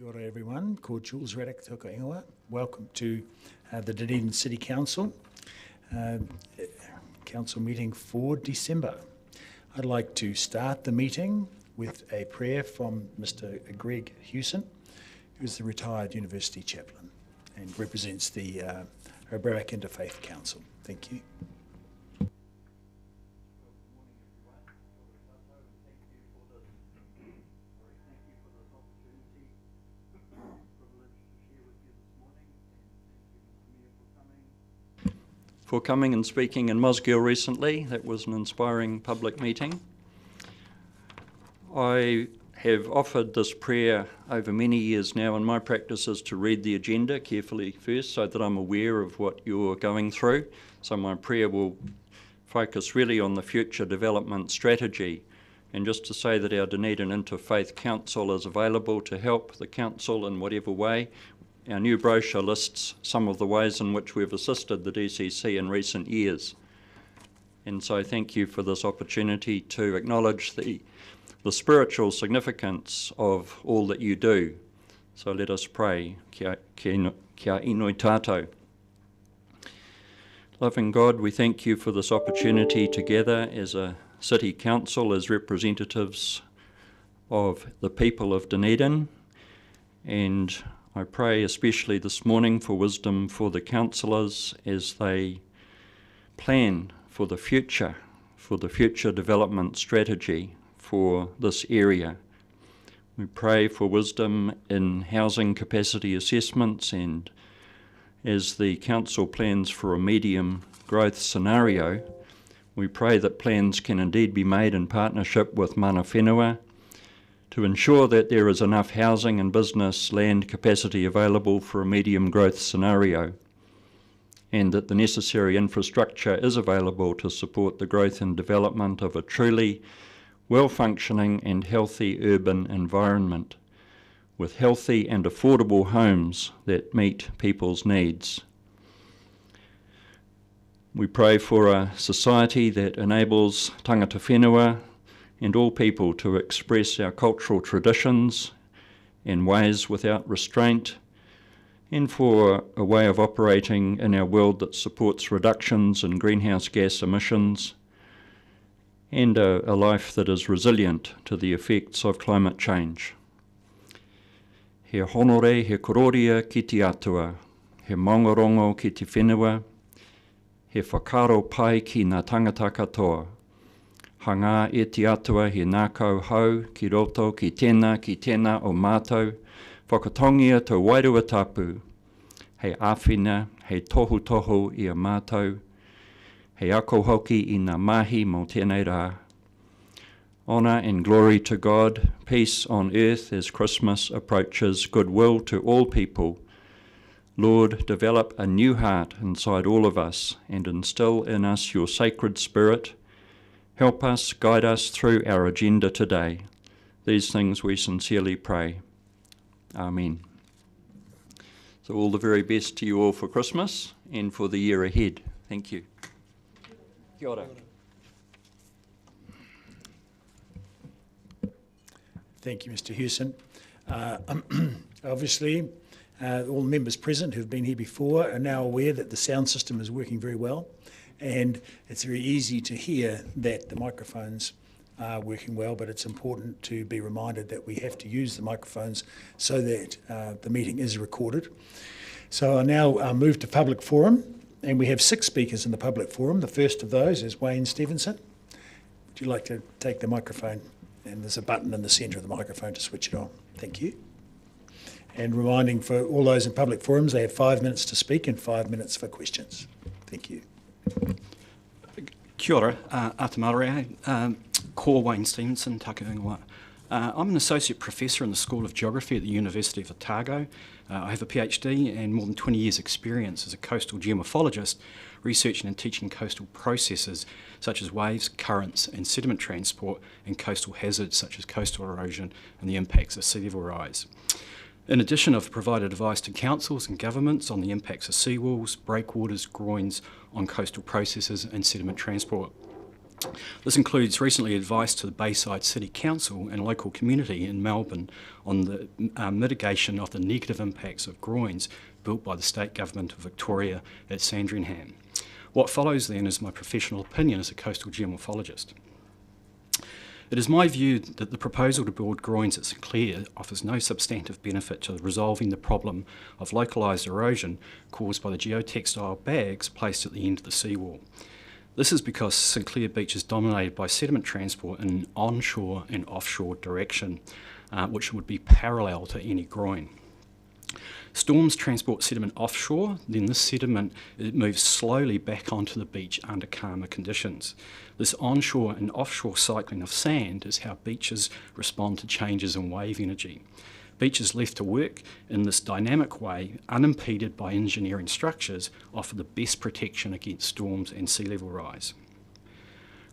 Kia ora everyone, ko Jules Redick toka ingoa. Welcome to the Dunedin City Council Council meeting for December. I'd like to start the meeting with a prayer from Mr. Greg Hewson, who's the retired university chaplain and represents the Remuneration Interfaith Council. Thank you. For coming and speaking in Mosgiel recently. That was an inspiring public meeting. I have offered this prayer over many years now, and my practice is to read the agenda carefully first so that I'm aware of what you're going through. So my prayer will focus really on the future development strategy. And just to say that our Dunedin Interfaith Council is available to help the council in whatever way. Our new brochure lists some of the ways in which we've assisted the DCC in recent years. And so thank you for this opportunity to acknowledge the spiritual significance of all that you do. So let us pray. Kia inoi tātou. Loving God, we thank you for this opportunity together as a city council, as representatives of the people of Dunedin. And I pray especially this morning for wisdom for the councillors as they plan for the future development strategy for this area. We pray for wisdom in housing capacity assessments, and as the council plans for a medium growth scenario, we pray that plans can indeed be made in partnership with mana whenua to ensure that there is enough housing and business land capacity available for a medium growth scenario, and that the necessary infrastructure is available to support the growth and development of a truly well-functioning and healthy urban environment with healthy and affordable homes that meet people's needs. We pray for a society that enables tangata whenua and all people to express our cultural traditions in ways without restraint, and for a way of operating in our world that supports reductions in greenhouse gas emissions, and a life that is resilient to the effects of climate change. He honore, he kororia ki te atua, he maungarongo ki te whenua, he whakaro pai ki ngā tangata katoa. Hanga e te atua he nākau hau ki roto ki tēnā o mātou, whakatongia tō wairua tapu, hei āwhina, hei tohu i a mātou, hei ako hoki i ngā mahi mō tēnei rā. Honour and glory to God, peace on earth as Christmas approaches, goodwill to all people. Lord, develop a new heart inside all of us and instill in us your sacred spirit. Help us, guide us through our agenda today. These things we sincerely pray. Amen. So all the very best to you all for Christmas and for the year ahead. Thank you. Kia ora. Thank you, Mr. Hewson. Obviously, all members present who've been here before are now aware that the sound system is working very well. And it's very easy to hear that the microphones are working well, but it's important to be reminded that we have to use the microphones so that the meeting is recorded. So I now move to public forum, and we have 6 speakers in the public forum. The first of those is Wayne Stevenson. Would you like to take the microphone? And there's a button in the centre of the microphone to switch it on. Thank you. And reminding for all those in public forums, they have 5 minutes to speak and 5 minutes for questions. Thank you. Kia ora, Atamaria, ko Wayne Stevenson, take ingoa. I'm an associate professor in the School of Geography at the University of Otago. I have a PhD and more than 20 years experience as a coastal geomorphologist, researching and teaching coastal processes such as waves, currents and sediment transport, and coastal hazards such as coastal erosion and the impacts of sea level rise. In addition, I've provided advice to councils and governments on the impacts of seawalls, breakwaters, groins on coastal processes and sediment transport. This includes recently advice to the Bayside City Council and local community in Melbourne on the mitigation of the negative impacts of groins built by the State Government of Victoria at Sandringham. What follows then is my professional opinion as a coastal geomorphologist. It is my view that the proposal to build groins at St Clair offers no substantive benefit to resolving the problem of localised erosion caused by the geotextile bags placed at the end of the seawall. This is because St Clair Beach is dominated by sediment transport in an onshore and offshore direction, which would be parallel to any groin. Storms transport sediment offshore, then this sediment moves slowly back onto the beach under calmer conditions. This onshore and offshore cycling of sand is how beaches respond to changes in wave energy. Beaches left to work in this dynamic way, unimpeded by engineering structures, offer the best protection against storms and sea level rise.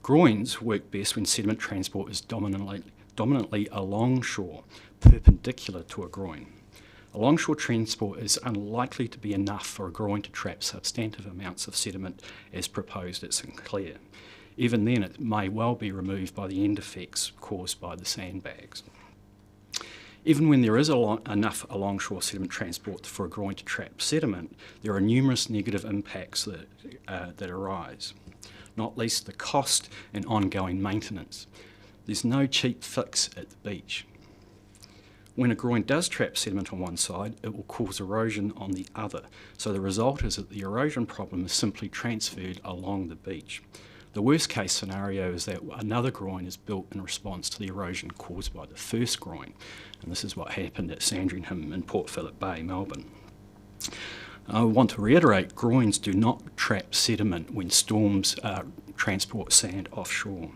Groins work best when sediment transport is dominantly alongshore, perpendicular to a groin. Alongshore transport is unlikely to be enough for a groin to trap substantive amounts of sediment as proposed at St Clair. Even then, it may well be removed by the end effects caused by the sandbags. Even when there is enough alongshore sediment transport for a groin to trap sediment, there are numerous negative impacts that arise, not least the cost and ongoing maintenance. There's no cheap fix at the beach. When a groin does trap sediment on one side, it will cause erosion on the other. So the result is that the erosion problem is simply transferred along the beach. The worst case scenario is that another groin is built in response to the erosion caused by the first groin. And this is what happened at Sandringham in Port Phillip Bay, Melbourne. I want to reiterate, groins do not trap sediment when storms transport sand offshore.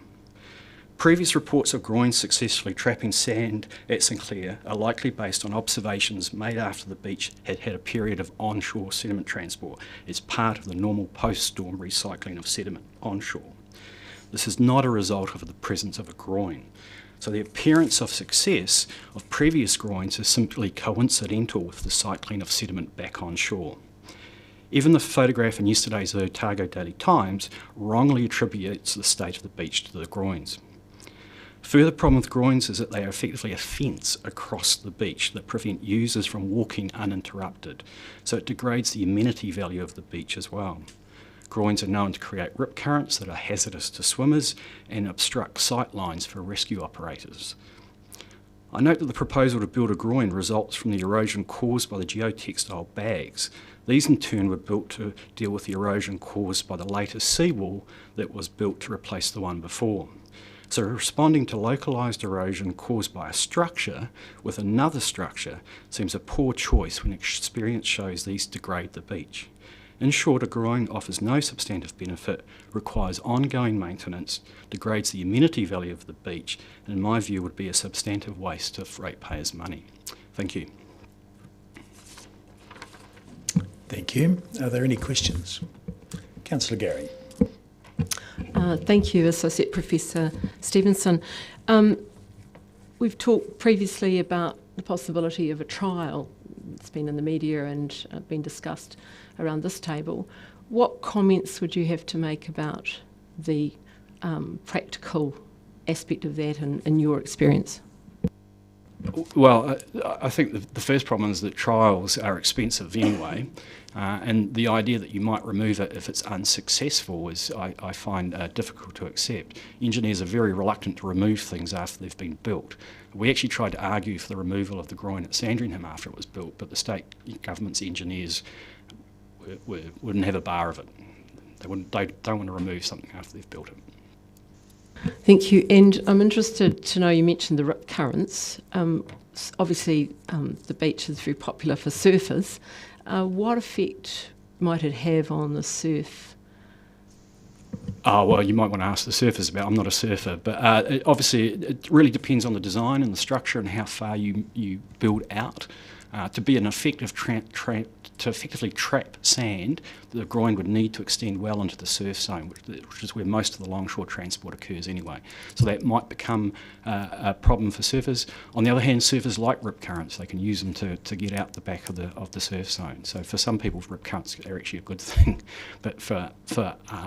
Previous reports of groins successfully trapping sand at St Clair are likely based on observations made after the beach had had a period of onshore sediment transport as part of the normal post-storm recycling of sediment onshore. This is not a result of the presence of a groin. So the appearance of success of previous groins is simply coincidental with the cycling of sediment back onshore. Even the photograph in yesterday's Otago Daily Times wrongly attributes the state of the beach to the groins. Further problem with groins is that they are effectively a fence across the beach that prevent users from walking uninterrupted, so it degrades the amenity value of the beach as well. Groins are known to create rip currents that are hazardous to swimmers and obstruct sight lines for rescue operators. I note that the proposal to build a groin results from the erosion caused by the geotextile bags. These in turn were built to deal with the erosion caused by the latest seawall that was built to replace the one before. So responding to localised erosion caused by a structure with another structure seems a poor choice when experience shows these degrade the beach. In short, a groin offers no substantive benefit, requires ongoing maintenance, degrades the amenity value of the beach, and in my view would be a substantive waste of ratepayers' money. Thank you. Thank you. Are there any questions? Councillor Gary. Thank you, Associate Professor Stevenson. We've talked previously about the possibility of a trial. It's been in the media and been discussed around this table. What comments would you have to make about the practical aspect of that in your experience? Well, I think the first problem is that trials are expensive anyway, and the idea that you might remove it if it's unsuccessful is, I find difficult to accept. Engineers are very reluctant to remove things after they've been built. We actually tried to argue for the removal of the groin at Sandringham after it was built, but the state government's engineers wouldn't have a bar of it. They don't want to remove something after they've built it. Thank you. And I'm interested to know, you mentioned the rip currents. Obviously, the beach is very popular for surfers. What effect might it have on the surf? Oh, well, you might want to ask the surfers about. I'm not a surfer, but obviously it really depends on the design and the structure and how far you build out. To be an effective to effectively trap sand, the groin would need to extend well into the surf zone, which is where most of the longshore transport occurs anyway. So that might become a problem for surfers. On the other hand, surfers like rip currents. They can use them to get out the back of the surf zone. So for some people, rip currents are actually a good thing, but for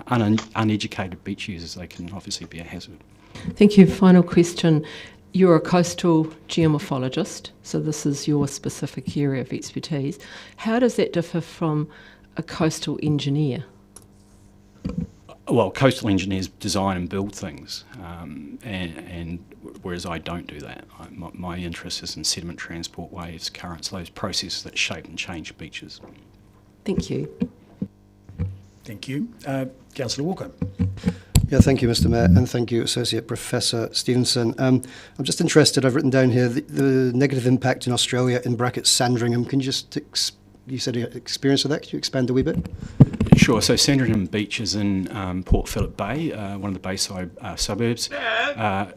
uneducated beach users, they can obviously be a hazard. Thank you. Final question. You're a coastal geomorphologist, so this is your specific area of expertise. How does that differ from a coastal engineer? Well, coastal engineers design and build things, and whereas I don't do that. My interest is in sediment transport, waves, currents, those processes that shape and change beaches. Thank you. Thank you. Councillor Walker. Yeah, thank you, Mr. Mayor, and thank you, Associate Professor Stevenson. I'm just interested, I've written down here the negative impact in Australia, in brackets Sandringham. Can you just, you said you had experience with that, could you expand a wee bit? Sure. So Sandringham Beach is in Port Phillip Bay, one of the Bayside suburbs.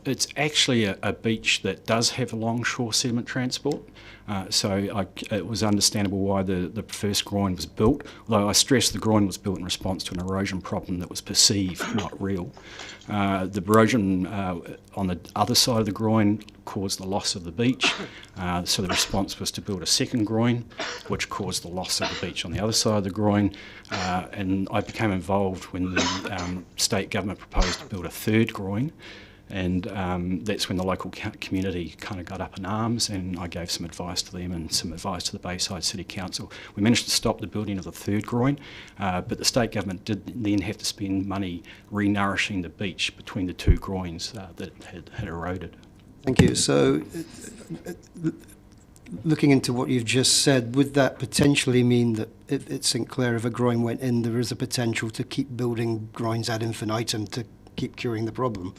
It's actually a beach that does have a longshore sediment transport. So it was understandable why the first groin was built, although I stress the groin was built in response to an erosion problem that was perceived, not real. The erosion on the other side of the groin caused the loss of the beach, so the response was to build a second groin, which caused the loss of the beach on the other side of the groin, and I became involved when the state government proposed to build a third groin. And that's when the local community kind of got up in arms, and I gave some advice to them and some advice to the Bayside City Council. We managed to stop the building of the third groin, but the state government did then have to spend money re-nourishing the beach between the two groins that had eroded. Thank you. So, looking into what you've just said, would that potentially mean that at St Clair, if a groin went in, there is a potential to keep building groins ad infinitum to keep curing the problem?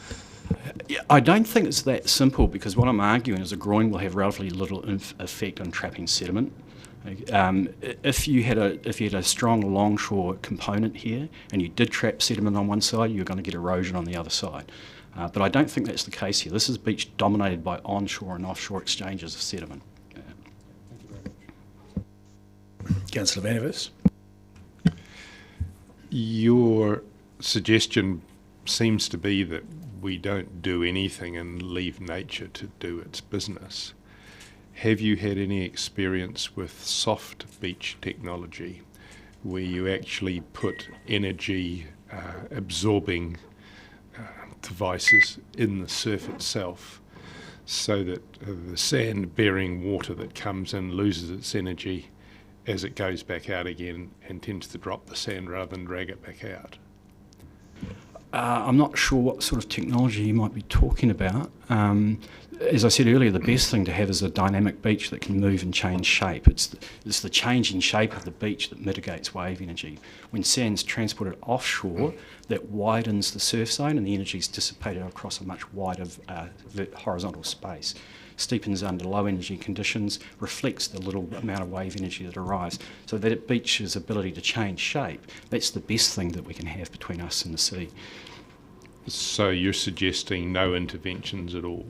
Yeah, I don't think it's that simple, because what I'm arguing is a groin will have relatively little effect on trapping sediment. If you had a strong longshore component here and you did trap sediment on one side, you're going to get erosion on the other side. But I don't think that's the case here. This is a beach dominated by onshore and offshore exchanges of sediment. Councillor Vanivers. Your suggestion seems to be that we don't do anything and leave nature to do its business. Have you had any experience with soft beach technology, where you actually put energy absorbing devices in the surf itself, so that the sand bearing water that comes in loses its energy as it goes back out again and tends to drop the sand rather than drag it back out? I'm not sure what sort of technology you might be talking about. As I said earlier, the best thing to have is a dynamic beach that can move and change shape. It's the changing shape of the beach that mitigates wave energy. When sand's transported offshore, that widens the surf zone and the energy is dissipated across a much wider horizontal space. Steepens under low energy conditions, reflects the little amount of wave energy that arrives. So that beach's ability to change shape, that's the best thing that we can have between us and the sea. So you're suggesting no interventions at all?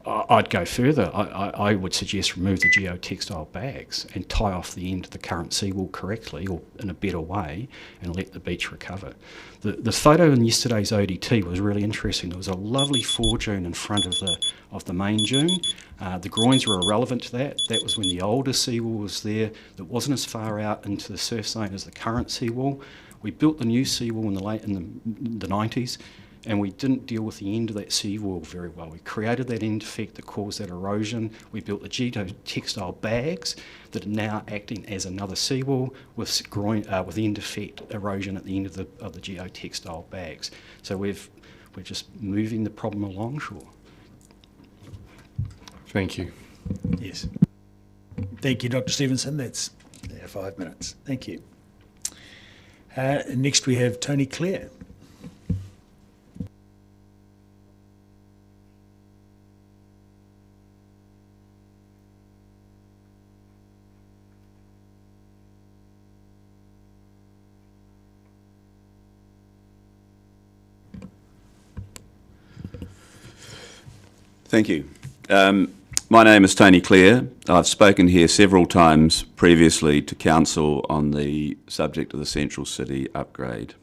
I'd go further. I would suggest remove the geotextile bags and tie off the end of the current seawall correctly, or in a better way, and let the beach recover. The photo in yesterday's ODT was really interesting. There was a lovely foredune in front of the main dune. The groins were irrelevant to that. That was when the older seawall was there that wasn't as far out into the surf zone as the current seawall. We built the new seawall in the 90s, and we didn't deal with the end of that seawall very well. We created that end effect that caused that erosion. We built the geotextile bags that are now acting as another seawall with end effect erosion at the end of the geotextile bags. So we're just moving the problem alongshore. Thank you. Yes. Thank you, Dr. Stevenson. That's 5 minutes. Thank you. Next we have Tony Clare. Thank you. My name is Tony Clare. I've spoken here several times previously to Council on the subject of the Central City upgrade.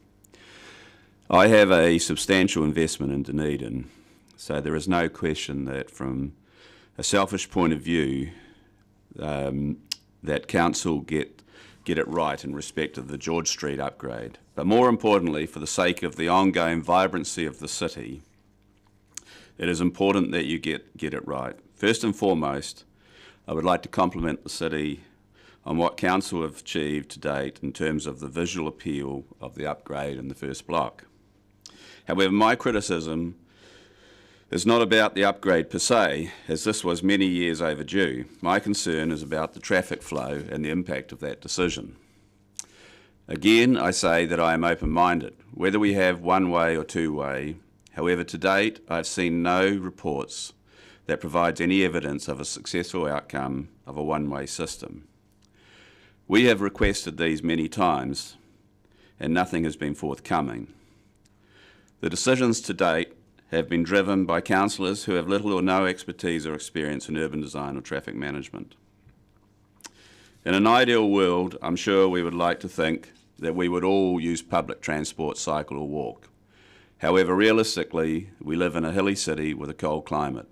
I have a substantial investment in Dunedin, so there is no question that from a selfish point of view that Council get it right in respect of the George Street upgrade. But more importantly, for the sake of the ongoing vibrancy of the city, it is important that you get it right. First and foremost, I would like to compliment the city on what Council have achieved to date in terms of the visual appeal of the upgrade in the first block. However, my criticism is not about the upgrade per se, as this was many years overdue. My concern is about the traffic flow and the impact of that decision. Again, I say that I am open-minded, whether we have one-way or two-way. However, to date, I've seen no reports that provides any evidence of a successful outcome of a one-way system. We have requested these many times, and nothing has been forthcoming. The decisions to date have been driven by councillors who have little or no expertise or experience in urban design or traffic management. In an ideal world, I'm sure we would like to think that we would all use public transport, cycle or walk. However, realistically, we live in a hilly city with a cold climate.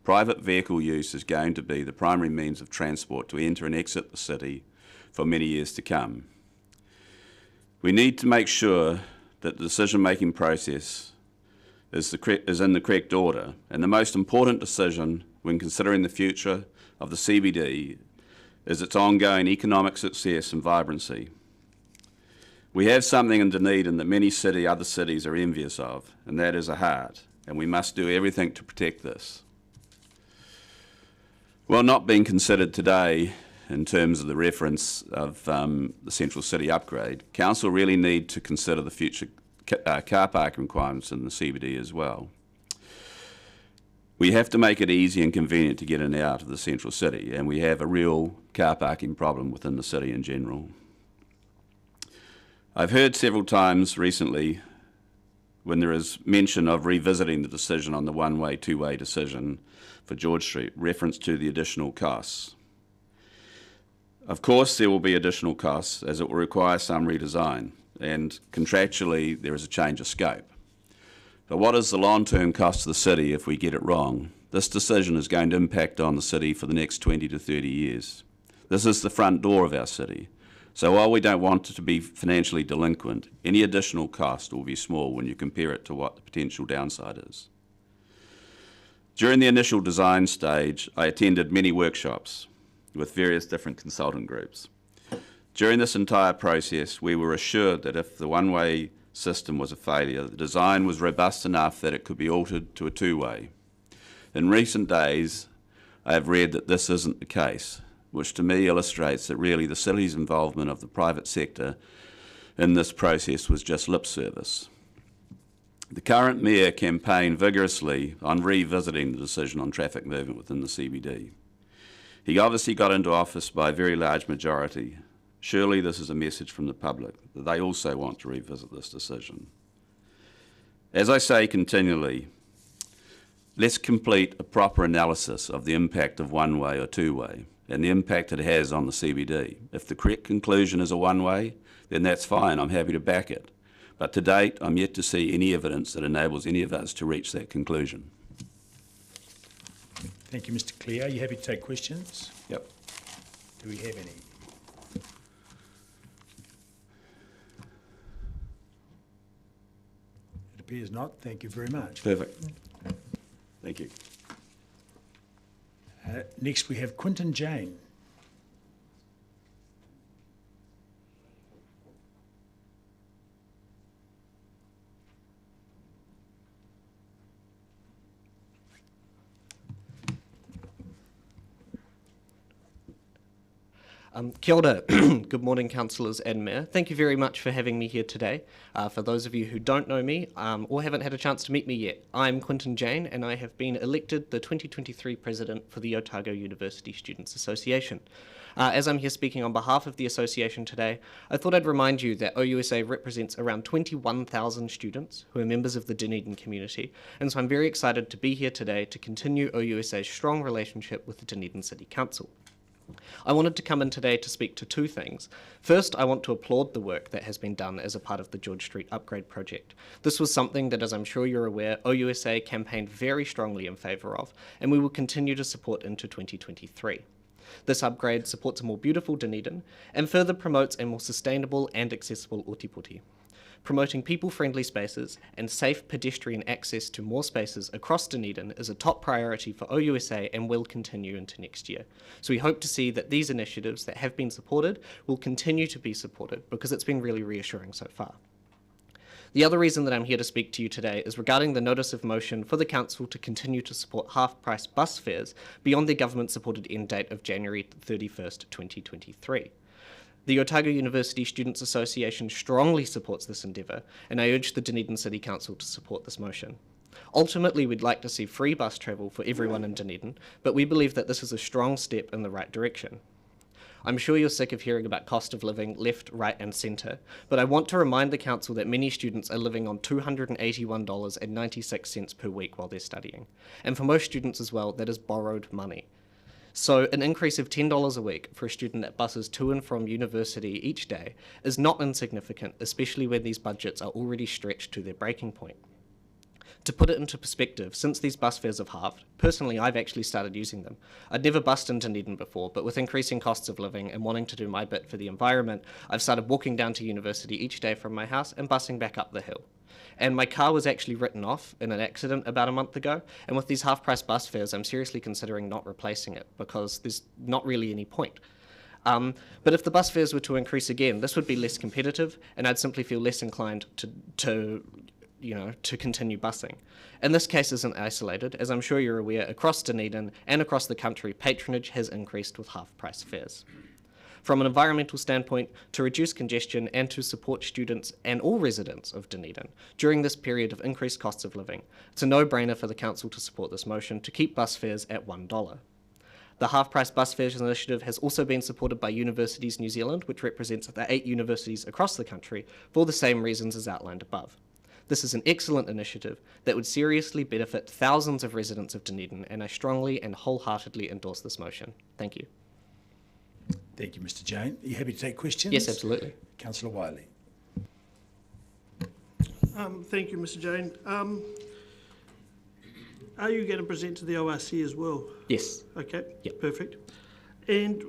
Private vehicle use is going to be the primary means of transport to enter and exit the city for many years to come. We need to make sure that the decision-making process is in the correct order, and the most important decision when considering the future of the CBD is its ongoing economic success and vibrancy. We have something in Dunedin that many other cities are envious of, and that is a heart, and we must do everything to protect this. Well, not being considered today in terms of the reference of the Central City upgrade, Council really need to consider the future car parking requirements in the CBD as well. We have to make it easy and convenient to get in and out of the Central City, and we have a real car parking problem within the city in general. I've heard several times recently when there is mention of revisiting the decision on the one-way, two-way decision for George Street, reference to the additional costs. Of course there will be additional costs as it will require some redesign, and contractually there is a change of scope. But what is the long-term cost to the city if we get it wrong? This decision is going to impact on the city for the next 20 to 30 years. This is the front door of our city. So while we don't want it to be financially delinquent, any additional cost will be small when you compare it to what the potential downside is. During the initial design stage, I attended many workshops with various different consultant groups. During this entire process, we were assured that if the one-way system was a failure, the design was robust enough that it could be altered to a two-way. In recent days, I have read that this isn't the case, which to me illustrates that really the city's involvement of the private sector in this process was just lip service. The current mayor campaigned vigorously on revisiting the decision on traffic movement within the CBD. He obviously got into office by a very large majority. Surely this is a message from the public that they also want to revisit this decision. As I say continually, let's complete a proper analysis of the impact of one-way or two-way and the impact it has on the CBD. If the correct conclusion is a one-way, then that's fine, I'm happy to back it. But to date, I'm yet to see any evidence that enables any of us to reach that conclusion. Thank you, Mr. Clare. Are you happy to take questions? Yep. Do we have any? It appears not. Thank you very much. Perfect. Thank you. Next we have Quinton Jane. Kia ora. Good morning, councillors and mayor. Thank you very much for having me here today. For those of you who don't know me or haven't had a chance to meet me yet, I'm Quinton Jane and I have been elected the 2023 president for the Otago University Students Association. As I'm here speaking on behalf of the association today, I thought I'd remind you that OUSA represents around 21,000 students who are members of the Dunedin community, and so I'm very excited to be here today to continue OUSA's strong relationship with the Dunedin City Council. I wanted to come in today to speak to two things. First, I want to applaud the work that has been done as a part of the George Street Upgrade project. This was something that, as I'm sure you're aware, OUSA campaigned very strongly in favour of, and we will continue to support into 2023. This upgrade supports a more beautiful Dunedin and further promotes a more sustainable and accessible Ōtepoti. Promoting people-friendly spaces and safe pedestrian access to more spaces across Dunedin is a top priority for OUSA and will continue into next year. So we hope to see that these initiatives that have been supported will continue to be supported because it's been really reassuring so far. The other reason that I'm here to speak to you today is regarding the notice of motion for the Council to continue to support half-price bus fares beyond the government-supported end date of January 31st, 2023. The Otago University Students Association strongly supports this endeavour, and I urge the Dunedin City Council to support this motion. Ultimately, we'd like to see free bus travel for everyone in Dunedin, but we believe that this is a strong step in the right direction. I'm sure you're sick of hearing about cost of living left, right and centre, but I want to remind the Council that many students are living on $281.96 per week while they're studying. And for most students as well, that is borrowed money. So an increase of $10 a week for a student that buses to and from university each day is not insignificant, especially when these budgets are already stretched to their breaking point. To put it into perspective, since these bus fares have halved, personally I've actually started using them. I'd never bussed in Dunedin before, but with increasing costs of living and wanting to do my bit for the environment, I've started walking down to university each day from my house and bussing back up the hill. And my car was actually written off in an accident about a month ago, and with these half-price bus fares, I'm seriously considering not replacing it because there's not really any point. But if the bus fares were to increase again, this would be less competitive, and I'd simply feel less inclined to continue busing. And this case isn't isolated. As I'm sure you're aware, across Dunedin and across the country, patronage has increased with half-price fares. From an environmental standpoint, to reduce congestion and to support students and all residents of Dunedin during this period of increased costs of living, it's a no-brainer for the Council to support this motion to keep bus fares at $1. The half-price bus fares initiative has also been supported by Universities New Zealand, which represents the 8 universities across the country, for the same reasons as outlined above. This is an excellent initiative that would seriously benefit thousands of residents of Dunedin, and I strongly and wholeheartedly endorse this motion. Thank you. Thank you, Mr. Jane. Are you happy to take questions? Yes, absolutely. Councillor Wiley. Thank you, Mr. Jane. Are you going to present to the ORC as well? Yes. Okay, Yep. perfect. And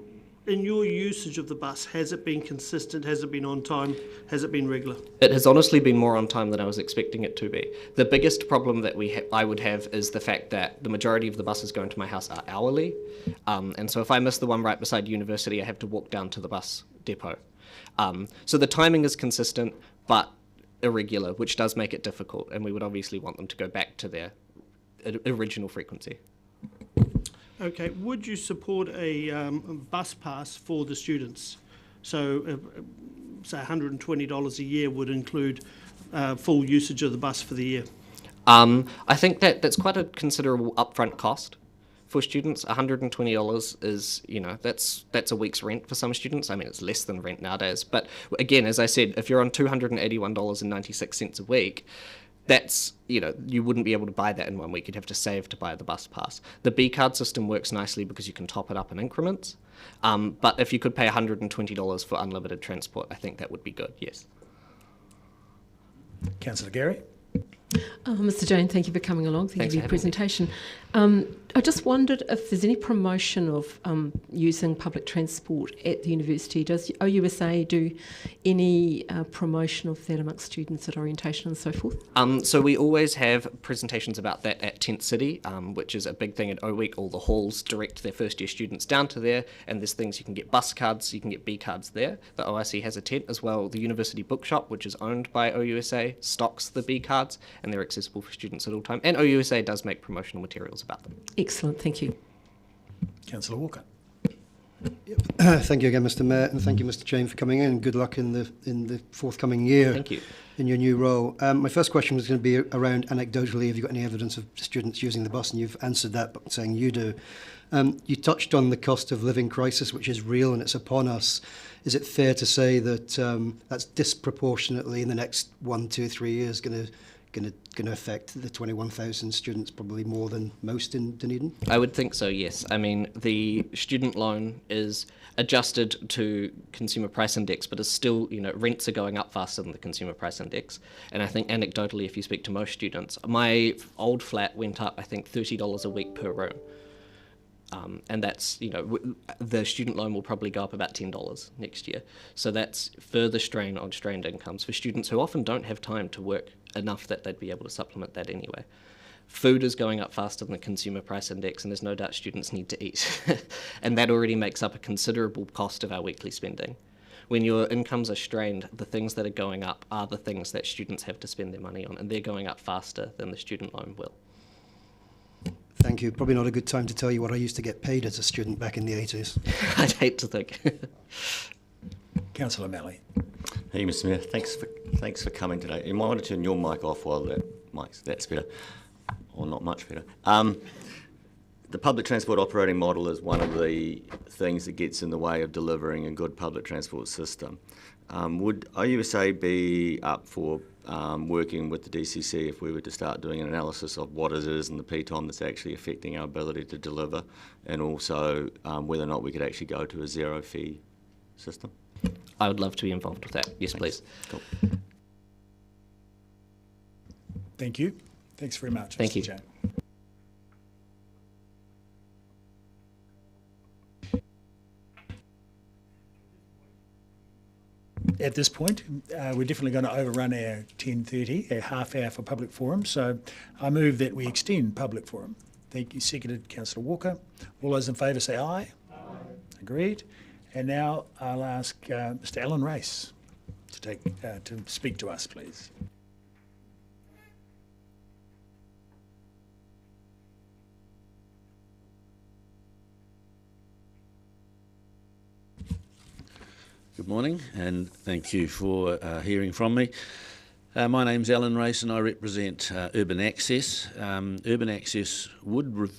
in your usage of the bus, has it been consistent? Has it been on time? Has it been regular? It has honestly been more on time than I was expecting it to be. The biggest problem that I would have is the fact that the majority of the buses going to my house are hourly, and so if I miss the one right beside university, I have to walk down to the bus depot. So the timing is consistent, but irregular, which does make it difficult, and we would obviously want them to go back to their original frequency. Okay, would you support a bus pass for the students? So, say $120 a year would include full usage of the bus for the year. I think that's quite a considerable upfront cost for students. $120 is, that's a week's rent for some students. I mean, it's less than rent nowadays. But again, as I said, if you're on $281.96 a week, that's, you wouldn't be able to buy that in 1 week. You'd have to save to buy the bus pass. The B card system works nicely because you can top it up in increments. But if you could pay $120 for unlimited transport, I think that would be good, yes. Councillor Gary. Mr. Jane, thank you for coming along. Thank you for your presentation. I just wondered if there's any promotion of using public transport at the university. Does OUSA do any promotion of that amongst students at orientation and so forth? So we always have presentations about that at Tent City, which is a big thing at O Week. All the halls direct their first year students down to there, and there's things you can get bus cards, you can get B cards there. The ORC has a tent as well. The University Bookshop, which is owned by OUSA, stocks the B cards, and they're accessible for students at all time. And OUSA does make promotional materials about them. Excellent, thank you. Councillor Walker. Thank you again, Mr. Mayor, and thank you, Mr. Chain, for coming in. Good luck in the forthcoming year. Thank you. In your new role. My first question was going to be around anecdotally, have you got any evidence of students using the bus? And you've answered that by saying you do. You touched on the cost of living crisis, which is real and it's upon us. Is it fair to say that that's disproportionately in the next 1, 2, 3 years going to affect the 21,000 students, probably more than most in Dunedin? I would think so, yes. I mean, the student loan is adjusted to consumer price index, but is still, rents are going up faster than the consumer price index. And I think anecdotally, if you speak to most students, my old flat went up, I think, $30 a week per room. And that's, the student loan will probably go up about $10 next year. So that's further strain on strained incomes for students who often don't have time to work enough that they'd be able to supplement that anyway. Food is going up faster than the consumer price index, and there's no doubt students need to eat. And that already makes up a considerable cost of our weekly spending. When your incomes are strained, the things that are going up are the things that students have to spend their money on, and they're going up faster than the student loan will. Thank you. Probably not a good time to tell you what I used to get paid as a student back in the 80s. I'd hate to think. Councillor Malley. Hey, Mr. Mayor, thanks for coming today. You might want to turn your mic off while that's better, or not much better. The public transport operating model is one of the things that gets in the way of delivering a good public transport system. Would OUSA be up for working with the DCC if we were to start doing an analysis of what it is in the P-TOM that's actually affecting our ability to deliver, and also whether or not we could actually go to a zero-fee system? I would love to be involved with that. Yes, Thanks. please. Cool. Thank you. Thanks very much, Thank Mr. you. Chair. At this point, we're definitely going to overrun our 10:30, our half hour for public forum. So I move that we extend public forum. Thank you. Seconded, Councillor Walker. All those in favour say aye. Aye. Agreed. And now I'll ask Mr. Alan Race to speak to us, please. Good morning, and thank you for hearing from me. My name's Alan Race and I represent Urban Access. Urban Access would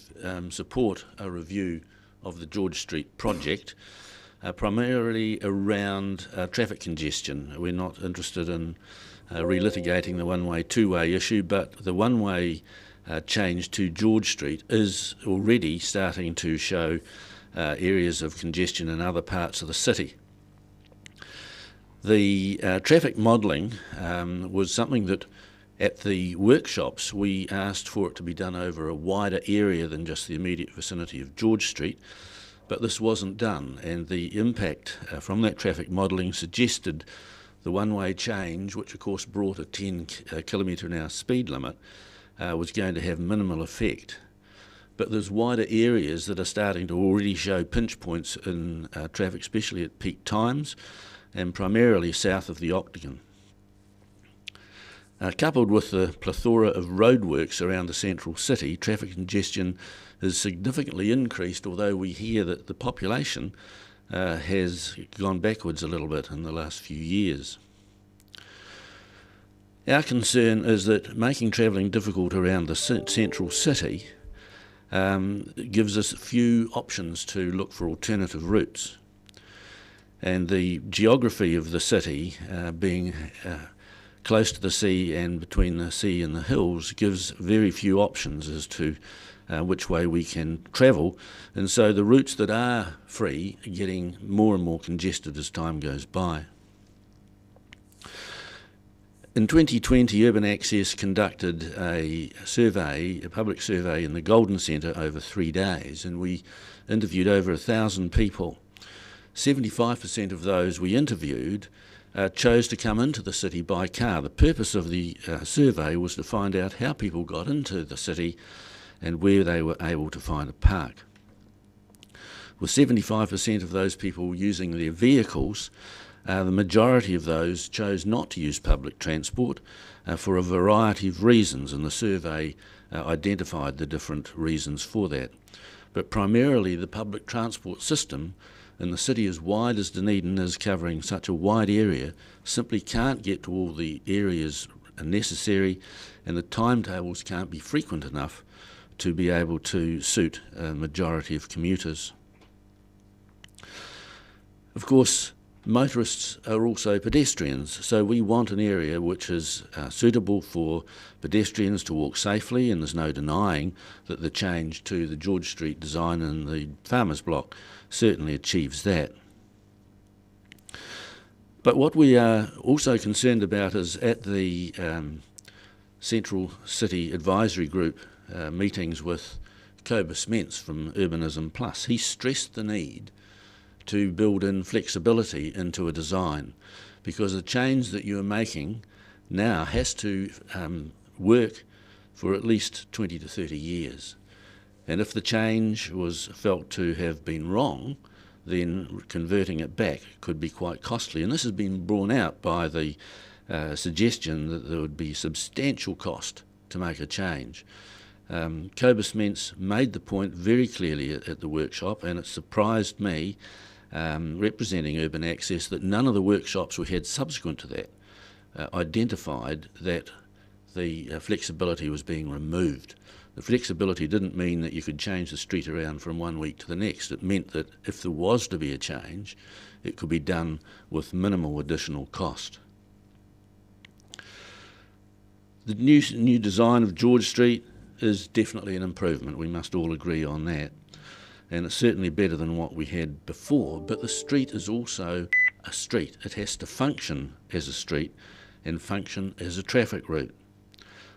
support a review of the George Street project, primarily around traffic congestion. We're not interested in relitigating the one-way, two-way issue, but the one-way change to George Street is already starting to show areas of congestion in other parts of the city. The traffic modelling was something that at the workshops we asked for it to be done over a wider area than just the immediate vicinity of George Street, but this wasn't done, and the impact from that traffic modelling suggested the one-way change, which of course brought a 10 kilometre an hour speed limit, was going to have minimal effect. But there's wider areas that are starting to already show pinch points in traffic, especially at peak times, and primarily south of the Octagon. Coupled with the plethora of roadworks around the central city, traffic congestion has significantly increased, although we hear that the population has gone backwards a little bit in the last few years. Our concern is that making travelling difficult around the central city gives us few options to look for alternative routes. And the geography of the city, being close to the sea and between the sea and the hills, gives very few options as to which way we can travel. And so the routes that are free are getting more and more congested as time goes by. In 2020, Urban Access conducted a public survey in the Golden Centre over 3 days, and we interviewed over 1,000 people. 75% of those we interviewed chose to come into the city by car. The purpose of the survey was to find out how people got into the city and where they were able to find a park. With 75% of those people using their vehicles, the majority of those chose not to use public transport for a variety of reasons, and the survey identified the different reasons for that. But primarily the public transport system And the city as wide as Dunedin is, covering such a wide area, simply can't get to all the areas necessary, and the timetables can't be frequent enough to be able to suit a majority of commuters. Of course, motorists are also pedestrians, so we want an area which is suitable for pedestrians to walk safely, and there's no denying that the change to the George Street design in the Farmers Block certainly achieves that. But what we are also concerned about is at the Central City Advisory Group meetings with Cobus Mentz from Urbanism Plus, he stressed the need to build in flexibility into a design, because the change that you're making now has to work for at least 20 to 30 years. And if the change was felt to have been wrong, then converting it back could be quite costly. And this has been borne out by the suggestion that there would be substantial cost to make a change. Cobus Mentz made the point very clearly at the workshop, and it surprised me, representing Urban Access, that none of the workshops we had subsequent to that identified that the flexibility was being removed. The flexibility didn't mean that you could change the street around from one week to the next. It meant that if there was to be a change, it could be done with minimal additional cost. The new design of George Street is definitely an improvement. We must all agree on that. And it's certainly better than what we had before, but the street is also a street. It has to function as a street and function as a traffic route.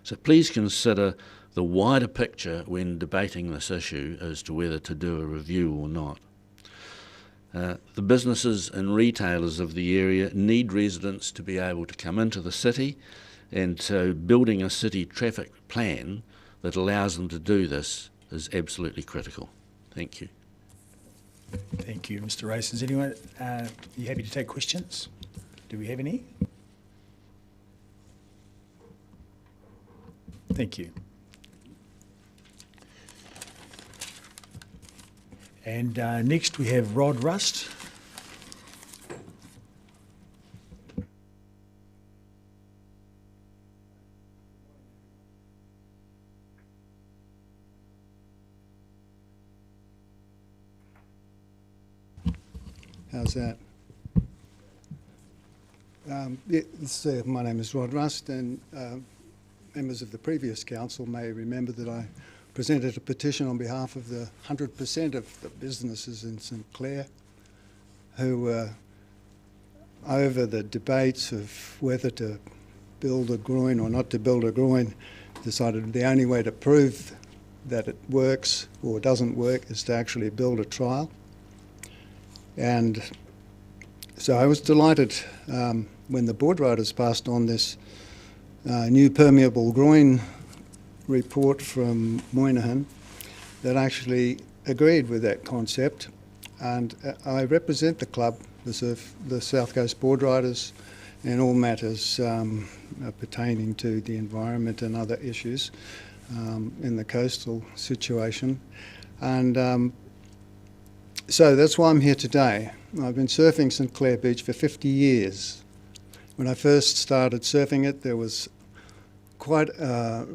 So please consider the wider picture when debating this issue as to whether to do a review or not. The businesses and retailers of the area need residents to be able to come into the city, and so building a city traffic plan that allows them to do this is absolutely critical. Thank you. Thank you, Mr. Race. Is anyone, are you happy to take questions? Do we have any? Thank you. And next we have Rod Rust. How's that? My name is Rod Rust, and members of the previous council may remember that I presented a petition on behalf of the 100% of the businesses in St Clair who were over the debates of whether to build a groin or not to build a groin, decided the only way to prove that it works or doesn't work is to actually build a trial. And so I was delighted when the board riders passed on this new permeable groin report from Moynihan that actually agreed with that concept. And I represent the club, the South Coast Board Riders, in all matters pertaining to the environment and other issues in the coastal situation. And so that's why I'm here today. I've been surfing St Clair Beach for 50 years. When I first started surfing it, there was quite a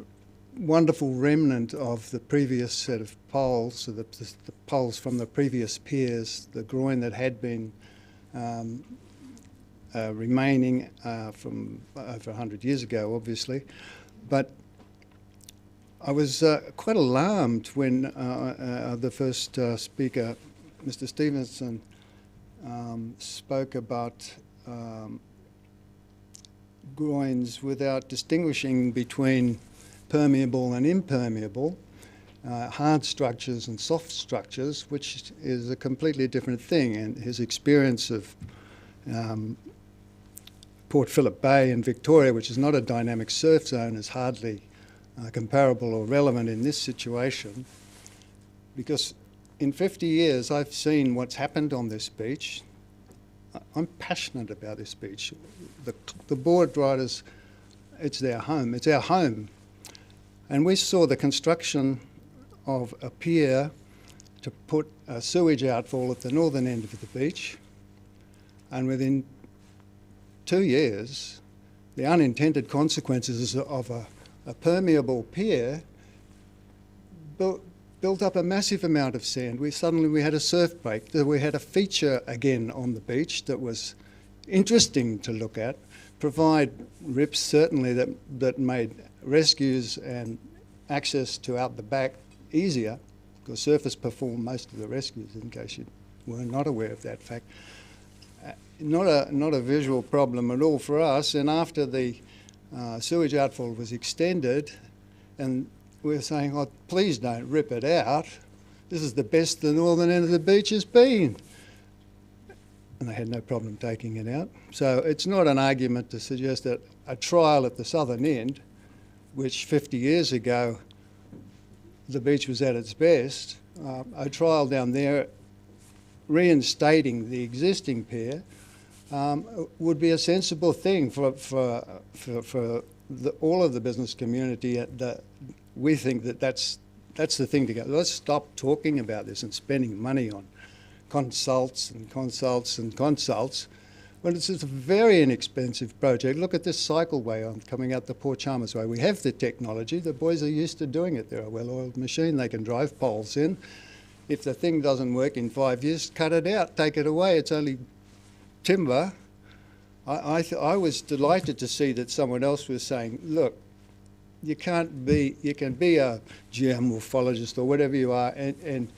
wonderful remnant of the previous set of poles, so the poles from the previous piers, the groin that had been remaining from over 100 years ago, obviously. But I was quite alarmed when the first speaker, Mr. Stevenson, spoke about groins without distinguishing between permeable and impermeable, hard structures and soft structures, which is a completely different thing. And his experience of Port Phillip Bay in Victoria, which is not a dynamic surf zone, is hardly comparable or relevant in this situation, because in 50 years I've seen what's happened on this beach. I'm passionate about this beach. The board riders, it's their home, it's our home. And we saw the construction of a pier to put a sewage outfall at the northern end of the beach, and within 2 years, the unintended consequences of a permeable pier built up a massive amount of sand. Suddenly we had a surf break. We had a feature again on the beach that was interesting to look at, provide rips certainly that made rescues and access to out the back easier, because surfers perform most of the rescues, in case you were not aware of that fact. Not a visual problem at all for us, and after the sewage outfall was extended, and we were saying, oh, please don't rip it out. This is the best the northern end of the beach has been. And they had no problem taking it out. So it's not an argument to suggest that a trial at the southern end, which 50 years ago the beach was at its best, a trial down there reinstating the existing pier would be a sensible thing for all of the business community. We think that's the thing to go. Let's stop talking about this and spending money on consults and consults and consults when it's a very inexpensive project. Look at this cycleway coming out the Port Chalmers Way. We have the technology. The boys are used to doing it. They're a well-oiled machine. They can drive poles in. If the thing doesn't work in 5 years, cut it out, take it away. It's only timber. I was delighted to see that someone else was saying, look, you can be a geomorphologist or whatever you are and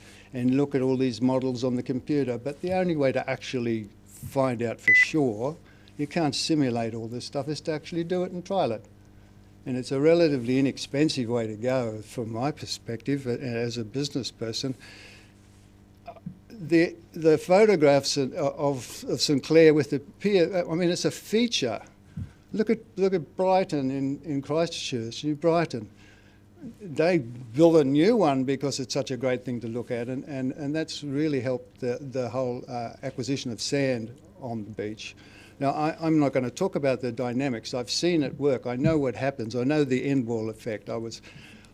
look at all these models on the computer, but the only way to actually find out for sure, you can't simulate all this stuff, is to actually do it and trial it. And it's a relatively inexpensive way to go from my perspective as a business person. The photographs of St Clair with the pier, I mean, it's a feature. Look at Brighton in Christchurch, New Brighton. They built a new one because it's such a great thing to look at, and that's really helped the whole acquisition of sand on the beach. Now, I'm not going to talk about the dynamics. I've seen it work. I know what happens. I know the end wall effect. I was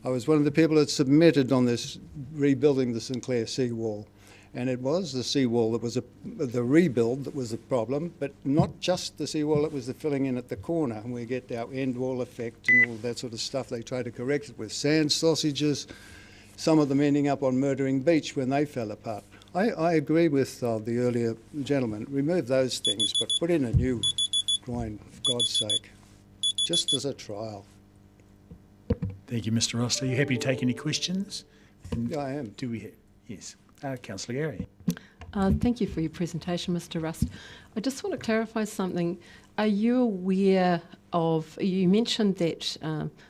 one of the people that submitted on this rebuilding the St Clair seawall. And it was the seawall that was the rebuild that was the problem, but not just the seawall, it was the filling in at the corner. And we get our end wall effect and all that sort of stuff. They try to correct it with sand sausages, some of them ending up on Murdering Beach when they fell apart. I agree with the earlier gentleman. Remove those things, but put in a new groin, for God's sake, just as a trial. Thank you, Mr. Ross. Are you happy to take any questions? Yeah, I am. Do we have? Yes. Councillor Gary. Thank you for your presentation, Mr. Rust. I just want to clarify something. Are you aware of, you mentioned that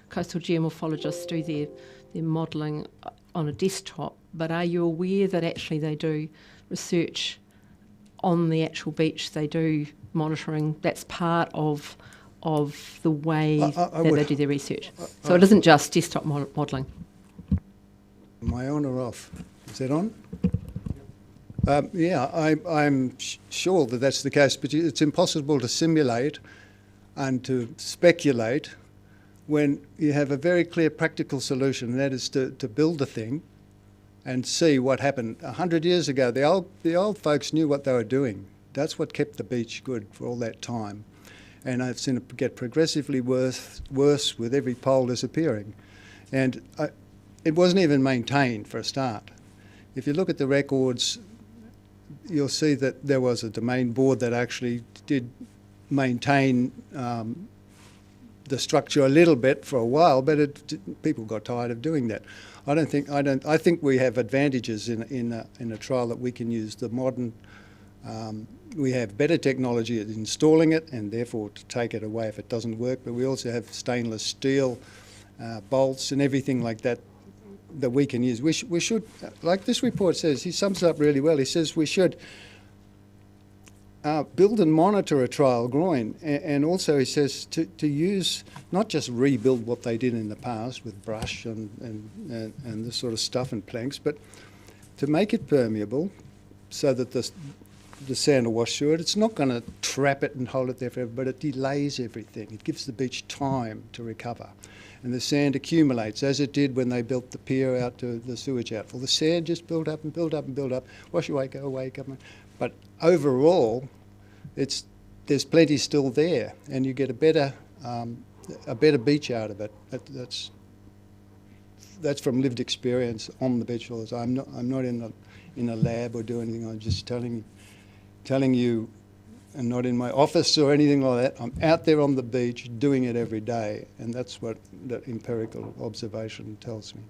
coastal geomorphologists do their modelling on a desktop, but are you aware that actually they do research on the actual beach? They do monitoring, that's part of the way that they do their research. So it isn't just desktop modelling. Am I on or off? Is that on? Yeah, I'm sure that that's the case, but it's impossible to simulate and to speculate when you have a very clear practical solution, and that is to build the thing and see what happened. 100 years ago, the old folks knew what they were doing. That's what kept the beach good for all that time. And I've seen it get progressively worse with every pole disappearing. And it wasn't even maintained for a start. If you look at the records, you'll see that there was a domain board that actually did maintain the structure a little bit for a while, but people got tired of doing that. I think we have advantages in a trial that we can use the modern. We have better technology at installing it, and therefore to take it away if it doesn't work. But we also have stainless steel bolts and everything like that we can use. We should, like this report says, he sums it up really well. He says we should build and monitor a trial groin, and also he says to use, not just rebuild what they did in the past with brush and this sort of stuff and planks, but to make it permeable so that the sand will wash through it. It's not going to trap it and hold it there forever, but it delays everything. It gives the beach time to recover. And the sand accumulates, as it did when they built the pier out to the sewage outfall. The sand just built up and built up and built up, wash away, go away, come on. But overall, there's plenty still there, and you get a better beach out of it. That's from lived experience on the beach all the time. I'm not in a lab or doing anything. I'm just telling you, and not in my office or anything like that. I'm out there on the beach doing it every day, and that's what that empirical observation tells me.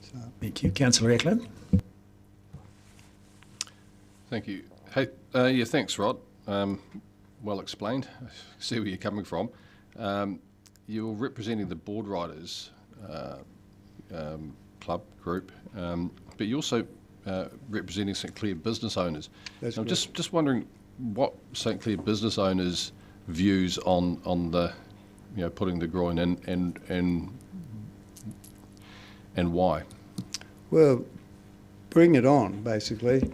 So. Thank you. Councillor Eklund. Thank you. Hey, yeah, thanks, Rod. Well explained. I see where you're coming from. You're representing the board riders club group, but you're also representing St Clair business owners. I'm just wondering what St Clair business owners' views on the, putting the groin in and why. Well, bring it on, basically.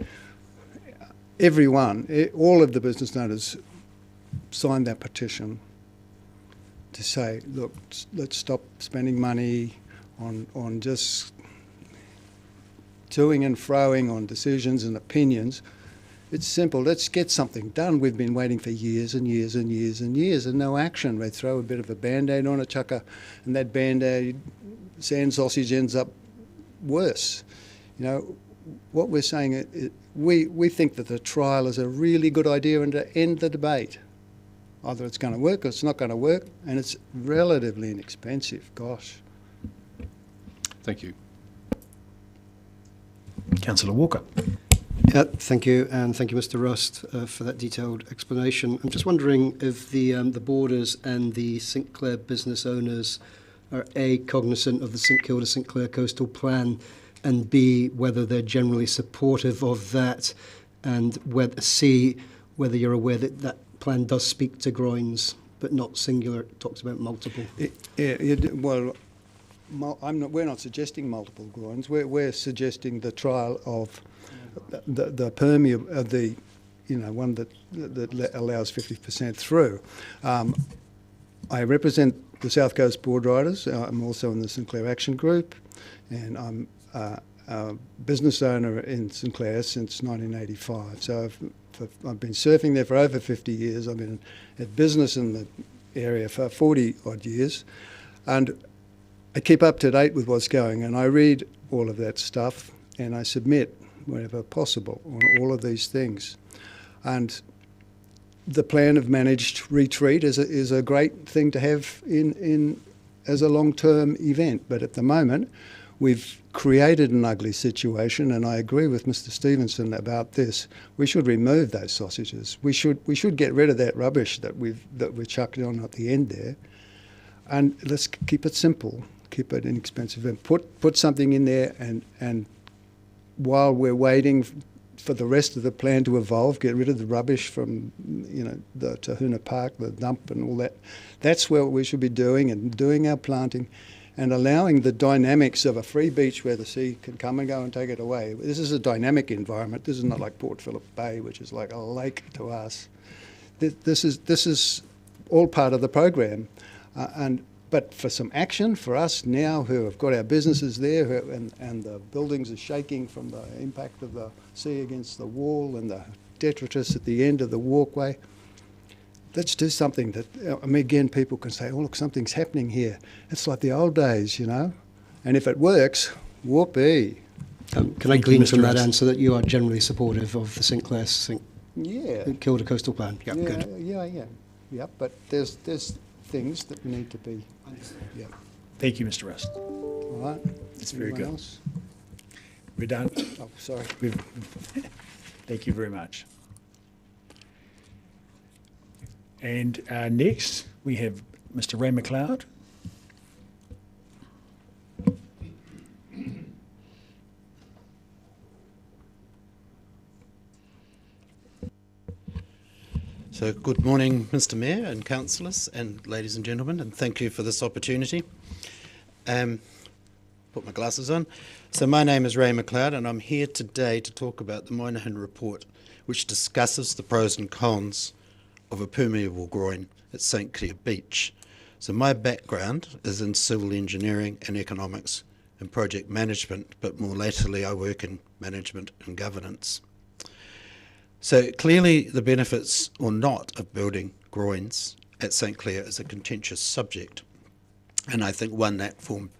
Everyone, all of the business owners signed that petition to say, look, let's stop spending money on just toing and froing on decisions and opinions. It's simple. Let's get something done. We've been waiting for years and years and years and years and no action. They throw a bit of a Band-Aid on a chucker, and that Band-Aid sand sausage ends up worse. What we're saying, we think that the trial is a really good idea and to end the debate. Either it's going to work or it's not going to work, and it's relatively inexpensive. Gosh. Thank you. Councillor Walker. Thank you, and thank you, Mr. Rust, for that detailed explanation. I'm just wondering if the boarders and the St Clair business owners are A, cognizant of the St Kilda St Clair Coastal Plan, and B, whether they're generally supportive of that, and C, whether you're aware that that plan does speak to groins, but not singular. It talks about multiple. We're not suggesting multiple groins. We're suggesting the trial of the permeable, one that allows 50% through. I represent the South Coast Board Riders. I'm also in the St Clair Action Group, and I'm a business owner in St Clair since 1985. So I've been surfing there for over 50 years. I've been at business in the area for 40 odd years, and I keep up to date with what's going, and I read all of that stuff, and I submit wherever possible on all of these things. And the plan of managed retreat is a great thing to have in as a long-term event, but at the moment we've created an ugly situation, and I agree with Mr. Stevenson about this. We should remove those sausages. We should get rid of that rubbish that we're chucking on at the end there, and let's keep it simple, keep it inexpensive, and put something in there. And while we're waiting for the rest of the plan to evolve, get rid of the rubbish from the Tahuna Park, the dump, and all that. That's what we should be doing, and doing our planting, and allowing the dynamics of a free beach where the sea can come and go and take it away. This is a dynamic environment. This is not like Port Phillip Bay, which is like a lake to us. This is all part of the program. But for some action, for us now who have got our businesses there and the buildings are shaking from the impact of the sea against the wall and the detritus at the end of the walkway, let's do something that, again, people can say, oh, look, something's happening here. It's like the old days, And if it works, whoopee. Can I glean from that answer that you are generally supportive of the St Clair Kilda Coastal Plan? Yeah, good. Yeah, but there's things that need to be. Yeah. Thank you, Mr. Rust. All right. That's very good. Else? We're done. Oh, sorry. Thank you very much. And next, we have Mr. Ray McLeod. So good morning, Mr. Mayor and councillors and ladies and gentlemen, and thank you for this opportunity. put my glasses on. So my name is Ray McLeod, and I'm here today to talk about the Moynihan report, which discusses the pros and cons of a permeable groin at St Clair Beach. So my background is in civil engineering and economics and project management, but more latterly I work in management and governance. So clearly the benefits or not of building groins at St Clair is a contentious subject, and I think one that formed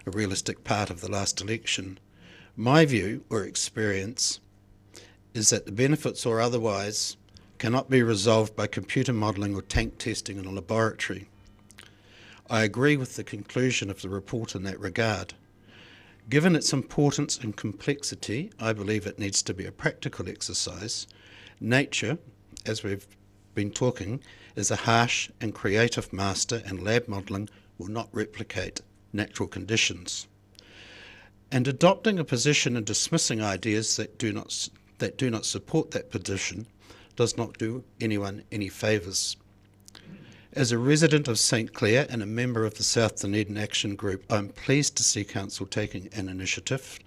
a realistic part of the last election. My view or experience is that the benefits or otherwise cannot be resolved by computer modelling or tank testing in a laboratory. I agree with the conclusion of the report in that regard. Given its importance and complexity, I believe it needs to be a practical exercise. Nature, as we've been talking, is a harsh and creative master, and lab modelling will not replicate natural conditions. And adopting a position and dismissing ideas that do not support that position does not do anyone any favours. As a resident of St Clair and a member of the South Dunedin Action Group, I'm pleased to see Council taking an initiative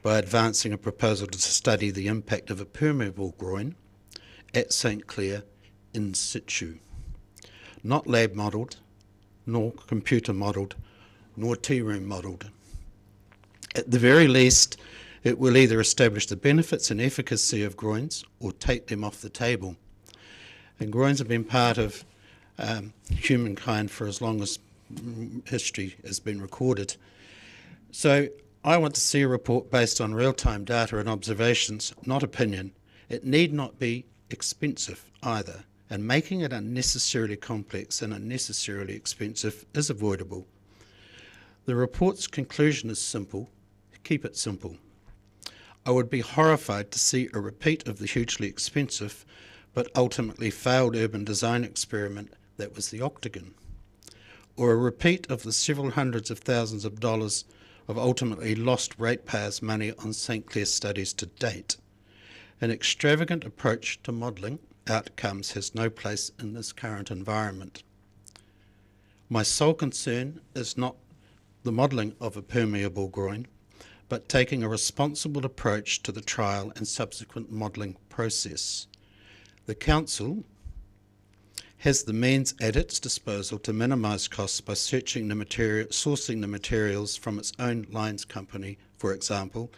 by advancing a proposal to study the impact of a permeable groin at St Clair in situ. Not lab modelled, nor computer modelled, nor tea room modelled. At the very least, it will either establish the benefits and efficacy of groins or take them off the table. And groins have been part of humankind for as long as history has been recorded. So I want to see a report based on real-time data and observations, not opinion. It need not be expensive either, and making it unnecessarily complex and unnecessarily expensive is avoidable. The report's conclusion is simple: keep it simple. I would be horrified to see a repeat of the hugely expensive but ultimately failed urban design experiment that was the Octagon, or a repeat of the several hundreds of thousands of dollars of ultimately lost ratepayers' money on St Clair studies to date. An extravagant approach to modelling outcomes has no place in this current environment. My sole concern is not the modelling of a permeable groin, but taking a responsible approach to the trial and subsequent modelling process. The Council has the means at its disposal to minimise costs by sourcing the materials from its own lines company, for example,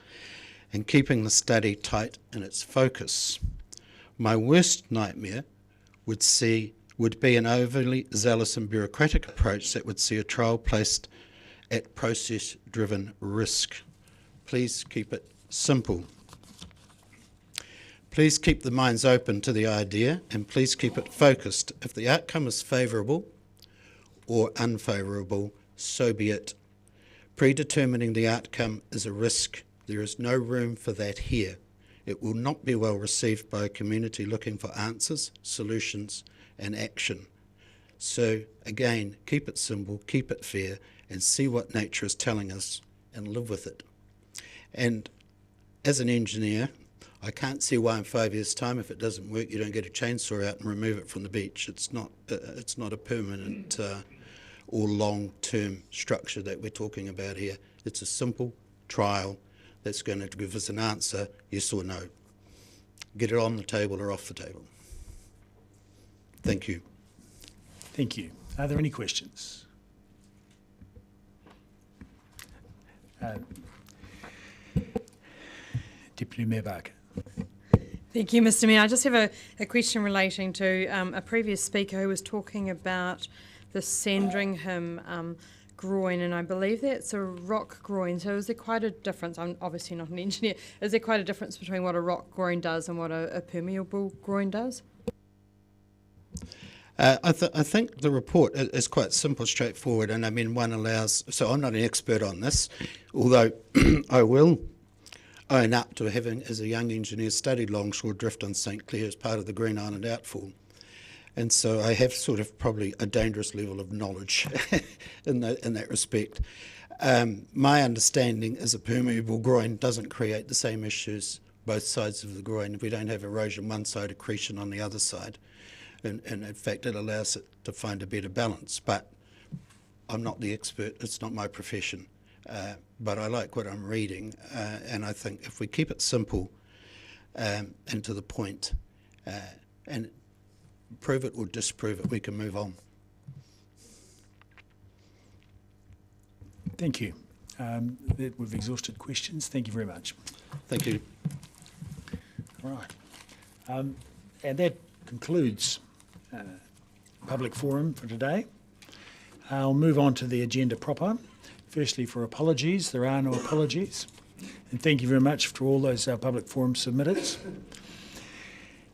and keeping the study tight in its focus. My worst nightmare would be an overly zealous and bureaucratic approach that would see a trial placed at process-driven risk. Please keep it simple. Please keep the minds open to the idea, and please keep it focused. If the outcome is favourable or unfavourable, so be it. Predetermining the outcome is a risk. There is no room for that here. It will not be well received by a community looking for answers, solutions, and action. So again, keep it simple, keep it fair, and see what nature is telling us and live with it. And as an engineer, I can't see why in 5 years' time, if it doesn't work, you don't get a chainsaw out and remove it from the beach. It's not a permanent or long-term structure that we're talking about here. It's a simple trial that's going to give us an answer, yes or no. Get it on the table or off the table. Thank you. Thank you. Are there any questions? Deputy Mayor Barker. Thank you, Mr. Mayor. I just have a question relating to a previous speaker who was talking about the Sandringham groin, and I believe that's a rock groin. So is there quite a difference? I'm obviously not an engineer. Is there quite a difference between what a rock groin does and what a permeable groin does? I think the report is quite simple, straightforward, and I mean one allows, so I'm not an expert on this, although I will own up to having, as a young engineer, studied longshore drift on St Clair as part of the Green Island Outfall. And so I have sort of probably a dangerous level of knowledge in that respect. My understanding is a permeable groin doesn't create the same issues both sides of the groin. If we don't have erosion one side, accretion on the other side. And in fact, it allows it to find a better balance. But I'm not the expert. It's not my profession. but I like what I'm reading, and I think if we keep it simple and to the point, and prove it or disprove it, we can move on. Thank you. We've exhausted questions. Thank you very much. Thank you. All right. And that concludes public forum for today. I'll move on to the agenda proper. Firstly, for apologies. There are no apologies. And thank you very much for all those public forum submitters.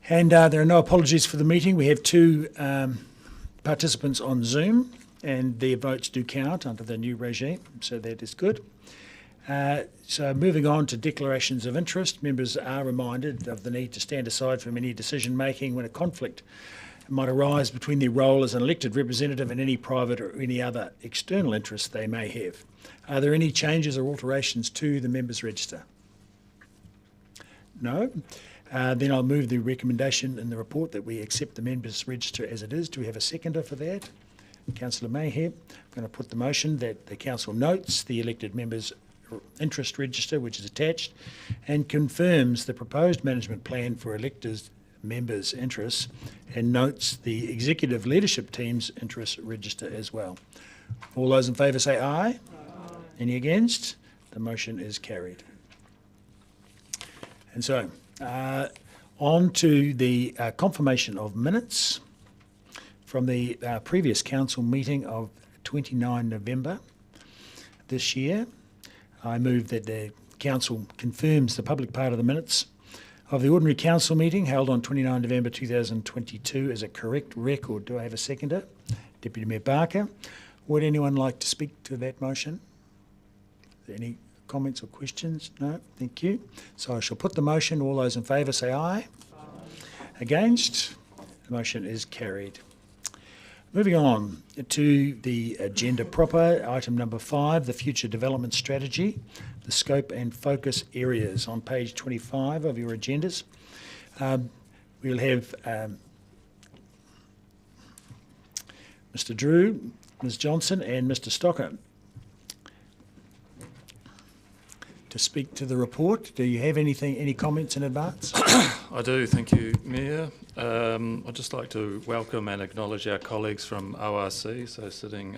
And there are no apologies for the meeting. We have 2 participants on Zoom, and their votes do count under the new regime, so that is good. So moving on to declarations of interest, members are reminded of the need to stand aside from any decision making when a conflict might arise between their role as an elected representative and any private or any other external interests they may have. Are there any changes or alterations to the members' register? No? Then I'll move the recommendation in the report that we accept the members' register as it is. Do we have a seconder for that? Councillor Mayhep. I'm going to put the motion that the council notes the elected members' interest register, which is attached, and confirms the proposed management plan for elected members' interests, and notes the executive leadership team's interest register as well. All those in favour say aye. Aye. Any against? The motion is carried. And so, on to the confirmation of minutes from the previous council meeting of 29 November this year. I move that the council confirms the public part of the minutes of the ordinary council meeting held on 29 November 2022 as a correct record. Do I have a seconder? Deputy Mayor Barker. Would anyone like to speak to that motion? Any comments or questions? No? Thank you. So I shall put the motion. All those in favour say aye. Aye. Against? The motion is carried. Moving on to the agenda proper, item number 5, the future development strategy, the scope and focus areas on page 25 of your agendas. We'll have Mr. Drew, Ms. Johnson and Mr. Stocker to speak to the report. Do you have any comments in advance? I do, thank you, Mayor. I'd just like to welcome and acknowledge our colleagues from ORC. So sitting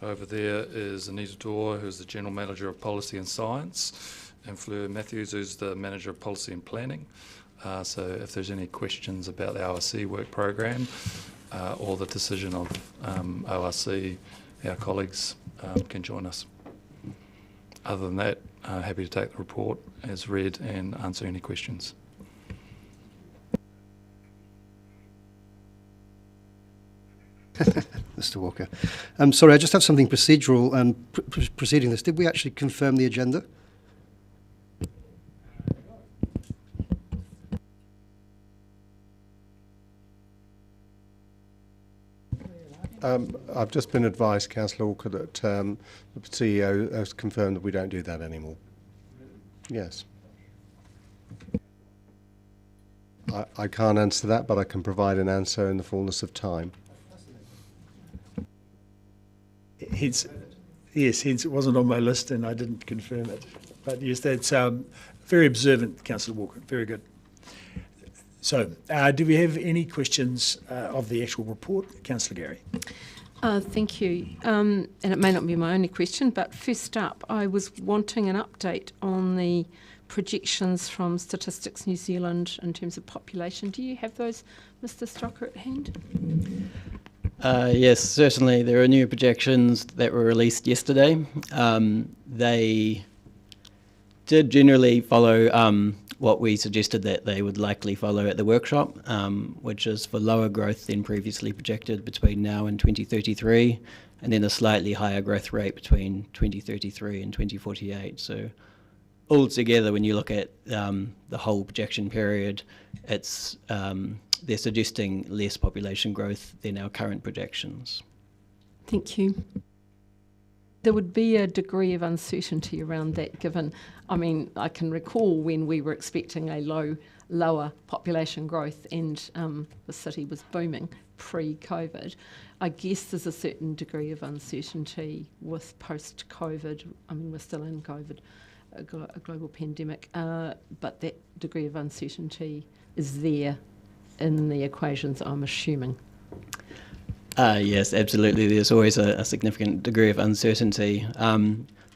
over there is Anita Dorr, who's the General Manager of Policy and Science, and Fleur Matthews, who's the Manager of Policy and Planning. So if there's any questions about the ORC work program or the decision of ORC, our colleagues can join us. Other than that, happy to take the report as read and answer any questions. Mr. Walker. Sorry, I just have something procedural preceding this. Did we actually confirm the agenda? I've just been advised, Councillor Walker, that the CEO has confirmed that we don't do that anymore. Yes. I can't answer that, but I can provide an answer in the fullness of time. Hence, it wasn't on my list and I didn't confirm it. But yes, that's very observant, Councillor Walker. Very good. So, do we have any questions of the actual report? Councillor Gary. Thank you. And it may not be my only question, but first up, I was wanting an update on the projections from Statistics New Zealand in terms of population. Do you have those, Mr. Stocker, at hand? Yes, certainly. There are new projections that were released yesterday. They did generally follow what we suggested that they would likely follow at the workshop, which is for lower growth than previously projected between now and 2033, and then a slightly higher growth rate between 2033 and 2048. So altogether, when you look at the whole projection period, it's they're suggesting less population growth than our current projections. Thank you. There would be a degree of uncertainty around that given, I mean, I can recall when we were expecting a low lower population growth and the city was booming pre-COVID. I guess there's a certain degree of uncertainty with post-COVID. I mean, we're still in COVID, a global pandemic, but that degree of uncertainty is there in the equations, I'm assuming. Yes, absolutely. There's always a significant degree of uncertainty.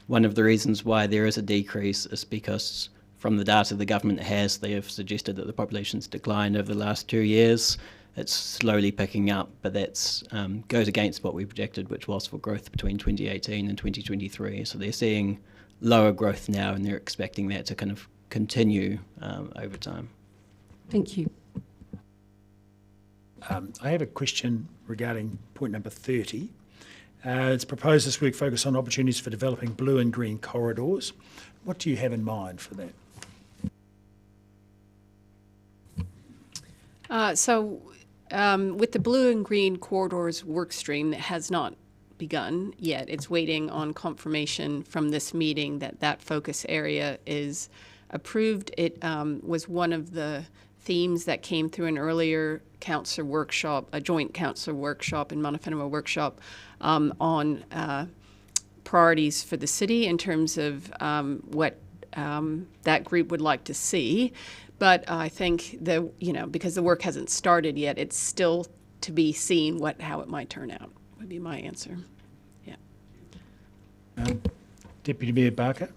One of the reasons why there is a decrease is because from the data the government has, they have suggested that the population's declined over the last 2 years. It's slowly picking up, but that goes against what we projected, which was for growth between 2018 and 2023. So they're seeing lower growth now, and they're expecting that to kind of continue over time. Thank you. I have a question regarding point number 30. It's proposed this work focus on opportunities for developing blue and green corridors. What do you have in mind for that? With the blue and green corridors work stream that has not begun yet, it's waiting on confirmation from this meeting that that focus area is approved. It was one of the themes that came through an earlier councillor workshop, a joint councillor workshop and Mana Whenua workshop on priorities for the city in terms of what that group would like to see. But I think because the work hasn't started yet, it's still to be seen how it might turn out, would be my answer. Yeah. Deputy Mayor Barker.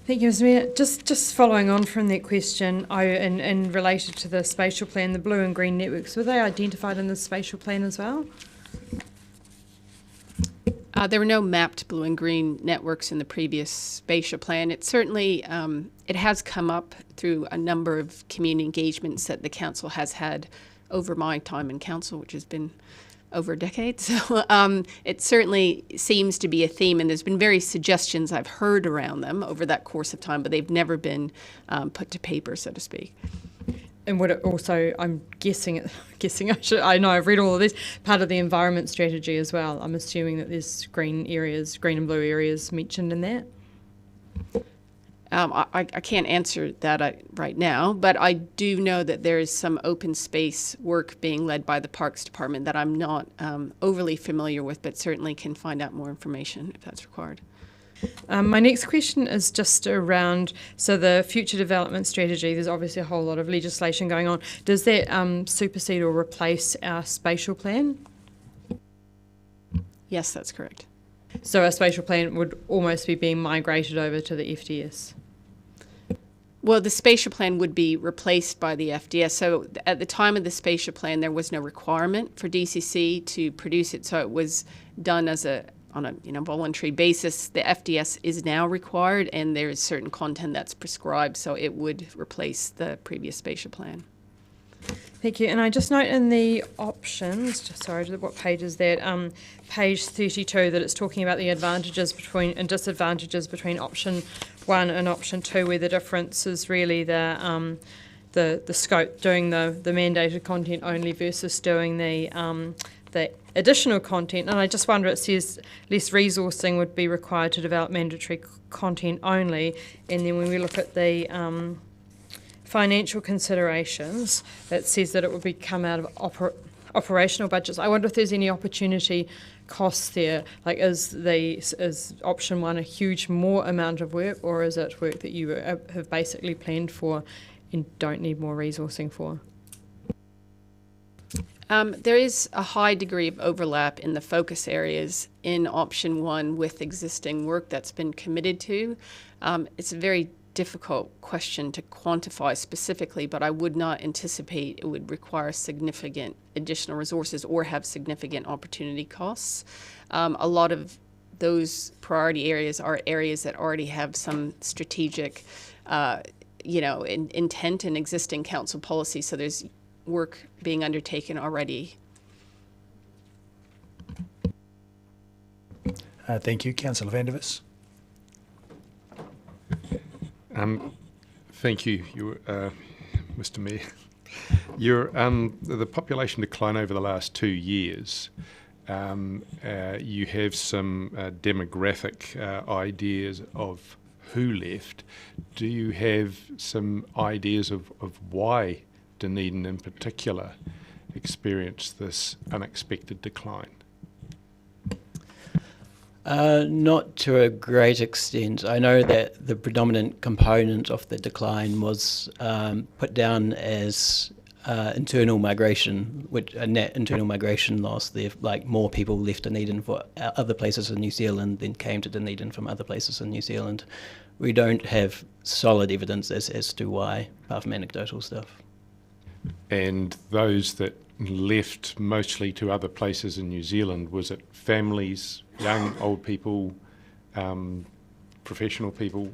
Thank you, Mr. Mayor. Just following on from that question, in relation to the spatial plan, the blue and green networks, were they identified in the spatial plan as well? There were no mapped blue and green networks in the previous spatial plan. It certainly it has come up through a number of community engagements that the council has had over my time in council, which has been over a decade. So it certainly seems to be a theme, and there's been various suggestions I've heard around them over that course of time, but they've never been put to paper, so to speak. And would it also, I'm guessing, I know I've read all of this, part of the environment strategy as well. I'm assuming that there's green and blue areas mentioned in that? I can't answer that right now, but I do know that there is some open space work being led by the Parks Department that I'm not overly familiar with, but certainly can find out more information if that's required. My next question is just around, so the future development strategy, there's obviously a whole lot of legislation going on. Does that supersede or replace our spatial plan? Yes, that's correct. So our spatial plan would almost be being migrated over to the FDS? Well, the spatial plan would be replaced by the FDS. So at the time of the spatial plan, there was no requirement for DCC to produce it. So it was done on a voluntary basis. The FDS is now required, and there is certain content that's prescribed. So it would replace the previous spatial plan. Thank you. And I just note in the options, what page is that? Page 32, that it's talking about the advantages and disadvantages between option 1 and option 2, where the difference is really the scope, doing the mandated content only versus doing the additional content. And I just wonder, it says less resourcing would be required to develop mandatory content only, and then when we look at the financial considerations, it says that it would come out of operational budgets. I wonder if there's any opportunity costs there. Like, is option 1 a huge more amount of work, or is it work that you have basically planned for and don't need more resourcing for? There is a high degree of overlap in the focus areas in option 1 with existing work that's been committed to. It's a very difficult question to quantify specifically, but I would not anticipate it would require significant additional resources or have significant opportunity costs. A lot of those priority areas are areas that already have some strategic, intent in existing council policy, so there's work being undertaken already. Thank you. Councillor Vandevers. Thank you, Mr. Mayor. The population decline over the last 2 years. You have some demographic ideas of who left. Do you have some ideas of why Dunedin in particular experienced this unexpected decline? Not to a great extent. I know that the predominant component of the decline was put down as internal migration, which a net internal migration loss. Like more people left Dunedin for other places in New Zealand than came to Dunedin from other places in New Zealand. We don't have solid evidence as to why, apart from anecdotal stuff. And those that left mostly to other places in New Zealand, was it families, young, old people, professional people?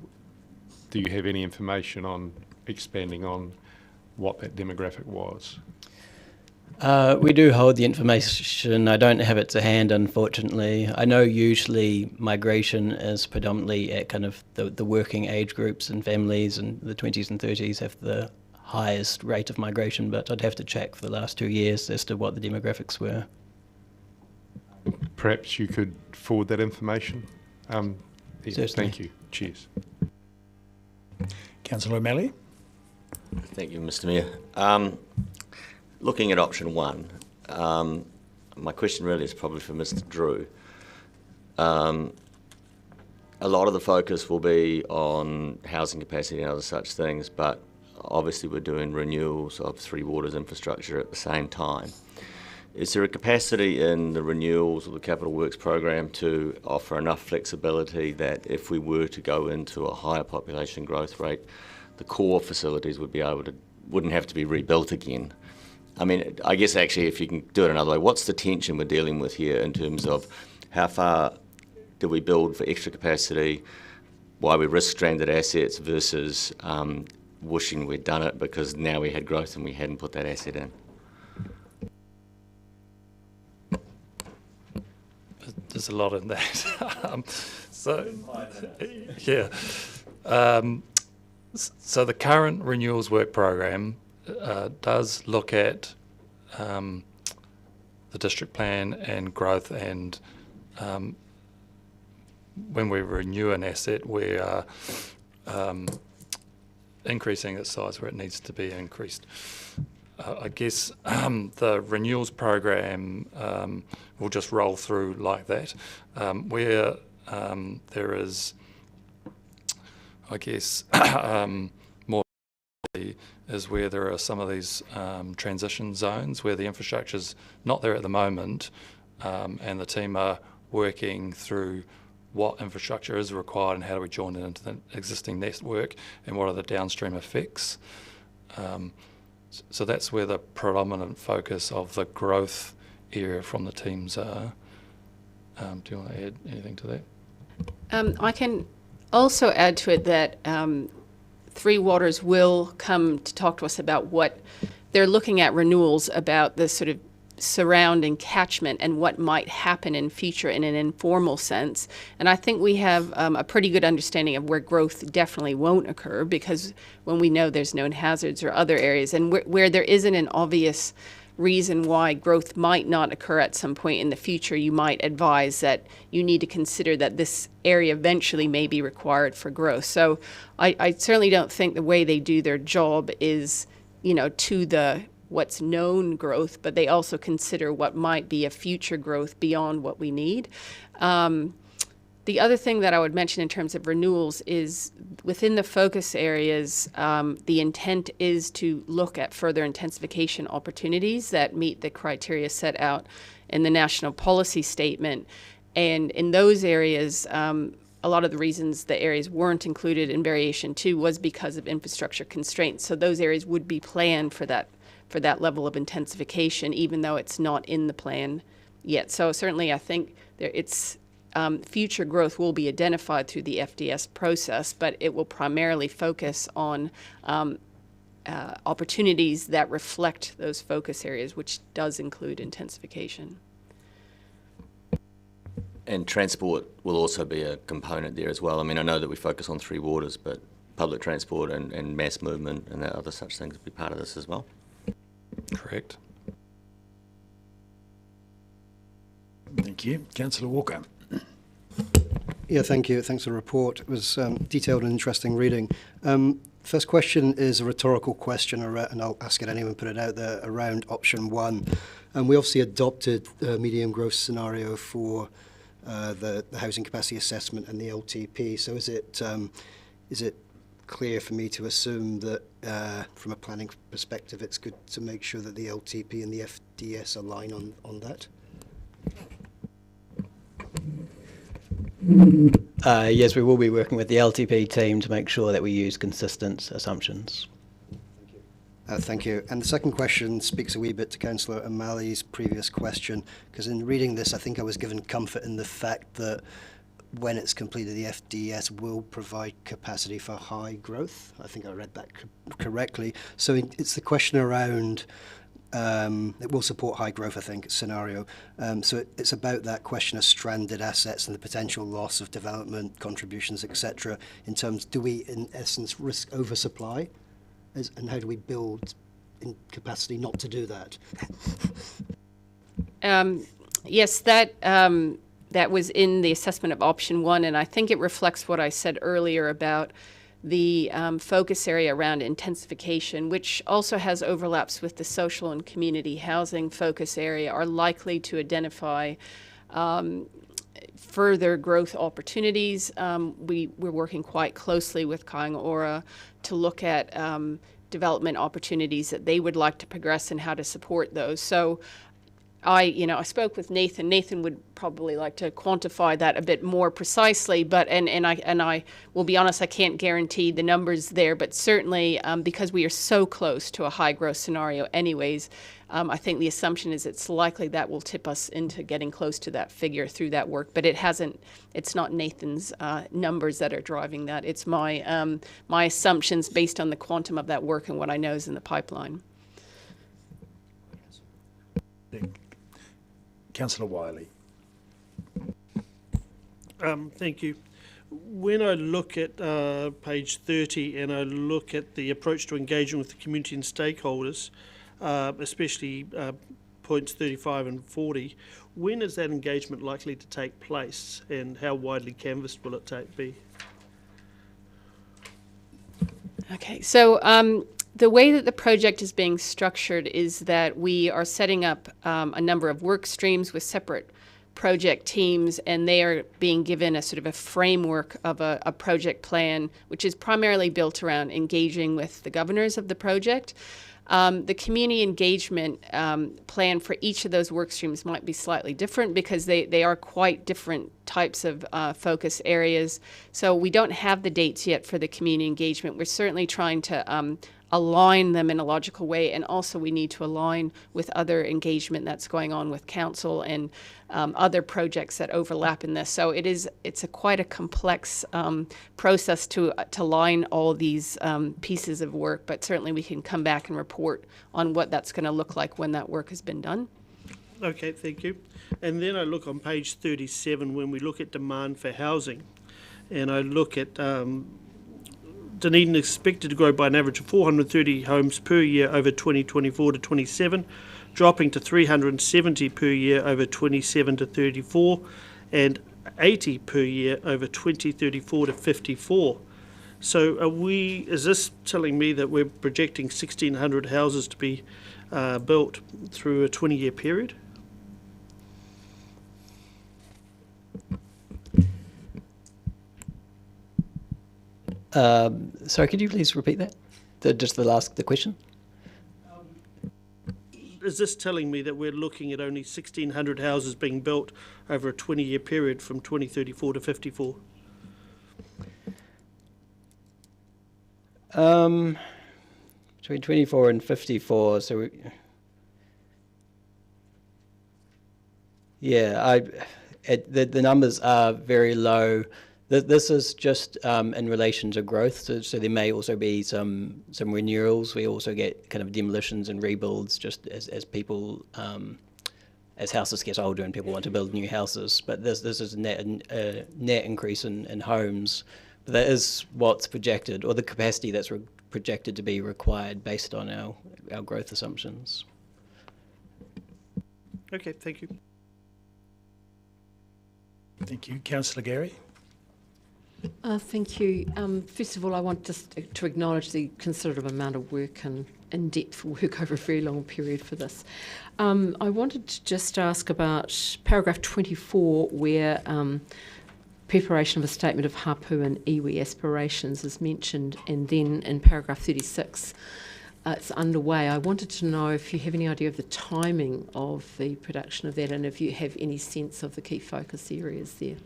Do you have any information on expanding on what that demographic was? We do hold the information. I don't have it to hand, unfortunately. I know usually migration is predominantly at kind of the working age groups and families, and the 20s and 30s have the highest rate of migration, but I'd have to check for the last 2 years as to what the demographics were. Perhaps you could forward that information. Thank you. Cheers. Councillor O'Malley. Thank you, Mr. Mayor. Looking at option one, my question really is probably for Mr. Drew. A lot of the focus will be on housing capacity and other such things, but obviously we're doing renewals of Three Waters infrastructure at the same time. Is there a capacity in the renewals of the Capital Works program to offer enough flexibility that if we were to go into a higher population growth rate, the core facilities wouldn't have to be rebuilt again? I mean, I guess actually if you can do it another way, what's the tension we're dealing with here in terms of how far do we build for extra capacity, why we risk stranded assets versus wishing we'd done it because now we had growth and we hadn't put that asset in? There's a lot in that. So the current renewals work program does look at the district plan and growth, and when we renew an asset, we are increasing its size where it needs to be increased. I guess the renewals program will just roll through like that. Where there is, I guess, more is where there are some of these transition zones where the infrastructure's not there at the moment, and the team are working through what infrastructure is required and how do we join it into the existing network and what are the downstream effects. So that's where the predominant focus of the growth area from the teams are. Do you want to add anything to that? I can also add to it that Three Waters will come to talk to us about what they're looking at renewals about the sort of surrounding catchment and what might happen in future in an informal sense. And I think we have a pretty good understanding of where growth definitely won't occur, because when we know there's known hazards or other areas, and where there isn't an obvious reason why growth might not occur at some point in the future, you might advise that you need to consider that this area eventually may be required for growth. So I certainly don't think the way they do their job is, to the what's known growth, but they also consider what might be a future growth beyond what we need. The other thing that I would mention in terms of renewals is within the focus areas, the intent is to look at further intensification opportunities that meet the criteria set out in the national policy statement. And in those areas, a lot of the reasons the areas weren't included in variation 2 was because of infrastructure constraints. So those areas would be planned for that level of intensification, even though it's not in the plan yet. So certainly I think future growth will be identified through the FDS process, but it will primarily focus on opportunities that reflect those focus areas, which does include intensification. And transport will also be a component there as well. I mean, I know that we focus on Three Waters, but public transport and mass movement and other such things will be part of this as well. Correct. Thank you. Councillor Walker. Yeah, thank you. Thanks for the report. It was detailed and interesting reading. First question is a rhetorical question, and I'll ask it anyway and put it out there, around option 1. We obviously adopted the medium growth scenario for the housing capacity assessment and the LTP. So is it clear for me to assume that from a planning perspective it's good to make sure that the LTP and the FDS align on that? Yes, we will be working with the LTP team to make sure that we use consistent assumptions. Thank you. And the second question speaks a wee bit to Councillor O'Malley's previous question, because in reading this, I think I was given comfort in the fact that when it's completed, the FDS will provide capacity for high growth. I think I read that correctly. So it's the question around it will support high growth, I think, scenario. So it's about that question of stranded assets and the potential loss of development contributions, etc. In terms, do we, in essence, risk oversupply? And how do we build in capacity not to do that? Yes, that was in the assessment of option 1, and I think it reflects what I said earlier about the focus area around intensification, which also has overlaps with the social and community housing focus area, are likely to identify further growth opportunities. We're working quite closely with Kāinga Ora to look at development opportunities that they would like to progress and how to support those. So I spoke with Nathan. Nathan would probably like to quantify that a bit more precisely, but and I will be honest, I can't guarantee the numbers there, but certainly because we are so close to a high growth scenario anyways, I think the assumption is it's likely that will tip us into getting close to that figure through that work, but it's not Nathan's numbers that are driving that. It's my my assumptions based on the quantum of that work and what I know is in the pipeline. Councillor Wiley. Thank you. When I look at page 30 and I look at the approach to engaging with the community and stakeholders, especially points 35 and 40, when is that engagement likely to take place and how widely canvassed will it be? Okay, so the way that the project is being structured is that we are setting up a number of work streams with separate project teams, and they are being given a sort of a framework of a project plan, which is primarily built around engaging with the governors of the project. The community engagement plan for each of those work streams might be slightly different because they are quite different types of focus areas. So we don't have the dates yet for the community engagement. We're certainly trying to align them in a logical way, and also we need to align with other engagement that's going on with council and other projects that overlap in this. So it's quite a complex process to line all these pieces of work, but certainly we can come back and report on what that's going to look like when that work has been done. Okay, thank you. And then I look on page 37 when we look at demand for housing, and I look at Dunedin expected to grow by an average of 430 homes per year over 2024 to 27, dropping to 370 per year over 27 to 34, and 80 per year over 2034 to 54. So is this telling me that we're projecting 1,600 houses to be built through a 20-year period? Sorry, could you please repeat that? The question? Is this telling me that we're looking at only 1,600 houses being built over a 20-year period from 2034 to 54? Between 24 and 54, so the numbers are very low. This is just in relation to growth, so there may also be some renewals. We also get kind of demolitions and rebuilds just as people, as houses get older and people want to build new houses. But this is a net increase in homes. But that is what's projected, or the capacity that's projected to be required based on our growth assumptions. Okay, thank you. Thank you. Councillor Gary. Thank you. First of all, I want just to acknowledge the considerable amount of work and in-depth work over a very long period for this. I wanted to just ask about paragraph 24, where preparation of a statement of hapu and iwi aspirations is mentioned, and then in paragraph 36, it's underway. I wanted to know if you have any idea of the timing of the production of that, and if you have any sense of the key focus areas there.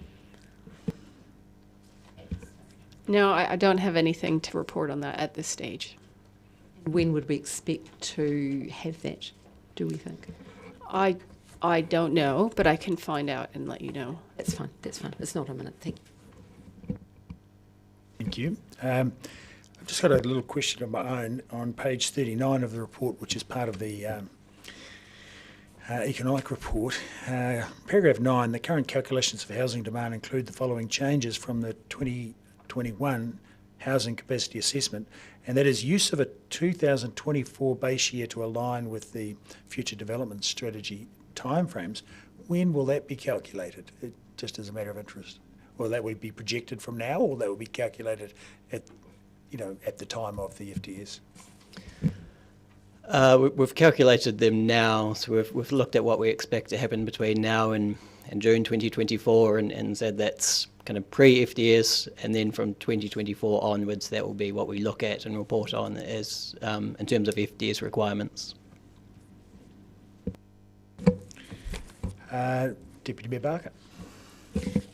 No, I don't have anything to report on that at this stage. When would we expect to have that, do we think? I don't know, but I can find out and let you know. That's fine, that's fine. It's not imminent. Thank you. Thank you. I've just got a little question of my own on page 39 of the report, which is part of the economic report. Paragraph 9, the current calculations of housing demand include the following changes from the 2021 housing capacity assessment, and that is use of a 2024 base year to align with the future development strategy timeframes. When will that be calculated? Just as a matter of interest. Or that would be projected from now, or that would be calculated at, at the time of the FDS? We've calculated them now, so we've looked at what we expect to happen between now and June 2024 and said that's kind of pre-FDS, and then from 2024 onwards that will be what we look at and report on as in terms of FDS requirements. Deputy Mayor Barker.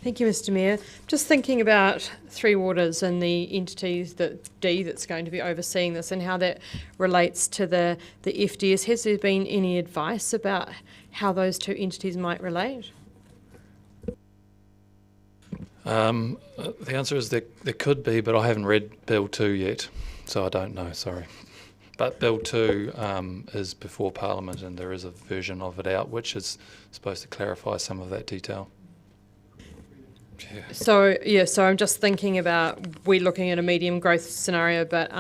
Thank you, Mr Mayor. Just thinking about Three Waters and the entities that's going to be overseeing this and how that relates to the FDS. Has there been any advice about how those two entities might relate? The answer is there could be, but I haven't read Bill 2 yet, so I don't know, sorry. But Bill 2 is before Parliament, and there is a version of it out which is supposed to clarify some of that detail. So I'm just thinking about, we're looking at a medium growth scenario, but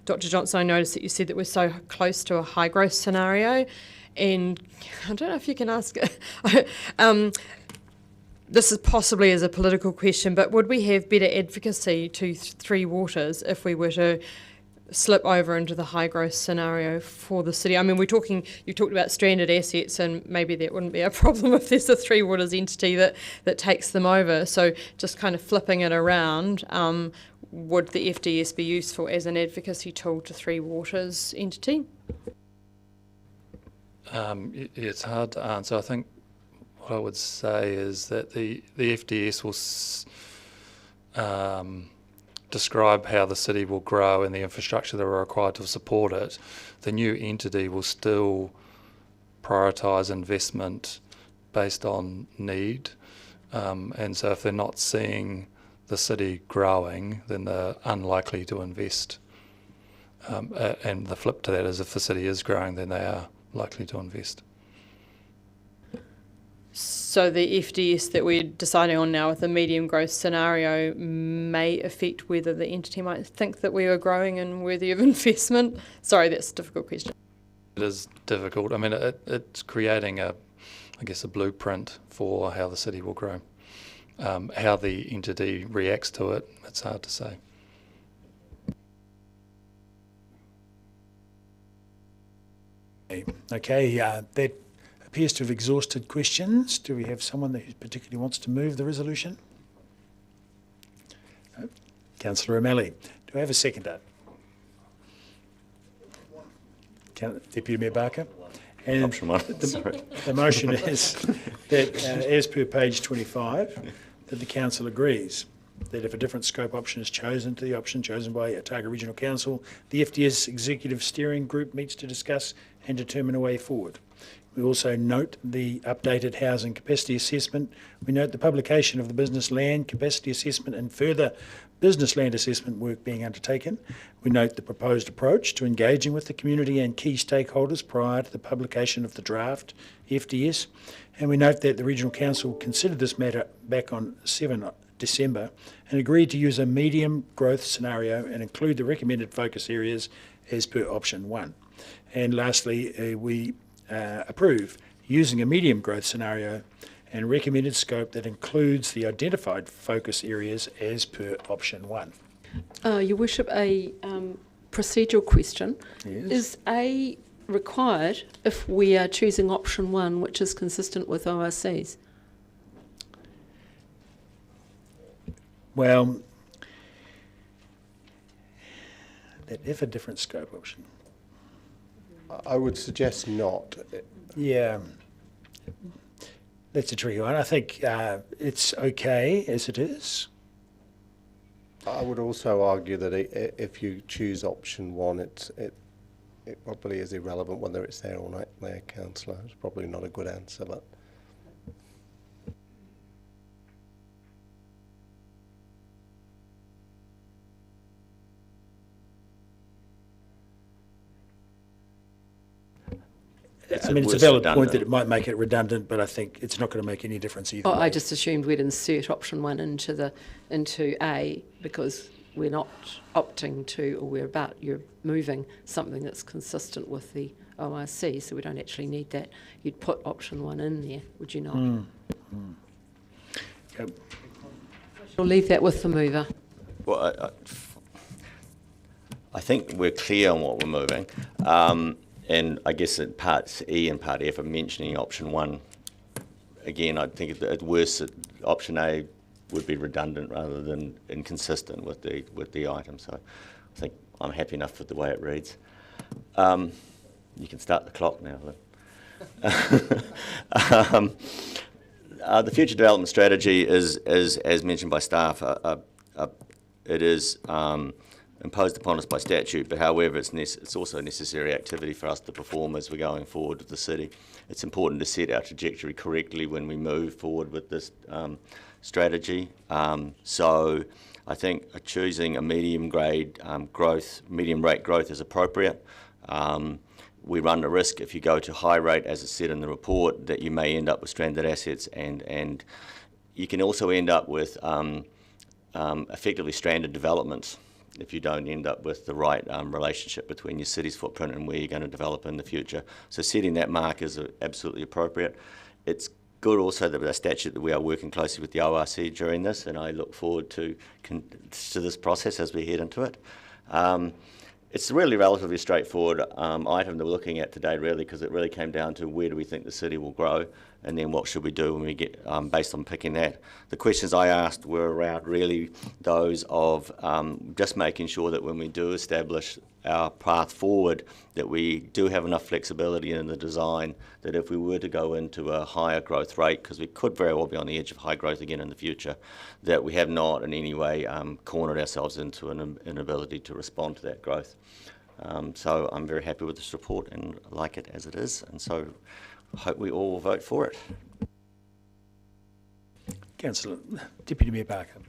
Dr Johnson, I noticed that you said that we're so close to a high growth scenario, and I don't know if you can ask this is possibly as a political question, but would we have better advocacy to Three Waters if we were to slip over into the high growth scenario for the city? I mean, you talked about stranded assets, and maybe that wouldn't be a problem if there's a Three Waters entity that takes them over. So just kind of flipping it around, would the FDS be useful as an advocacy tool to Three Waters entity? It's hard to answer. I think what I would say is that the FDS will describe how the city will grow and the infrastructure that are required to support it. The new entity will still prioritise investment based on need, and so if they're not seeing the city growing, then they're unlikely to invest. And the flip to that is if the city is growing, then they are likely to invest. So the FDS that we're deciding on now with the medium growth scenario may affect whether the entity might think that we are growing and worthy of investment? Sorry, that's a difficult question. It is difficult. I mean, it's creating a blueprint for how the city will grow. How the entity reacts to it, it's hard to say. Okay, that appears to have exhausted questions. Do we have someone that particularly wants to move the resolution? No. Councillor O'Malley. Do I have a seconder? Deputy Mayor Barker. And Option one. The motion is that, as per page 25, that the council agrees that if a different scope option is chosen to the option chosen by Otago Regional Council, the FDS Executive Steering Group meets to discuss and determine a way forward. We also note the updated housing capacity assessment. We note the publication of the business land capacity assessment and further business land assessment work being undertaken. We note the proposed approach to engaging with the community and key stakeholders prior to the publication of the draft FDS. And we note that the Regional Council considered this matter back on 7 December and agreed to use a medium growth scenario and include the recommended focus areas as per option 1. And lastly, we approve using a medium growth scenario and recommended scope that includes the identified focus areas as per option 1. Your Worship, a procedural question. Yes. Is A required if we are choosing option 1, which is consistent with ORCs? Well, that if a different scope option. I would suggest not. Yeah, that's a tricky one. I think it's okay as it is. I would also argue that if you choose option 1, it probably is irrelevant whether it's there or not there, Councillor. It's probably not a good answer, but. I mean, it's a valid point that it might make it redundant, but I think it's not going to make any difference either. I just assumed we'd insert option 1 into A because we're not opting to, or you're moving something that's consistent with the ORC, so we don't actually need that. You'd put option 1 in there, would you not? Yep. We'll leave that with the mover. Well, I think we're clear on what we're moving. And I guess in parts E and part F are mentioning option 1. Again, I think at worst option A would be redundant rather than inconsistent with the item. So I think I'm happy enough with the way it reads. You can start the clock now. The future development strategy is as mentioned by staff, it is imposed upon us by statute, but however it's also a necessary activity for us to perform as we're going forward with the city. It's important to set our trajectory correctly when we move forward with this strategy. So I think choosing a medium rate growth is appropriate. We run the risk if you go to high rate, as it's said in the report, that you may end up with stranded assets, and you can also end up with effectively stranded developments if you don't end up with the right relationship between your city's footprint and where you're going to develop in the future. So setting that mark is absolutely appropriate. It's good also that with our statute that we are working closely with the ORC during this, and I look forward to this process as we head into it. It's really a relatively straightforward item that we're looking at today, really, because it really came down to where do we think the city will grow, and then what should we do when we get based on picking that. The questions I asked were around really those of just making sure that when we do establish our path forward, that we do have enough flexibility in the design that if we were to go into a higher growth rate, because we could very well be on the edge of high growth again in the future, that we have not in any way cornered ourselves into an inability to respond to that growth. So I'm very happy with this report and like it as it is, and so I hope we all vote for it. Councillor, Deputy Mayor Barker.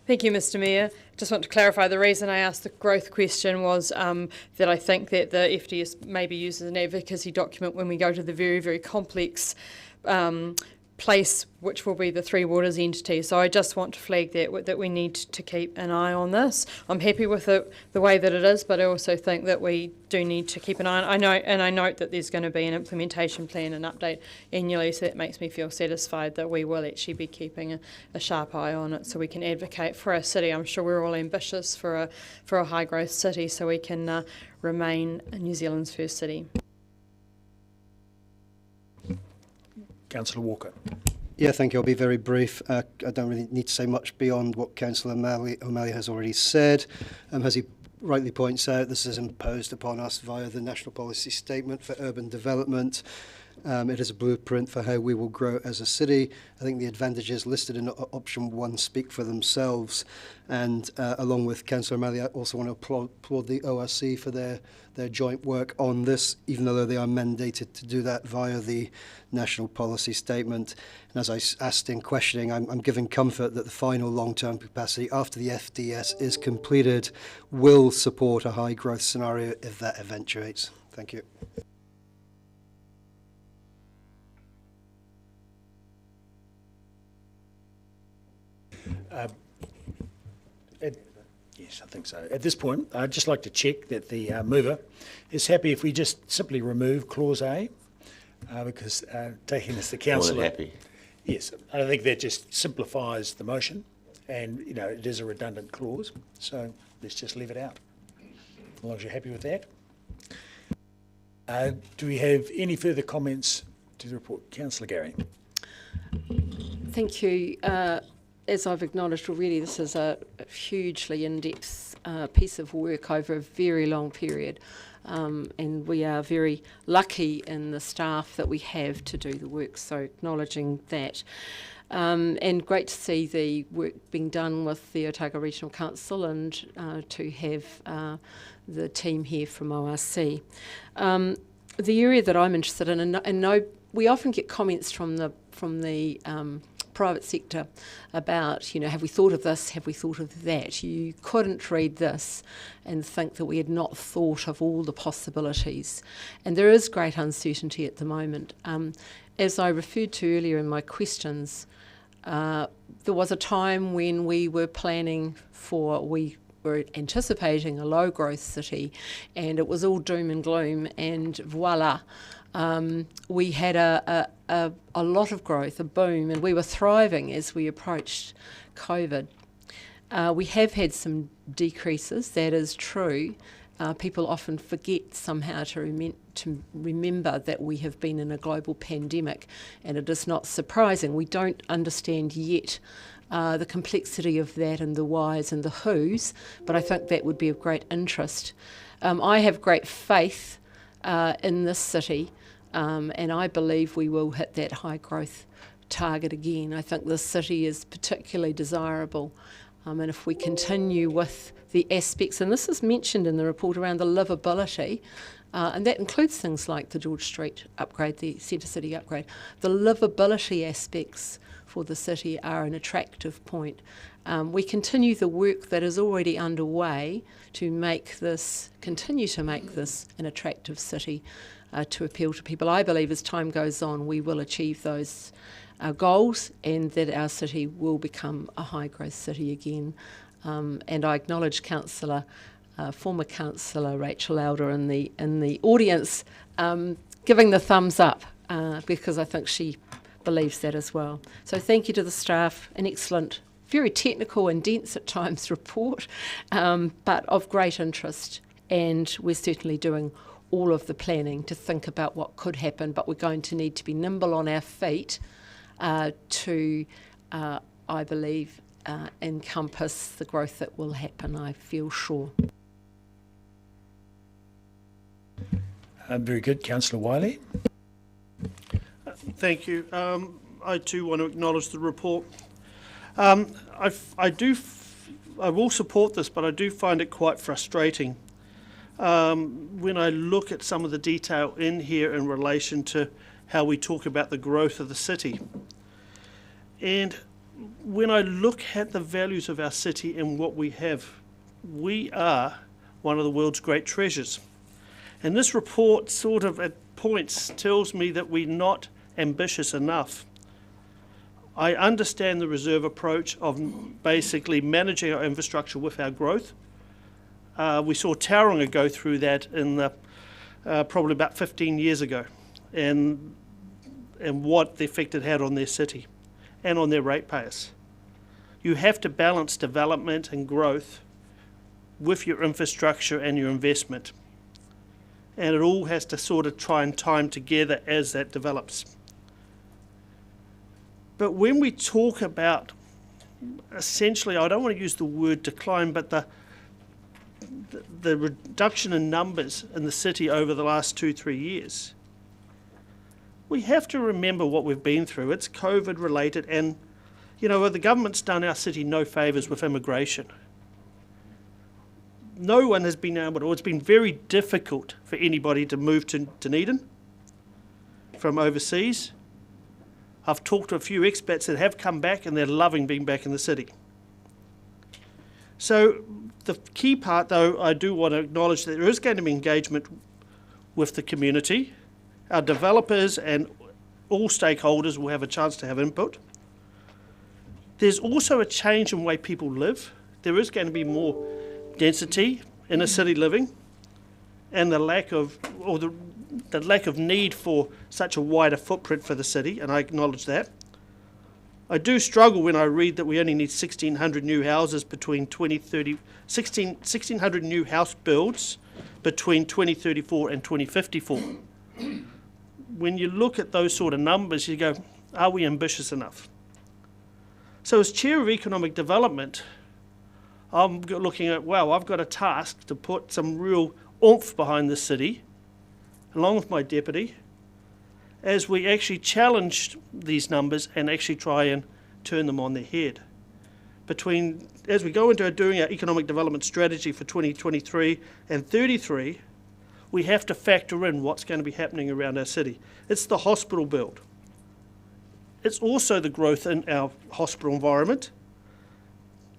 Thank you, Mr Mayor. Just want to clarify the reason I asked the growth question was that I think that the FDS may be used as an advocacy document when we go to the very, very complex place, which will be the Three Waters entity. So I just want to flag that we need to keep an eye on this. I'm happy with the way that it is, but I also think that we do need to keep an eye on it. I note that there's going to be an implementation plan and update annually, so that makes me feel satisfied that we will actually be keeping a sharp eye on it so we can advocate for our city. I'm sure we're all ambitious for a high growth city so we can remain New Zealand's first city. Councillor Walker. Yeah, thank you. I'll be very brief. I don't really need to say much beyond what Councillor O'Malley has already said. As he rightly points out, this is imposed upon us via the National Policy Statement for Urban Development. It is a blueprint for how we will grow as a city. I think the advantages listed in option 1 speak for themselves. And along with Councillor O'Malley, I also want to applaud the ORC for their joint work on this, even though they are mandated to do that via the National Policy Statement. And as I asked in questioning, I'm giving comfort that the final long-term capacity after the FDS is completed will support a high growth scenario if that eventuates. Thank you. Yes, I think so. At this point, I'd just like to check that the mover is happy if we just simply remove clause A, because taking this to councillor. More than happy. Yes, I think that just simplifies the motion, and it is a redundant clause, so let's just leave it out, as long as you're happy with that. Do we have any further comments to the report? Councillor Gary. Thank you. As I've acknowledged already, this is a hugely in-depth piece of work over a very long period, and we are very lucky in the staff that we have to do the work, so acknowledging that. And great to see the work being done with the Otago Regional Council and to have the team here from ORC. The area that I'm interested in, and no, we often get comments from the private sector about, have we thought of this, have we thought of that? You couldn't read this and think that we had not thought of all the possibilities. And there is great uncertainty at the moment. As I referred to earlier in my questions, there was a time when we were planning we were anticipating a low growth city, and it was all doom and gloom, and voila. We had a lot of growth, a boom, and we were thriving as we approached COVID. We have had some decreases, that is true. People often forget somehow to remember that we have been in a global pandemic, and it is not surprising. We don't understand yet the complexity of that and the whys and the whos, but I think that would be of great interest. I have great faith in this city, and I believe we will hit that high growth target again. I think this city is particularly desirable, and if we continue with the aspects, and this is mentioned in the report around the livability, and that includes things like the George Street upgrade, the Centre City upgrade. The livability aspects for the city are an attractive point. We continue the work that is already underway to continue to make this an attractive city to appeal to people. I believe as time goes on, we will achieve those goals, and that our city will become a high growth city again. And I acknowledge former Councillor Rachel Elder in the audience giving the thumbs up because I think she believes that as well. So thank you to the staff, an excellent, very technical and dense at times report, but of great interest, and we're certainly doing all of the planning to think about what could happen, but we're going to need to be nimble on our feet to, I believe, encompass the growth that will happen, I feel sure. Very good. Councillor Wiley. Thank you. I too want to acknowledge the report. I will support this, but I do find it quite frustrating when I look at some of the detail in here in relation to how we talk about the growth of the city. And when I look at the values of our city and what we have, we are one of the world's great treasures. And this report sort of at points tells me that we're not ambitious enough. I understand the reserve approach of basically managing our infrastructure with our growth. We saw Tauranga go through that in the probably about 15 years ago, and what the effect it had on their city and on their ratepayers. You have to balance development and growth with your infrastructure and your investment, and it all has to sort of try and time together as that develops. But when we talk about, essentially, I don't want to use the word decline, but the reduction in numbers in the city over the last 2-3 years, we have to remember what we've been through. It's COVID related, and the government's done our city no favours with immigration. No one has been able to, it's been very difficult for anybody to move to Dunedin from overseas. I've talked to a few expats that have come back and they're loving being back in the city. So the key part, though, I do want to acknowledge that there is going to be engagement with the community. Our developers and all stakeholders will have a chance to have input. There's also a change in the way people live. There is going to be more density in a city living, and the lack of need for such a wider footprint for the city, and I acknowledge that. I do struggle when I read that we only need 1,600 new houses between 2030, 1,600 new house builds between 2034 and 2054. When you look at those sort of numbers, you go, are we ambitious enough? So as Chair of Economic Development, I'm looking at, wow, I've got a task to put some real oomph behind the city, along with my deputy, as we actually challenge these numbers and actually try and turn them on their head. As we go into doing our economic development strategy for 2023 and 33, we have to factor in what's going to be happening around our city. It's the hospital build. It's also the growth in our hospital environment.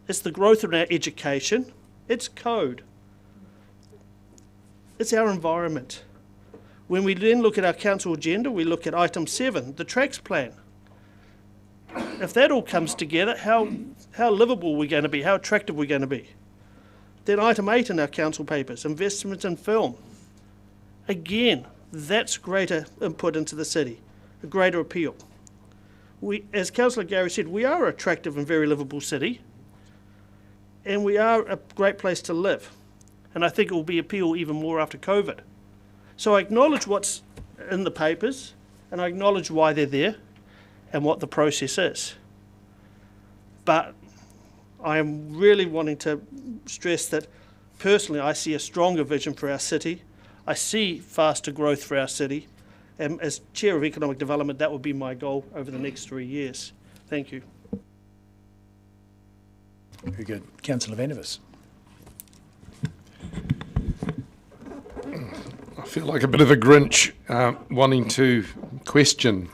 It's the growth in our education. It's code. It's our environment. When we then look at our council agenda, we look at item 7, the tracks plan. If that all comes together, how livable are we going to be? How attractive are we going to be? Then item 8 in our council papers, investment in film. Again, that's greater input into the city, a greater appeal. As Councillor Gary said, we are an attractive and very livable city, and we are a great place to live. And I think it will be appeal even more after COVID. So I acknowledge what's in the papers, and I acknowledge why they're there and what the process is. But I am really wanting to stress that personally I see a stronger vision for our city. I see faster growth for our city. And as Chair of Economic Development, that would be my goal over the next 3 years. Thank you. Very good. Councillor Vandervis. I feel like a bit of a Grinch wanting to question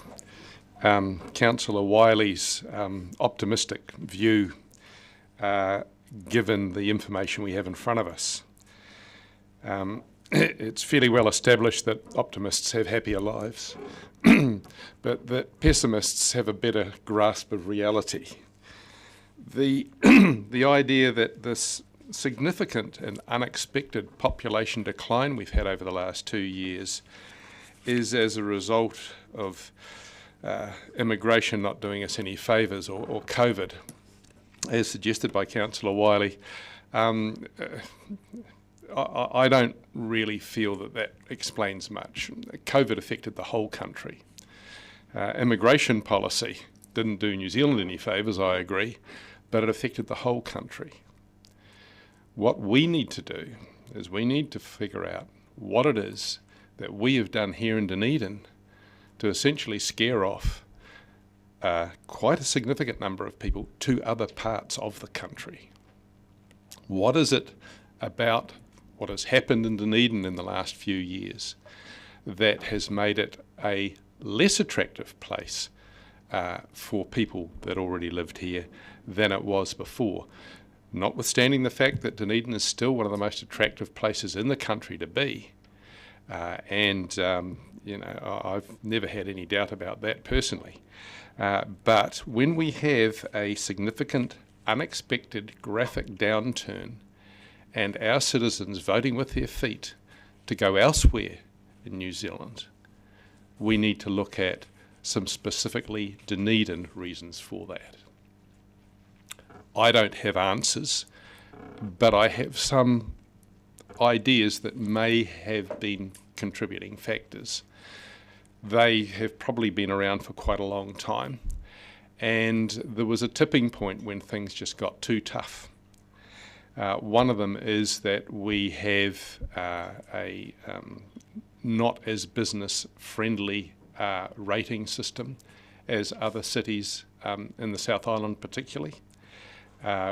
Councillor Wiley's optimistic view given the information we have in front of us. It's fairly well established that optimists have happier lives, but that pessimists have a better grasp of reality. The idea that this significant and unexpected population decline we've had over the last 2 years is as a result of immigration not doing us any favours or COVID, as suggested by Councillor Wiley. I don't really feel that explains much. COVID affected the whole country. Immigration policy didn't do New Zealand any favours, I agree, but it affected the whole country. What we need to do is we need to figure out what it is that we have done here in Dunedin to essentially scare off quite a significant number of people to other parts of the country. What is it about what has happened in Dunedin in the last few years that has made it a less attractive place for people that already lived here than it was before? Notwithstanding the fact that Dunedin is still one of the most attractive places in the country to be, you know, I've never had any doubt about that personally. But when we have a significant, unexpected graphic downturn and our citizens voting with their feet to go elsewhere in New Zealand, we need to look at some specifically Dunedin reasons for that. I don't have answers, but I have some ideas that may have been contributing factors. They have probably been around for quite a long time, and there was a tipping point when things just got too tough. One of them is that we have a not as business-friendly rating system as other cities in the South Island particularly,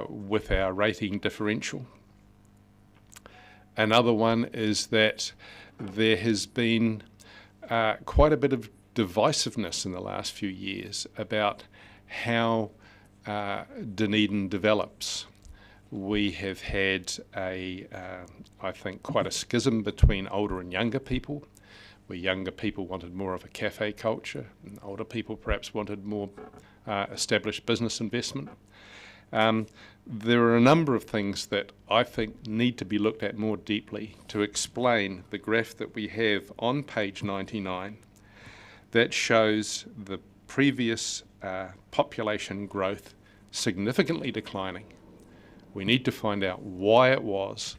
with our rating differential. Another one is that there has been quite a bit of divisiveness in the last few years about how Dunedin develops. We have had I think, quite a schism between older and younger people, where younger people wanted more of a cafe culture, and older people perhaps wanted more established business investment. There are a number of things that I think need to be looked at more deeply to explain the graph that we have on page 99 that shows the previous population growth significantly declining. We need to find out why it was,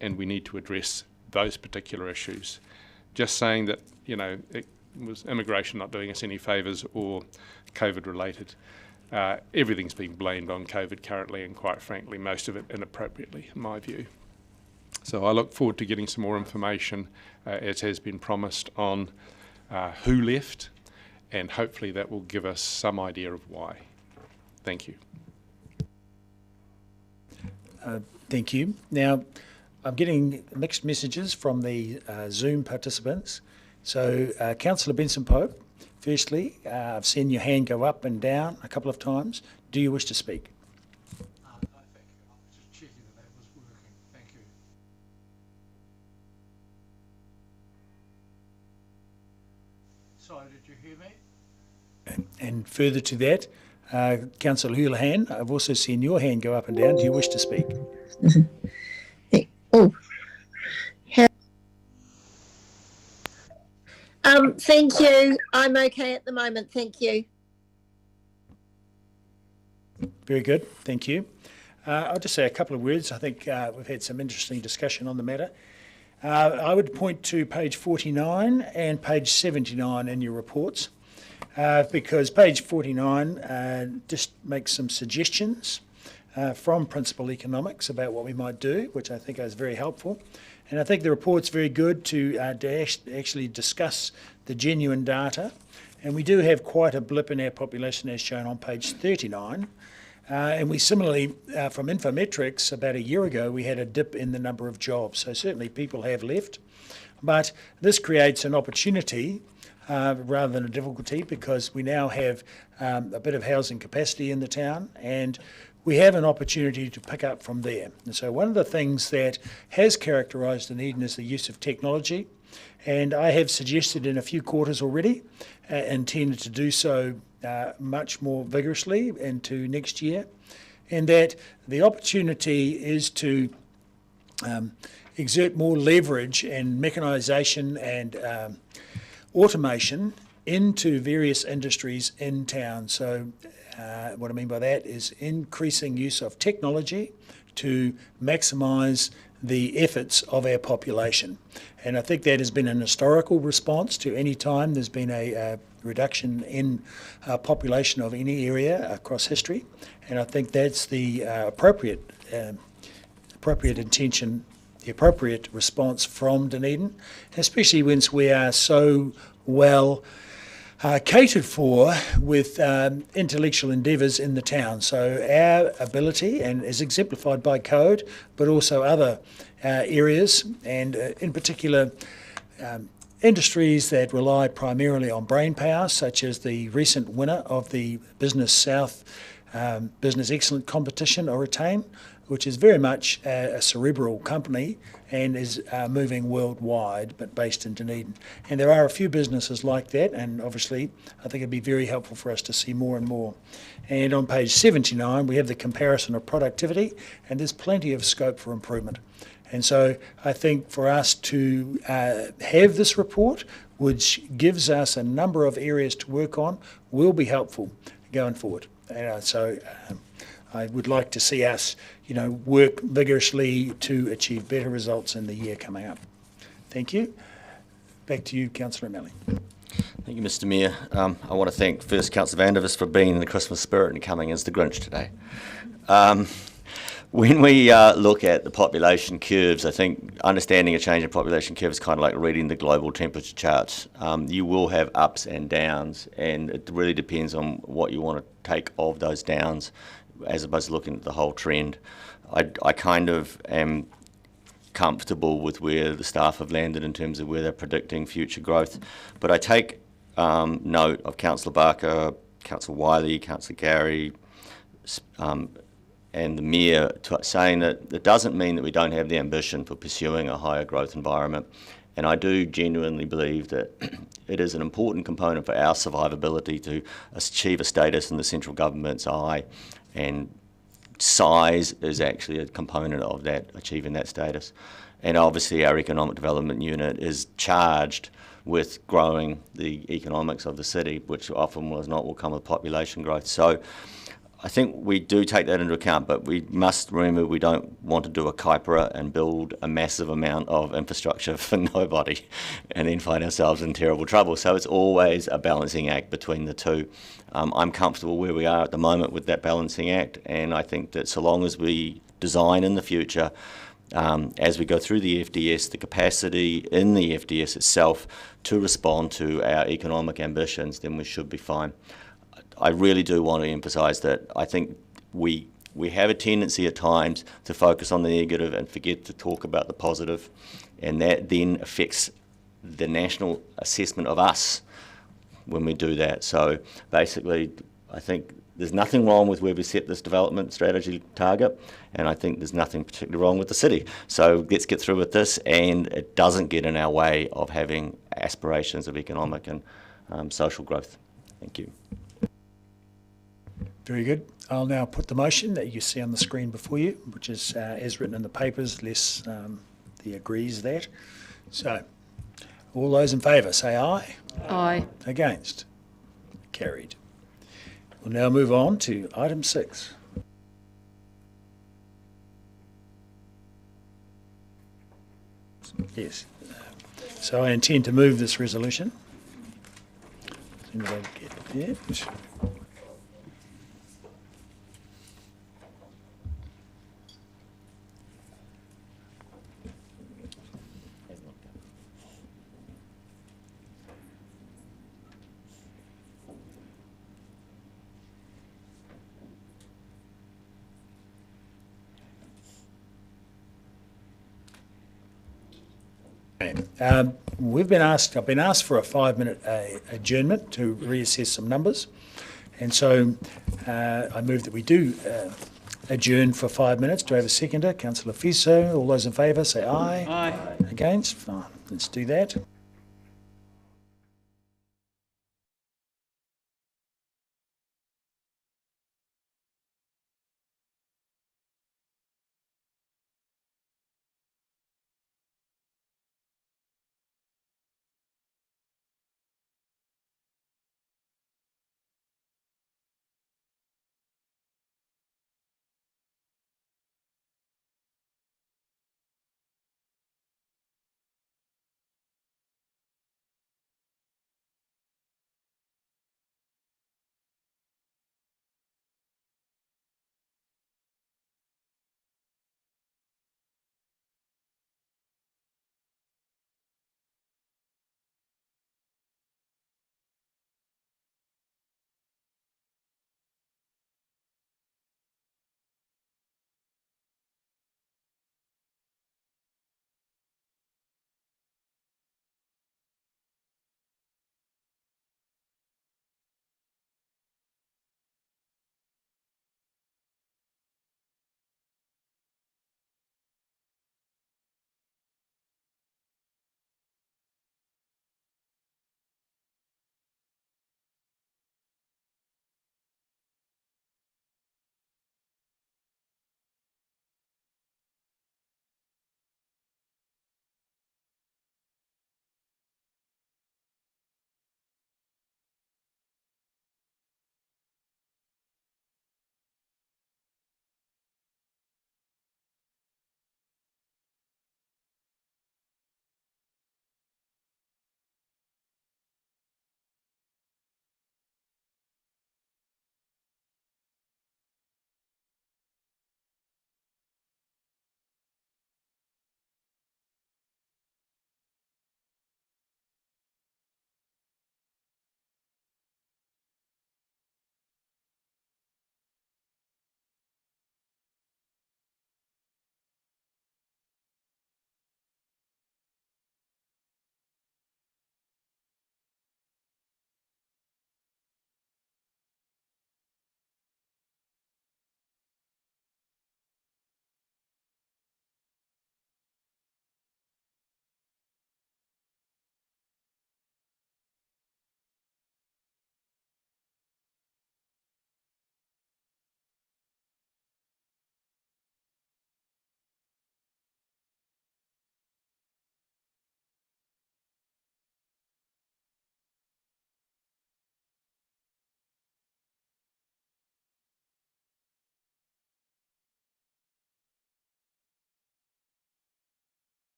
and we need to address those particular issues. Just saying that, you know, it was immigration not doing us any favours or COVID related. Everything's being blamed on COVID currently, and quite frankly, most of it inappropriately, in my view. So I look forward to getting some more information, as has been promised, on who left, and hopefully that will give us some idea of why. Thank you. Thank you. Now, I'm getting mixed messages from the Zoom participants. So, Councillor Benson-Pope, firstly, I've seen your hand go up and down a couple of times. Do you wish to speak? No, thank you. I was just checking that was working. Thank you. Sorry, did you hear me? And further to that, Councillor Houlihan, I've also seen your hand go up and down. Do you wish to speak? Oh. Thank you. I'm okay at the moment. Thank you. Very good. Thank you. I'll just say a couple of words. I think we've had some interesting discussion on the matter. I would point to page 49 and page 79 in your reports, because page 49 just makes some suggestions from Principal Economics about what we might do, which I think is very helpful. And I think the report's very good to actually discuss the genuine data. And we do have quite a blip in our population as shown on page 39. And we similarly, from Infometrics, about a year ago, we had a dip in the number of jobs. So certainly people have left. But this creates an opportunity rather than a difficulty, because we now have a bit of housing capacity in the town, and we have an opportunity to pick up from there. And so one of the things that has characterised Dunedin is the use of technology, and I have suggested in a few quarters already, intended to do so much more vigorously into next year, and that the opportunity is to exert more leverage and mechanisation and automation into various industries in town. So what I mean by that is increasing use of technology to maximise the efforts of our population. And I think that has been an historical response to any time there's been a reduction in population of any area across history. And I think that's the appropriate intention, the appropriate response from Dunedin, especially once we are so well catered for with intellectual endeavours in the town. So our ability, and is exemplified by code, but also other areas, and in particular industries that rely primarily on brain power, such as the recent winner of the Business South Business Excellence Competition, or Retain, which is very much a cerebral company and is moving worldwide, but based in Dunedin. And there are a few businesses like that, and obviously I think it'd be very helpful for us to see more and more. And on page 79, we have the comparison of productivity, and there's plenty of scope for improvement. And so I think for us to have this report, which gives us a number of areas to work on, will be helpful going forward. So I would like to see us, work vigorously to achieve better results in the year coming up. Thank you. Back to you, Councillor O'Malley. Thank you, Mr. Mayor. I want to thank first Councillor Vandervis for being in the Christmas spirit and coming as the Grinch today. When we look at the population curves, I think understanding a change in population curve is kind of like reading the global temperature charts. You will have ups and downs, and it really depends on what you want to take of those downs, as opposed to looking at the whole trend. I kind of am comfortable with where the staff have landed in terms of where they're predicting future growth. But I take note of Councillor Barker, Councillor Wiley, Councillor Gary, and the Mayor saying that it doesn't mean that we don't have the ambition for pursuing a higher growth environment. And I do genuinely believe that it is an important component for our survivability to achieve a status in the central government's eye, and size is actually a component of that, achieving that status. And obviously our Economic Development Unit is charged with growing the economics of the city, which often will come with population growth. So I think we do take that into account, but we must remember we don't want to do a Kaipara and build a massive amount of infrastructure for nobody and then find ourselves in terrible trouble. So it's always a balancing act between the two. I'm comfortable where we are at the moment with that balancing act, and I think that so long as we design in the future, as we go through the FDS, the capacity in the FDS itself to respond to our economic ambitions, then we should be fine. I really do want to emphasise that I think we have a tendency at times to focus on the negative and forget to talk about the positive, and that then affects the national assessment of us when we do that. So basically, I think there's nothing wrong with where we set this development strategy target, and I think there's nothing particularly wrong with the city. So let's get through with this, and it doesn't get in our way of having aspirations of economic and social growth. Thank you. Very good. I'll now put the motion that you see on the screen before you, which is as written in the papers, less the agrees that. So, all those in favour, say aye. Aye. Against? Carried. We'll now move on to item 6. Yes. So I intend to move this resolution. As soon as I get it. I've been asked for a 5-minute adjournment to reassess some numbers, and so I move that we do adjourn for 5 minutes. Do I have a seconder? Councillor Fiso. All those in favour say aye. Aye. Against? Fine. Let's do that.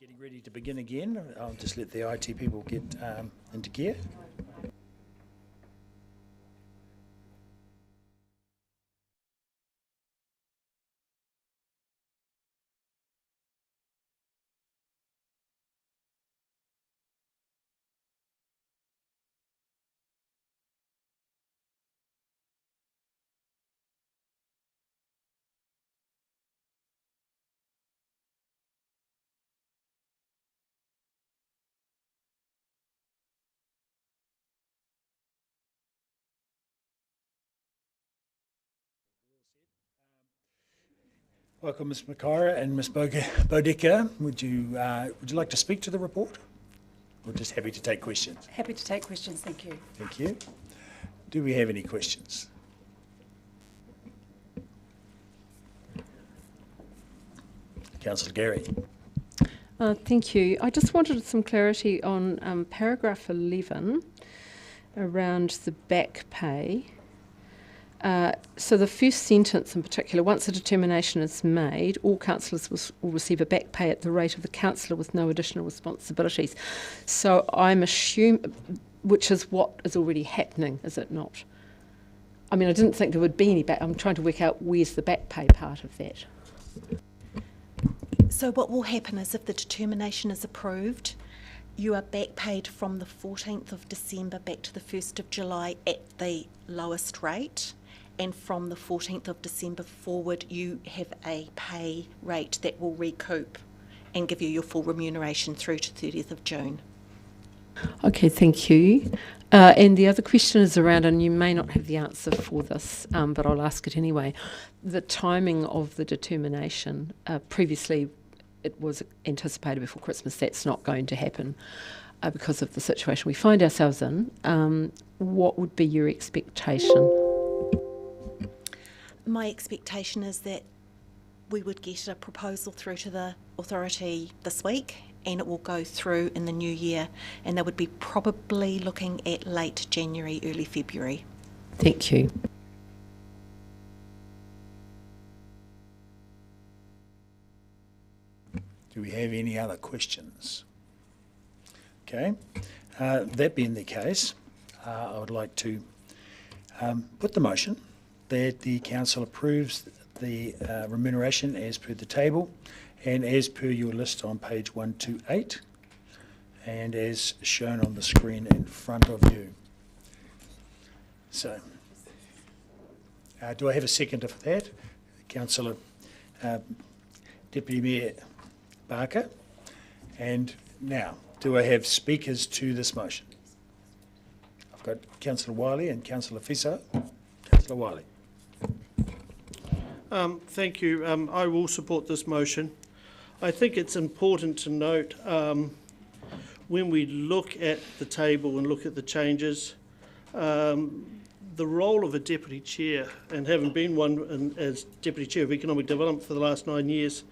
getting ready to begin again. I'll just let the IT people get into gear. Welcome, Ms. Makara and Ms. Bodica. Would you like to speak to the report? Or just happy to take questions? Happy to take questions, thank you. Thank you. Do we have any questions? Councillor Gary. Thank you. I just wanted some clarity on paragraph 11 around the back pay. So the first sentence in particular, once a determination is made, all councillors will receive a back pay at the rate of the councillor with no additional responsibilities. So I'm assuming, which is what is already happening, is it not? I mean, I didn't think there would be any back. I'm trying to work out where's the back pay part of that. So what will happen is if the determination is approved, you are back paid from the 14th of December back to the 1st of July at the lowest rate. And from the 14th of December forward, you have a pay rate that will recoup and give you your full remuneration through to 30th of June. Okay, thank you. And the other question is around, and you may not have the answer for this, but I'll ask it anyway, the timing of the determination. Previously, it was anticipated before Christmas. That's not going to happen because of the situation we find ourselves in. What would be your expectation? My expectation is that we would get a proposal through to the authority this week and it will go through in the new year, and they would be probably looking at late January, early February. Thank you. Do we have any other questions? Okay. That being the case, I would like to put the motion that the council approves the remuneration as per the table and as per your list on page 128 and as shown on the screen in front of you. So, do I have a seconder for that? Councillor Deputy Mayor Barker. And now, do I have speakers to this motion? I've got Councillor Wiley and Councillor Fiso. Councillor Wiley. Thank you. I will support this motion. I think it's important to note when we look at the table and look at the changes, the role of a deputy chair, and having been one as deputy chair of economic development for the last 9 years,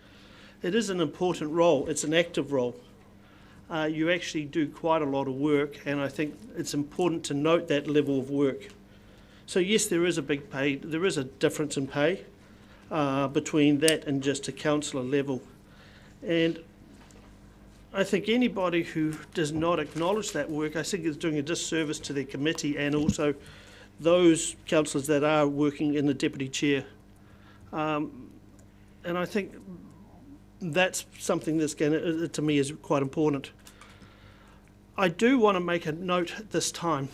it is an important role. It's an active role. You actually do quite a lot of work, and I think it's important to note that level of work. So yes, there is a big pay. There is a difference in pay between that and just a councillor level. And I think anybody who does not acknowledge that work, I think is doing a disservice to their committee and also those councillors that are working in the deputy chair. And I think that's something that's going to me is quite important. I do want to make a note this time.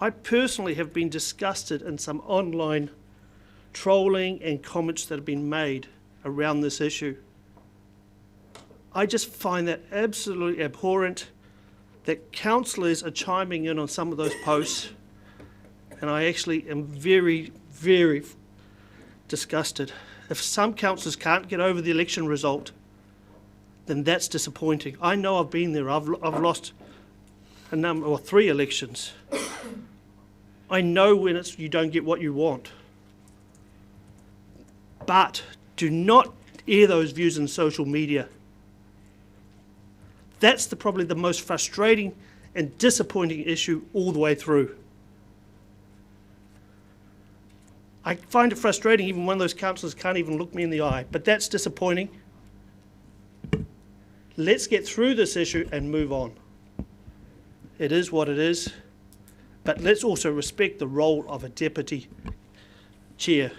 I personally have been disgusted in some online trolling and comments that have been made around this issue. I just find that absolutely abhorrent that councillors are chiming in on some of those posts, and I actually am very, very disgusted. If some councillors can't get over the election result, then that's disappointing. I know I've been there. I've lost a number or 3 elections. I know when you don't get what you want. But do not air those views in social media. That's probably the most frustrating and disappointing issue all the way through. I find it frustrating even when those councillors can't even look me in the eye, but that's disappointing. Let's get through this issue and move on. It is what it is, but let's also respect the role of a deputy chair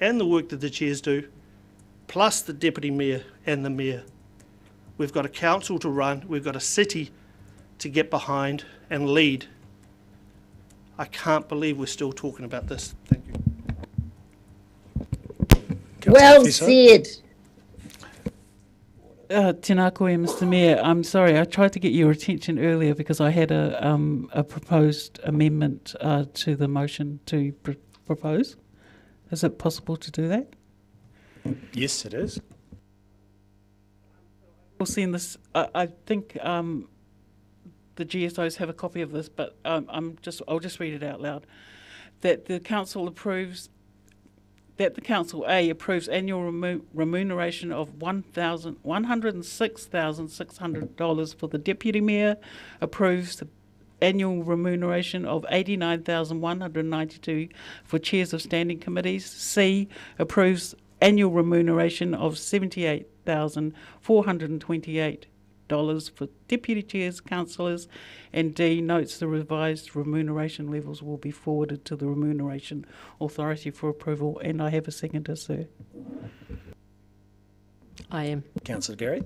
and the work that the chairs do, plus the deputy mayor and the mayor. We've got a council to run, we've got a city to get behind and lead. I can't believe we're still talking about this. Thank you. Well said. Tēnā koe, Mr. Mayor. I'm sorry, I tried to get your attention earlier because I had a proposed amendment to the motion to propose. Is it possible to do that? Yes, it is. We'll send this. I think the GSOs have a copy of this, but I'll just read it out loud. That the council approves. That the council A approves annual remuneration of $106,600 for the deputy mayor, approves the annual remuneration of $89,192 for chairs of standing committees. C approves annual remuneration of $78,428 for deputy chairs, councillors, and D notes the revised remuneration levels will be forwarded to the Remuneration Authority for approval. And I have a seconder, sir. I am. Councillor Gary.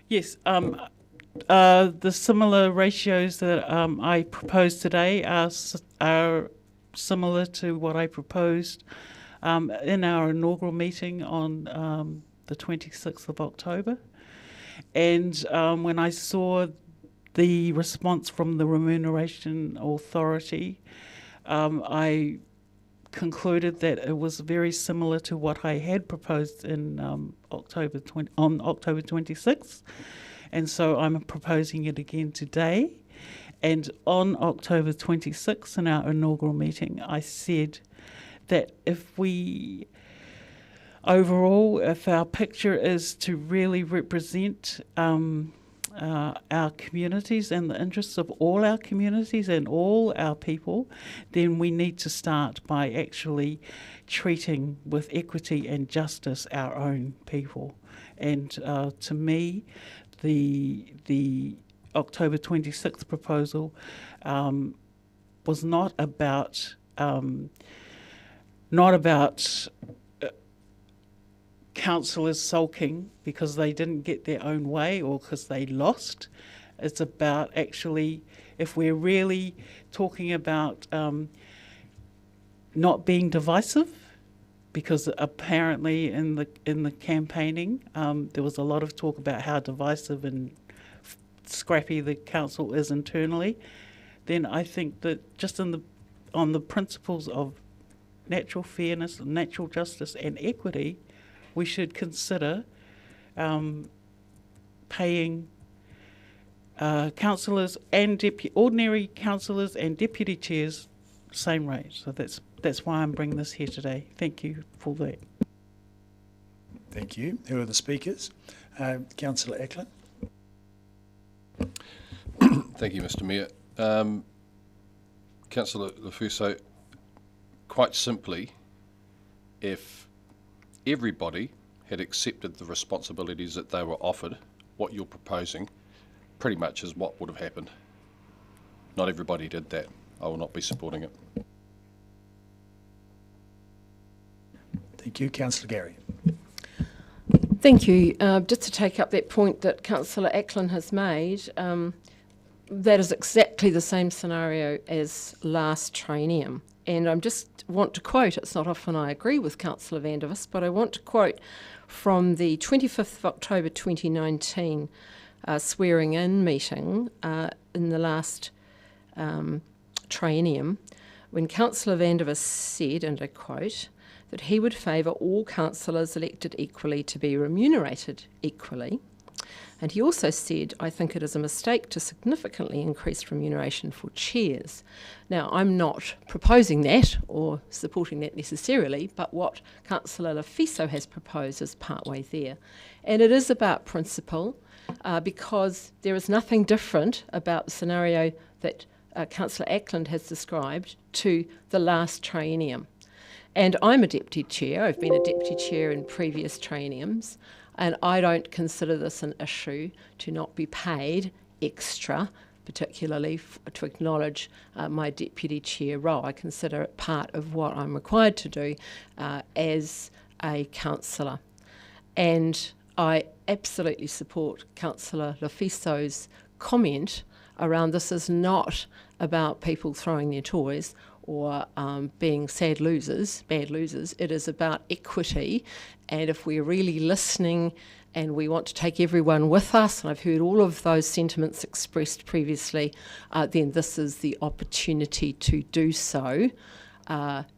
Yes. The similar ratios that I proposed today are similar to what I proposed in our inaugural meeting on the 26th of October. And when I saw the response from the Remuneration Authority, I concluded that it was very similar to what I had proposed in October 26th. And so I'm proposing it again today. And on October 26th, in our inaugural meeting, I said that if our picture is to really represent our communities and the interests of all our communities and all our people, then we need to start by actually treating with equity and justice our own people. And to me, the October 26th proposal was not about councillors sulking because they didn't get their own way or because they lost. It's about actually, if we're really talking about not being divisive, because apparently in the campaigning there was a lot of talk about how divisive and scrappy the council is internally, then I think that just on the principles of natural fairness, natural justice and equity, we should consider paying councillors and ordinary councillors and deputy chairs same rate. So that's why I'm bringing this here today. Thank you for that. Thank you. Who are the speakers? Councillor Eklund. Thank you, Mr. Mayor. Councillor Lefuso, quite simply, if everybody had accepted the responsibilities that they were offered, what you're proposing pretty much is what would have happened. Not everybody did that. I will not be supporting it. Thank you. Councillor Gary. Thank you. Just to take up that point that Councillor Eklund has made, that is exactly the same scenario as last triennium. And I just want to quote, it's not often I agree with Councillor Vandervis, but I want to quote from the 25th of October 2019 swearing-in meeting in the last triennium, when Councillor Vandervis said, and I quote, that he would favour all councillors elected equally to be remunerated equally. And he also said, I think it is a mistake to significantly increase remuneration for chairs. Now, I'm not proposing that or supporting that necessarily, but what Councillor Lefuso has proposed is partway there. And it is about principle, because there is nothing different about the scenario that Councillor Eklund has described to the last triennium. And I'm a deputy chair. I've been a deputy chair in previous trienniums. And I don't consider this an issue to not be paid extra, particularly to acknowledge my deputy chair role. I consider it part of what I'm required to do as a councillor. And I absolutely support Councillor Lofiso's comment around this is not about people throwing their toys or being bad losers. It is about equity, and if we're really listening and we want to take everyone with us, and I've heard all of those sentiments expressed previously, then this is the opportunity to do so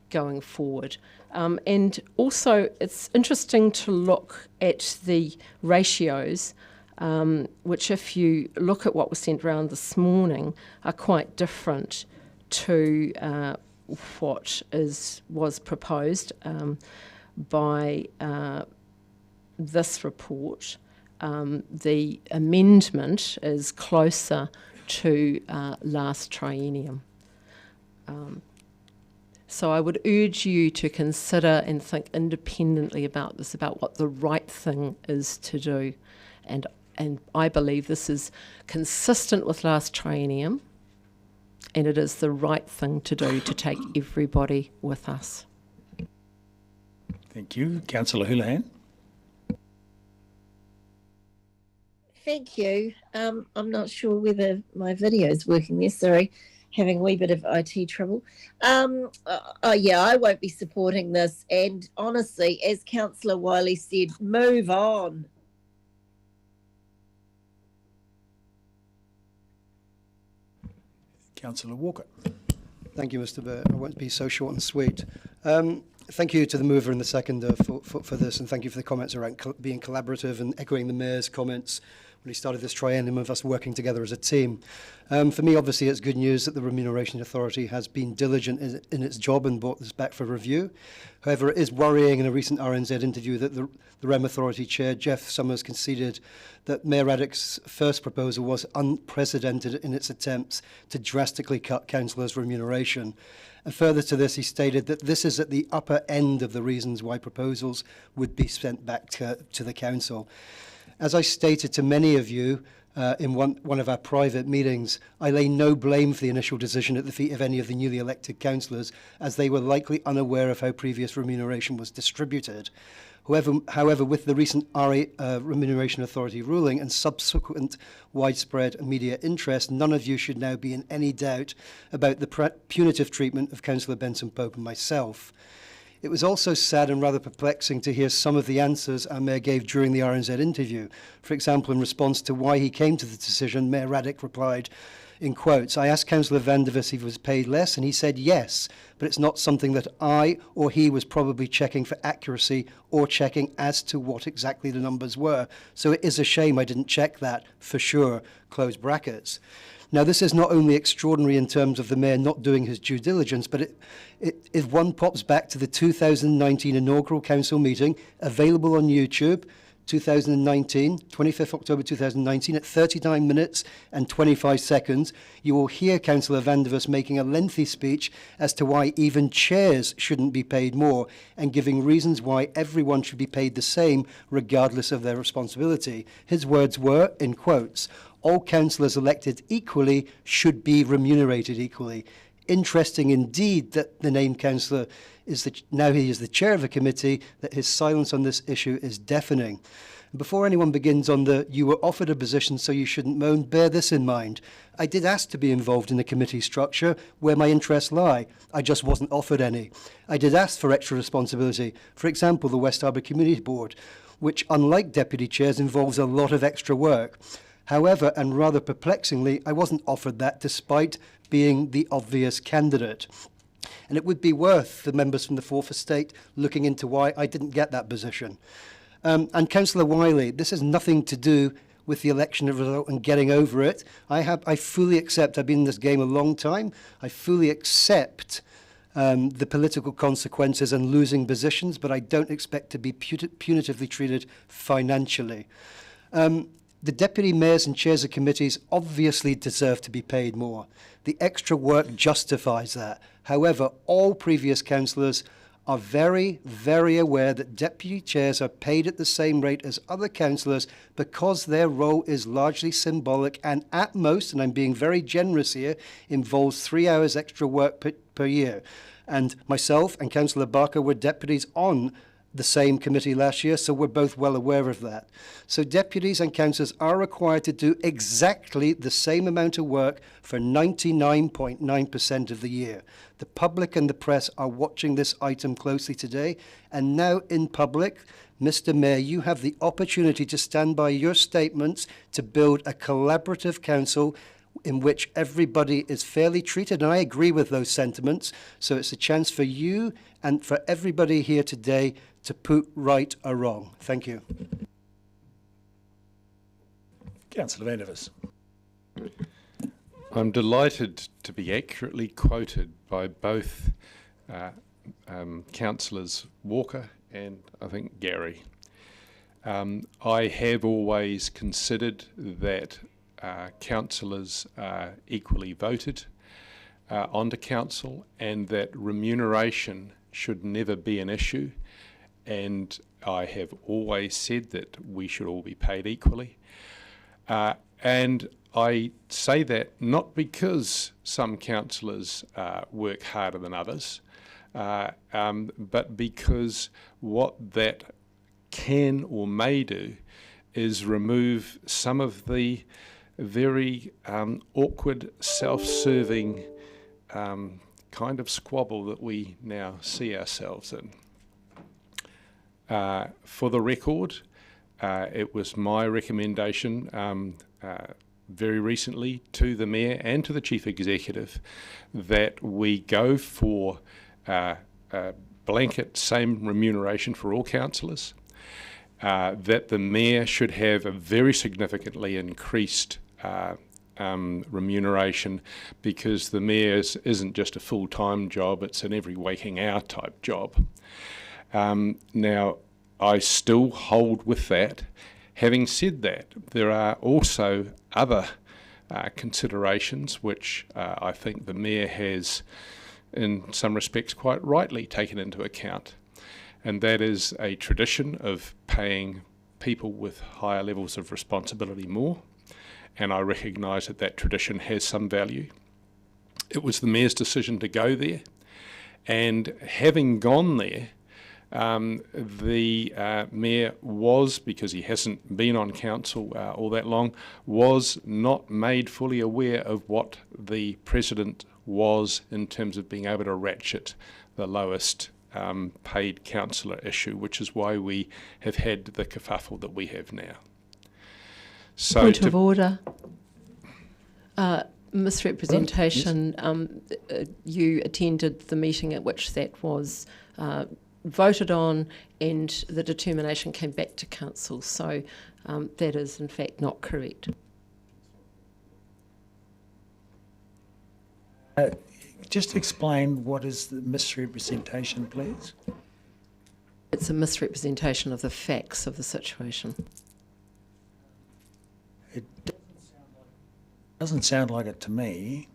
going forward. And also, it's interesting to look at the ratios, which if you look at what was sent around this morning, are quite different to what was proposed by this report. The amendment is closer to last triennium. So I would urge you to consider and think independently about this, about what the right thing is to do. And I believe this is consistent with last triennium, and it is the right thing to do to take everybody with us. Thank you. Councillor Houlihan. Thank you. I'm not sure whether my video is working there. Sorry, having a wee bit of IT trouble. Yeah, I won't be supporting this. And honestly, as Councillor Wiley said, move on. Councillor Walker. Thank you, Mr. Burt. I won't be so short and sweet. Thank you to the mover and the seconder for this, and thank you for the comments around being collaborative and echoing the Mayor's comments when he started this triennium of us working together as a team. For me, obviously, it's good news that the Remuneration Authority has been diligent in its job and brought this back for review. However, it is worrying in a recent RNZ interview that the Rem Authority Chair, Jeff Summers, conceded that Mayor Raddick's first proposal was unprecedented in its attempts to drastically cut councillors' remuneration. And further to this, he stated that this is at the upper end of the reasons why proposals would be sent back to the council. As I stated to many of you in one of our private meetings, I lay no blame for the initial decision at the feet of any of the newly elected councillors, as they were likely unaware of how previous remuneration was distributed. However, with the recent Remuneration Authority ruling and subsequent widespread media interest, none of you should now be in any doubt about the punitive treatment of Councillor Benson Pope and myself. It was also sad and rather perplexing to hear some of the answers our Mayor gave during the RNZ interview. For example, in response to why he came to the decision, Mayor Raddick replied, in quotes, "I asked Councillor van der Vis if he was paid less, and he said yes, but it's not something that I or he was probably checking for accuracy or checking as to what exactly the numbers were. So it is a shame I didn't check that, for sure," close brackets. Now, this is not only extraordinary in terms of the Mayor not doing his due diligence, but if one pops back to the 2019 inaugural council meeting, available on YouTube, 2019, 25th October 2019, at 39 minutes and 25 seconds, you will hear Councillor van der Vis making a lengthy speech as to why even chairs shouldn't be paid more, and giving reasons why everyone should be paid the same regardless of their responsibility. His words were, in quotes, "All councillors elected equally should be remunerated equally." Interesting indeed that the named councillor now he is the chair of a committee, that his silence on this issue is deafening. Before anyone begins on the "you were offered a position so you shouldn't moan," bear this in mind. I did ask to be involved in a committee structure where my interests lie. I just wasn't offered any. I did ask for extra responsibility. For example, the West Harbour Community Board, which, unlike deputy chairs, involves a lot of extra work. However, and rather perplexingly, I wasn't offered that despite being the obvious candidate. And it would be worth the members from the Fourth Estate looking into why I didn't get that position. And Councillor Wiley, this has nothing to do with the election result and getting over it. I fully accept, I've been in this game a long time, I fully accept the political consequences and losing positions, but I don't expect to be punitively treated financially. The deputy mayors and chairs of committees obviously deserve to be paid more. The extra work justifies that. However, all previous councillors are very, very aware that deputy chairs are paid at the same rate as other councillors because their role is largely symbolic and at most, and I'm being very generous here, involves 3 hours extra work per year. And myself and Councillor Barker were deputies on the same committee last year, so we're both well aware of that. So deputies and councillors are required to do exactly the same amount of work for 99.9% of the year. The public and the press are watching this item closely today, and now in public, Mr. Mayor, you have the opportunity to stand by your statements to build a collaborative council in which everybody is fairly treated, and I agree with those sentiments. So it's a chance for you and for everybody here today to put right a wrong. Thank you. Councillor Vandervis. I'm delighted to be accurately quoted by both Councillors Walker and I think Gary. I have always considered that councillors are equally voted onto council and that remuneration should never be an issue, and I have always said that we should all be paid equally. And I say that not because some councillors work harder than others, but because what that can or may do is remove some of the very awkward, self-serving kind of squabble that we now see ourselves in. For the record, it was my recommendation very recently to the Mayor and to the Chief Executive that we go for blanket same remuneration for all councillors, that the Mayor should have a very significantly increased remuneration, because the Mayor's isn't just a full-time job, it's an every waking hour type job. Now, I still hold with that. Having said that, there are also other considerations which I think the Mayor has, in some respects quite rightly, taken into account. And that is a tradition of paying people with higher levels of responsibility more. And I recognise that that tradition has some value. It was the Mayor's decision to go there. And having gone there, the Mayor was, because he hasn't been on council all that long, was not made fully aware of what the precedent was in terms of being able to ratchet the lowest paid councillor issue, which is why we have had the kerfuffle that we have now. So Point of order. Misrepresentation. You attended the meeting at which that was voted on, and the determination came back to council. So that is in fact not correct. Just explain what is the misrepresentation, please. It's a misrepresentation of the facts of the situation. It doesn't sound like it to me.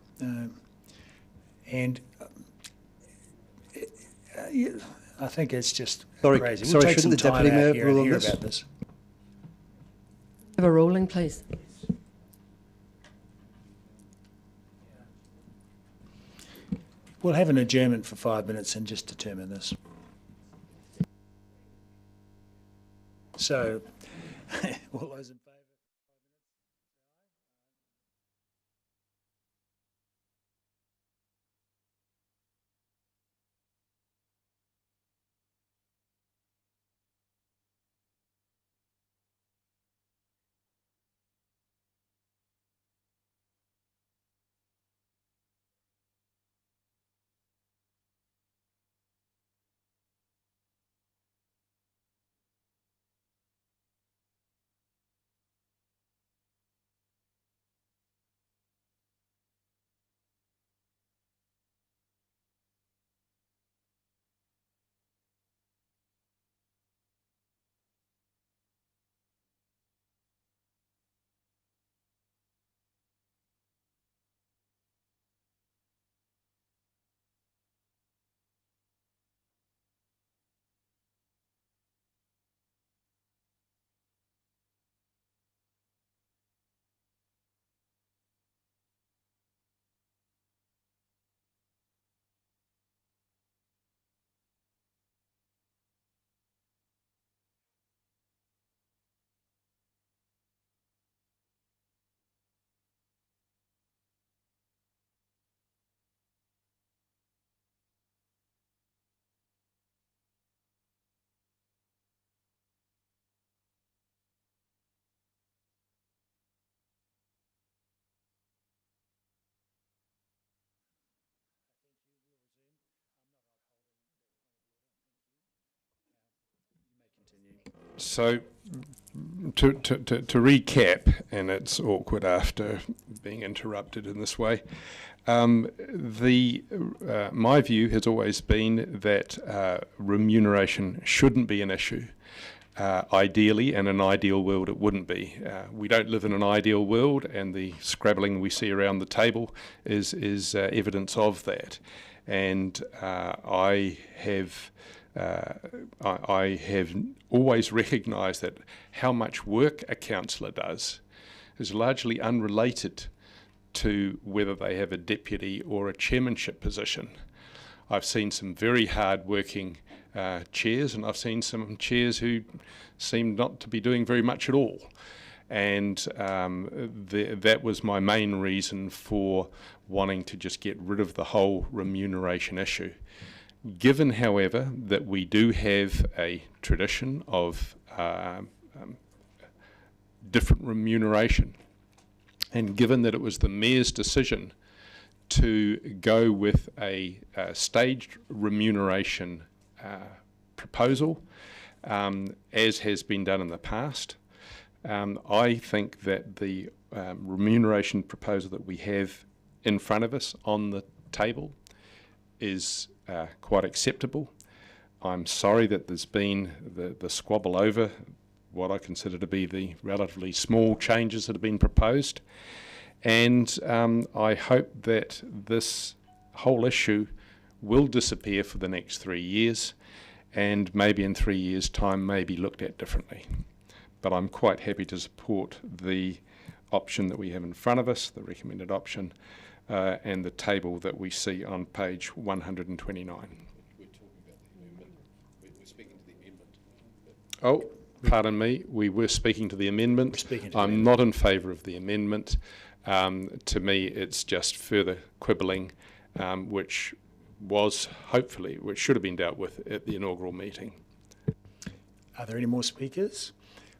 I think it's just crazy. We'll take some time out here and hear about this. Have a ruling, please. We'll have an adjournment for 5 minutes and just determine this. So, all those in favour? So, to recap, and it's awkward after being interrupted in this way, my view has always been that remuneration shouldn't be an issue. Ideally, in an ideal world, it wouldn't be. We don't live in an ideal world, and the scrabbling we see around the table is evidence of that. And I have always recognised that how much work a councillor does is largely unrelated to whether they have a deputy or a chairmanship position. I've seen some very hard-working chairs, and I've seen some chairs who seem not to be doing very much at all. And that was my main reason for wanting to just get rid of the whole remuneration issue. Given, however, that we do have a tradition of different remuneration, and given that it was the Mayor's decision to go with a staged remuneration proposal, as has been done in the past, I think that the remuneration proposal that we have in front of us on the table is quite acceptable. I'm sorry that there's been the squabble over what I consider to be the relatively small changes that have been proposed, and I hope that this whole issue will disappear for the next 3 years, and maybe in 3 years' time may be looked at differently. But I'm quite happy to support the option that we have in front of us, the recommended option, and the table that we see on page 129. We're talking about the amendment. We're speaking to the amendment. Oh, pardon me, we were speaking to the amendment. I'm not in favour of the amendment. To me, it's just further quibbling, which should have been dealt with at the inaugural meeting. Are there any more speakers?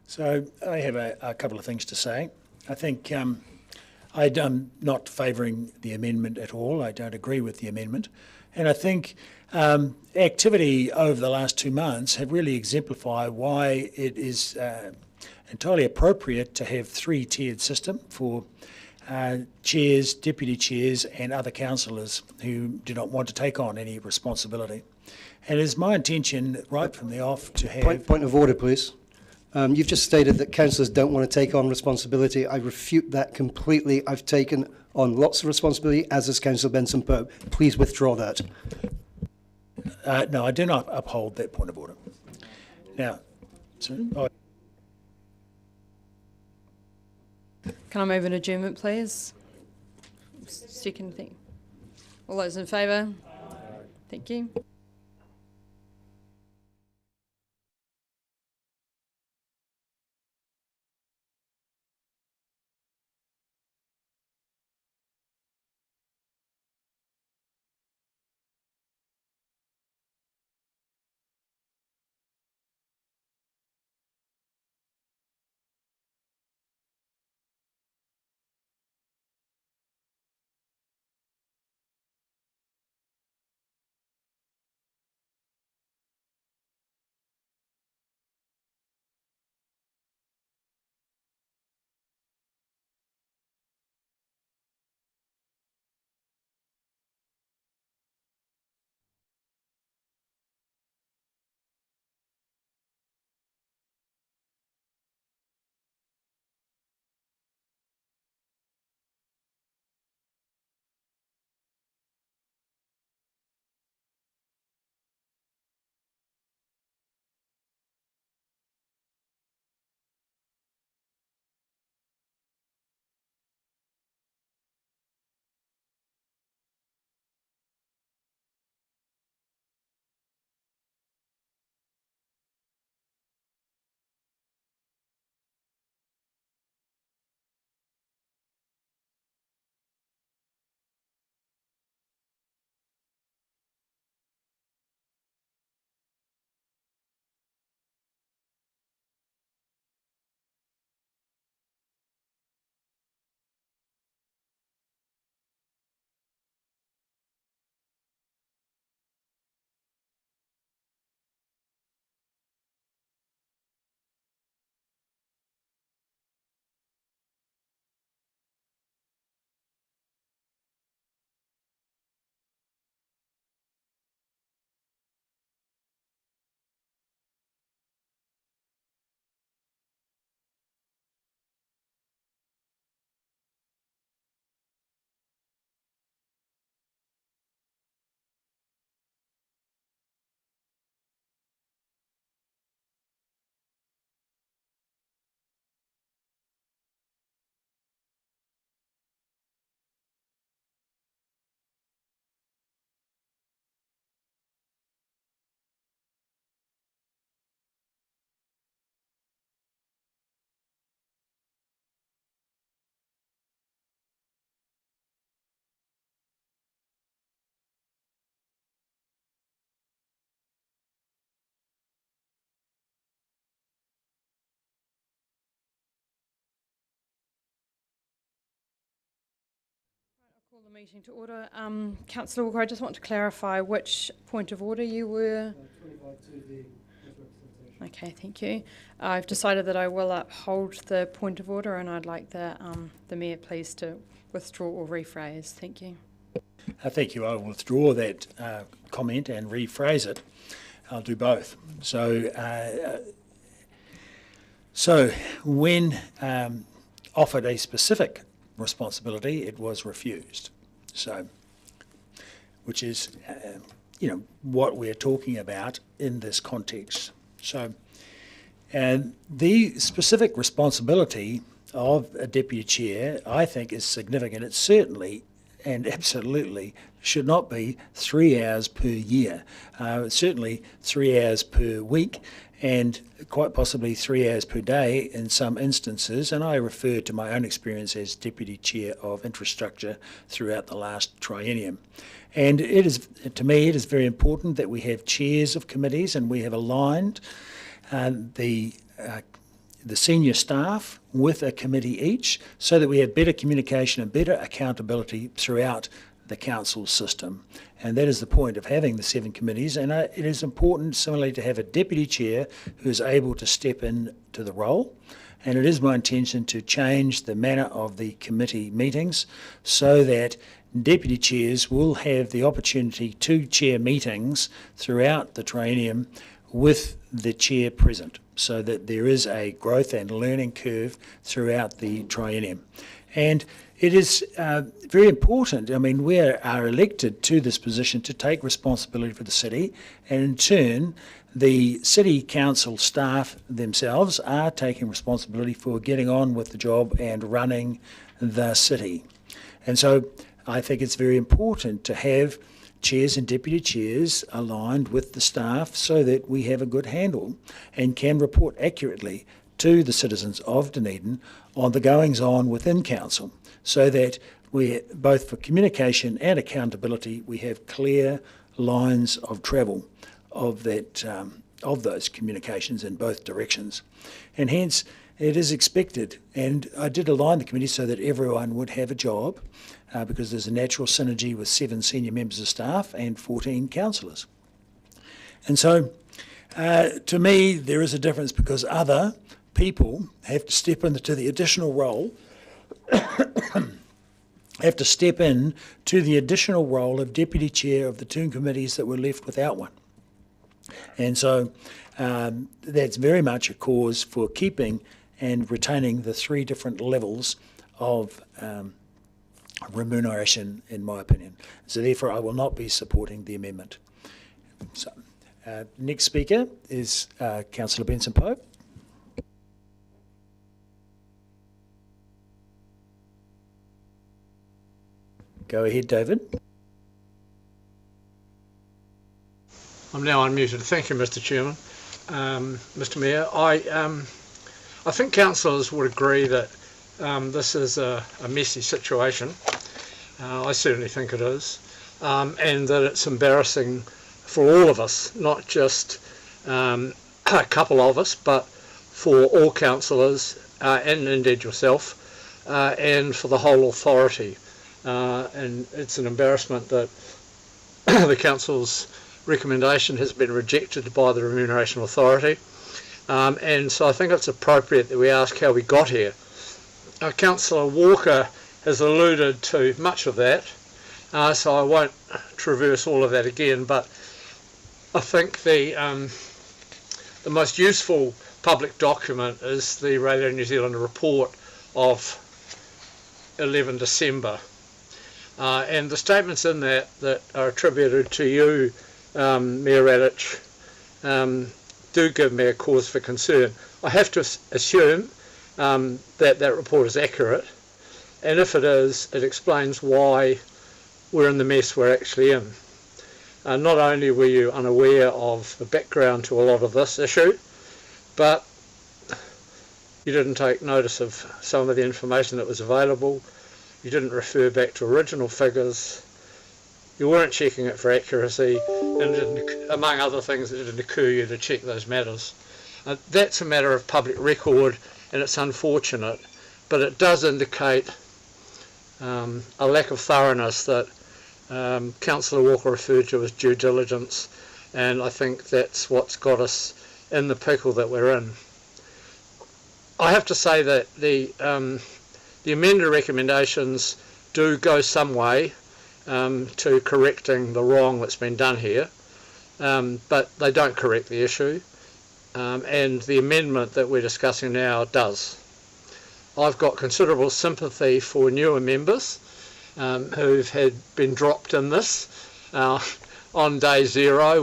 So I have a couple of things to say. I think I'm not favouring the amendment at all. I don't agree with the amendment. And I think activity over the last 2 months have really exemplified why it is entirely appropriate to have 3-tiered system for chairs, deputy chairs and other councillors who do not want to take on any responsibility. And it is my intention right from the off to have... Point of order, please. You've just stated that councillors don't want to take on responsibility. I refute that completely. I've taken on lots of responsibility, as has Councillor Benson-Pope. Please withdraw that. No, I do not uphold that point of order. Now, Can I move an adjournment, please? Second thing. All those in favour? Thank you. Call the meeting to order. Councillor Walker, I just want to clarify which point of order you were. 25 Okay, thank you. I've decided that I will uphold the point of order, and I'd like the Mayor please to withdraw or rephrase. Thank you. Thank you. I will withdraw that comment and rephrase it. I'll do both. So when offered a specific responsibility, it was refused. So, which is, what we're talking about in this context. So, and the specific responsibility of a deputy chair, I think, is significant. It certainly and absolutely should not be 3 hours per year. Certainly 3 hours per week, and quite possibly 3 hours per day in some instances. And I refer to my own experience as Deputy Chair of Infrastructure throughout the last triennium. And it is, to me, it is very important that we have chairs of committees, and we have aligned the senior staff with a committee each, so that we have better communication and better accountability throughout the council system. And that is the point of having the 7 committees. And it is important, similarly, to have a deputy chair who is able to step into the role. And it is my intention to change the manner of the committee meetings so that deputy chairs will have the opportunity to chair meetings throughout the triennium with the chair present, so that there is a growth and learning curve throughout the triennium. And it is very important. I mean, we are elected to this position to take responsibility for the city, and in turn, the city council staff themselves are taking responsibility for getting on with the job and running the city. And so I think it's very important to have chairs and deputy chairs aligned with the staff so that we have a good handle and can report accurately to the citizens of Dunedin on the goings-on within council, so that we, both for communication and accountability, we have clear lines of travel of that of those communications in both directions. And hence it is expected, and I did align the committee so that everyone would have a job, because there's a natural synergy with 7 senior members of staff and 14 councillors. And so to me there is a difference, because other people have to step into the additional role have to step in to the additional role of deputy chair of the 2 committees that were left without one. And so that's very much a cause for keeping and retaining the 3 different levels of remuneration, in my opinion. So therefore I will not be supporting the amendment. So, next speaker is Councillor Benson-Pope. Go ahead, David. I'm now unmuted. Thank you, Mr. Chairman. Mr. Mayor, I think councillors would agree that this is a messy situation. I certainly think it is, and that it's embarrassing for all of us, not just a couple of us, but for all councillors and indeed yourself, and for the whole authority. And it's an embarrassment that the council's recommendation has been rejected by the Remuneration Authority, and so I think it's appropriate that we ask how we got here. Councillor Walker has alluded to much of that, so I won't traverse all of that again, but I think the most useful public document is the Radio New Zealand report of 11 December. And the statements in that are attributed to you, Mayor Radich, do give me a cause for concern. I have to assume that report is accurate, and if it is, it explains why we're in the mess we're actually in. Not only were you unaware of the background to a lot of this issue, but you didn't take notice of some of the information that was available. You didn't refer back to original figures. You weren't checking it for accuracy, and it didn't, among other things, it didn't occur to you to check those matters. That's a matter of public record, and it's unfortunate, but it does indicate a lack of thoroughness that Councillor Walker referred to as due diligence, and I think that's what's got us in the pickle that we're in. I have to say that the amended recommendations do go some way to correcting the wrong that's been done here, but they don't correct the issue, and the amendment that we're discussing now does. I've got considerable sympathy for newer members who've been dropped in this on day zero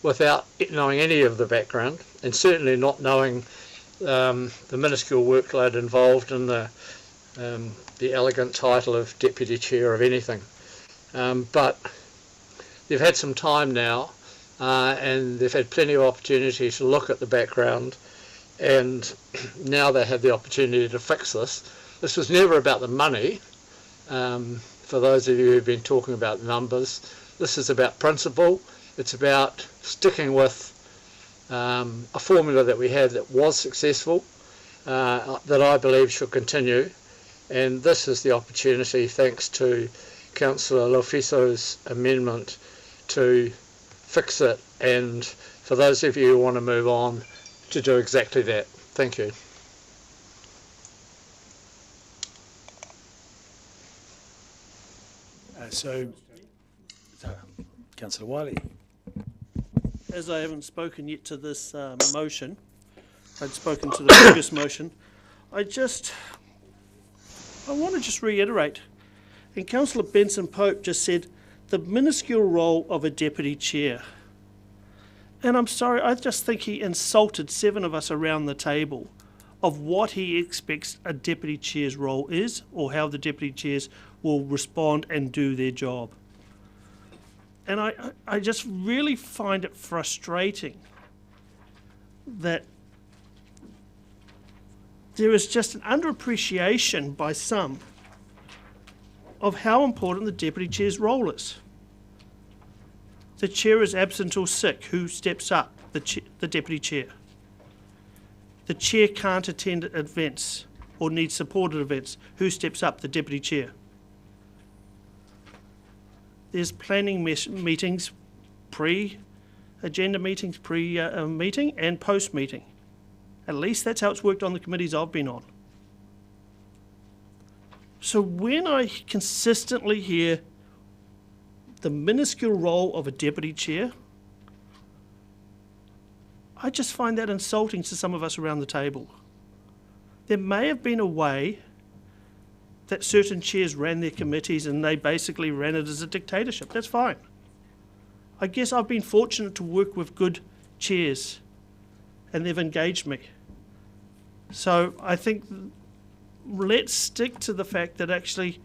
without knowing any of the background, and certainly not knowing the minuscule workload involved in the elegant title of Deputy Chair of anything. But they've had some time now, and they've had plenty of opportunity to look at the background, and now they have the opportunity to fix this. This was never about the money. For those of you who've been talking about numbers, this is about principle. It's about sticking with a formula that we had that was successful, that I believe should continue, and this is the opportunity, thanks to Councillor Lofiso's amendment, to fix it, and for those of you who want to move on, to do exactly that. Thank you. So, Councillor Wiley. As I haven't spoken yet to this motion, I'd spoken to the previous motion, I want to just reiterate, and Councillor Benson-Pope just said, the minuscule role of a deputy chair. And I'm sorry, I just think he insulted 7 of us around the table of what he expects a deputy chair's role is, or how the deputy chairs will respond and do their job. And I just really find it frustrating that there is just an underappreciation by some of how important the deputy chair's role is. The chair is absent or sick. Who steps up? The deputy chair. The chair can't attend events or needs support at events. Who steps up? The deputy chair. There's planning meetings, pre-agenda meetings, pre-meeting and post-meeting. At least that's how it's worked on the committees I've been on. So when I consistently hear the minuscule role of a deputy chair, I just find that insulting to some of us around the table. There may have been a way that certain chairs ran their committees and they basically ran it as a dictatorship. That's fine. I guess I've been fortunate to work with good chairs and they've engaged me. So I think let's stick to the fact that actually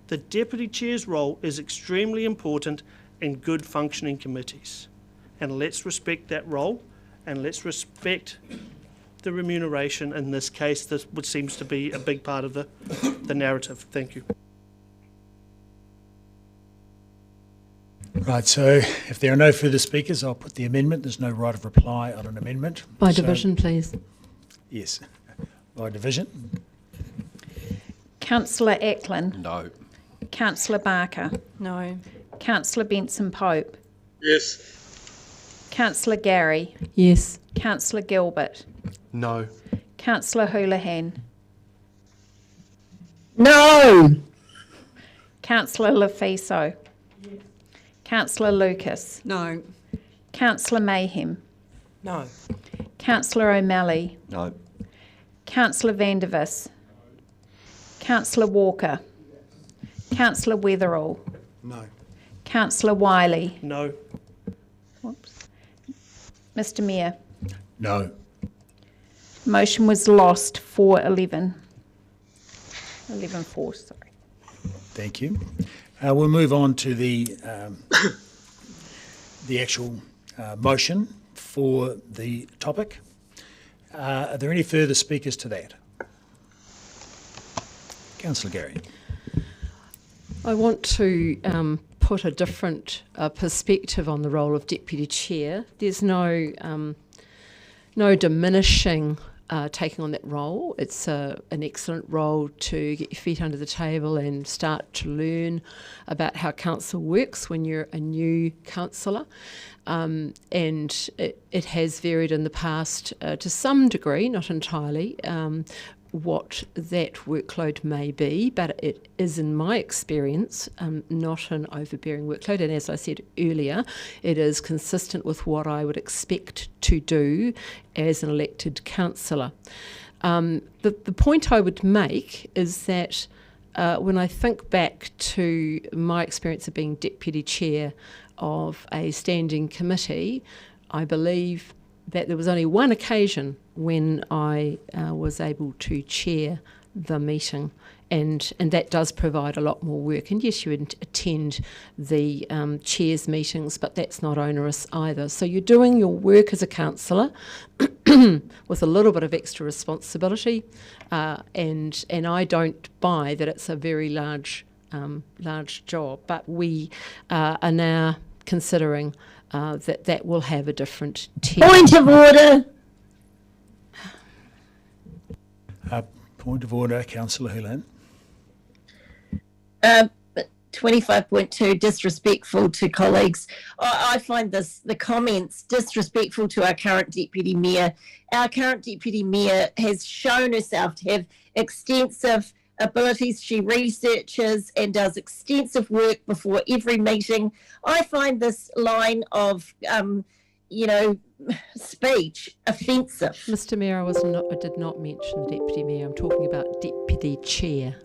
the deputy chair's role is extremely important in good functioning committees. And let's respect that role, and let's respect the remuneration. In this case, this which seems to be a big part of the narrative. Thank you. Right, so if there are no further speakers, I'll put the amendment. There's no right of reply on an amendment. By division, please. Yes, by division. Councillor Ackland. No. Councillor Barker. No. Councillor Benson-Pope. Yes. Councillor Gary. Yes. Councillor Gilbert. No. Councillor Houlihan. No. Councillor Lofiso. Yes. Councillor Lucas. No. Councillor Mayhem. No. Councillor O'Malley. No. Councillor Vandervis. Councillor Walker. Councillor Weatherall. No. Councillor Wiley. No. Whoops. Mr Mayor. No. Motion was lost 4-11. 11-4, sorry. Thank you. We'll move on to the actual motion for the topic. Are there any further speakers to that? Councillor Gary. I want to put a different perspective on the role of Deputy Chair. There's no diminishing taking on that role. It's an excellent role to get your feet under the table and start to learn about how council works when you're a new councillor. And it has varied in the past to some degree, not entirely, what that workload may be, but it is, in my experience, not an overbearing workload. And as I said earlier, it is consistent with what I would expect to do as an elected councillor. The point I would make is that when I think back to my experience of being deputy chair of a standing committee, I believe that there was only one occasion when I was able to chair the meeting, and that does provide a lot more work. And yes, you attend the chairs meetings, but that's not onerous either. So you're doing your work as a councillor with a little bit of extra responsibility, and I don't buy that it's a very large job. But we are now considering that will have a different tier. Point of order. Point of order, Councillor Hulan. 25.2, disrespectful to colleagues. I find the comments disrespectful to our current Deputy Mayor. Our current Deputy Mayor has shown herself to have extensive abilities. She researches and does extensive work before every meeting. I find this line of, speech offensive. Mr. Mayor, I did not mention the Deputy Mayor. I'm talking about Deputy Chair.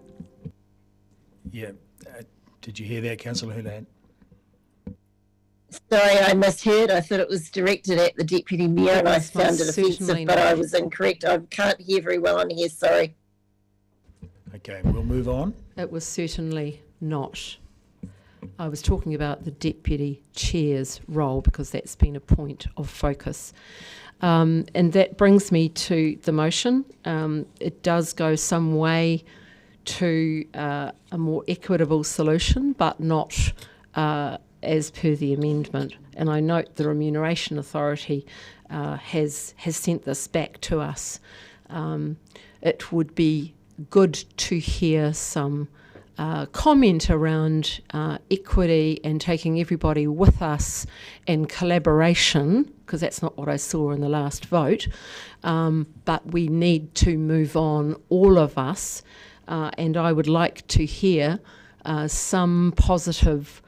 Yeah. Did you hear that, Councillor Hulan? Sorry, I misheard. I thought it was directed at the Deputy Mayor and I found it offensive, but I was incorrect. I can't hear very well on here, sorry. Okay, we'll move on. It was certainly not. I was talking about the Deputy Chair's role because that's been a point of focus. And that brings me to the motion. It does go some way to a more equitable solution, but not as per the amendment. And I note the Remuneration Authority has sent this back to us. It would be good to hear some comment around equity and taking everybody with us in collaboration, because that's not what I saw in the last vote. But we need to move on, all of us, and I would like to hear some positive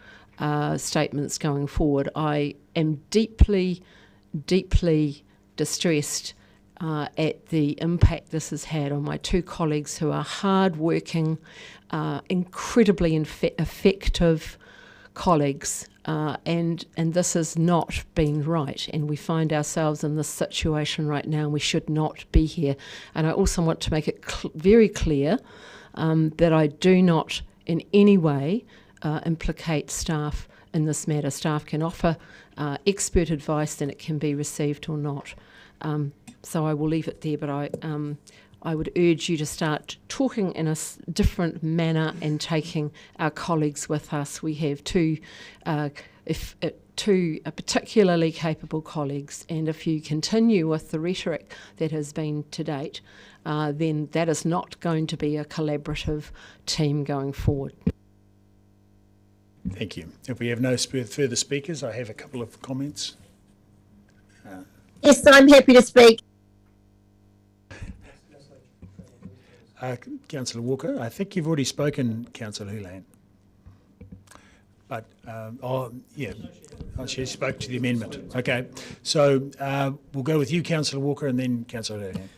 statements going forward. I am deeply, deeply distressed at the impact this has had on my two colleagues who are hard-working, incredibly effective colleagues, and this has not been right, and we find ourselves in this situation right now and we should not be here. And I also want to make it very clear that I do not in any way implicate staff in this matter. Staff can offer expert advice and it can be received or not. So I will leave it there, but I would urge you to start talking in a different manner and taking our colleagues with us. We have two particularly capable colleagues, and if you continue with the rhetoric that has been to date, then that is not going to be a collaborative team going forward. Thank you. If we have no further speakers, I have a couple of comments. Yes, I'm happy to speak. Councillor Walker, I think you've already spoken, Councillor Hulan. But, she spoke to the amendment. Okay, so we'll go with you, Councillor Walker, and then Councillor Hulan.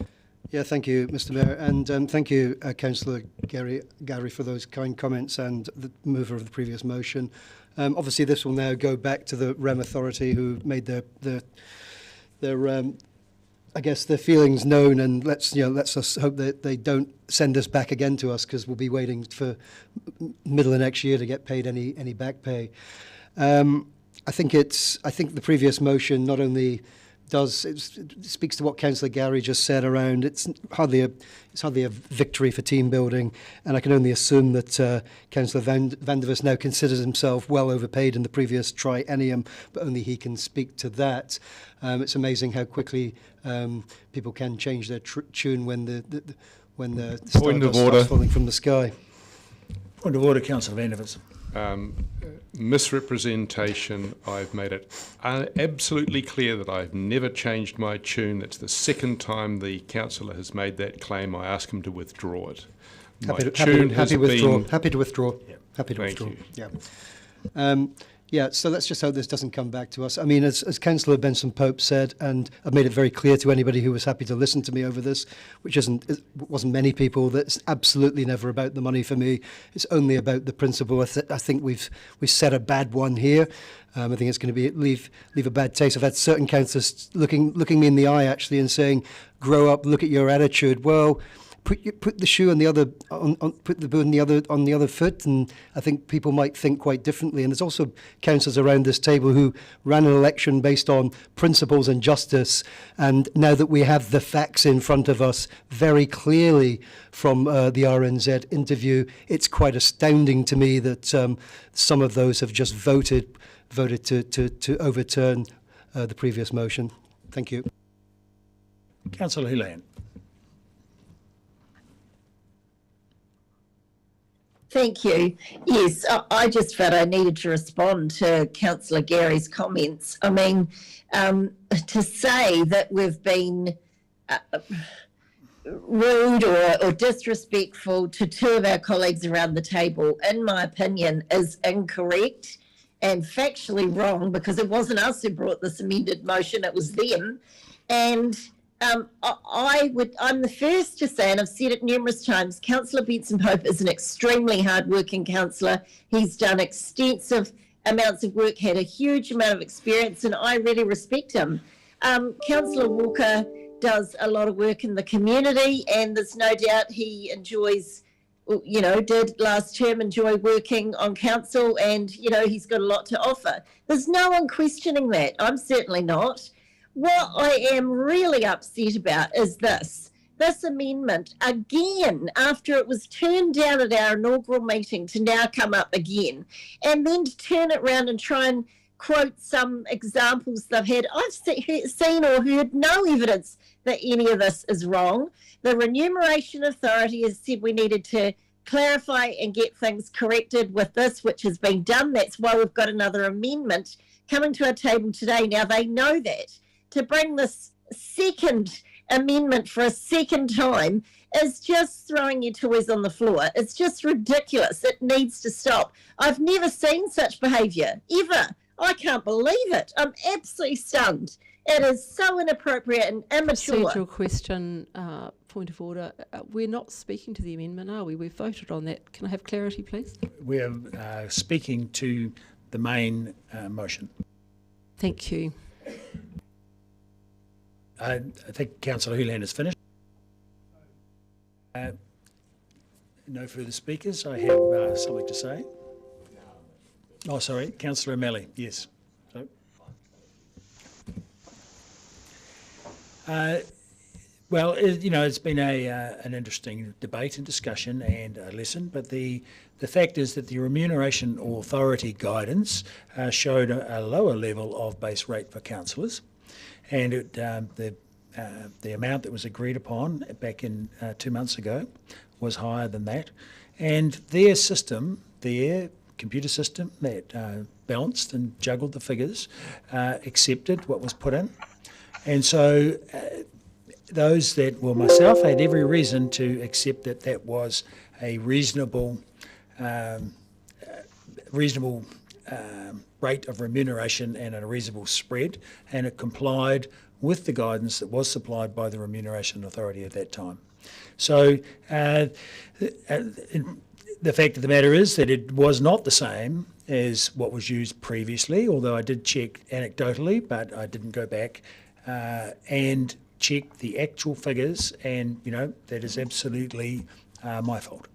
Yeah, thank you, Mr. Mayor, and thank you, Councillor Gary, for those kind comments and the mover of the previous motion. Obviously, this will now go back to the Rem Authority, who made their I guess their feelings known, and let's us hope that they don't send us back again to us, because we'll be waiting for middle of next year to get paid any back pay. I think the previous motion not only it speaks to what Councillor Gowrie just said around it's hardly a victory for team building, and I can only assume that Councillor Vandervis now considers himself well overpaid in the previous triennium, but only he can speak to that. It's amazing how quickly people can change their tune when the stardust starts falling from the sky. Point of order, Councillor Vandervis. Misrepresentation. I've made it absolutely clear that I've never changed my tune. That's the second time the councillor has made that claim. I ask him to withdraw it. Happy to withdraw. Happy to withdraw. Thank you. Yeah. Yeah, so let's just hope this doesn't come back to us. I mean, as Councillor Benson Pope said, and I've made it very clear to anybody who was happy to listen to me over this, which wasn't many people, that's absolutely never about the money for me. It's only about the principle. I think we've set a bad one here. I think it's going to leave a bad taste. I've had certain councillors looking me in the eye actually and saying, "Grow up, look at your attitude." Well, put the shoe on the other put the boot on the other foot, and I think people might think quite differently. And there's also councillors around this table who ran an election based on principles and justice, and now that we have the facts in front of us very clearly from the RNZ interview, it's quite astounding to me that some of those have just voted to overturn the previous motion. Thank you. Councillor Hulan. Thank you. Yes, I just felt I needed to respond to Councillor Gary's comments. I mean, to say that we've been rude or disrespectful to two of our colleagues around the table, in my opinion, is incorrect and factually wrong, because it wasn't us who brought this amended motion, it was them. And I'm the first to say, and I've said it numerous times, Councillor Benson Pope is an extremely hard-working councillor. He's done extensive amounts of work, had a huge amount of experience, and I really respect him. Councillor Walker does a lot of work in the community, and there's no doubt he enjoys, did last term enjoy working on council, and, he's got a lot to offer. There's no one questioning that. I'm certainly not. What I am really upset about is this amendment, again, after it was turned down at our inaugural meeting, to now come up again, and then to turn it around and try and quote some examples they've had. I've seen or heard no evidence that any of this is wrong. The Remuneration Authority has said we needed to clarify and get things corrected with this, which has been done. That's why we've got another amendment coming to our table today. Now, they know that. To bring this second amendment for a second time is just throwing your toys on the floor. It's just ridiculous. It needs to stop. I've never seen such behaviour, ever. I can't believe it. I'm absolutely stunned. It is so inappropriate and immature. Procedural question, point of order. We're not speaking to the amendment, are we? We've voted on that. Can I have clarity, please? We're speaking to the main motion. Thank you. I think Councillor Hulan is finished. No further speakers. I have something to say. Oh, sorry, Councillor O'Malley. Yes. Well, it's been an interesting debate and discussion and a lesson, but the fact is that the Remuneration Authority guidance showed a lower level of base rate for councillors, and the amount that was agreed upon back in 2 months ago was higher than that, and their system, their computer system that balanced and juggled the figures, accepted what was put in, and so those that were myself had every reason to accept that that was a reasonable rate of remuneration and a reasonable spread, and it complied with the guidance that was supplied by the Remuneration Authority at that time. So the fact of the matter is that it was not the same as what was used previously, although I did check anecdotally, but I didn't go back and check the actual figures, and that is absolutely my fault.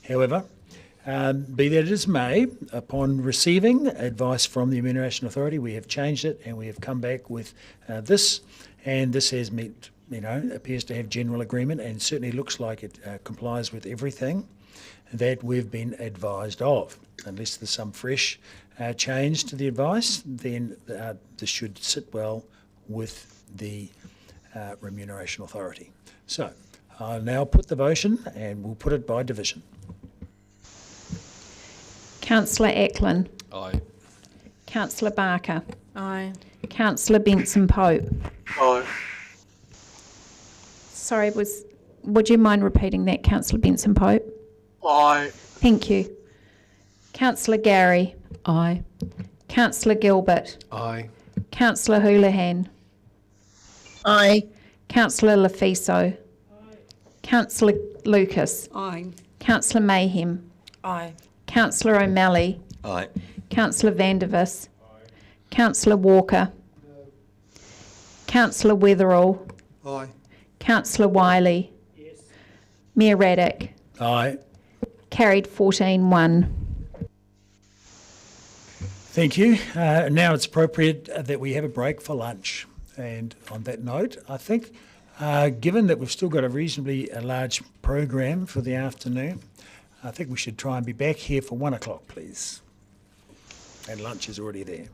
However, Be that as may, upon receiving advice from the Remuneration Authority, we have changed it and we have come back with this, and this has met, appears to have general agreement and certainly looks like it complies with everything that we've been advised of. Unless there's some fresh change to the advice, then this should sit well with the Remuneration Authority. So I'll now put the motion and we'll put it by division. Councillor Ackland. Aye. Councillor Barker. Aye. Councillor Benson Pope. Aye. Sorry, would you mind repeating that, Councillor Benson Pope? Aye. Thank you. Councillor Gary. Aye. Councillor Gilbert. Aye. Councillor Houlihan. Aye. Councillor Lafiso. Councillor Lucas. Aye. Councillor Mayhem. Aye. Councillor O'Malley. Aye. Councillor Vandervis. Councillor Walker. Councillor Weatherall. Aye. Councillor Wiley. Yes. Mayor Raddick. Aye. Carried 14-1. Thank you. Now it's appropriate that we have a break for lunch. And on that note, I think, given that we've still got a reasonably large program for the afternoon, I think we should try and be back here for 1 o'clock, please. And lunch is already there.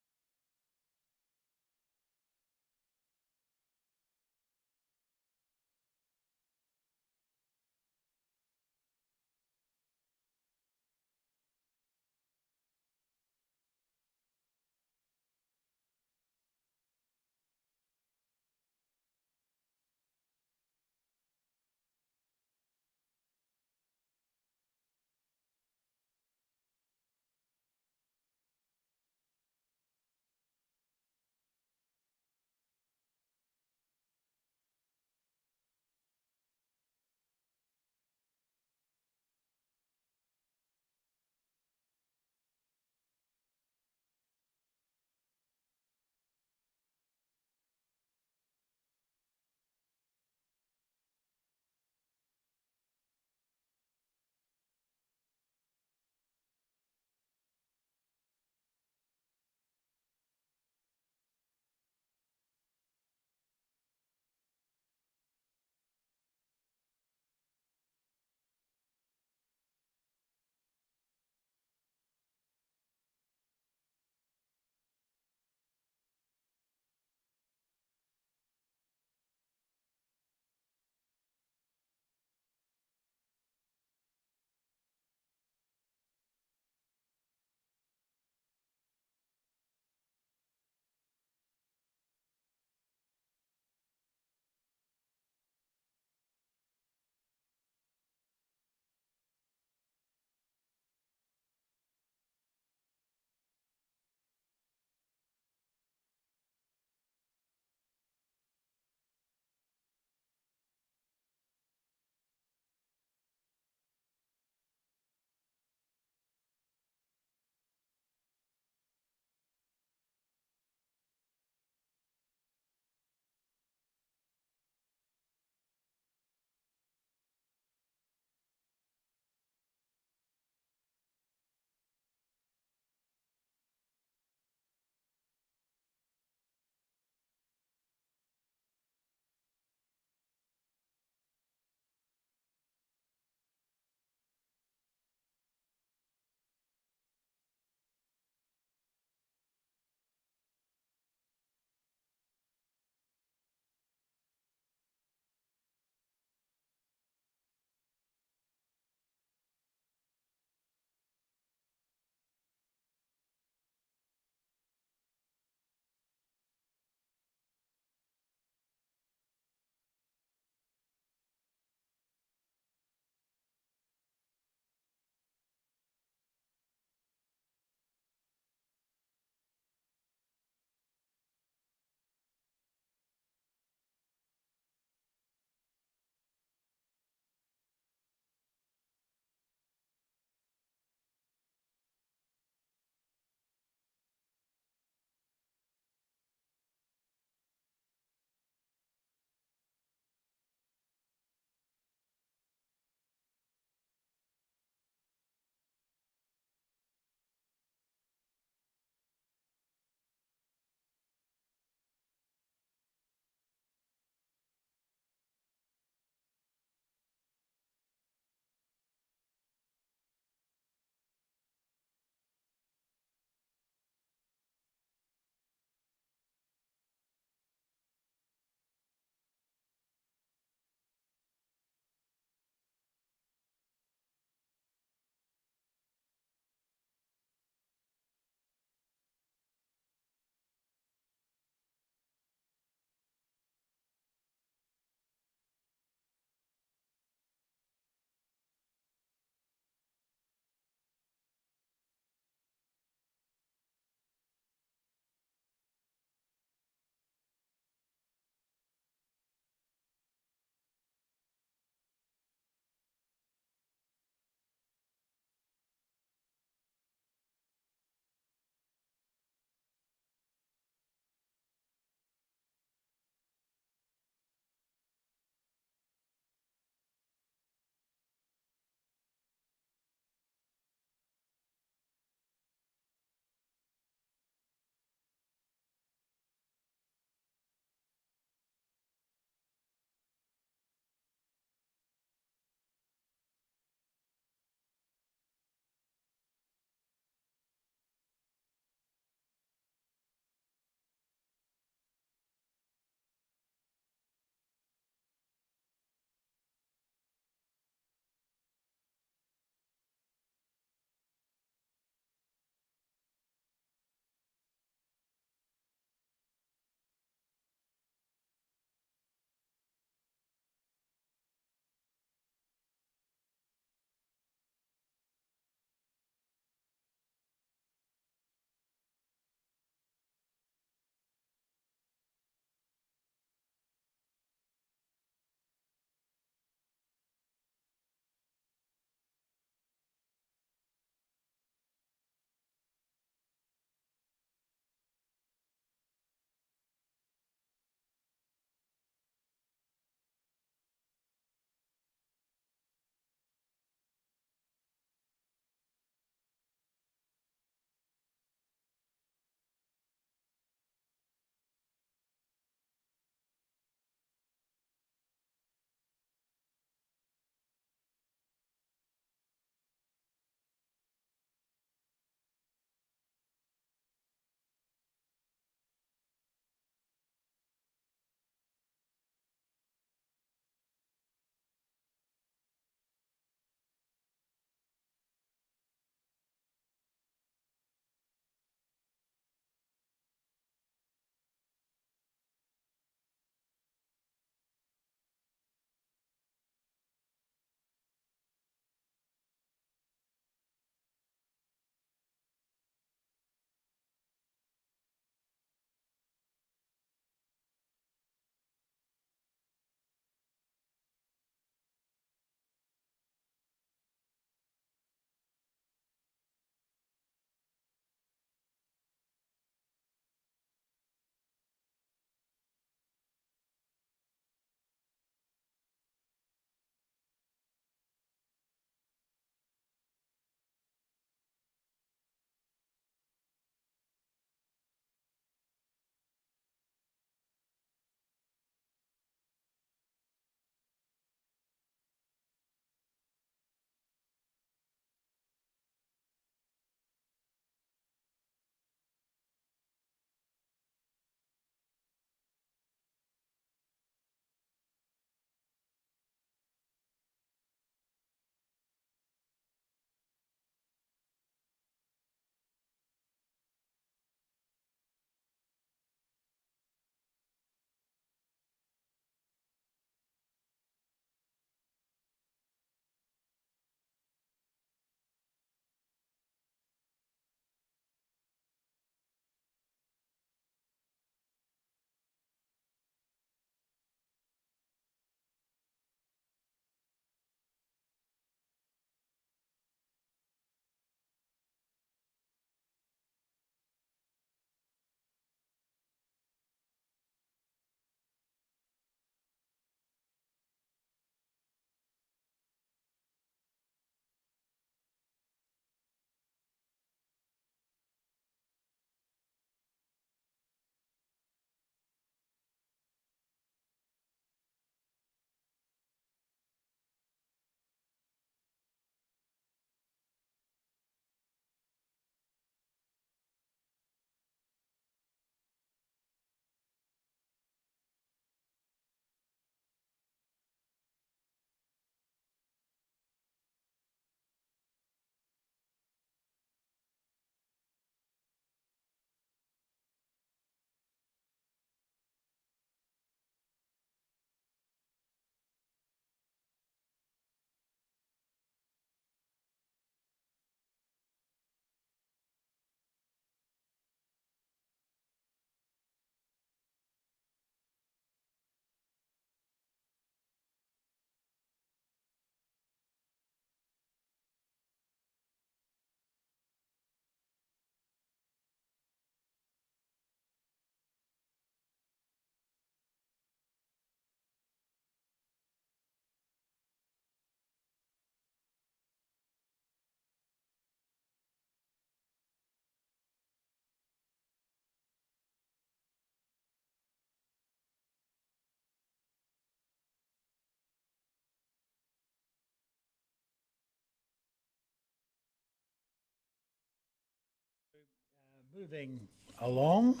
Moving along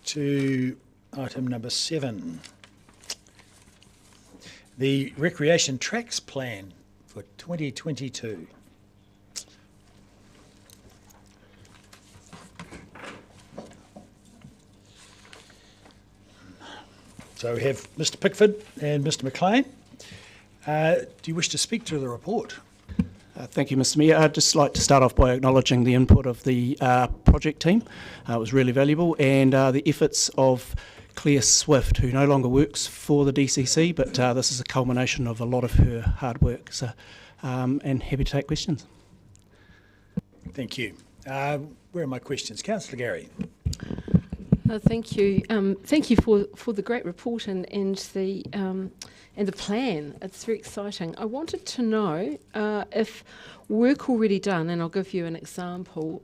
to item number 7. The Recreation Tracks Plan for 2022. So we have Mr. Pickford and Mr. McLean. Do you wish to speak to the report? Thank you, Mr. Mayor. I'd just like to start off by acknowledging the input of the project team. It was really valuable, and the efforts of Claire Swift, who no longer works for the DCC, but this is a culmination of a lot of her hard work. So, and happy to take questions. Thank you. Where are my questions? Councillor Gary. Thank you. Thank you for the great report and the plan. It's very exciting. I wanted to know if work already done, and I'll give you an example.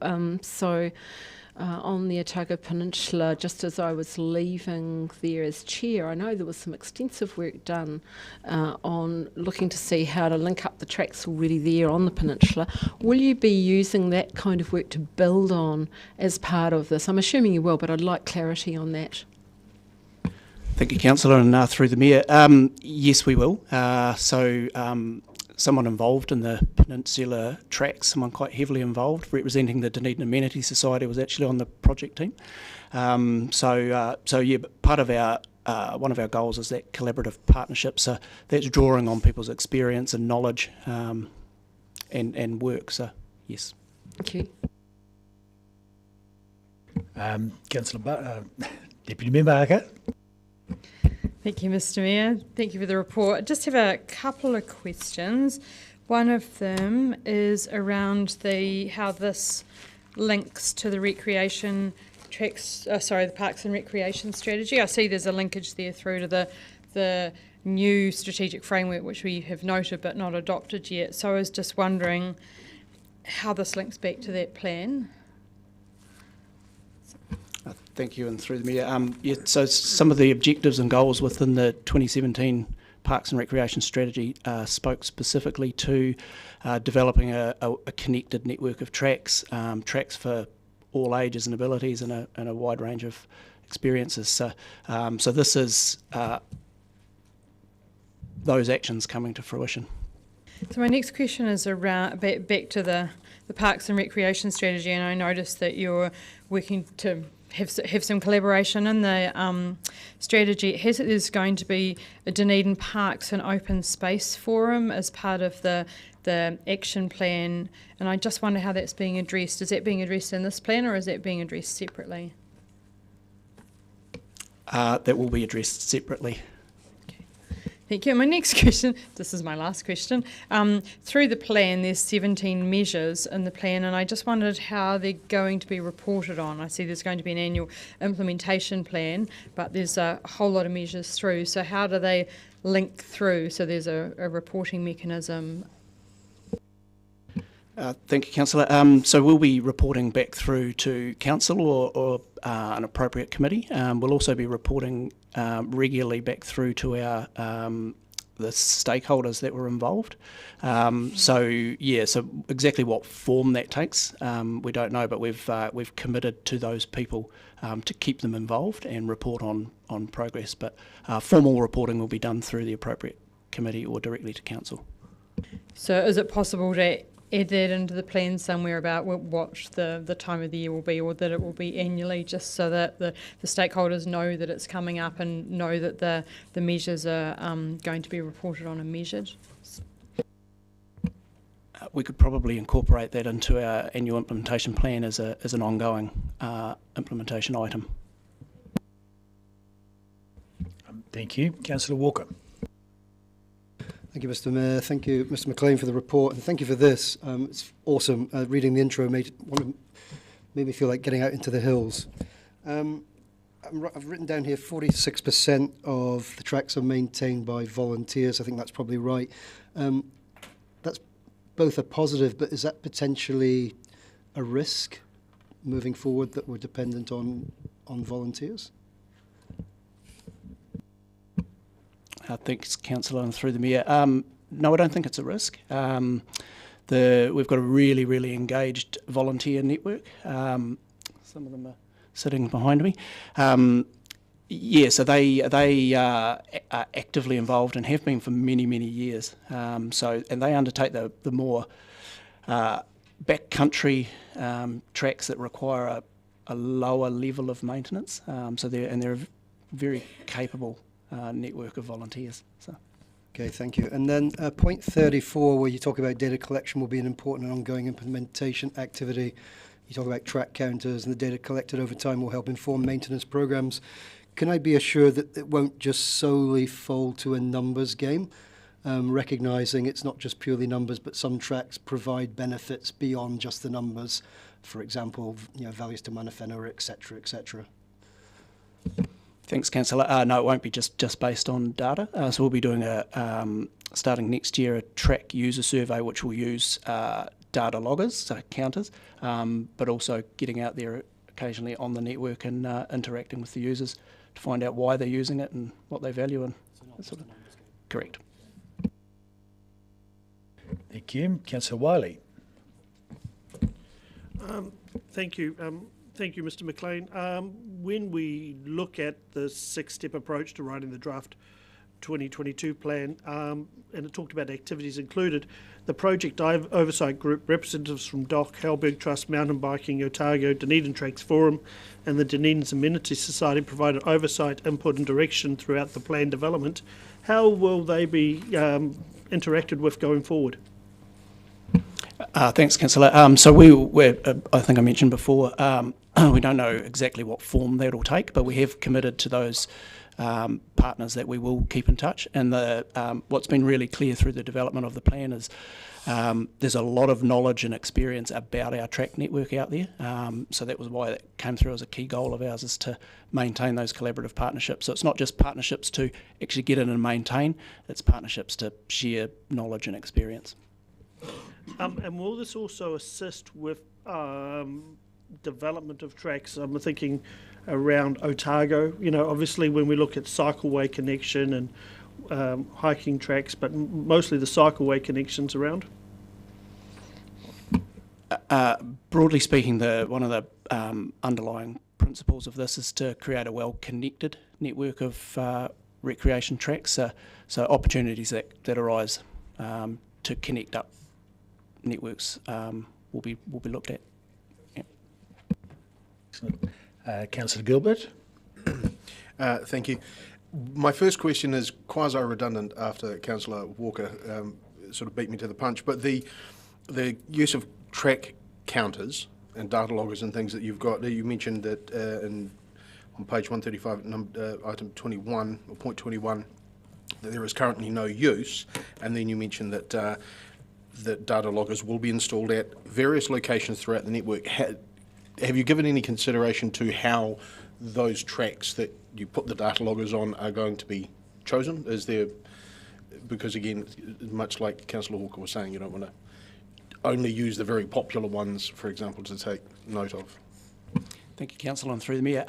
On the Otago Peninsula, just as I was leaving there as chair, I know there was some extensive work done on looking to see how to link up the tracks already there on the peninsula. Will you be using that kind of work to build on as part of this? I'm assuming you will, but I'd like clarity on that. Thank you, Councillor, and through the Mayor. Yes, we will. Someone involved in the Peninsula Tracks, someone quite heavily involved, representing the Dunedin Amenity Society, was actually on the project team. But part of our one of our goals is that collaborative partnership. So that's drawing on people's experience and knowledge and work. So yes. Thank you. Councillor Deputy Member Aka. Thank you, Mr. Mayor. Thank you for the report. I just have a couple of questions. One of them is around how this links to the recreation tracks. The Parks and Recreation strategy. I see there's a linkage there through to the new strategic framework, which we have noted but not adopted yet. So I was just wondering how this links back to that plan. Thank you, and through the Mayor. So some of the objectives and goals within the 2017 Parks and Recreation Strategy spoke specifically to developing a connected network of tracks, tracks for all ages and abilities and a wide range of experiences. So this is those actions coming to fruition. So my next question is around back to the Parks and Recreation Strategy, and I noticed that you're working to have some collaboration in the strategy. It has that there's going to be a Dunedin Parks and Open Space Forum as part of the action plan, and I just wonder how that's being addressed. Is that being addressed in this plan, or is that being addressed separately? That will be addressed separately. Thank you. My next question, this is my last question. Through the plan, there's 17 measures in the plan, and I just wondered how they're going to be reported on. I see there's going to be an annual implementation plan, but there's a whole lot of measures through. So how do they link through? So there's a reporting mechanism. Thank you, Councillor. So we'll be reporting back through to Council or an appropriate committee. We'll also be reporting regularly back through to our the stakeholders that were involved. So exactly what form that takes, we don't know, but we've committed to those people to keep them involved and report on progress. But formal reporting will be done through the appropriate committee or directly to Council. So is it possible to add that into the plan somewhere about what the time of the year will be, or that it will be annually, just so that the stakeholders know that it's coming up and know that the measures are going to be reported on and measured? We could probably incorporate that into our annual implementation plan as an ongoing implementation item. Thank you. Councillor Walker. Thank you, Mr. Mayor. Thank you, Mr. McLean, for the report, and thank you for this. It's awesome. Reading the intro made me feel like getting out into the hills. I've written down here 46% of the tracks are maintained by volunteers. I think that's probably right. That's both a positive, but is that potentially a risk moving forward that we're dependent on volunteers? Thanks, Councillor, and through the Mayor. No, I don't think it's a risk. We've got a really, really engaged volunteer network. some of them are sitting behind me. So they are actively involved and have been for many, many years. And they undertake the more backcountry tracks that require a lower level of maintenance. They're a very capable network of volunteers. So. Okay, thank you. And then point 34, where you talk about data collection will be an important and ongoing implementation activity. You talk about track counters and the data collected over time will help inform maintenance programs. Can I be assured that it won't just solely fall to a numbers game, recognising it's not just purely numbers, but some tracks provide benefits beyond just the numbers, for example, values to manawhenua, etc., etc.? Thanks, Councillor. No, it won't be just based on data. So we'll be doing starting next year, a track user survey, which will use data loggers, so counters, but also getting out there occasionally on the network and interacting with the users to find out why they're using it and what they value. And that sort of. Correct. Thank you. Councillor Wiley. Thank you. Thank you, Mr. McLean. When we look at the six-step approach to writing the draft 2022 plan, and it talked about activities included, the project oversight group, representatives from DOC, Halberg Trust, Mountain Biking, Otago, Dunedin Tracks Forum and the Dunedin Amenity Society provided oversight, input and direction throughout the plan development. How will they be interacted with going forward? Thanks, Councillor. I think I mentioned before, we don't know exactly what form that will take, but we have committed to those partners that we will keep in touch. And what's been really clear through the development of the plan is there's a lot of knowledge and experience about our track network out there. So that was why it came through as a key goal of ours, is to maintain those collaborative partnerships. So it's not just partnerships to actually get in and maintain, it's partnerships to share knowledge and experience. And will this also assist with development of tracks? I'm thinking around Otago, obviously when we look at cycleway connection and hiking tracks, but mostly the cycleway connections around? Broadly speaking, one of the underlying principles of this is to create a well-connected network of recreation tracks, so opportunities that arise to connect up networks will be looked at. Yep. Councillor Gilbert. Thank you. My first question is quasi-redundant after Councillor Walker sort of beat me to the punch, but the use of track counters and data loggers and things that you've got, you mentioned that on page 135, item 21, or point 21, that there is currently no use, and then you mentioned that that data loggers will be installed at various locations throughout the network. Have you given any consideration to how those tracks that you put the data loggers on are going to be chosen? Is there, because again, much like Councillor Walker was saying, you don't want to only use the very popular ones, for example, to take note of. Thank you, Councillor, and through the Mayor.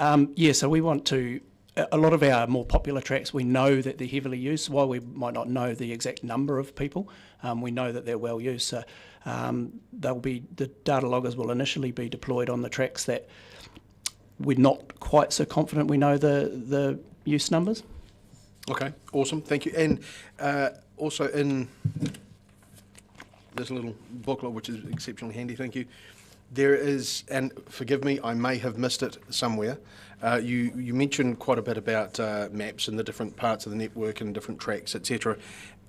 So we want to, a lot of our more popular tracks, we know that they're heavily used. While we might not know the exact number of people, we know that they're well used. So the data loggers will initially be deployed on the tracks that we're not quite so confident we know the use numbers. Okay, awesome, thank you. And also in this little booklet, which is exceptionally handy, thank you, there is, and forgive me, I may have missed it somewhere, you mentioned quite a bit about maps and the different parts of the network and different tracks, etc.,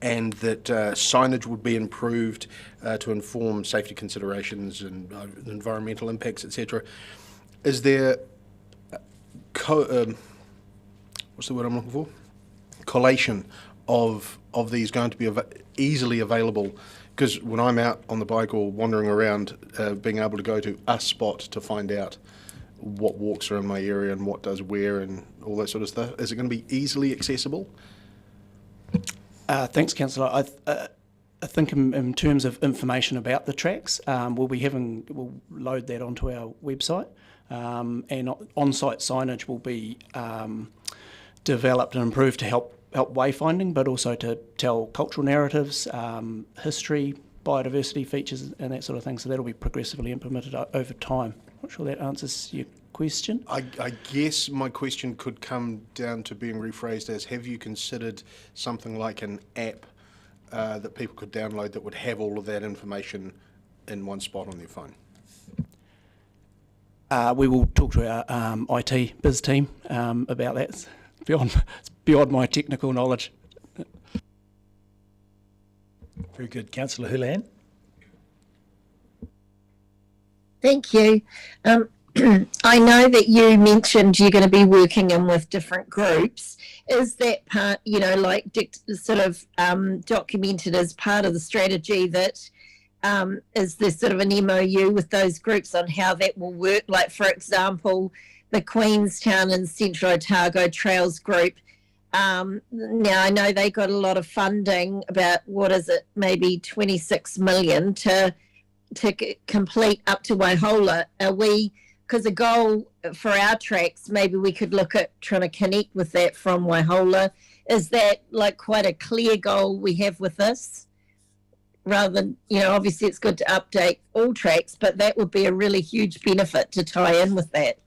and that signage would be improved to inform safety considerations and environmental impacts, etc. Is there, what's the word I'm looking for? Collation of these going to be easily available? Because when I'm out on the bike or wandering around, being able to go to a spot to find out what walks are in my area and what does where and all that sort of stuff, is it going to be easily accessible? Thanks, Councillor. I think in terms of information about the tracks, we'll load that onto our website, and on-site signage will be developed and improved to help wayfinding, but also to tell cultural narratives, history, biodiversity features and that sort of thing. So that'll be progressively implemented over time. Not sure that answers your question. I guess my question could come down to being rephrased as, have you considered something like an app that people could download that would have all of that information in one spot on their phone? We will talk to our IT biz team about that. It's beyond my technical knowledge. Very good. Councillor Hulan. Thank you. I know that you mentioned you're going to be working in with different groups. Is that part, sort of documented as part of the strategy that is there sort of an MOU with those groups on how that will work? Like, for example, the Queenstown and Central Otago Trails group. Now, I know they got a lot of funding, about, maybe 26 million to complete up to Waihola. Because a goal for our tracks, maybe we could look at trying to connect with that from Waihola. Is that like quite a clear goal we have with this? Rather than, obviously it's good to update all tracks, but that would be a really huge benefit to tie in with that.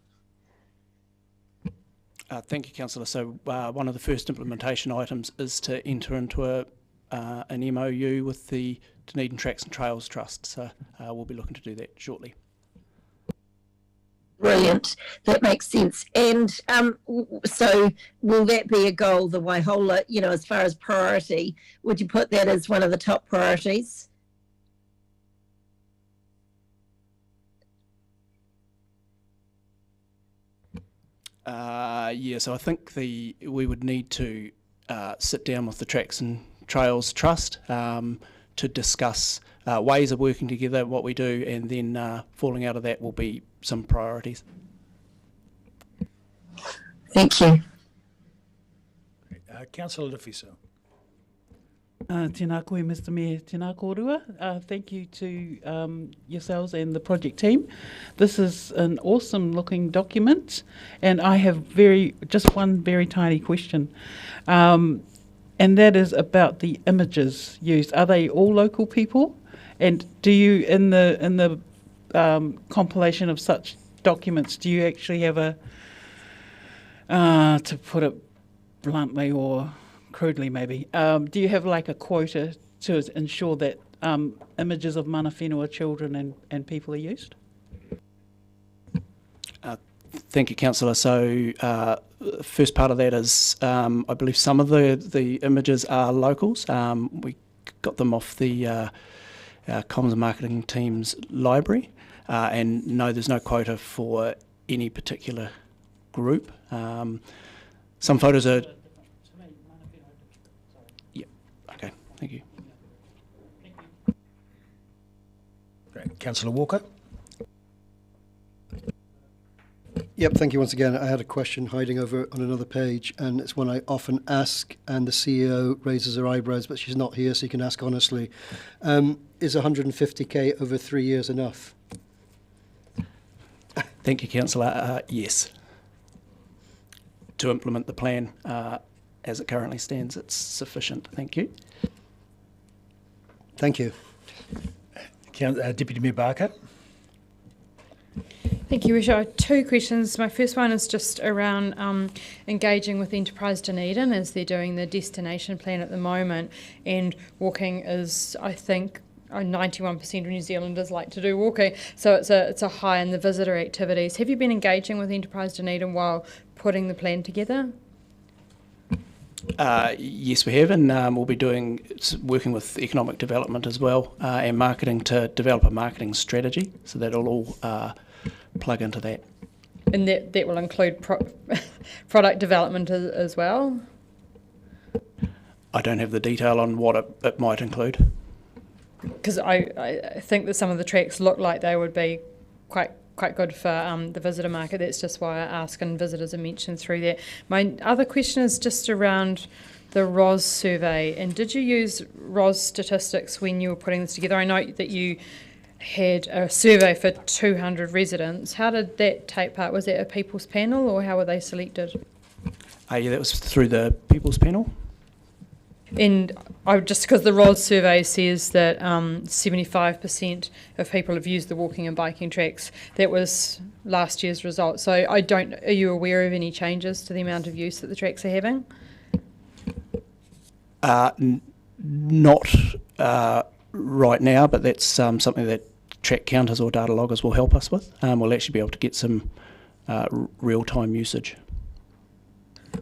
Thank you, Councillor. So one of the first implementation items is to enter into an MOU with the Dunedin Tracks and Trails Trust. So we'll be looking to do that shortly. Brilliant. That makes sense. And so will that be a goal, the Waihola, as far as priority? Would you put that as one of the top priorities? Yeah, so I think we would need to sit down with the Tracks and Trails Trust to discuss ways of working together, what we do, and then falling out of that will be some priorities. Thank you. Councillor Lefiso. Tēnā koe, Mr Mayor, tēnā kōrua. Thank you to yourselves and the project team. This is an awesome looking document, and I have just one very tiny question. And that is about the images used. Are they all local people? And do you, in the compilation of such documents, do you actually have to put it bluntly or crudely maybe, do you have like a quota to ensure that images of mana whenua children and people are used? Thank you, Councillor. So first part of that is I believe some of the images are locals. We got them off the Comms and Marketing team's library, and no, there's no quota for any particular group. Some photos are... Yeah, okay, thank you. Great. Councillor Walker. Yep, thank you once again. I had a question hiding over on another page, and it's one I often ask, and the CEO raises her eyebrows, but she's not here, so you can ask honestly. Is 150k over 3 years enough? Thank you, Councillor. Yes. To implement the plan as it currently stands, it's sufficient. Thank you. Thank you. Deputy Mayor Barker. Thank you, Richard. I have two questions. My first one is just around engaging with Enterprise Dunedin as they're doing the destination plan at the moment, and walking is, I think, 91% of New Zealanders like to do walking, so it's a high in the visitor activities. Have you been engaging with Enterprise Dunedin while putting the plan together? Yes, we have, and we'll be working with economic development as well and marketing to develop a marketing strategy, so that'll all plug into that. And that will include product development as well? I don't have the detail on what it might include. Because I think that some of the tracks look like they would be quite good for the visitor market. That's just why I ask, and visitors are mentioned through that. My other question is just around the ROS survey, and did you use ROS statistics when you were putting this together? I know that you had a survey for 200 residents. How did that take part? Was that a people's panel, or how were they selected? Yeah, that was through the people's panel. And just because the ROS survey says that 75% of people have used the walking and biking tracks, that was last year's result. So are you aware of any changes to the amount of use that the tracks are having? Not right now, but that's something that track counters or data loggers will help us with. We'll actually be able to get some real-time usage.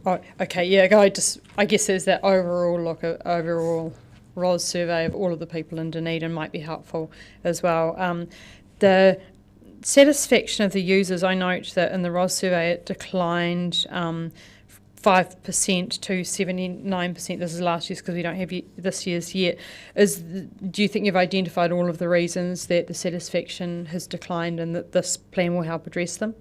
Oh, okay, yeah. I guess there's that overall ROS survey of all of the people in Dunedin might be helpful as well. The satisfaction of the users, I note that in the ROS survey it declined 5% to 79%. This is last year's because we don't have this year's yet. Do you think you've identified all of the reasons that the satisfaction has declined and that this plan will help address them?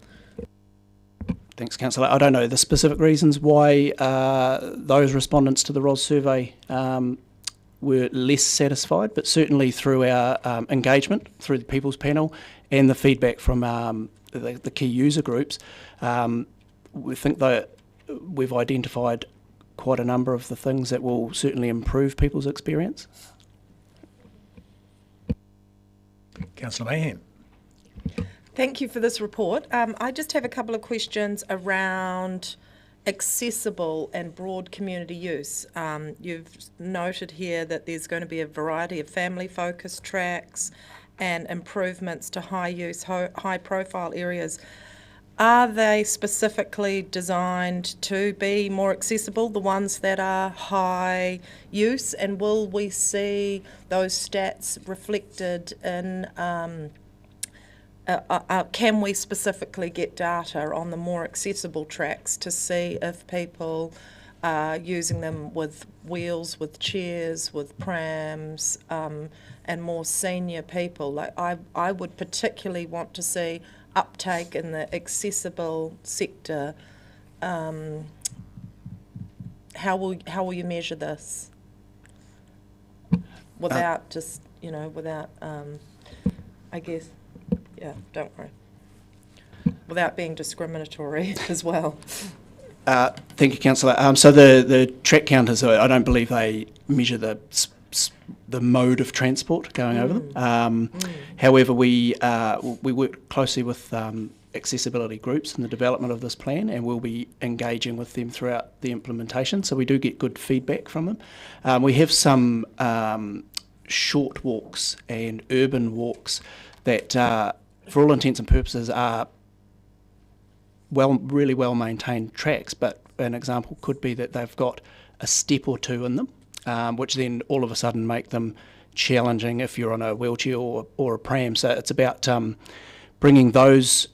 Thanks, Councillor. I don't know the specific reasons why those respondents to the ROS survey were less satisfied, but certainly through our engagement, through the People's Panel and the feedback from the key user groups, we think that we've identified quite a number of the things that will certainly improve people's experience. Councillor Mahan. Thank you for this report. I just have a couple of questions around accessible and broad community use. You've noted here that there's going to be a variety of family-focused tracks and improvements to high-use, high-profile areas. Are they specifically designed to be more accessible, the ones that are high use, and will we see those stats reflected in can we specifically get data on the more accessible tracks to see if people are using them with wheels, with chairs, with prams, and more senior people? Like I would particularly want to see uptake in the accessible sector. How will you measure this without just without I guess. Yeah, don't worry. Without being discriminatory as well. Thank you, Councillor. So the track counters, I don't believe they measure the mode of transport going over them. However, we work closely with accessibility groups in the development of this plan, and we'll be engaging with them throughout the implementation. So we do get good feedback from them. We have some short walks and urban walks that for all intents and purposes are really well maintained tracks, but an example could be that they've got a step or two in them, which then all of a sudden make them challenging if you're on a wheelchair or a pram. So it's about bringing those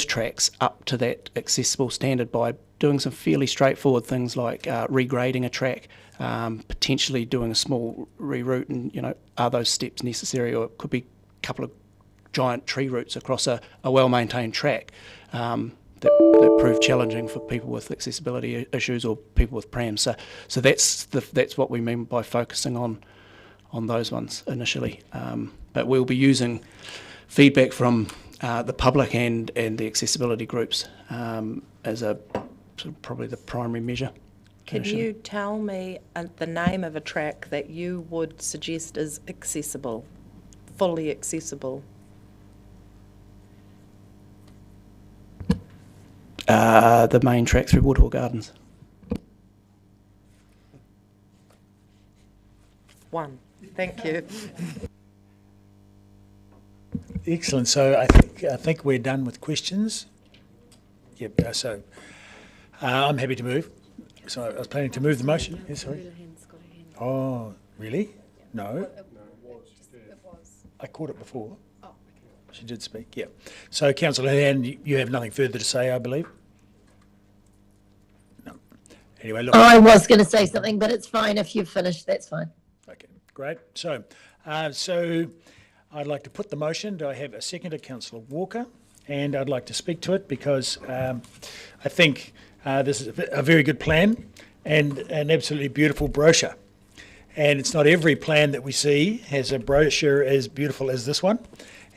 tracks up to that accessible standard by doing some fairly straightforward things like regrading a track, potentially doing a small reroute, and are those steps necessary, or it could be a couple of giant tree roots across a well-maintained track that prove challenging for people with accessibility issues or people with prams. So that's what we mean by focusing on those ones initially. But we'll be using feedback from the public and the accessibility groups as probably the primary measure. Can you tell me the name of a track that you would suggest is accessible, fully accessible? The main track through Woodhall Gardens. One. Thank you. Excellent. So I think we're done with questions. Yep. So I'm happy to move. So I was planning to move the motion. Yes, sorry. Oh, really? No. I caught it before. She did speak, yeah. So, Councillor Hand, you have nothing further to say, I believe? No. Anyway, look. I was going to say something, but it's fine if you've finished. That's fine. Okay, great. So I'd like to put the motion. Do I have a seconder, Councillor Walker? And I'd like to speak to it because I think this is a very good plan and an absolutely beautiful brochure. And it's not every plan that we see has a brochure as beautiful as this one.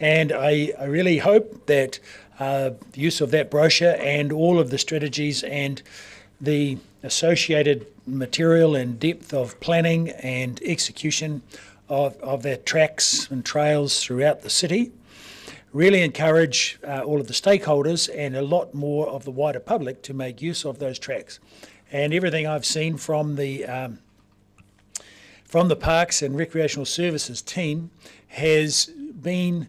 And I really hope that the use of that brochure and all of the strategies and the associated material and depth of planning and execution of their tracks and trails throughout the city. Really encourage all of the stakeholders and a lot more of the wider public to make use of those tracks. And everything I've seen from the Parks and Recreational Services team has been,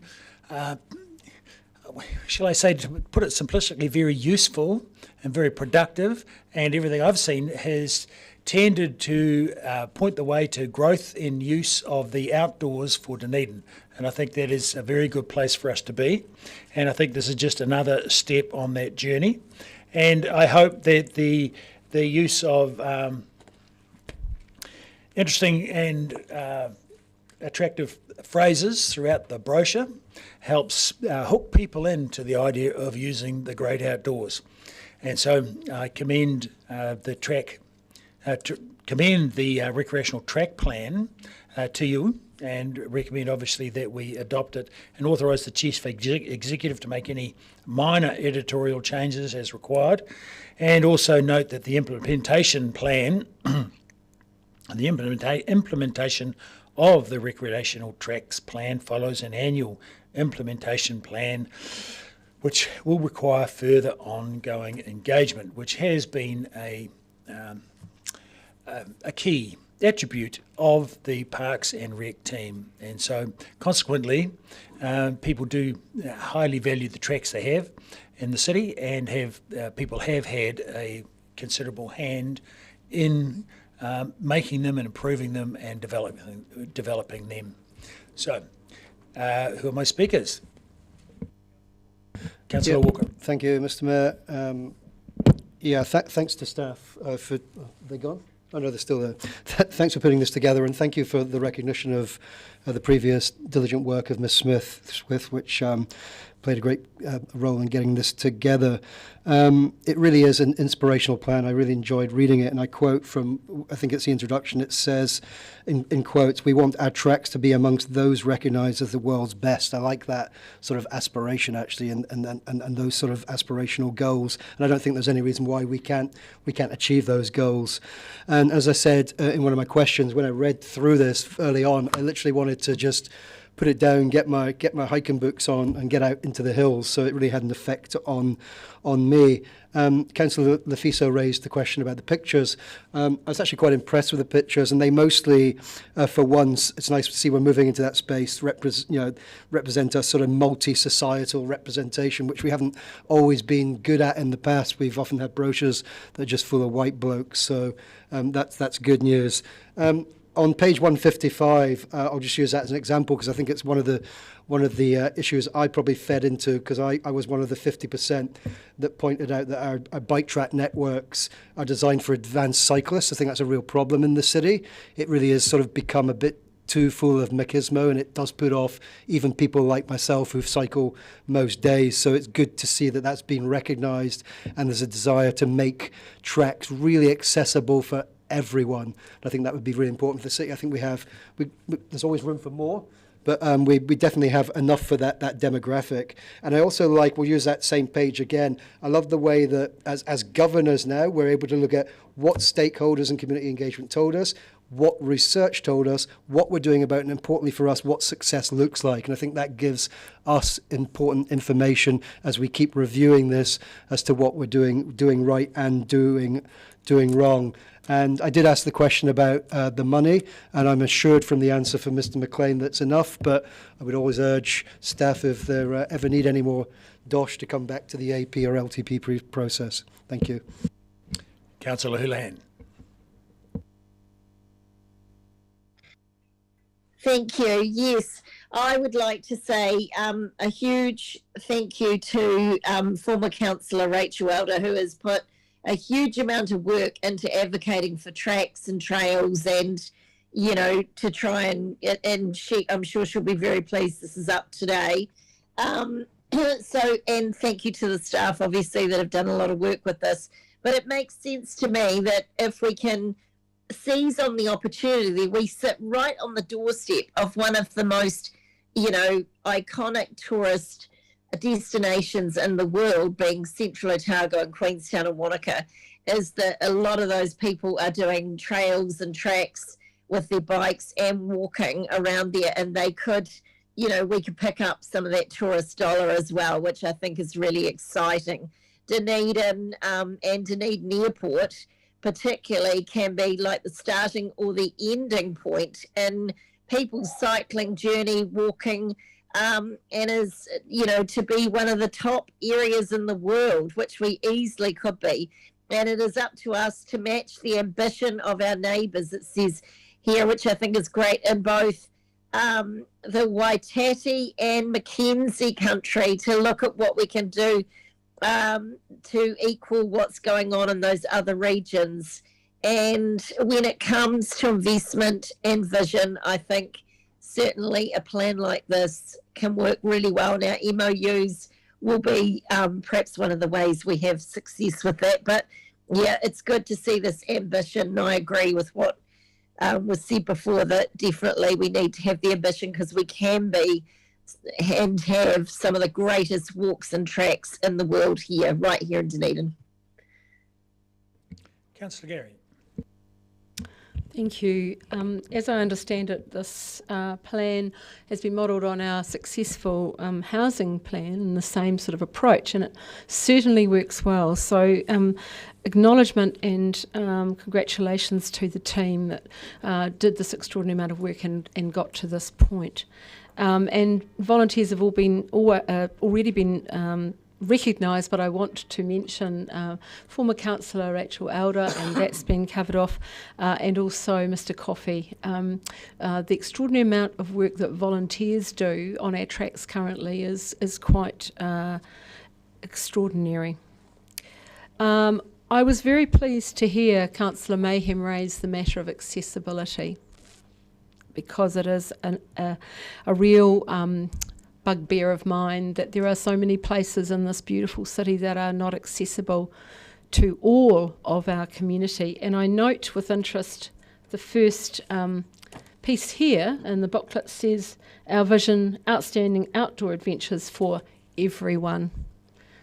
shall I say, to put it simplistically, very useful and very productive, and everything I've seen has tended to point the way to growth in use of the outdoors for Dunedin. And I think that is a very good place for us to be. And I think this is just another step on that journey. And I hope that the use of interesting and attractive phrases throughout the brochure helps hook people into the idea of using the great outdoors. And so I commend the recreational track plan to you, and recommend obviously that we adopt it and authorise the Chief Executive to make any minor editorial changes as required. And also note that the implementation plan, the implementation of the recreational tracks plan follows an annual implementation plan which will require further ongoing engagement, which has been a key attribute of the Parks and Rec team. And so consequently, people do highly value the tracks they have in the city, and people have had a considerable hand in making them and improving them and developing them. So, who are my speakers? Councillor Walker. Thank you, Mr. Mayor. Thanks to staff for. Are they gone? Oh no, they're still there. Thanks for putting this together, and thank you for the recognition of the previous diligent work of Ms. Smith, which played a great role in getting this together. It really is an inspirational plan. I really enjoyed reading it, and I quote from, I think it's the introduction, it says, in quotes, "We want our tracks to be amongst those recognised as the world's best." I like that sort of aspiration, actually, and those sort of aspirational goals. And I don't think there's any reason why we can't achieve those goals. And as I said in one of my questions, when I read through this early on, I literally wanted to just put it down, get my hiking boots on, and get out into the hills. So it really had an effect on me. Councillor Lefiso raised the question about the pictures. I was actually quite impressed with the pictures, and they mostly, for once, it's nice to see we're moving into that space, represent a sort of multi-societal representation, which we haven't always been good at in the past. We've often had brochures that are just full of white blokes, so that's good news. On page 155, I'll just use that as an example because I think it's one of the issues I probably fed into, because I was one of the 50% that pointed out that our bike track networks are designed for advanced cyclists. I think that's a real problem in the city. It really has sort of become a bit too full of machismo, and it does put off even people like myself who cycle most days. So it's good to see that that's been recognised, and there's a desire to make tracks really accessible for everyone. I think that would be really important for the city. I think there's always room for more, but we definitely have enough for that demographic. And I also we'll use that same page again. I love the way that as governors now, we're able to look at what stakeholders and community engagement told us, what research told us, what we're doing about it, and importantly for us, what success looks like. And I think that gives us important information as we keep reviewing this as to what we're doing right and doing wrong. And I did ask the question about the money, and I'm assured from the answer from Mr. McLean that's enough, but I would always urge staff, if they ever need any more dosh, to come back to the AP or LTP process. Thank you. Councillor Houlihan. Thank you. Yes, I would like to say a huge thank you to former Councillor Rachel Elder, who has put a huge amount of work into advocating for tracks and trails, and to try and I'm sure she'll be very pleased this is up today. And thank you to the staff, obviously, that have done a lot of work with this. But it makes sense to me that if we can seize on the opportunity, we sit right on the doorstep of one of the most, iconic tourist destinations in the world, being Central Otago and Queenstown and Wanaka. is that a lot of those people are doing trails and tracks with their bikes and walking around there, and they could, you know, we could pick up some of that tourist dollar as well, which I think is really exciting. Dunedin and Dunedin Airport particularly can be like the starting or the ending point in people's cycling journey, walking, and is, you know, to be one of the top areas in the world, which we easily could be. And it is up to us to match the ambition of our neighbours, it says here, which I think is great, in both the Waitati and Mackenzie country, to look at what we can do to equal what's going on in those other regions. And when it comes to investment and vision, I think certainly a plan like this can work really well, and our MOUs will be perhaps one of the ways we have success with that. But yeah, it's good to see this ambition, and I agree with what was said before, that definitely we need to have the ambition, because we can be and have some of the greatest walks and tracks in the world here, right here in Dunedin. Councillor Gary. Thank you. As I understand it, this plan has been modelled on our successful housing plan and the same sort of approach, and it certainly works well. So acknowledgement and congratulations to the team that did this extraordinary amount of work and got to this point. And volunteers have already been recognised, but I want to mention former councillor Rachel Elder, and that's been covered off, and also Mr Coffey. The extraordinary amount of work that volunteers do on our tracks currently is quite extraordinary. I was very pleased to hear Councillor Mayhem raise the matter of accessibility, because it is a real bugbear of mine that there are so many places in this beautiful city that are not accessible to all of our community. And I note with interest the first piece here in the booklet says, our vision, outstanding outdoor adventures for everyone.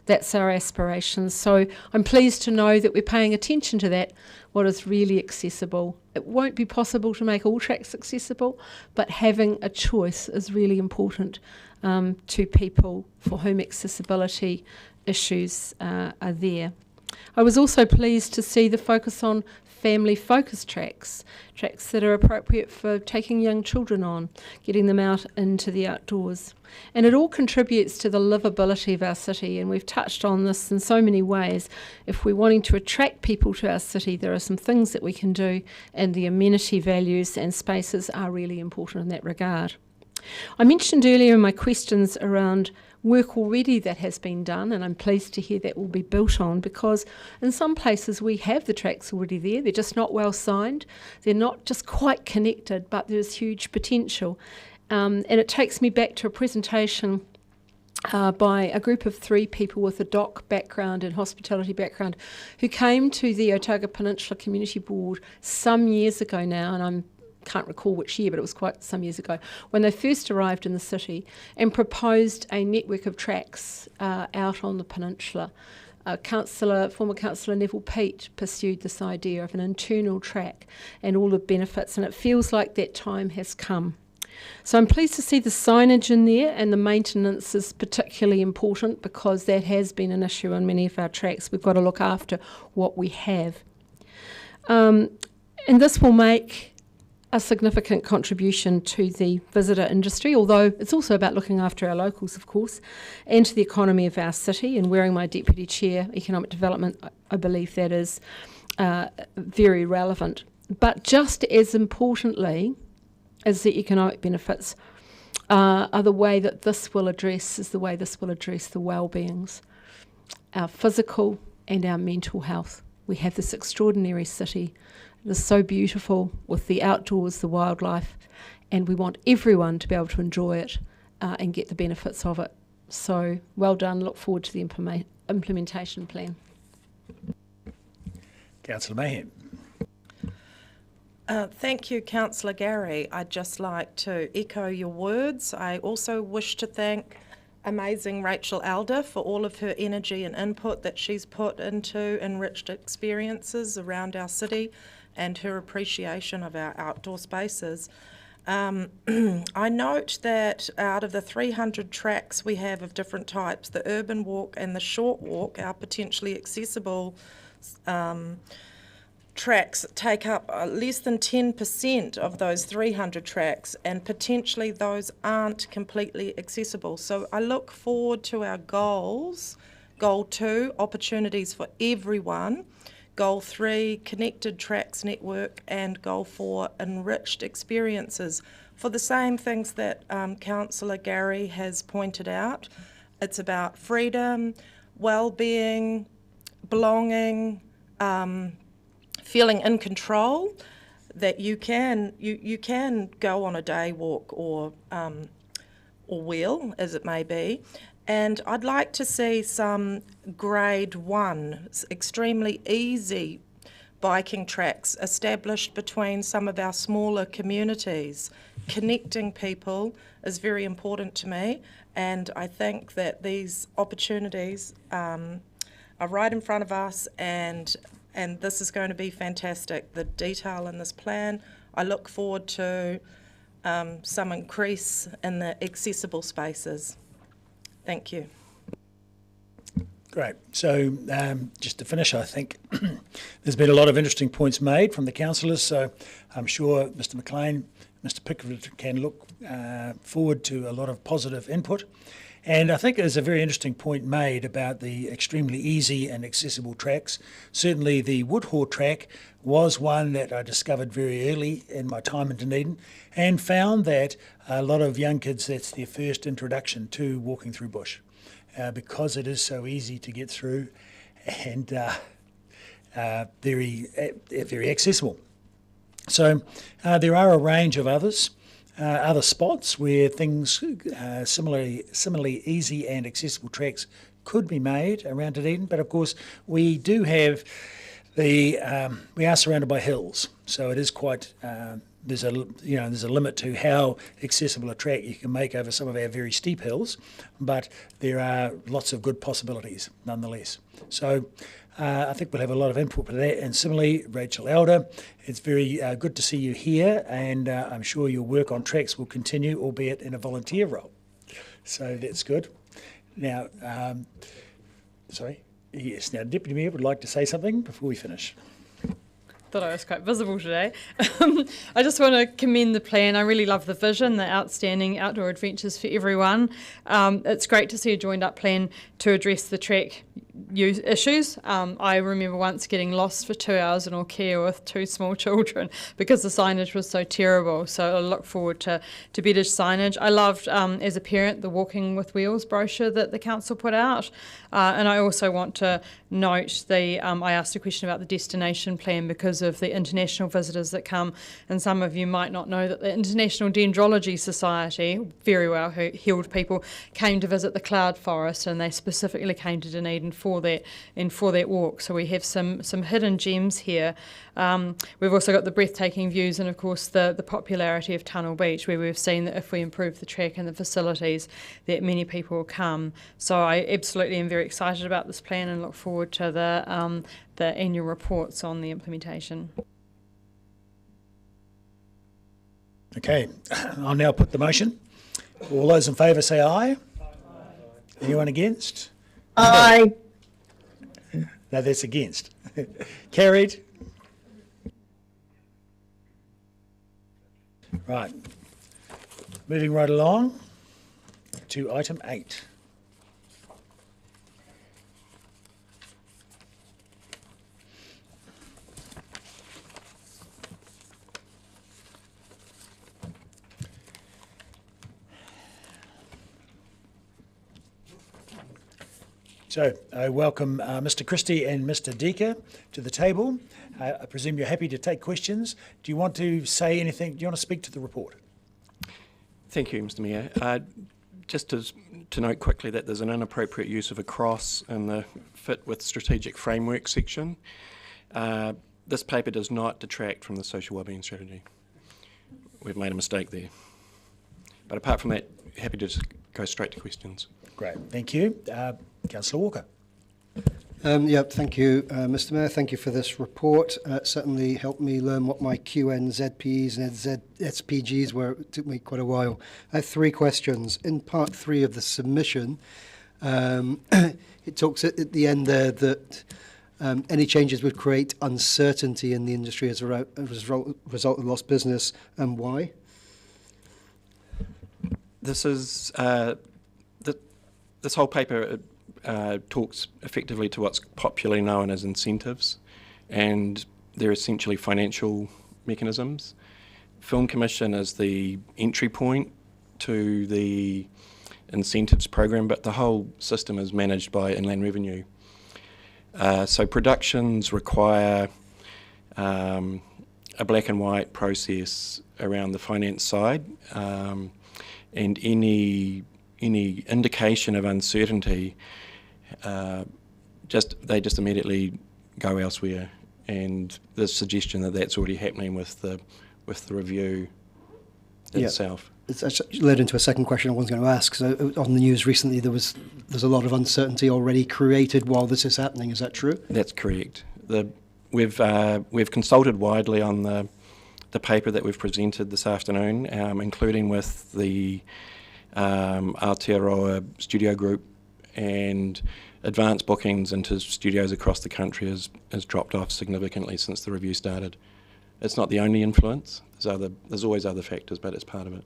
That's our aspirations. So I'm pleased to know that we're paying attention to that, what is really accessible. It won't be possible to make all tracks accessible, but having a choice is really important to people for whom accessibility issues are there. I was also pleased to see the focus on family-focused tracks that are appropriate for taking young children on, getting them out into the outdoors. And it all contributes to the livability of our city, and we've touched on this in so many ways. If we're wanting to attract people to our city, there are some things that we can do, and the amenity values and spaces are really important in that regard. I mentioned earlier in my questions around work already that has been done, and I'm pleased to hear that will be built on, because in some places we have the tracks already there. They're just not well signed. They're not just quite connected, but there's huge potential. And it takes me back to a presentation by a group of 3 people with a doc background and hospitality background who came to the Otago Peninsula Community Board some years ago now, and I can't recall which year, but it was quite some years ago, when they first arrived in the city and proposed a network of tracks out on the peninsula. Former Councillor Neville Pete pursued this idea of an internal track and all the benefits, and it feels like that time has come. So I'm pleased to see the signage in there, and the maintenance is particularly important because that has been an issue on many of our tracks. We've got to look after what we have. And this will make a significant contribution to the visitor industry, although it's also about looking after our locals, of course, and to the economy of our city. And wearing my Deputy Chair, Economic Development, I believe that is very relevant. But just as importantly as the economic benefits are the way that this will address the well-beings, our physical and our mental health. We have this extraordinary city. It is so beautiful with the outdoors, the wildlife, and we want everyone to be able to enjoy it and get the benefits of it. So well done. Look forward to the implementation plan. Councillor Mayhem. Thank you, Councillor Gary. I'd just like to echo your words. I also wish to thank amazing Rachel Elder for all of her energy and input that she's put into enriched experiences around our city and her appreciation of our outdoor spaces. I note that out of the 300 tracks we have of different types, the urban walk and the short walk, our potentially accessible tracks, take up less than 10% of those 300 tracks, and potentially those aren't completely accessible. So I look forward to our goals. Goal 2, opportunities for everyone. Goal 3, connected tracks network, and Goal 4, enriched experiences. For the same things that Councillor Gary has pointed out, it's about freedom, well-being, belonging, feeling in control, that you can go on a day walk or wheel, as it may be. And I'd like to see some grade 1, extremely easy biking tracks established between some of our smaller communities. Connecting people is very important to me, and I think that these opportunities are right in front of us, and this is going to be fantastic. The detail in this plan, I look forward to some increase in the accessible spaces. Thank you. Great. So just to finish, I think there's been a lot of interesting points made from the councillors, so I'm sure Mr McLean, Mr Pickford can look forward to a lot of positive input. And I think there's a very interesting point made about the extremely easy and accessible tracks. Certainly the Woodhaw track was one that I discovered very early in my time in Dunedin, and found that a lot of young kids, that's their first introduction to walking through bush, because it is so easy to get through and very accessible. So there are a range of other spots where things similarly easy and accessible tracks could be made around Dunedin, but of course we do have we are surrounded by hills, so it is quite there's a limit to how accessible a track you can make over some of our very steep hills, but there are lots of good possibilities nonetheless. So I think we'll have a lot of input for that. And similarly, Rachel Elder, it's very good to see you here, and I'm sure your work on tracks will continue, albeit in a volunteer role. So that's good. Now, sorry, yes, now Deputy Mayor would like to say something before we finish. Thought I was quite visible today. I just want to commend the plan. I really love the vision, the outstanding outdoor adventures for everyone. It's great to see a joined up plan to address the track use issues. I remember once getting lost for 2 hours in Auckea with 2 small children because the signage was so terrible. So I look forward to better signage. I loved, as a parent, the Walking with Wheels brochure that the council put out. And I also want to note I asked a question about the destination plan because of the international visitors that come, and some of you might not know that the International Dendrology Society, very well heeled people, came to visit the cloud forest, and they specifically came to Dunedin for that walk. So we have some hidden gems here. We've also got the breathtaking views, and of course the popularity of Tunnel Beach, where we've seen that if we improve the track and the facilities, that many people will come. So I absolutely am very excited about this plan and look forward to the annual reports on the implementation. Okay, I'll now put the motion. All those in favour say aye. Aye. Anyone against? Aye. No, that's against. Carried. Right. Moving right along to item 8. So I welcome Mr Christie and Mr Decker to the table. I presume you're happy to take questions. Do you want to say anything? Do you want to speak to the report? Thank you, Mr Mayor. Just to note quickly that there's an inappropriate use of a cross in the fit with strategic framework section. This paper does not detract from the social wellbeing strategy. We've made a mistake there. But apart from that, happy to just go straight to questions. Great, thank you. Councillor Walker. Thank you, Mr Mayor. Thank you for this report. Certainly helped me learn what my QNZPs and SPGs were. It took me quite a while. I have 3 questions. In part 3 of the submission, it talks at the end there that any changes would create uncertainty in the industry as a result of lost business, and why? This is this whole paper talks effectively to what's popularly known as incentives, and they're essentially financial mechanisms. Film Commission is the entry point to the incentives program, but the whole system is managed by Inland Revenue. So productions require a black and white process around the finance side, and any indication of uncertainty, they just immediately go elsewhere. And the suggestion that that's already happening with the review itself. It's actually led into a second question I was going to ask. So on the news recently, there's a lot of uncertainty already created while this is happening. Is that true? That's correct. We've consulted widely on the paper that we've presented this afternoon, including with the Aotearoa Studio Group, and advance bookings into studios across the country has dropped off significantly since the review started. It's not the only influence. There's always other factors, but it's part of it.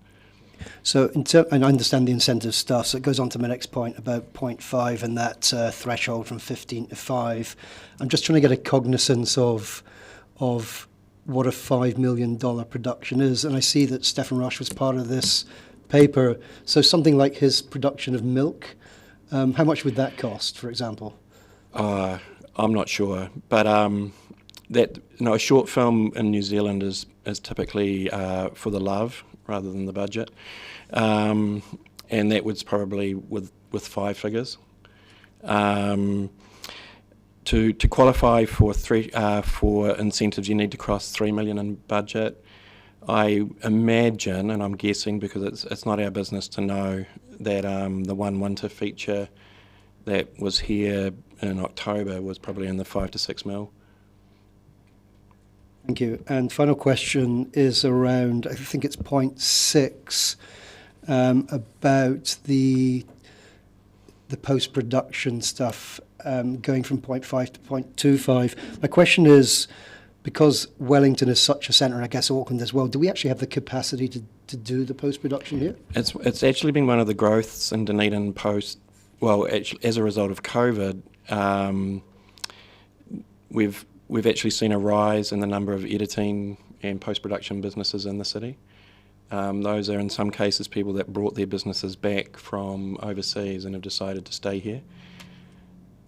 So, and I understand the incentive stuff, so it goes on to my next point about 0.5 and that threshold from 15 to 5. I'm just trying to get a cognizance of what a $5 million production is, and I see that Stephen Rush was part of this paper. So something like his production of milk, how much would that cost, for example? I'm not sure, but a short film in New Zealand is typically for the love rather than the budget, and that was probably with 5 figures. To qualify for incentives, you need to cross $3 million in budget. I imagine, and I'm guessing because it's not our business to know, that the one winter feature that was here in October was probably in the 5 to 6 mil. Thank you. And final question is around, I think it's 0.6, about the post-production stuff, going from 0.5 to 0.25. My question is, because Wellington is such a centre, and I guess Auckland as well, do we actually have the capacity to do the post-production here? It's actually been one of the growths in Dunedin as a result of COVID. We've actually seen a rise in the number of editing and post-production businesses in the city. Those are in some cases people that brought their businesses back from overseas and have decided to stay here.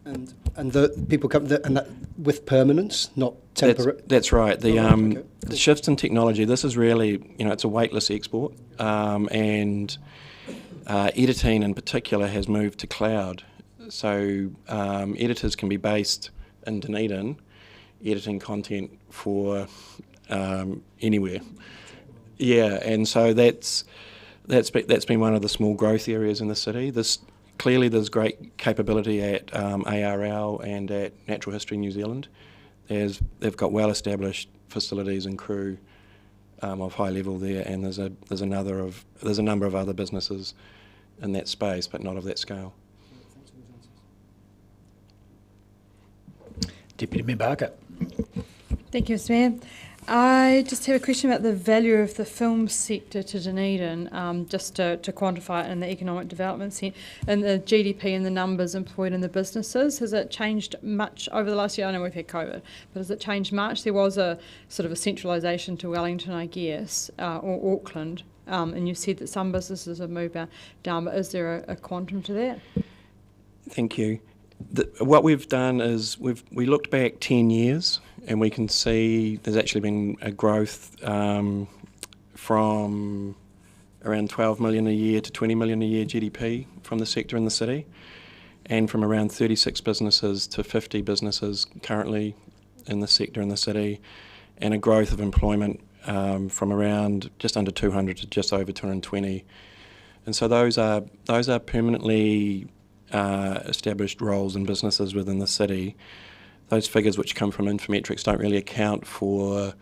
And the people come and that with permanence, not temporary. That's right. The shifts in technology. This is really, it's a weightless export, and editing in particular has moved to cloud. So editors can be based in Dunedin, editing content for anywhere. Yeah, and so that's been one of the small growth areas in the city. Clearly there's great capability at ARL and at Natural History New Zealand. They've got well-established facilities and crew of high level there, and there's a number of other businesses in that space, but not of that scale. Deputy Member Harker. Thank you, Mr Mayor. I just have a question about the value of the film sector to Dunedin, just to quantify it in the economic development sense, and the GDP and the numbers employed in the businesses. Has it changed much over the last year? I know we've had COVID, but has it changed much? There was a sort of a centralisation to Wellington, I guess, or Auckland, and you said that some businesses have moved down, but is there a quantum to that? Thank you. What we've done is we looked back 10 years, and we can see there's actually been a growth from around 12 million a year to 20 million a year GDP from the sector in the city, and from around 36 businesses to 50 businesses currently in the sector in the city, and a growth of employment from around just under 200 to just over 220 And so those are permanently established roles and businesses within the city. Those figures which come from Infometrics don't really account for,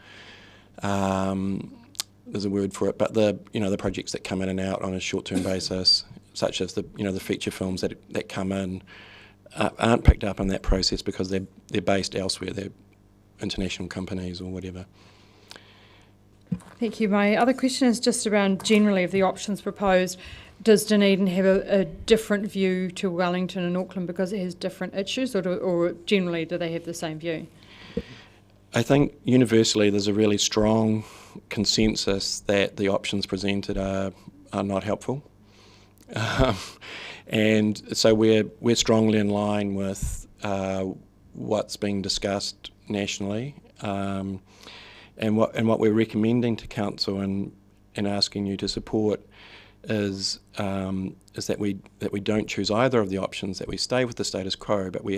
there's a word for it, but the projects that come in and out on a short-term basis, such as the feature films that come in, aren't picked up in that process because they're based elsewhere. They're international companies or whatever. Thank you. My other question is just around generally of the options proposed. Does Dunedin have a different view to Wellington and Auckland because it has different issues, or generally do they have the same view? I think universally there's a really strong consensus that the options presented are not helpful. And so we're strongly in line with what's being discussed nationally, and what we're recommending to Council and asking you to support is that we don't choose either of the options, that we stay with the status quo, but we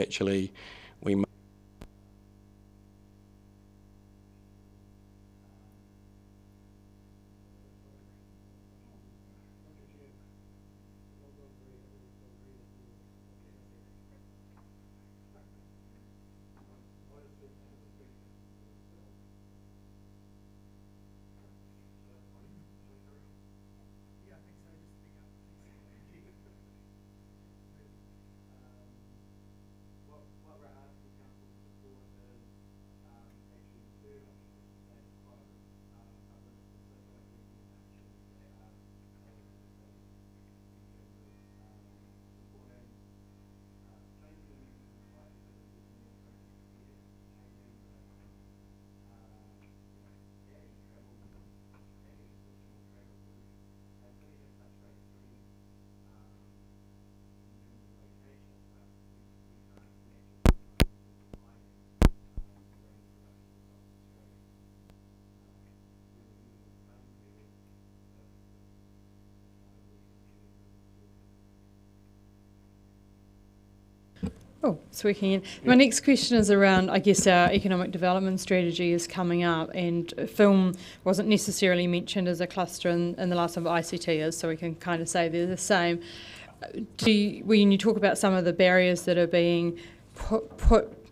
Oh, it's working in. My next question is around, I guess, our economic development strategy is coming up, and film wasn't necessarily mentioned as a cluster in the last one, but ICT is, so we can kind of say they're the same. When you talk about some of the barriers that are being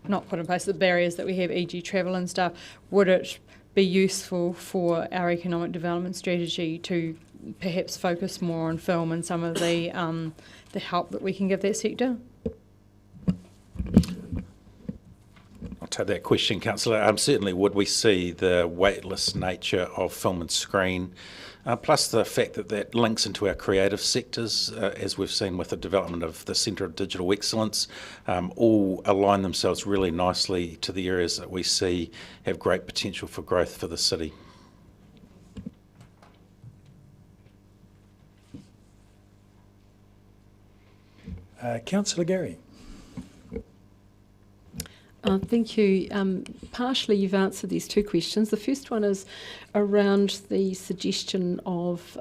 not put in place, the barriers that we have, e.g. travel and stuff, would it be useful for our economic development strategy to perhaps focus more on film and some of the help that we can give that sector? I'll take that question, Councillor. Certainly would we see the weightless nature of film and screen, plus the fact that links into our creative sectors, as we've seen with the development of the Centre of Digital Excellence, all align themselves really nicely to the areas that we see have great potential for growth for the city. Councillor Gary. Thank you. Partially you've answered these two questions. The first one is around the suggestion of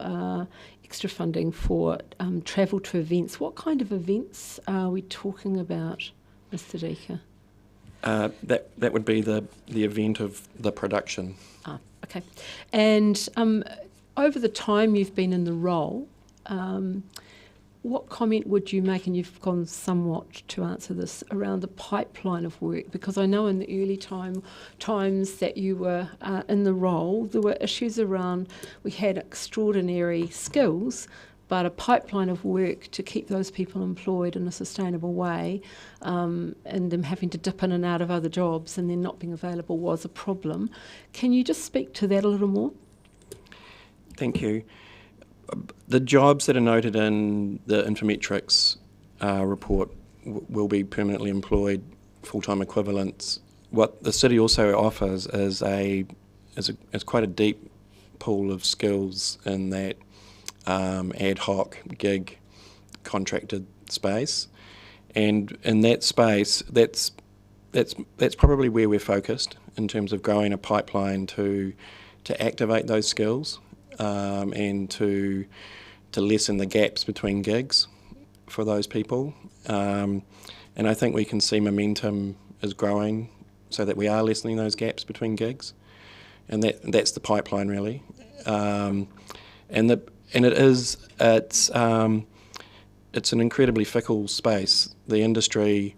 extra funding for travel to events. What kind of events are we talking about, Mr. Deaker? That would be the event of the production. Okay. And over the time you've been in the role, what comment would you make, and you've gone somewhat to answer this, around the pipeline of work? Because I know in the early times that you were in the role, there were issues around, we had extraordinary skills, but a pipeline of work to keep those people employed in a sustainable way, and them having to dip in and out of other jobs and then not being available was a problem. Can you just speak to that a little more? Thank you. The jobs that are noted in the Infometrics report will be permanently employed, full-time equivalents. What the city also offers is quite a deep pool of skills in that ad hoc gig contracted space, and in that space, that's probably where we're focused in terms of growing a pipeline to activate those skills. And to lessen the gaps between gigs for those people. And I think we can see momentum is growing so that we are lessening those gaps between gigs. And that's the pipeline really. And and it's an incredibly fickle space. The industry,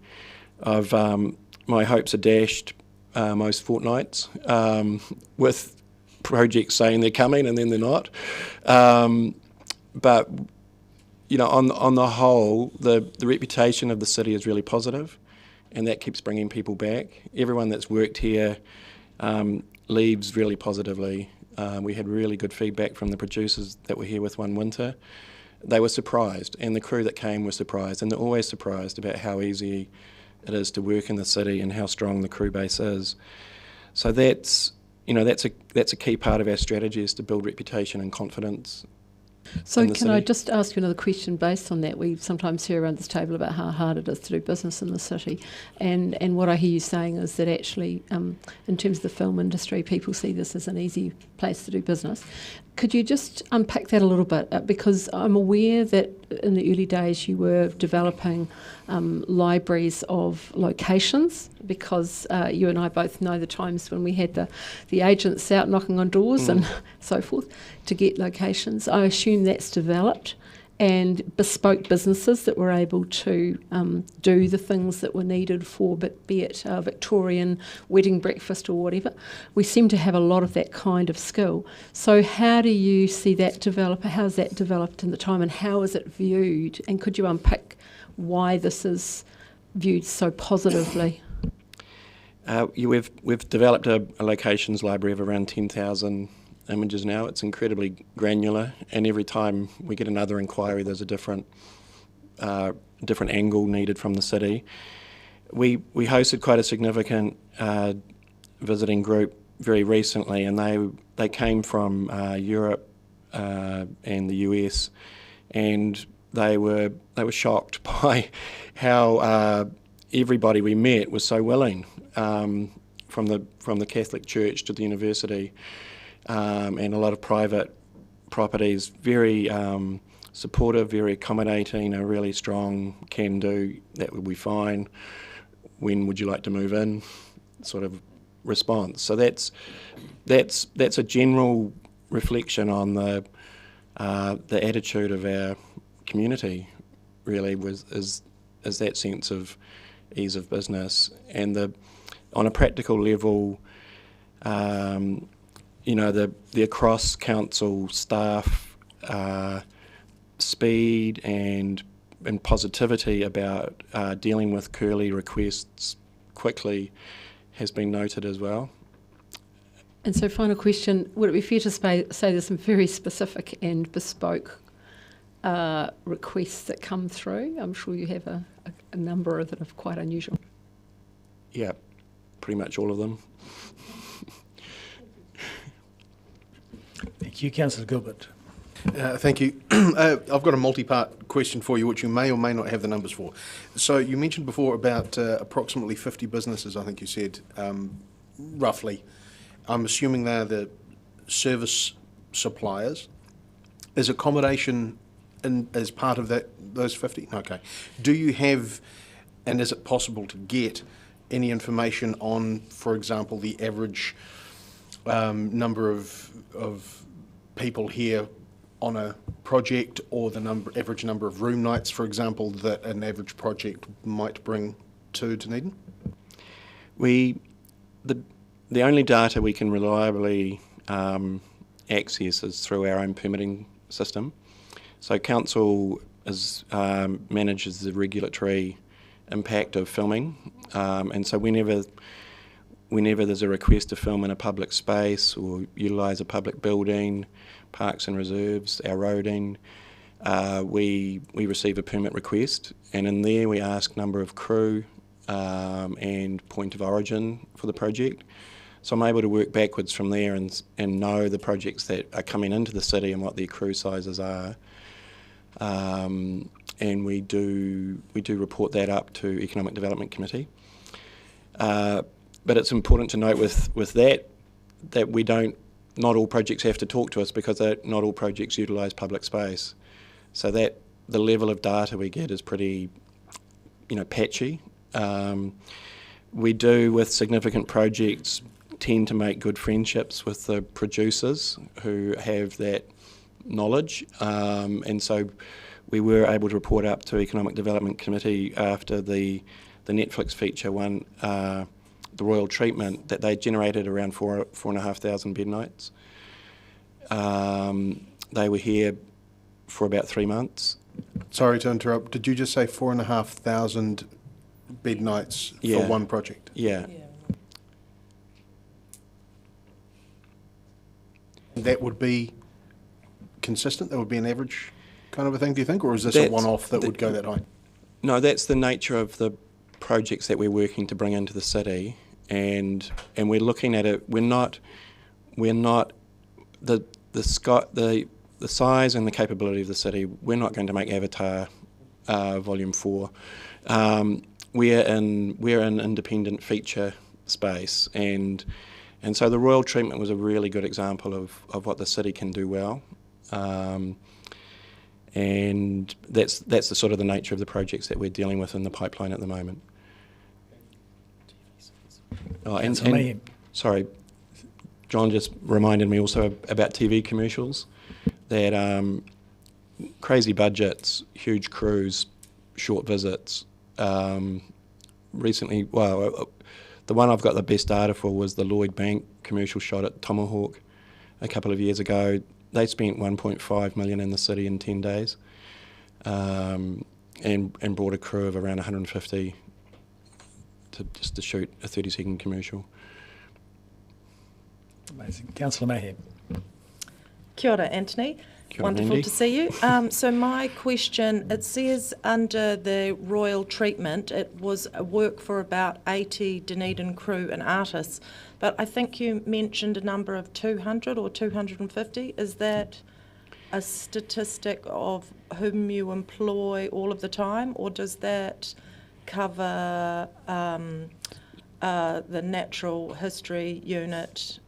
my hopes are dashed most fortnights with projects saying they're coming and then they're not. But on the whole, the reputation of the city is really positive, and that keeps bringing people back. Everyone that's worked here leaves really positively. We had really good feedback from the producers that were here with one winter. They were surprised, and the crew that came were surprised, and they're always surprised about how easy it is to work in the city and how strong the crew base is. So that's a key part of our strategy, is to build reputation and confidence. So can I just ask you another question based on that? We sometimes hear around this table about how hard it is to do business in the city, and what I hear you saying is that actually, in terms of the film industry, people see this as an easy place to do business. Could you just unpack that a little bit? Because I'm aware that in the early days you were developing libraries of locations, because you and I both know the times when we had the agents out knocking on doors and so forth to get locations. I assume that's developed, and bespoke businesses that were able to do the things that were needed for, be it a Victorian wedding breakfast or whatever. We seem to have a lot of that kind of skill. So how do you see that develop? How has that developed in the time, and how is it viewed? And could you unpick why this is viewed so positively? We've developed a locations library of around 10,000 images now. It's incredibly granular, and every time we get another inquiry, there's a different angle needed from the city. We hosted quite a significant visiting group very recently, and they came from Europe and the US, and they were shocked by how everybody we met was so willing, from the Catholic Church to the university. And a lot of private properties, very supportive, very accommodating, a really strong can-do, that would be fine, when would you like to move in, sort of response. So that's a general reflection on the attitude of our community, really, is that sense of ease of business. And on a practical level, the across council staff speed and positivity about dealing with curly requests quickly has been noted as well. And so, final question, would it be fair to say there's some very specific and bespoke requests that come through? I'm sure you have a number that are quite unusual. Yeah, pretty much all of them. Thank you. Councillor Gilbert. Thank you. I've got a multi-part question for you, which you may or may not have the numbers for. So you mentioned before about approximately 50 businesses, I think you said, roughly. I'm assuming they're the service suppliers. Is accommodation as part of those 50? Okay. Do you have, and is it possible to get any information on, for example, the average number of people here on a project, or the average number of room nights, for example, that an average project might bring to Dunedin? The only data we can reliably access is through our own permitting system. So council manages the regulatory impact of filming, and so whenever there's a request to film in a public space or utilise a public building, parks and reserves, our roading, we receive a permit request, and in there we ask number of crew and point of origin for the project. So I'm able to work backwards from there and know the projects that are coming into the city and what their crew sizes are. And we do report that up to Economic Development Committee. But it's important to note with that we not all projects have to talk to us, because not all projects utilise public space. So that the level of data we get is pretty, patchy. We do, with significant projects, tend to make good friendships with the producers who have that knowledge, and so we were able to report up to Economic Development Committee after the Netflix feature won the royal treatment that they generated around 4,500 bed nights. They were here for about 3 months. Sorry to interrupt. Did you just say 4,500 bed nights for one project? Yeah. That would be consistent? That would be an average kind of a thing, do you think? Or is this a one-off that would go that high? No, that's the nature of the projects that we're working to bring into the city, and we're looking at it. We're not the size and the capability of the city. We're not going to make Avatar Volume 4. We're in independent feature space, and so the royal treatment was a really good example of what the city can do well. And that's the sort of the nature of the projects that we're dealing with in the pipeline at the moment. Oh, and sorry, John just reminded me also about TV commercials, that crazy budgets, huge crews, short visits. Recently, well, the one I've got the best data for was the Lloyd Bank commercial shot at Tomahawk a couple of years ago. They spent 1.5 million in the city in 10 days, and brought a crew of around 150 to shoot a 30-second commercial. Amazing. Councillor Mayhem. Kia ora, Anthony. Kia ora, Wonderful Mandy. to see you. So my question, it says under the royal treatment, it was a work for about 80 Dunedin crew and artists, but I think you mentioned a number of 200 or 250. Is that a statistic of whom you employ all of the time, or does that cover the natural history unit,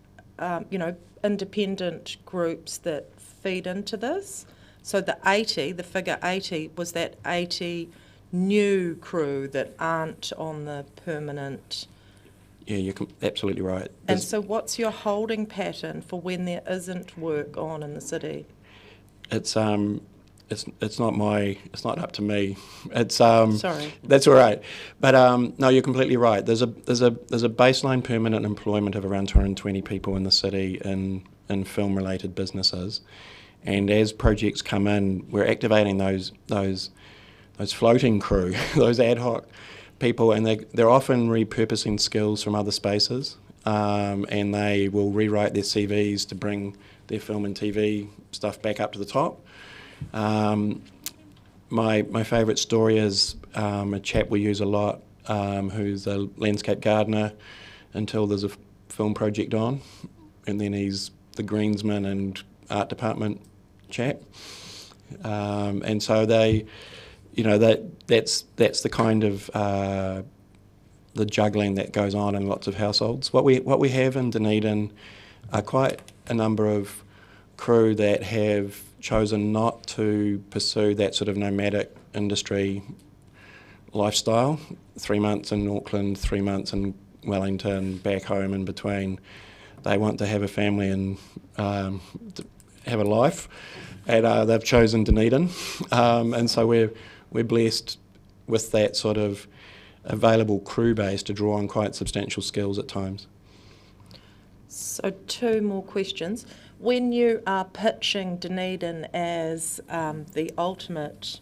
independent groups that feed into this? So the 80, the figure 80, was that 80 new crew that aren't on the permanent? Yeah, you're absolutely right. And so what's your holding pattern for when there isn't work on in the city? It's not up to me. It's Sorry. That's all right. But no, you're completely right. There's a baseline permanent employment of around 220 people in the city in film related businesses, and as projects come in, we're activating those floating crew, those ad hoc people, and they're often repurposing skills from other spaces, and they will rewrite their CVs to bring their film and TV stuff back up to the top. My favourite story is a chap we use a lot, who's a landscape gardener until there's a film project on, and then he's the greensman and art department chap. And so that's the kind of the juggling that goes on in lots of households. What we have in Dunedin are quite a number of crew that have chosen not to pursue that sort of nomadic industry lifestyle. 3 months in Auckland, 3 months in Wellington, back home in between. They want to have a family and have a life, and they've chosen Dunedin, and so we're blessed with that sort of available crew base to draw on quite substantial skills at times. So 2 more questions. When you are pitching Dunedin as the ultimate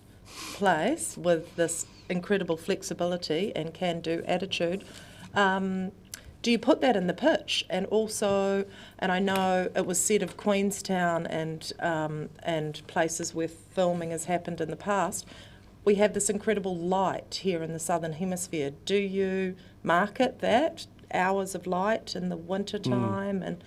place with this incredible flexibility and can-do attitude, do you put that in the pitch? And also, and I know it was said of Queenstown and places where filming has happened in the past, we have this incredible light here in the Southern Hemisphere. Do you market that, hours of light in the winter time and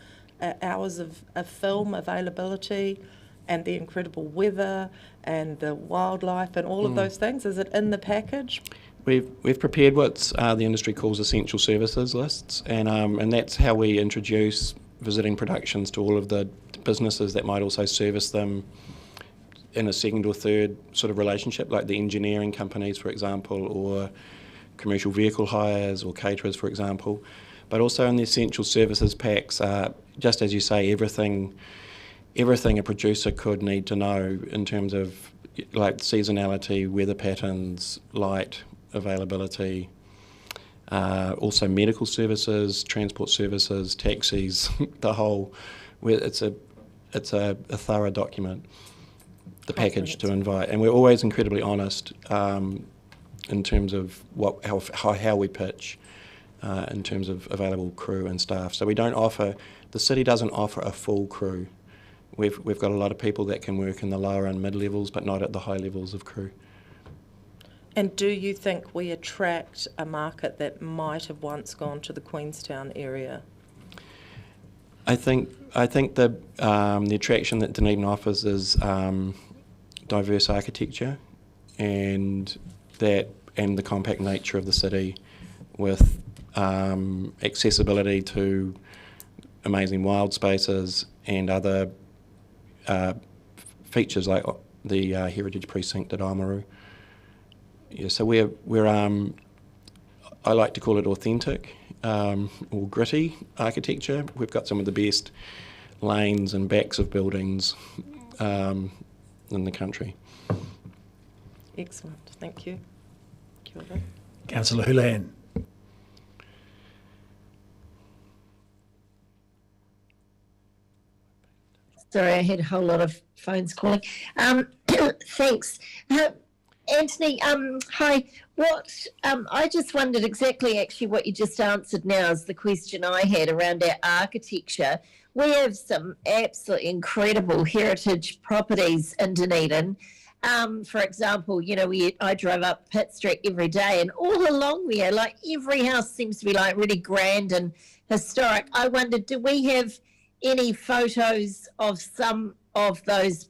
hours of film availability and the incredible weather and the wildlife and all of those things? Is it in the package? We've prepared what the industry calls essential services lists, and that's how we introduce visiting productions to all of the businesses that might also service them in a second or third sort of relationship, like the engineering companies, for example, or commercial vehicle hires or caterers, for example. But also in the essential services packs, just as you say, everything everything a producer could need to know in terms of like seasonality, weather patterns, light availability, also medical services, transport services, taxis, the whole. It's a thorough document, the package to invite, and we're always incredibly honest in terms of how we pitch, in terms of available crew and staff. So we don't offer, the city doesn't offer a full crew. We've got a lot of people that can work in the lower and mid levels, but not at the high levels of crew. And do you think we attract a market that might have once gone to the Queenstown area? I think the attraction that Dunedin offers is diverse architecture, and the compact nature of the city, with accessibility to amazing wild spaces and other features like the heritage precinct at Oamaru. Yeah, so we're I like to call it authentic or gritty architecture. We've got some of the best lanes and backs of buildings in the country. Excellent, thank you. Kia ora. Councillor Houlihan. Sorry, I had a whole lot of phones calling. Thanks. Anthony, hi. I just wondered exactly actually what you just answered now is the question I had around our architecture. We have some absolutely incredible heritage properties in Dunedin. For example, I drive up Pitt Street every day, and all along there, like every house seems to be like really grand and historic. I wondered, do we have any photos of some of those,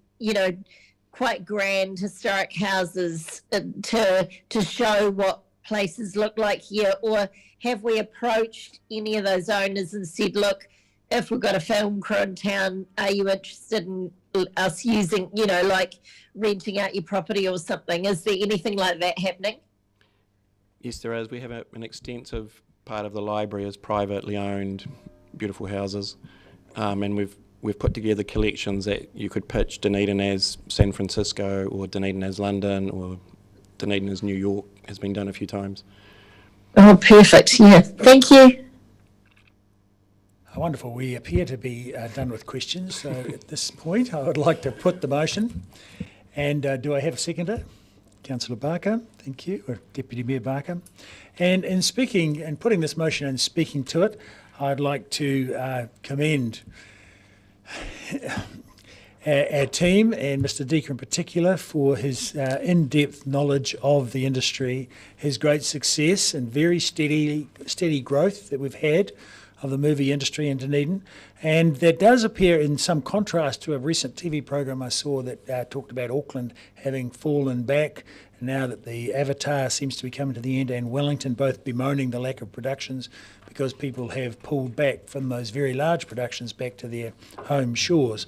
quite grand historic houses to show what places look like here? Or have we approached any of those owners and said, look, if we've got a film crew in town, are you interested in us using, like renting out your property or something? Is there anything like that happening? Yes, there is. We have an extensive part of the library is privately owned, beautiful houses, and we've put together collections that you could pitch Dunedin as San Francisco, or Dunedin as London, or Dunedin as New York. Has been done a few times. Oh, perfect. Yeah, thank you. Wonderful. We appear to be done with questions. So at this point, I would like to put the motion. And do I have a seconder? Councillor Barker, thank you, or Deputy Mayor Barker. And in speaking and putting this motion and speaking to it, I'd like to commend our team, and Mr. Deaker in particular, for his in-depth knowledge of the industry, his great success and very steady growth that we've had of the movie industry in Dunedin. And that does appear in some contrast to a recent TV program I saw that talked about Auckland having fallen back, now that the Avatar seems to be coming to the end, and Wellington both bemoaning the lack of productions because people have pulled back from those very large productions back to their home shores.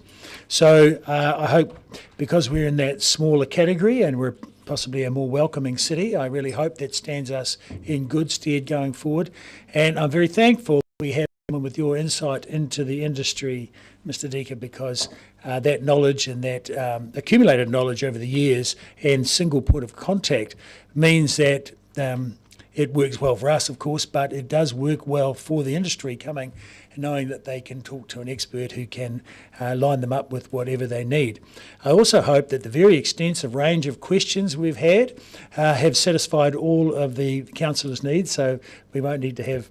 So I hope, because we're in that smaller category and we're possibly a more welcoming city, I really hope that stands us in good stead going forward. And I'm very thankful we have someone with your insight into the industry, Mr. Deaker, because that knowledge and that accumulated knowledge over the years and single point of contact means that it works well for us, of course, but it does work well for the industry coming and knowing that they can talk to an expert who can line them up with whatever they need. I also hope that the very extensive range of questions we've had have satisfied all of the councillors' needs, so we won't need to have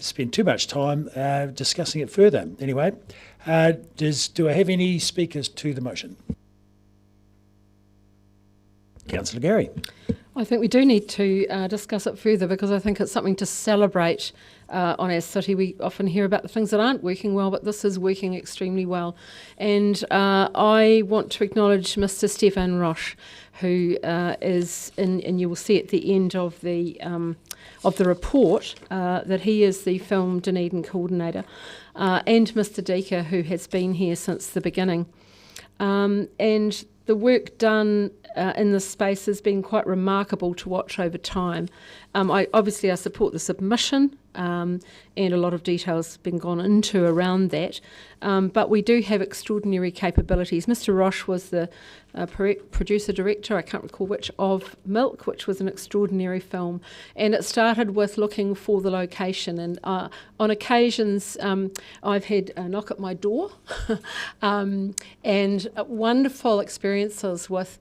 spend too much time discussing it further. Anyway, do I have any speakers to the motion? Councillor Gary. I think we do need to discuss it further, because I think it's something to celebrate on our city. We often hear about the things that aren't working well, but this is working extremely well. And I want to acknowledge Mr. Stefan Roche, who is, and you will see at the end of the report, that he is the Film Dunedin coordinator, and Mr. Deaker, who has been here since the beginning. And the work done in this space has been quite remarkable to watch over time. I support the submission and a lot of details been gone into around that. But we do have extraordinary capabilities. Mr. Roche was the producer-director, I can't recall which, of Milk, which was an extraordinary film. And it started with looking for the location. And on occasions, I've had a knock at my door and wonderful experiences with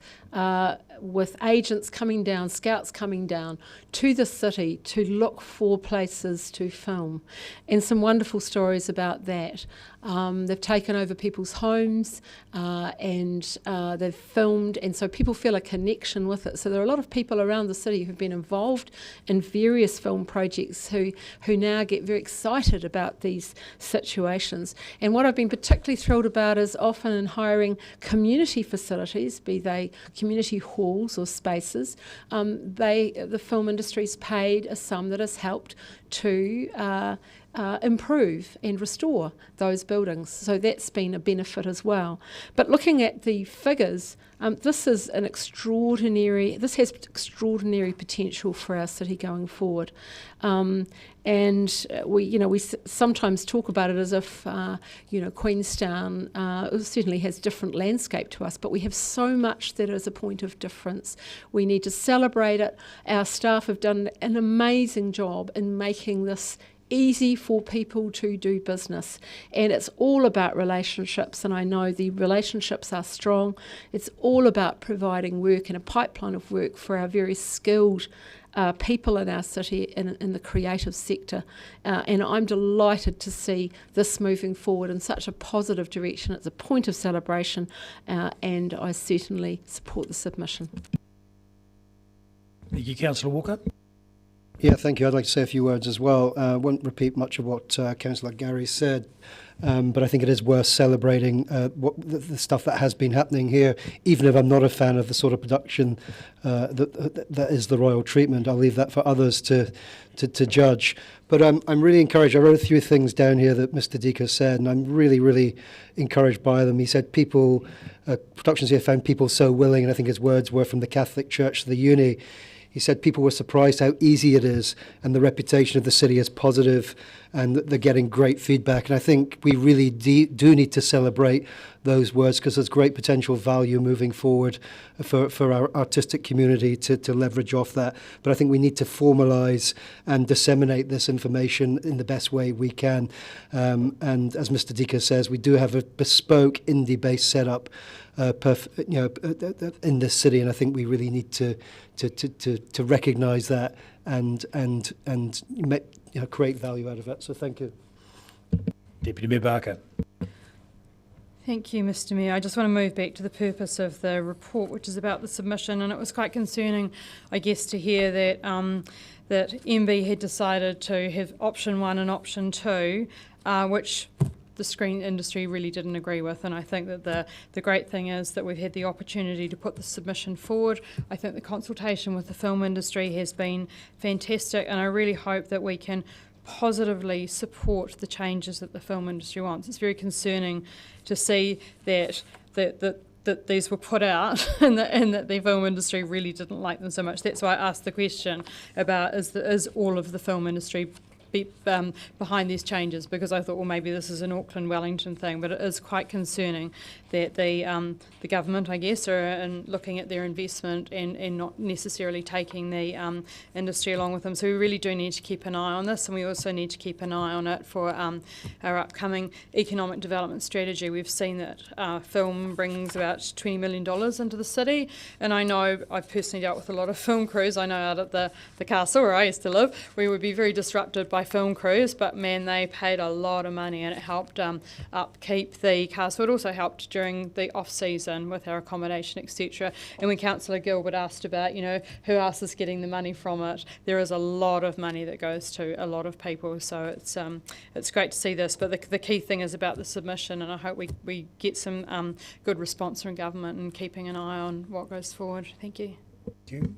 agents coming down, scouts coming down to the city to look for places to film, and some wonderful stories about that. They've taken over people's homes and they've filmed, and so people feel a connection with it. So there are a lot of people around the city who've been involved in various film projects who now get very excited about these situations. And what I've been particularly thrilled about is often in hiring community facilities, be they community halls or spaces, the film industry's paid a sum that has helped to improve and restore those buildings. So that's been a benefit as well. But looking at the figures, this has extraordinary potential for our city going forward. And we sometimes talk about it as if Queenstown certainly has different landscape to us, but we have so much that is a point of difference. We need to celebrate it. Our staff have done an amazing job in making this easy for people to do business, and it's all about relationships, and I know the relationships are strong. It's all about providing work and a pipeline of work for our very skilled people in our city in the creative sector, and I'm delighted to see this moving forward in such a positive direction. It's a point of celebration, and I certainly support the submission. Thank you, Councillor Walker. Yeah, thank you. I'd like to say a few words as well. I won't repeat much of what Councillor Gary said, but I think it is worth celebrating the stuff that has been happening here, even if I'm not a fan of the sort of production that is the royal treatment. I'll leave that for others to judge. But I'm really encouraged. I wrote a few things down here that Mr. Dika said, and I'm really, really encouraged by them. He said productions here found people so willing, and I think his words were from the Catholic Church to the uni. He said people were surprised how easy it is, and the reputation of the city is positive, and they're getting great feedback. And I think we really do need to celebrate those words, because there's great potential value moving forward for our artistic community to leverage off that. But I think we need to formalise and disseminate this information in the best way we can. And as Mr. Dika says, we do have a bespoke indie-based setup in this city, and I think we really need to recognise that and create value out of it. So thank you. Deputy Mayor Barker. Thank you, Mr. Mayor. I just want to move back to the purpose of the report, which is about the submission, and it was quite concerning, I guess, to hear that that MB had decided to have option 1 and option 2, which the screen industry really didn't agree with. And I think that the great thing is that we've had the opportunity to put the submission forward. I think the consultation with the film industry has been fantastic, and I really hope that we can positively support the changes that the film industry wants. It's very concerning to see that these were put out and that the film industry really didn't like them so much. That's why I asked the question about is all of the film industry behind these changes, because I thought, well, maybe this is an Auckland, Wellington thing, but it is quite concerning that the government, I guess, are looking at their investment and not necessarily taking the industry along with them. So we really do need to keep an eye on this, and we also need to keep an eye on it for our upcoming economic development strategy. We've seen that film brings about $20 million into the city, and I know I've personally dealt with a lot of film crews. I know out at the castle where I used to live, we would be very disrupted by film crews, but man, they paid a lot of money, and it helped upkeep the castle. It also helped during the off-season with our accommodation, etc. And when Councillor Gilbert asked about, who else is getting the money from it, there is a lot of money that goes to a lot of people. So it's great to see this, but the key thing is about the submission, and I hope we get some good response from government and keeping an eye on what goes forward. Thank you. Thank you.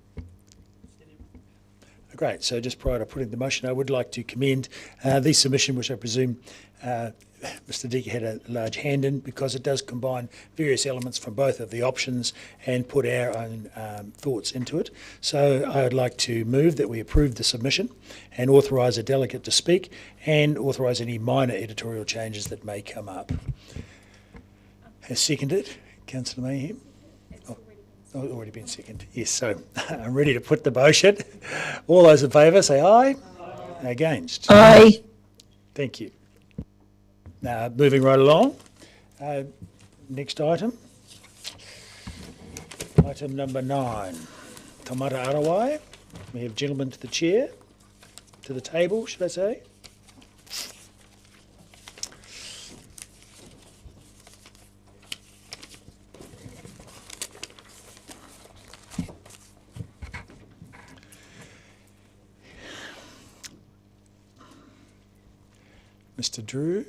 Great. So just prior to putting the motion, I would like to commend the submission, which I presume Mr Dick had a large hand in, because it does combine various elements from both of the options and put our own thoughts into it. So I would like to move that we approve the submission and authorise a delegate to speak and authorise any minor editorial changes that may come up. Has seconded, Councillor Mayhem. Oh, already been seconded. Yes, so I'm ready to put the motion. All those in favour say aye. Aye. Against? Aye. Thank you. Now, moving right along. Next item. Item number 9. Taumata Arawai. We have gentlemen to the chair, to the table, should I say. Mr Drew,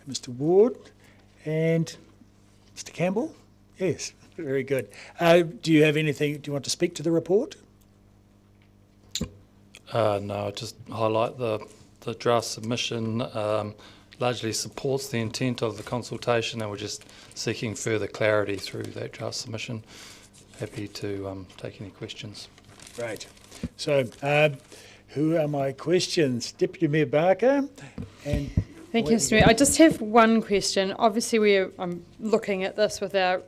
Mr Ward, and Mr Campbell. Yes, very good. Do you have anything, do you want to speak to the report? No, just highlight the draft submission largely supports the intent of the consultation, and we're just seeking further clarity through that draft submission. Happy to take any questions. Great. So, who are my questions? Deputy Mayor Barker and... Thank you, Mr Mayor. I just have one question. Obviously, I'm looking at this with our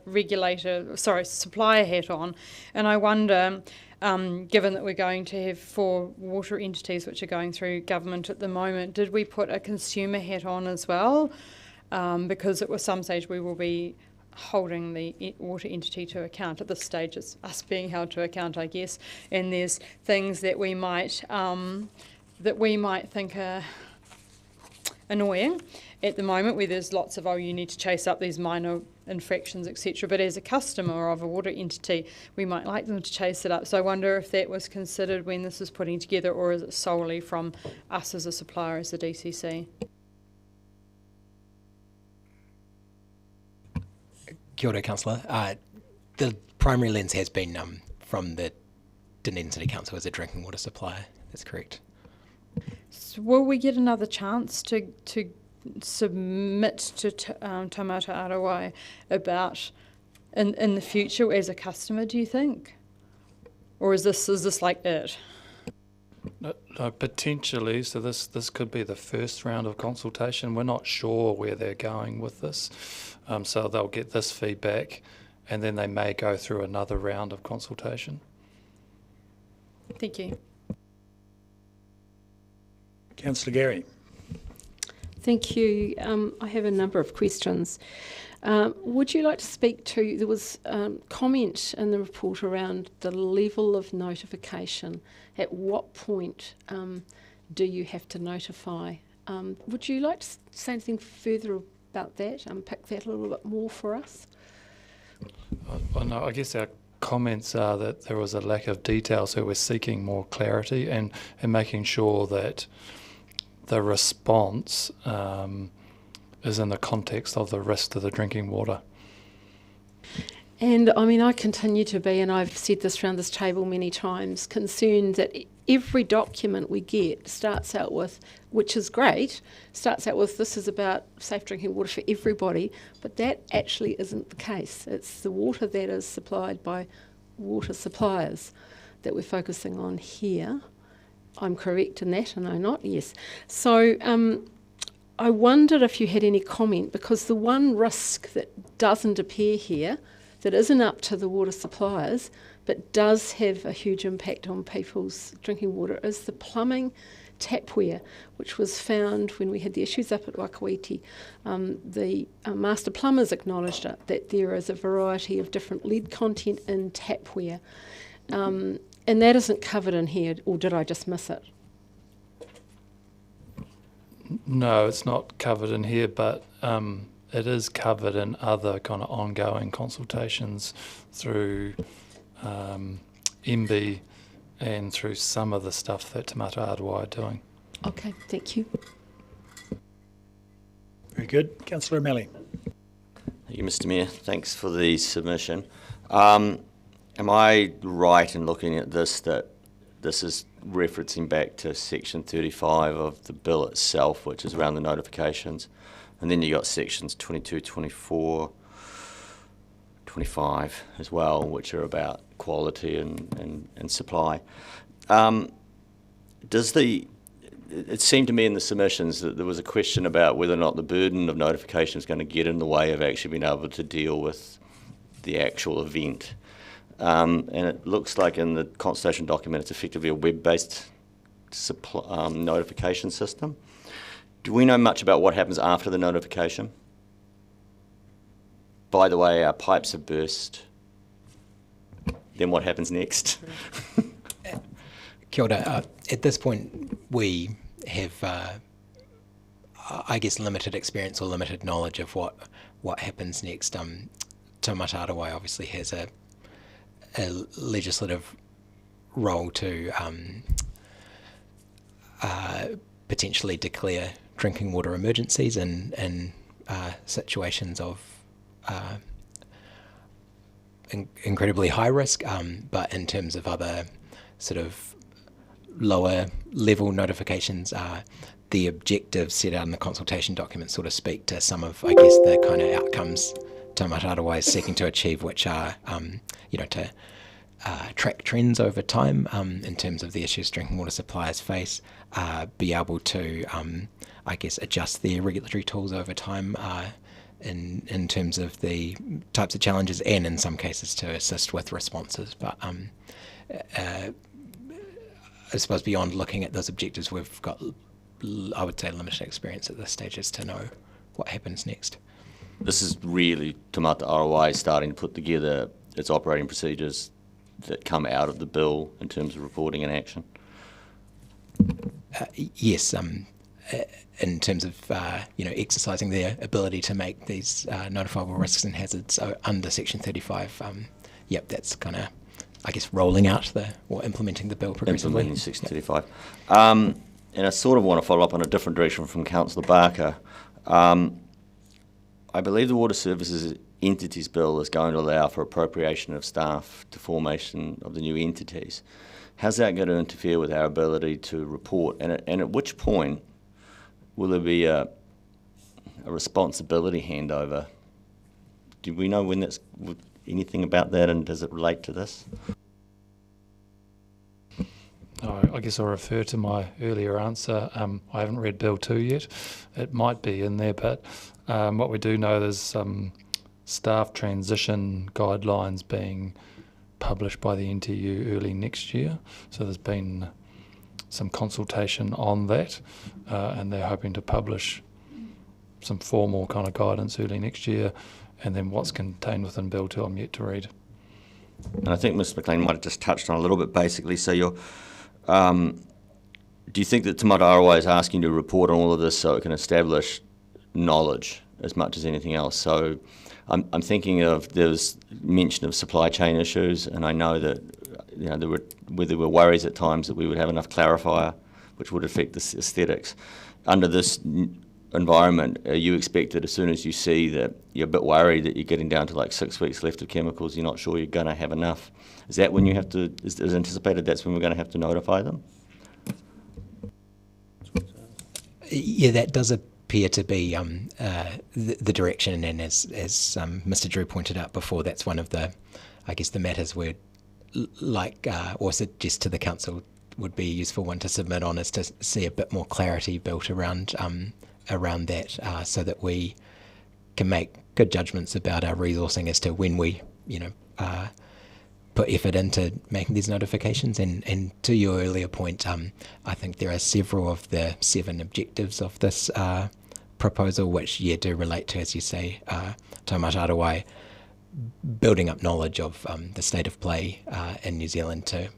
supplier hat on, and I wonder, given that we're going to have 4 water entities which are going through government at the moment, did we put a consumer hat on as well? Because at some stage we will be holding the water entity to account. At this stage it's us being held to account, I guess, and there's things that we might think are annoying at the moment, where there's lots of, you need to chase up these minor infractions, etc. But as a customer of a water entity, we might like them to chase it up. So I wonder if that was considered when this was putting together, or is it solely from us as a supplier, as the DCC? Kia ora, Councillor. The primary lens has been from the Dunedin City Council as a drinking water supplier. That's correct. So will we get another chance to submit to Taumata Arawai about in the future as a customer, do you think? Or is this like it? No, potentially. So this could be the first round of consultation. We're not sure where they're going with this. So they'll get this feedback, and then they may go through another round of consultation. Thank you. Councillor Gary. Thank you. I have a number of questions. Would you like to speak to, there was comment in the report around the level of notification. At what point do you have to notify? Would you like to say anything further about that, unpack that a little bit more for us? No, I guess our comments are that there was a lack of detail, so we're seeking more clarity and making sure that the response is in the context of the risk to the drinking water. And I mean, I continue to be, and I've said this around this table many times, concerned that every document we get starts out with, which is great, starts out with this is about safe drinking water for everybody, but that actually isn't the case. It's the water that is supplied by water suppliers that we're focusing on here. I'm correct in that, and I'm not? Yes. So I wondered if you had any comment, because the one risk that doesn't appear here, that isn't up to the water suppliers, but does have a huge impact on people's drinking water, is the plumbing tapware, which was found when we had the issues up at Wakawiti. The master plumbers acknowledged it, that there is a variety of different lead content in tapware. And that isn't covered in here, or did I just miss it? No, it's not covered in here, but it is covered in other kind of ongoing consultations through MB and through some of the stuff that Taumata Arawai are doing. Okay, thank you. Very good. Councillor O'Malley. Thank you, Mr Mayor. Thanks for the submission. Am I right in looking at this that this is referencing back to section 35 of the bill itself, which is around the notifications? And then you got sections 22, 24, 25 as well, which are about quality and supply. It seemed to me in the submissions that there was a question about whether or not the burden of notification is going to get in the way of actually being able to deal with the actual event. And it looks like in the consultation document it's effectively a web-based notification system. Do we know much about what happens after the notification? By the way, our pipes have burst. Then what happens next? Kia ora. At this point, we have, I guess, limited experience or limited knowledge of what happens next. Taumata Arawai obviously has a legislative role to potentially declare drinking water emergencies in situations of incredibly high risk, but in terms of other sort of lower level notifications, the objectives set out in the consultation document sort of speak to some of, I guess, the kind of outcomes Taumata Arawai is seeking to achieve, which are, to track trends over time in terms of the issues drinking water suppliers face, be able to, I guess, adjust their regulatory tools over time in terms of the types of challenges, and in some cases to assist with responses. But I suppose beyond looking at those objectives, we've got, I would say, limited experience at this stage as to know what happens next. This is really Taumata Arawai starting to put together its operating procedures that come out of the bill in terms of reporting and action. Yes, in terms of exercising their ability to make these notifiable risks and hazards under Section 35. Yep, that's kind of, I guess, rolling out or implementing the bill progressively. Implementing Section 35. And I sort of want to follow up on a different direction from Councillor Barker. I believe the Water Services Entities Bill is going to allow for appropriation of staff to formation of the new entities. How's that going to interfere with our ability to report? And at which point will there be a responsibility handover? Do we know when that's anything about that, and does it relate to this? I guess I'll refer to my earlier answer. I haven't read Bill 2 yet. It might be in there, but what we do know, there's some staff transition guidelines being published by the NTU early next year. So there's been some consultation on that, and they're hoping to publish some formal kind of guidance early next year. And then what's contained within Bill 2, I'm yet to read. And I think Ms McLean might have just touched on a little bit, basically. So you're, do you think that Taumata Arawai is asking you to report on all of this so it can establish knowledge as much as anything else? So I'm thinking of, there's mention of supply chain issues, and I know that there were worries at times that we would have enough clarifier, which would affect the aesthetics. Under this environment, are you expected, as soon as you see that you're a bit worried that you're getting down to like 6 weeks left of chemicals, you're not sure you're going to have enough? Is that when you have to, is anticipated that's when we're going to have to notify them? Yeah, that does appear to be the direction, and as Mr. Drew pointed out before, that's one of the, I guess, the matters we'd like or suggest to the council would be a useful one to submit on, is to see a bit more clarity built around that, so that we can make good judgments about our resourcing as to when we, put effort into making these notifications. And to your earlier point, I think there are several of the 7 objectives of this proposal which, do relate to, as you say, Taumata Arawai building up knowledge of the state of play in New Zealand to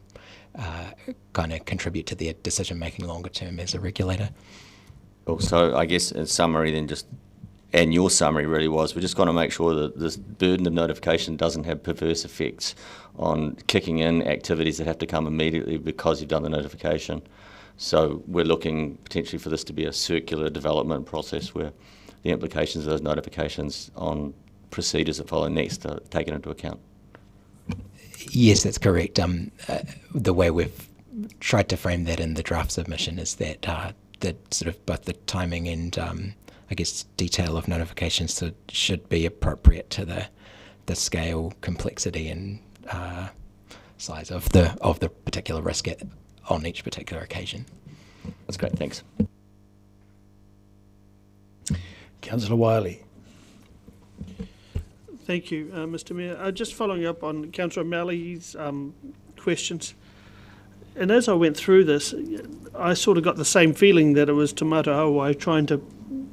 kind of contribute to their decision-making longer term as a regulator. So I guess in summary then, and your summary really was, we're just going to make sure that this burden of notification doesn't have perverse effects on kicking in activities that have to come immediately because you've done the notification. So we're looking potentially for this to be a circular development process where the implications of those notifications on procedures that follow next are taken into account. Yes, that's correct. The way we've tried to frame that in the draft submission is that that sort of both the timing and I guess, detail of notifications should be appropriate to the scale, complexity, and size of the particular risk on each particular occasion. That's great, thanks. Councillor Wiley. Thank you, Mr Mayor. Just following up on Councillor O'Malley's questions. And as I went through this, I sort of got the same feeling that it was tomato Hawaii, trying to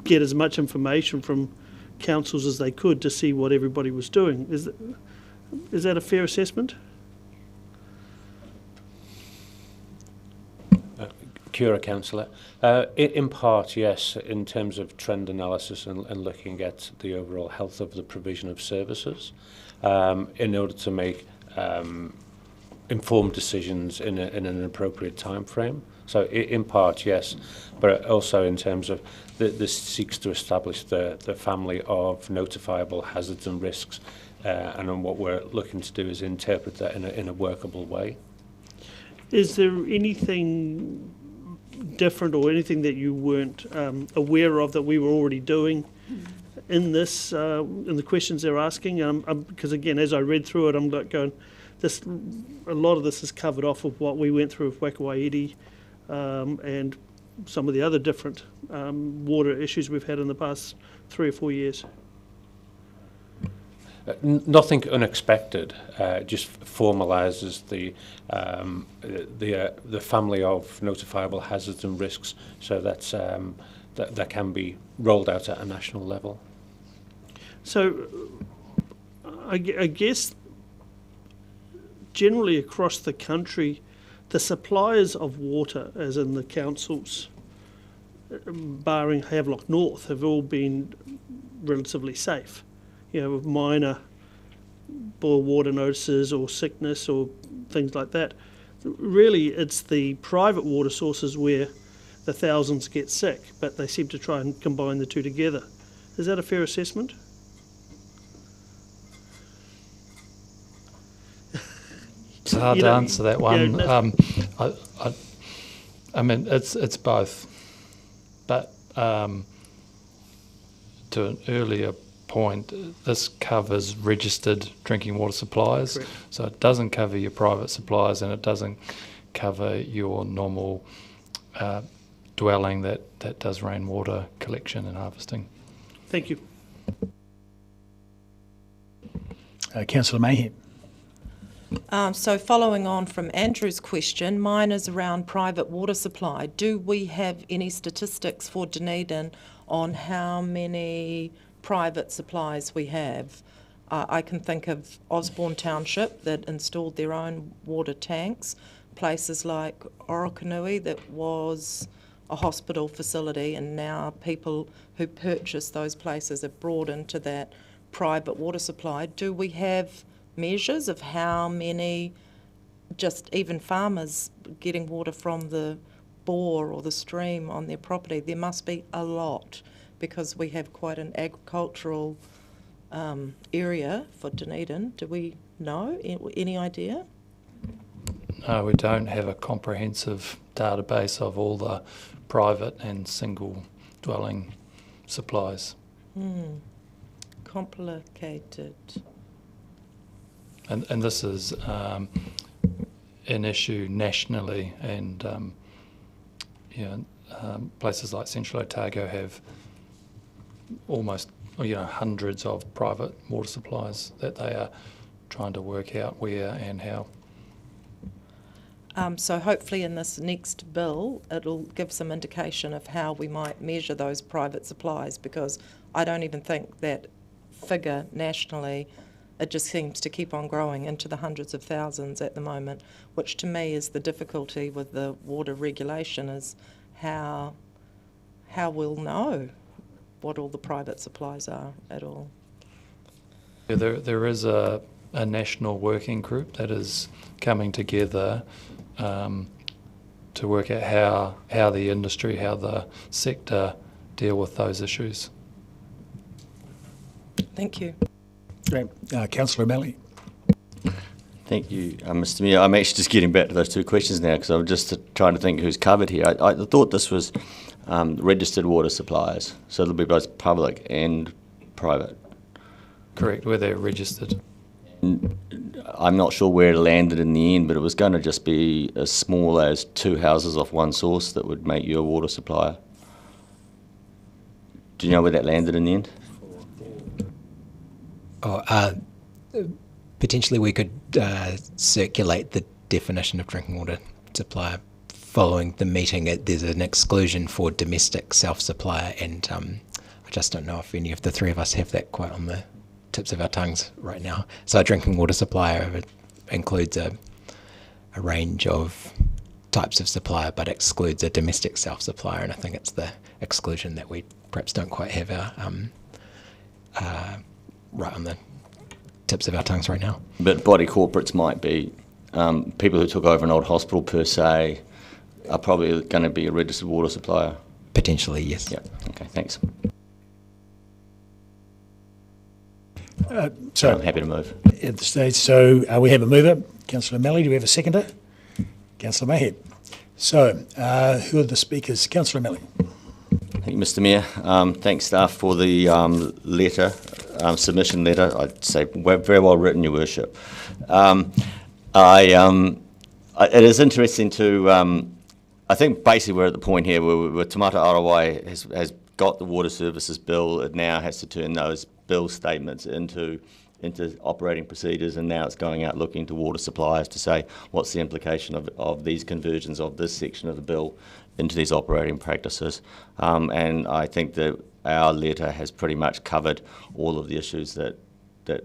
get as much information from councils as they could to see what everybody was doing. Is that a fair assessment? Kia ora, Councillor. In part, yes, in terms of trend analysis and looking at the overall health of the provision of services, in order to make informed decisions in an appropriate time frame. So in part, yes, but also in terms of this seeks to establish the family of notifiable hazards and risks, and then what we're looking to do is interpret that in a workable way. Is there anything different or anything that you weren't aware of that we were already doing in this, in the questions they're asking? Because again, as I read through it, I'm like going, a lot of this is covered off of what we went through with Wakawaiti and some of the other different water issues we've had in the past 3 or 4 years. Nothing unexpected. Just formalises the family of notifiable hazards and risks, so that's that can be rolled out at a national level. So, I guess generally across the country, the suppliers of water, as in the councils, barring Havelock North, have all been relatively safe. You know, with minor boil water notices or sickness or things like that. Really, it's the private water sources where the thousands get sick, but they seem to try and combine the two together. Is that a fair assessment? It's hard to answer that one. I mean, it's both, but to an earlier point, this covers registered drinking water suppliers. Correct. So it doesn't cover your private suppliers, and it doesn't cover your normal dwelling that does rainwater collection and harvesting. Thank you. Councillor Mayhem. So following on from Andrew's question, mine is around private water supply. Do we have any statistics for Dunedin on how many private supplies we have? I can think of Osborne Township that installed their own water tanks, places like Orokonui that was a hospital facility, and now people who purchase those places have brought into that private water supply. Do we have measures of how many, just even farmers getting water from the bore or the stream on their property? There must be a lot, because we have quite an agricultural area for Dunedin. Do we know? Any idea? No, we don't have a comprehensive database of all the private and single dwelling supplies. Complicated. And this is an issue nationally, and places like Central Otago have almost hundreds of private water supplies that they are trying to work out where and how. So hopefully in this next bill it'll give some indication of how we might measure those private supplies, because I don't even think that figure nationally, it just seems to keep on growing into the hundreds of thousands at the moment, which to me is the difficulty with the water regulation, is how we'll know what all the private supplies are at all. Yeah, there is a national working group that is coming together to work out how the industry, how the sector deal with those issues. Thank you. Great. Councillor O'Malley. Thank you, Mr. Mayor. I'm actually just getting back to those two questions now because I'm just trying to think who's covered here. I thought this was registered water suppliers, so they'll be both public and private. Correct, where they're registered. I'm not sure where it landed in the end, but it was going to just be as small as 2 houses off one source that would make you a water supplier. Do you know where that landed in the end? Potentially we could circulate the definition of drinking water supplier following the meeting. There's an exclusion for domestic self-supplier, and I just don't know if any of the three of us have that quite on the tips of our tongues right now. So a drinking water supplier includes a range of types of supplier, but excludes a domestic self-supplier, and I think it's the exclusion that we perhaps don't quite have our right on the tips of our tongues right now. But body corporates might be people who took over an old hospital per se are probably going to be a registered water supplier. Potentially, yes. Yeah. Okay. Thanks. So I'm happy to move. At the stage, so we have a mover, Councillor O'Malley. Do we have a seconder? Councillor Mayhead. So who are the speakers? Councillor O'Malley. Thank you, Mr. Mayor. Thanks, staff, for the letter, submission letter. I'd say very well written, Your Worship. It is interesting to. I think basically we're at the point here where Te Mata Arawai has got the water services bill. It now has to turn those bill statements into operating procedures, and now it's going out looking to water suppliers to say what's the implication of these conversions of this section of the bill into these operating practices. And I think that our letter has pretty much covered all of the issues that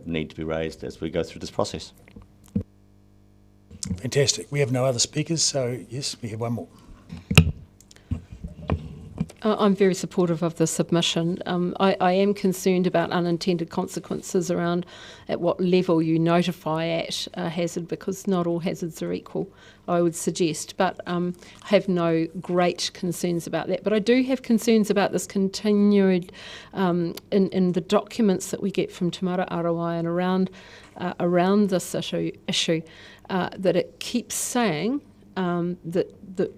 need to be raised as we go through this process. Fantastic. We have no other speakers, so yes, we have one more. I'm very supportive of the submission. I am concerned about unintended consequences around at what level you notify at a hazard, because not all hazards are equal, I would suggest. But I have no great concerns about that. But I do have concerns about this continued, in the documents that we get from Te Mata Arawai and around this issue that it keeps saying that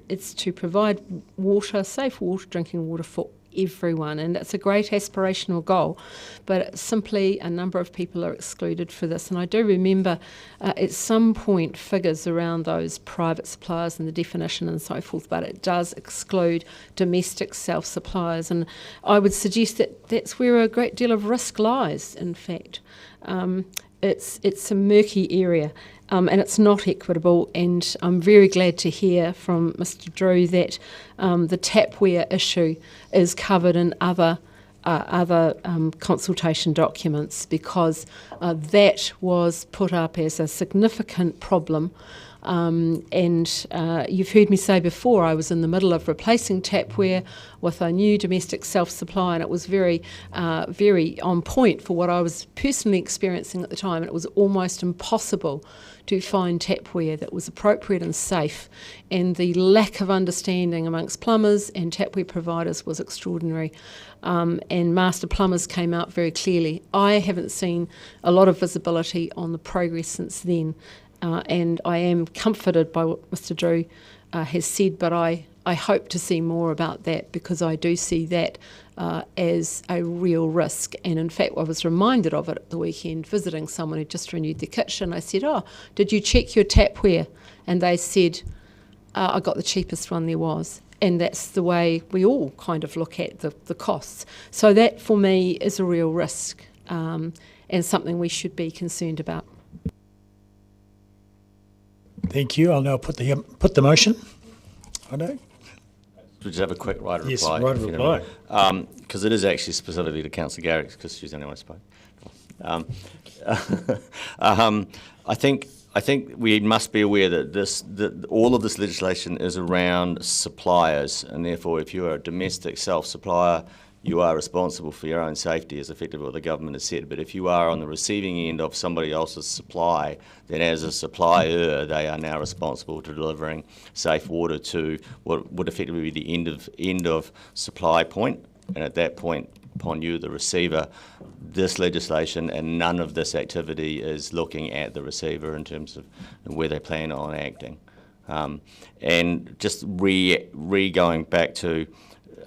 it's to provide water, safe water, drinking water for everyone, and it's a great aspirational goal, but simply a number of people are excluded for this. And I do remember at some point figures around those private suppliers and the definition and so forth, but it does exclude domestic self-suppliers, and I would suggest that that's where a great deal of risk lies, in fact. It's a murky area. And it's not equitable, and I'm very glad to hear from Mr. Drew that the tapware issue is covered in other consultation documents, because that was put up as a significant problem. And you've heard me say before, I was in the middle of replacing tapware with a new domestic self-supply, and it was very on point for what I was personally experiencing at the time, and it was almost impossible to find tapware that was appropriate and safe, and the lack of understanding amongst plumbers and tapware providers was extraordinary. And master plumbers came out very clearly. I haven't seen a lot of visibility on the progress since then. And I am comforted by what Mr. Drew has said, but I hope to see more about that, because I do see that as a real risk. And in fact, I was reminded of it at the weekend visiting someone who just renewed their kitchen. I said, "Oh, did you check your tapware?" And they said, "I got the cheapest one there was." And that's the way we all kind of look at the costs. So that for me is a real risk, and something we should be concerned about. Thank you. I'll now put the motion. I know. We'll just have a quick right of reply. Yes, right of reply. Because it is actually specifically to Councillor Garrix, because she's the only one who spoke. I think we must be aware that all of this legislation is around suppliers, and therefore, if you are a domestic self-supplier, you are responsible for your own safety, is effectively what the government has said. But if you are on the receiving end of somebody else's supply, then as a supplier, they are now responsible for delivering safe water to what would effectively be the end of supply point. And at that point, upon you, the receiver, this legislation and none of this activity is looking at the receiver in terms of where they plan on acting. And just going back to,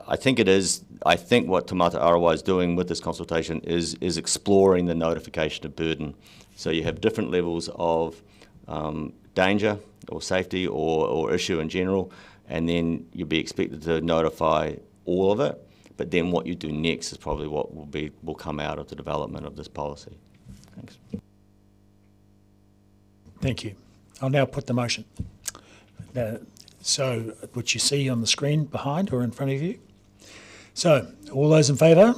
I think what Te Mata Arawa is doing with this consultation is exploring the notification of burden. So you have different levels of danger or safety or issue in general, and then you'll be expected to notify all of it. But then what you do next is probably what will come out of the development of this policy. Thanks. Thank you. I'll now put the motion. So, which you see on the screen behind or in front of you. So, all those in favour,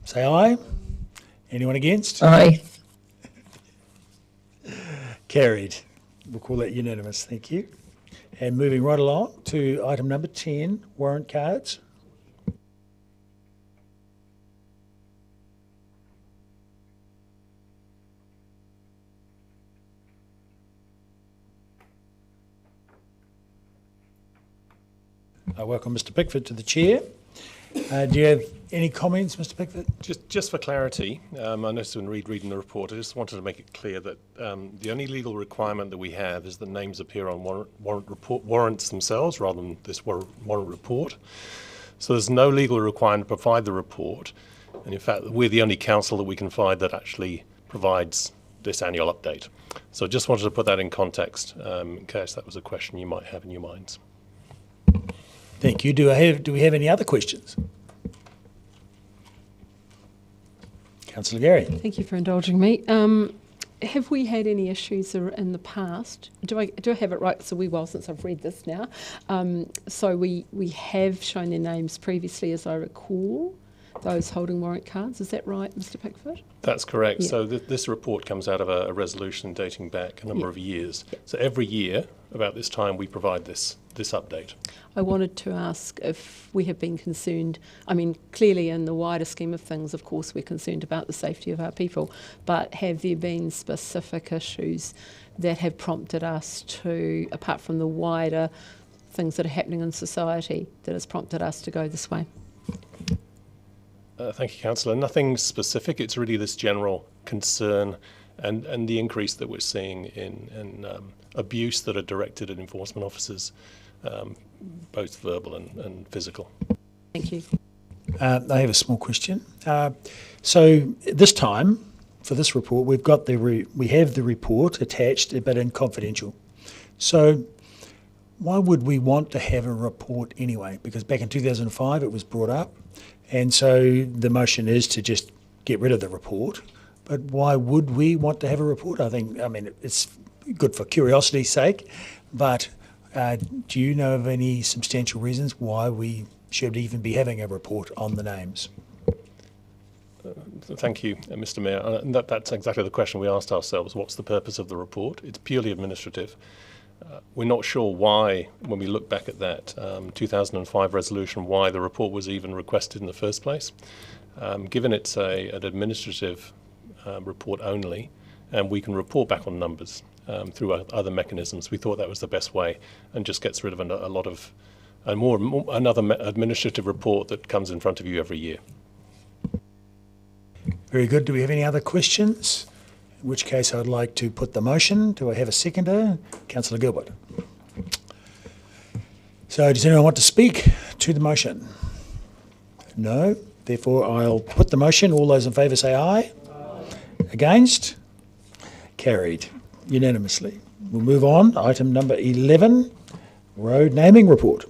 say aye. Anyone against? Aye. Carried. We'll call that unanimous. Thank you. And moving right along to item number 10, warrant cards. I welcome Mr. Pickford to the chair. Do you have any comments, Mr. Pickford? Just for clarity, I noticed when reading the report, I just wanted to make it clear that the only legal requirement that we have is that names appear on warrants themselves rather than this warrant report. So there's no legal requirement to provide the report. And in fact, we're the only council that we can find that actually provides this annual update. So I just wanted to put that in context in case that was a question you might have in your minds. Thank you. Do we have any other questions? Councillor Gary. Thank you for indulging me. Have we had any issues in the past? Do I have it right? It's a wee while since I've read this now. So we have shown their names previously, as I recall, those holding warrant cards. Is that right, Mr. Pickford? That's correct. Yeah. So this report comes out of a resolution dating back a number of years. So every year, about this time, we provide this update. I wanted to ask if we have been concerned, I mean, clearly in the wider scheme of things, of course, we're concerned about the safety of our people, but have there been specific issues that have prompted us to, apart from the wider things that are happening in society, that has prompted us to go this way? Thank you, Councillor. Nothing specific. It's really this general concern and the increase that we're seeing in abuse that are directed at enforcement officers, both verbal and physical. Thank you. I have a small question. So this time, for this report, we've got we have the report attached, but in confidential. So why would we want to have a report anyway? Because back in 2005, it was brought up, and so the motion is to just get rid of the report. But why would we want to have a report? I mean, it's good for curiosity's sake, but do you know of any substantial reasons why we should even be having a report on the names? Thank you, Mr. Mayor. That's exactly the question we asked ourselves. What's the purpose of the report? It's purely administrative. We're not sure why, when we look back at that 2005 resolution, why the report was even requested in the first place. Given it's an administrative report only, and we can report back on numbers through other mechanisms, we thought that was the best way, and just gets rid of another administrative report that comes in front of you every year. Very good. Do we have any other questions? In which case I'd like to put the motion. Do I have a seconder? Councillor Gilbert. So does anyone want to speak to the motion? No. Therefore I'll put the motion. All those in favour say aye. Against? Carried unanimously. We'll move on. Item number 11, road naming report.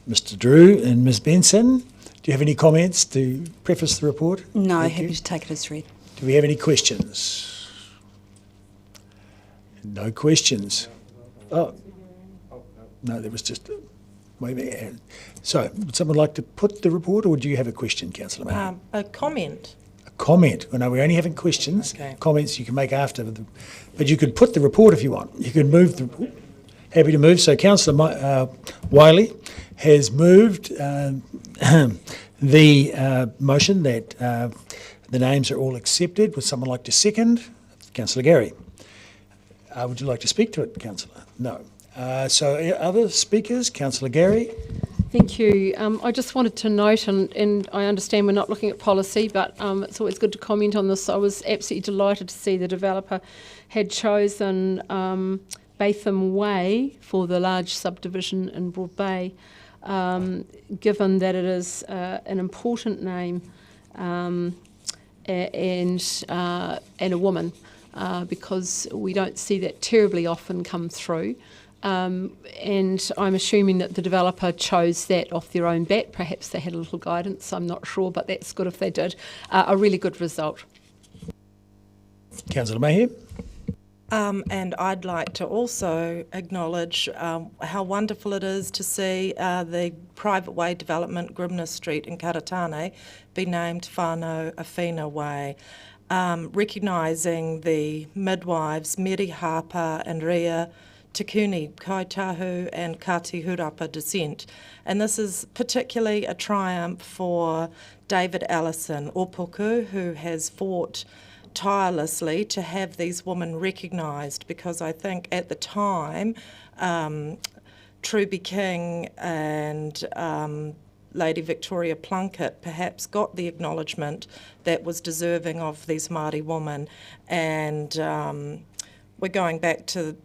Mr. Drew and Ms. Benson, do you have any comments to preface the report? No, happy to take it as read. Do we have any questions? No questions. Oh, no, there was just waving a hand. So, would someone like to put the report, or do you have a question, Councillor Mayer? A comment. A comment. Well, no, we're only having questions. Okay. Comments you can make after, but you could put the report if you want. You can move the report. Happy to move. So, Councillor Wiley has moved the motion that the names are all accepted. Would someone like to second? Councillor Gary. Would you like to speak to it, Councillor? No. So other speakers? Councillor Gary? Thank you. I just wanted to note, and I understand we're not looking at policy, but it's always good to comment on this. I was absolutely delighted to see the developer had chosen Batham Way for the large subdivision in Broad Bay, given that it is an important name and a woman, because we don't see that terribly often come through. And I'm assuming that the developer chose that off their own bat. Perhaps they had a little guidance, I'm not sure, but that's good if they did. A really good result. Councillor Mayhem? And I'd like to also acknowledge how wonderful it is to see the private way development, Grimner Street in Karatane, be named Whānau Awhina Way, recognising the midwives Mary Harper and Ria Tikuni Kaitahu and Kati Hurapa descent. And this is particularly a triumph for David Allison Opoku, who has fought tirelessly to have these women recognised, because I think at the time Truby King and Lady Victoria Plunkett perhaps got the acknowledgement that was deserving of these Māori women. And we're going back to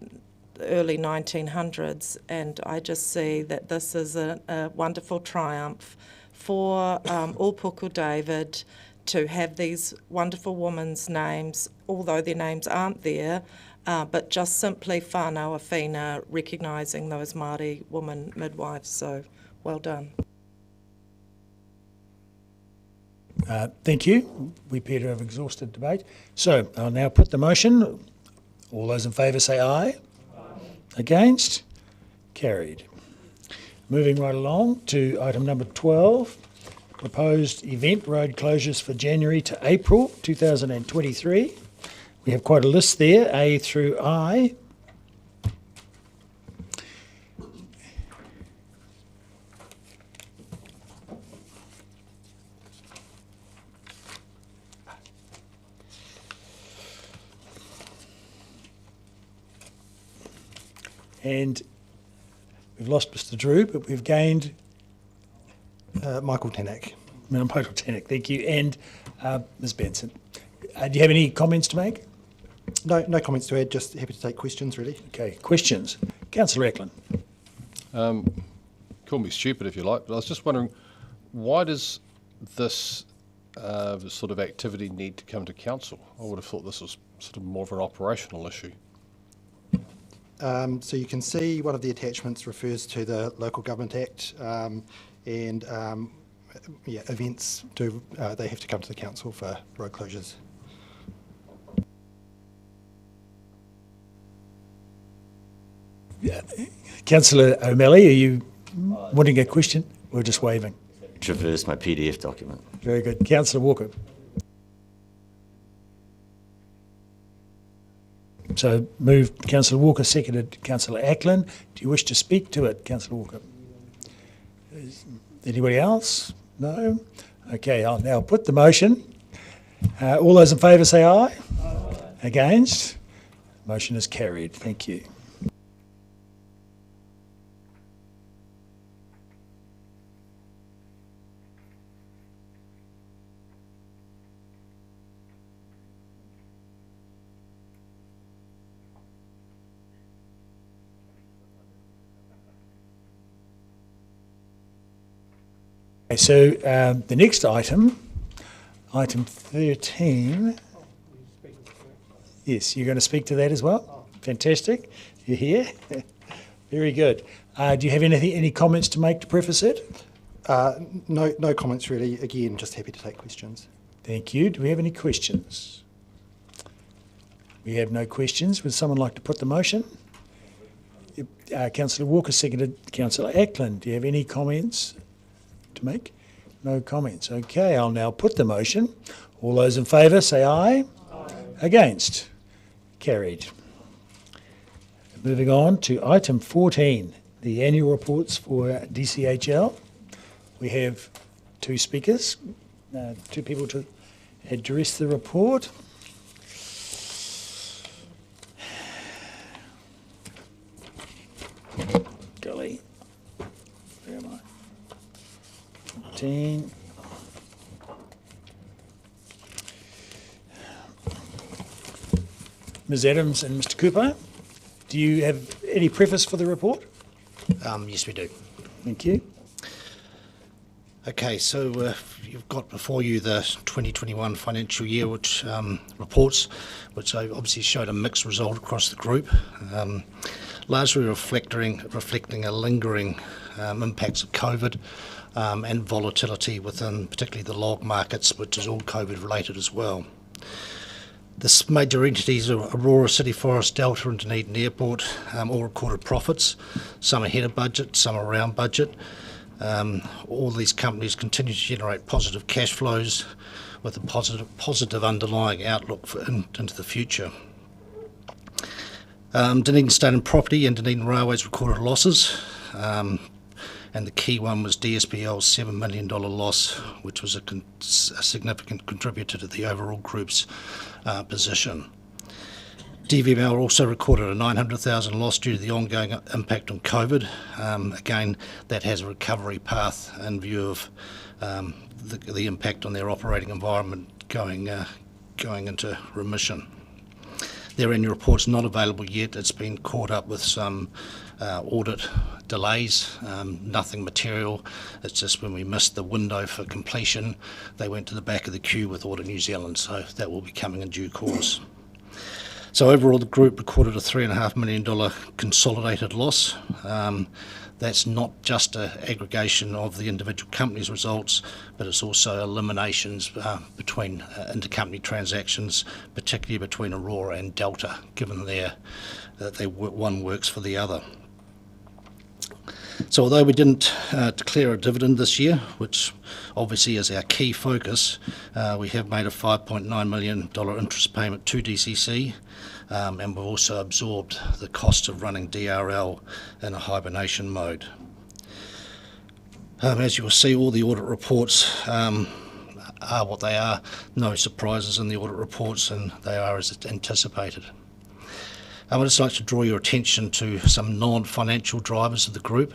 the early 1900s, and I just see that this is a wonderful triumph for Opoku David to have these wonderful women's names, although their names aren't there, but just simply Whānau Awhina, recognising those Māori women midwives. So well done. Thank you. We appear to have exhausted debate. So I'll now put the motion. All those in favour say aye. Against? Carried. Moving right along to item number 12, proposed event road closures for January to April 2023. We have quite a list there, A through I. And we've lost Mr. Drew, but we've gained Michael Tannock. Michael Tannock, thank you. And Ms. Benson. Do you have any comments to make? No comments to add, just happy to take questions, really. Okay, questions. Councillor Ackland. Call me stupid if you like, but I was just wondering, why does this sort of activity need to come to council? I would have thought this was sort of more of an operational issue. So you can see one of the attachments refers to the Local Government Act, and events do they have to come to the council for road closures. Councillor O'Malley, are you wanting a question or just waving? Traverse my PDF document. Very good. Councillor Walker. So moved Councillor Walker, seconded Councillor Ackland. Do you wish to speak to it, Councillor Walker? Anybody else? No? Okay, I'll now put the motion. All those in favour say aye. Aye. Against? Motion is carried. Thank you. Okay, so the next item, item 13. Yes, you're going to speak to that as well? Fantastic. You're here. Very good. Do you have any comments to make to preface it? No comments really. Again, just happy to take questions. Thank you. Do we have any questions? We have no questions. Would someone like to put the motion? Councillor Walker, seconded Councillor Ackland. Do you have any comments to make? No comments. Okay, I'll now put the motion. All those in favour say aye. Aye. Against? Carried. Moving on to item 14, the annual reports for DCHL. We have two speakers, two people to address the report. 17. Ms Adams and Mr Cooper, do you have any preface for the report? Yes, we do. Thank you. Okay, so you've got before you the 2021 financial year which reports, which obviously showed a mixed result across the group, largely reflecting a lingering impacts of COVID and volatility within particularly the log markets, which is all COVID related as well. The major entities are Aurora, City Forest, Delta and Dunedin Airport, all recorded profits, some ahead of budget, some around budget. All these companies continue to generate positive cash flows with a positive underlying outlook into the future. Dunedin State and Property and Dunedin Railways recorded losses, and the key one was DSPL's $7 million loss, which was a significant contributor to the overall group's position. DVML also recorded a $900,000 loss due to the ongoing impact on COVID. Again, that has a recovery path in view of the impact on their operating environment going into remission. Their annual report's not available yet. It's been caught up with some audit delays, nothing material. It's just when we missed the window for completion, they went to the back of the queue with Audit New Zealand, so that will be coming in due course. So overall, the group recorded a $3.5 million consolidated loss. That's not just an aggregation of the individual companies' results, but it's also eliminations between intercompany transactions, particularly between Aurora and Delta, given one works for the other. So although we didn't declare a dividend this year, which obviously is our key focus, we have made a $5.9 million interest payment to DCC, and we've also absorbed the cost of running DRL in a hibernation mode. As you will see, all the audit reports are what they are. No surprises in the audit reports, and they are as anticipated. I would just like to draw your attention to some non-financial drivers of the group.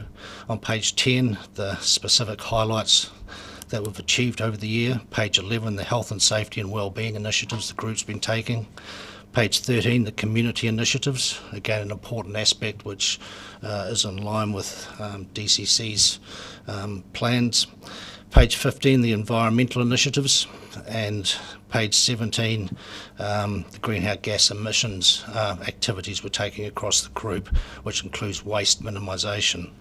On page 10, the specific highlights that we've achieved over the year. Page 11, the health and safety and wellbeing initiatives the group's been taking. Page 13, the community initiatives, again an important aspect which is in line with DCC's plans. Page 15, the environmental initiatives, and page 17, the greenhouse gas emissions activities we're taking across the group, which includes waste minimisation.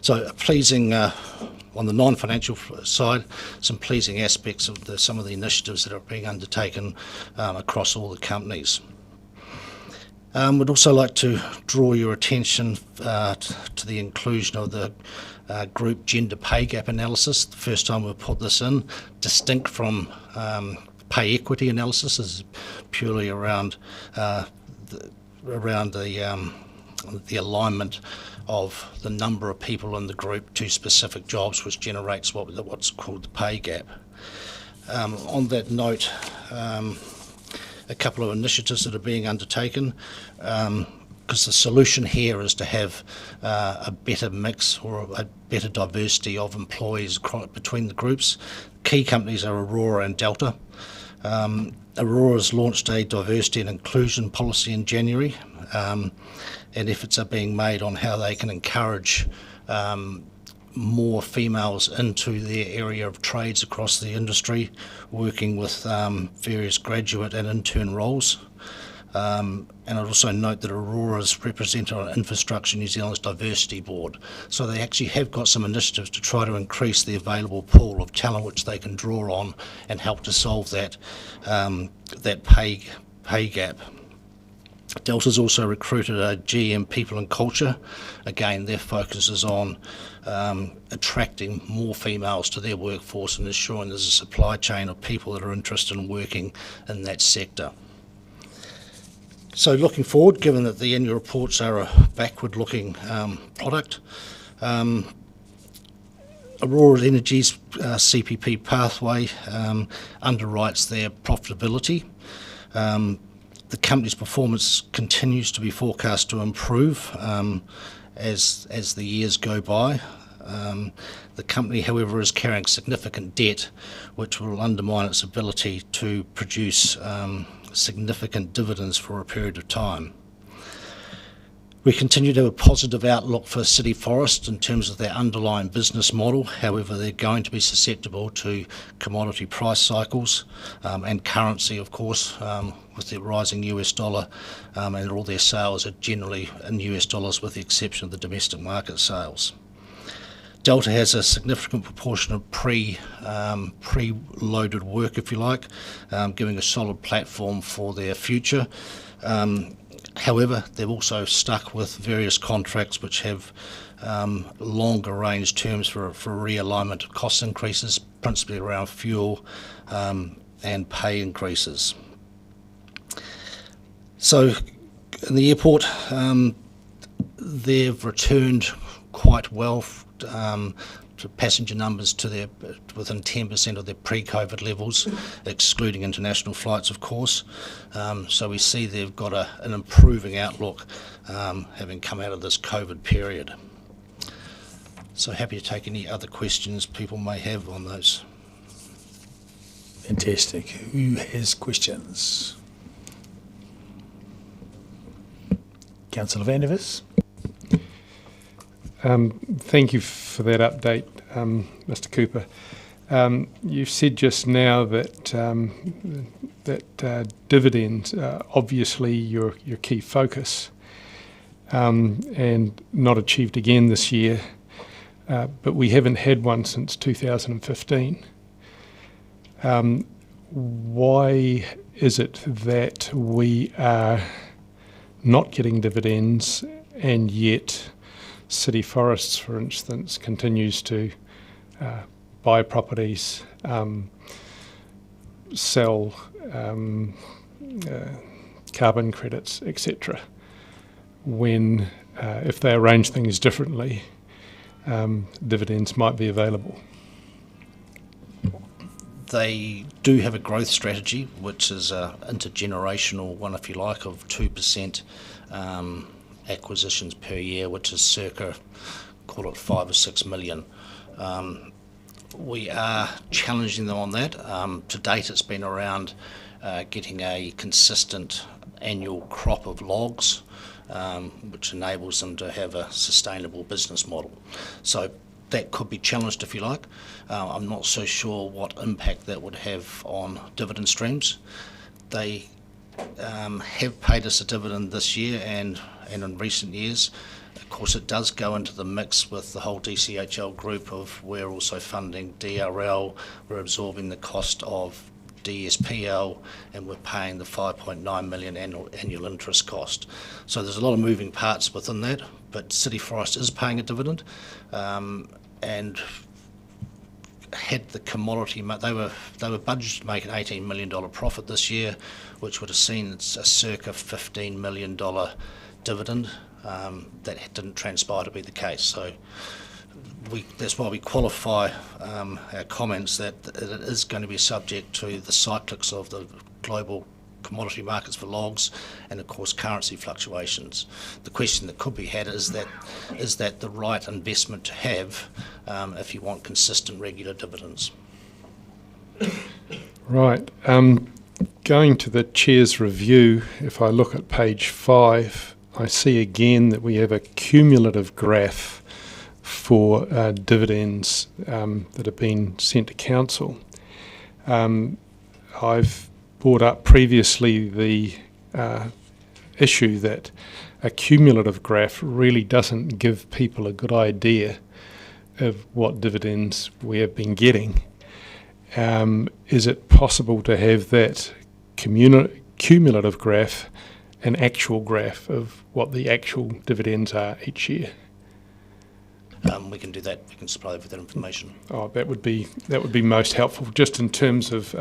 So pleasing, on the non-financial side, some pleasing aspects of some of the initiatives that are being undertaken across all the companies. We'd also like to draw your attention to the inclusion of the group gender pay gap analysis. The first time we've put this in, distinct from pay equity analysis, is purely around the alignment of the number of people in the group to specific jobs, which generates what's called the pay gap. On that note, a couple of initiatives that are being undertaken, because the solution here is to have a better mix or a better diversity of employees between the groups. Key companies are Aurora and Delta. Aurora's launched a diversity and inclusion policy in January, and efforts are being made on how they can encourage more females into their area of trades across the industry, working with various graduate and intern roles. And I'd also note that Aurora's represented on Infrastructure New Zealand's Diversity Board. So they actually have got some initiatives to try to increase the available pool of talent which they can draw on and help to solve that pay gap. Delta's also recruited a GM People and Culture. Again, their focus is on attracting more females to their workforce and ensuring there's a supply chain of people that are interested in working in that sector. So looking forward, given that the annual reports are a backward-looking product, Aurora Energy's CPP pathway underwrites their profitability. The company's performance continues to be forecast to improve as the years go by. The company, however, is carrying significant debt, which will undermine its ability to produce significant dividends for a period of time. We continue to have a positive outlook for City Forests in terms of their underlying business model. However, they're going to be susceptible to commodity price cycles and currency, of course, with the rising US dollar, and all their sales are generally in US dollars with the exception of the domestic market sales. Delta has a significant proportion of pre-loaded work, if you like, giving a solid platform for their future. However, they've also stuck with various contracts which have longer range terms for realignment of cost increases, principally around fuel and pay increases. So in the airport, they've returned quite well to passenger numbers to their within 10% of their pre-COVID levels, excluding international flights, of course. So we see they've got an improving outlook, having come out of this COVID period. So happy to take any other questions people may have on those. Fantastic. Who has questions? Councillor Van der Vis. Thank you for that update, Mr. Cooper. You've said just now that dividends are obviously your key focus, and not achieved again this year, but we haven't had one since 2015. Why is it that we are not getting dividends, and yet City Forests, for instance, continues to buy properties, sell carbon credits, etc., when if they arrange things differently, dividends might be available? They do have a growth strategy, which is an intergenerational one, if you like, of 2% acquisitions per year, which is circa, call it 5 or 6 million. We are challenging them on that. To date, it's been around getting a consistent annual crop of logs, which enables them to have a sustainable business model. So that could be challenged, if you like. I'm not so sure what impact that would have on dividend streams. They have paid us a dividend this year and in recent years. Of course, it does go into the mix with the whole DCHL group of we're also funding DRL, we're absorbing the cost of DSPL, and we're paying the 5.9 million annual interest cost. So there's a lot of moving parts within that, but City Forest is paying a dividend, and had the commodity, they were budgeted to make an $18 million profit this year, which would have seen a circa $15 million dividend. That didn't transpire to be the case. So that's why we qualify our comments that it is going to be subject to the cyclics of the global commodity markets for logs and, of course, currency fluctuations. The question that could be had is that the right investment to have if you want consistent, regular dividends? Right. Going to the Chair's review, if I look at page 5, I see again that we have a cumulative graph for dividends that have been sent to Council. I've brought up previously the issue that a cumulative graph really doesn't give people a good idea of what dividends we have been getting. Is it possible to have that cumulative graph an actual graph of what the actual dividends are each year? We can do that. We can supply with that information. Oh, that would be most helpful, just in terms of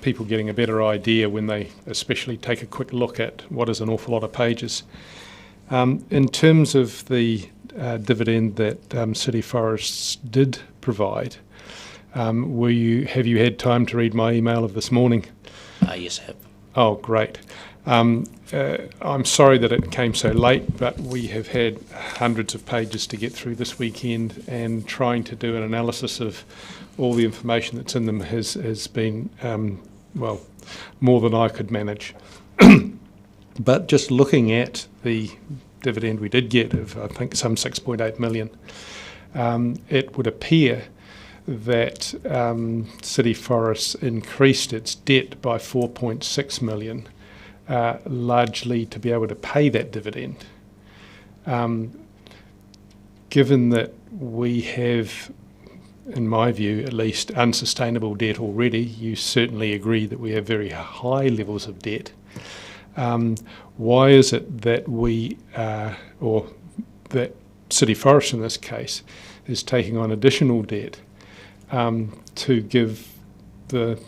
people getting a better idea when they especially take a quick look at what is an awful lot of pages. In terms of the dividend that City Forests did provide, have you had time to read my email of this morning? Yes, I have. Oh, great. I'm sorry that it came so late, but we have had hundreds of pages to get through this weekend, and trying to do an analysis of all the information that's in them has been, well, more than I could manage. But just looking at the dividend we did get of, I think, some 6.8 million, it would appear that City Forests increased its debt by 4.6 million, largely to be able to pay that dividend. Given that we have, in my view at least, unsustainable debt already, you certainly agree that we have very high levels of debt. Why is it that we, or that City Forest in this case, is taking on additional debt to give the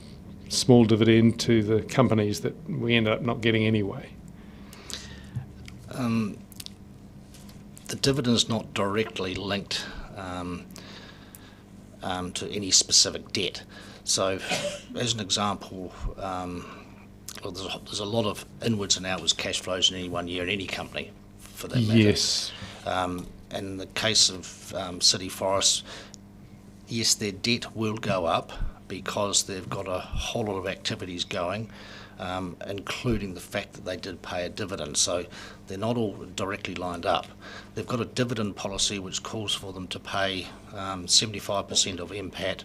small dividend to the companies that we end up not getting anyway? The dividend's not directly linked to any specific debt. So, as an example, well, there's a lot of inwards and outwards cash flows in any one year in any company, for that matter. Yes. In the case of City Forests, yes, their debt will go up because they've got a whole lot of activities going, including the fact that they did pay a dividend. So they're not all directly lined up. They've got a dividend policy which calls for them to pay 75% of NPAT,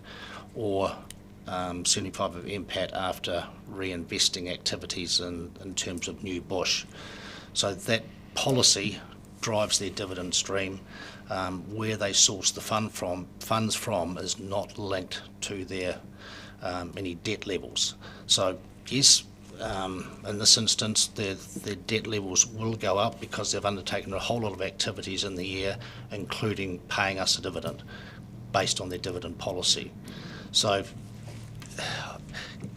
or 75% of NPAT after reinvesting activities in terms of new bush. So that policy drives their dividend stream. Where they source the funds from is not linked to their any debt levels. So yes, in this instance, their debt levels will go up because they've undertaken a whole lot of activities in the year, including paying us a dividend based on their dividend policy. So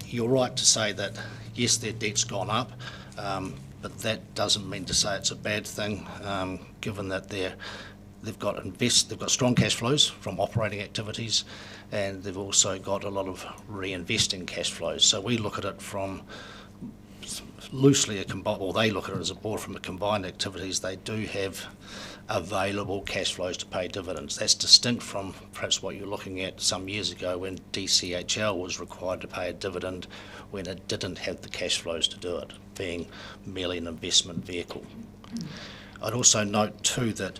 you're right to say that yes, their debt's gone up, but that doesn't mean to say it's a bad thing, given that they've got strong cash flows from operating activities, and they've also got a lot of reinvesting cash flows. So we look at it from loosely they look at it as a board from a combined activities. They do have available cash flows to pay dividends. That's distinct from perhaps what you're looking at some years ago when DCHL was required to pay a dividend when it didn't have the cash flows to do it, being merely an investment vehicle. I'd also note too that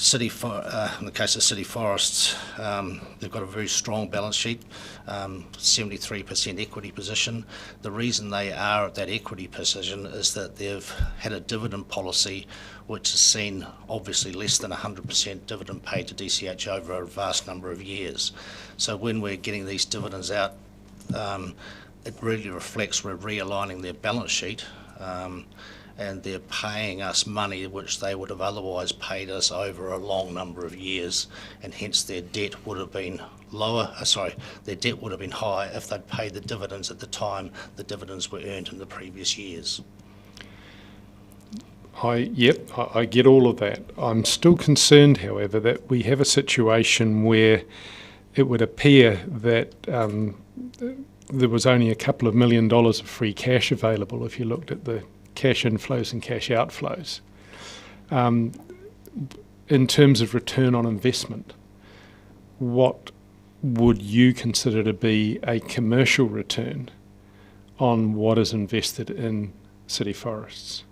in the case of City Forests, they've got a very strong balance sheet, 73% equity position. The reason they are at that equity position is that they've had a dividend policy which has seen obviously less than 100% dividend paid to DCH over a vast number of years. So when we're getting these dividends out, it really reflects we're realigning their balance sheet, and they're paying us money which they would have otherwise paid us over a long number of years, and hence their debt would have been their debt would have been high if they'd paid the dividends at the time the dividends were earned in the previous years. I get all of that. I'm still concerned, however, that we have a situation where it would appear that there was only a couple of $1 million of free cash available if you looked at the cash inflows and cash outflows. In terms of return on investment, what would you consider to be a commercial return on what is invested in City Forests?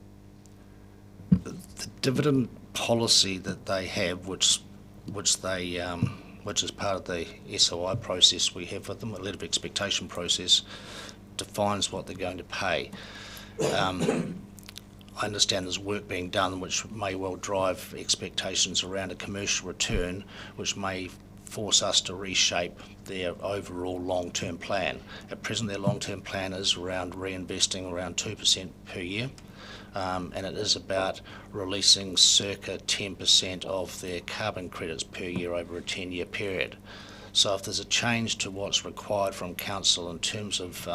The dividend policy that they have, which is part of the SOI process we have with them, a letter of expectation process, defines what they're going to pay. I understand there's work being done which may well drive expectations around a commercial return, which may force us to reshape their overall long-term plan. At present, their long-term plan is around reinvesting around 2% per year, and it is about releasing circa 10% of their carbon credits per year over a 10-year period. So if there's a change to what's required from Council in terms of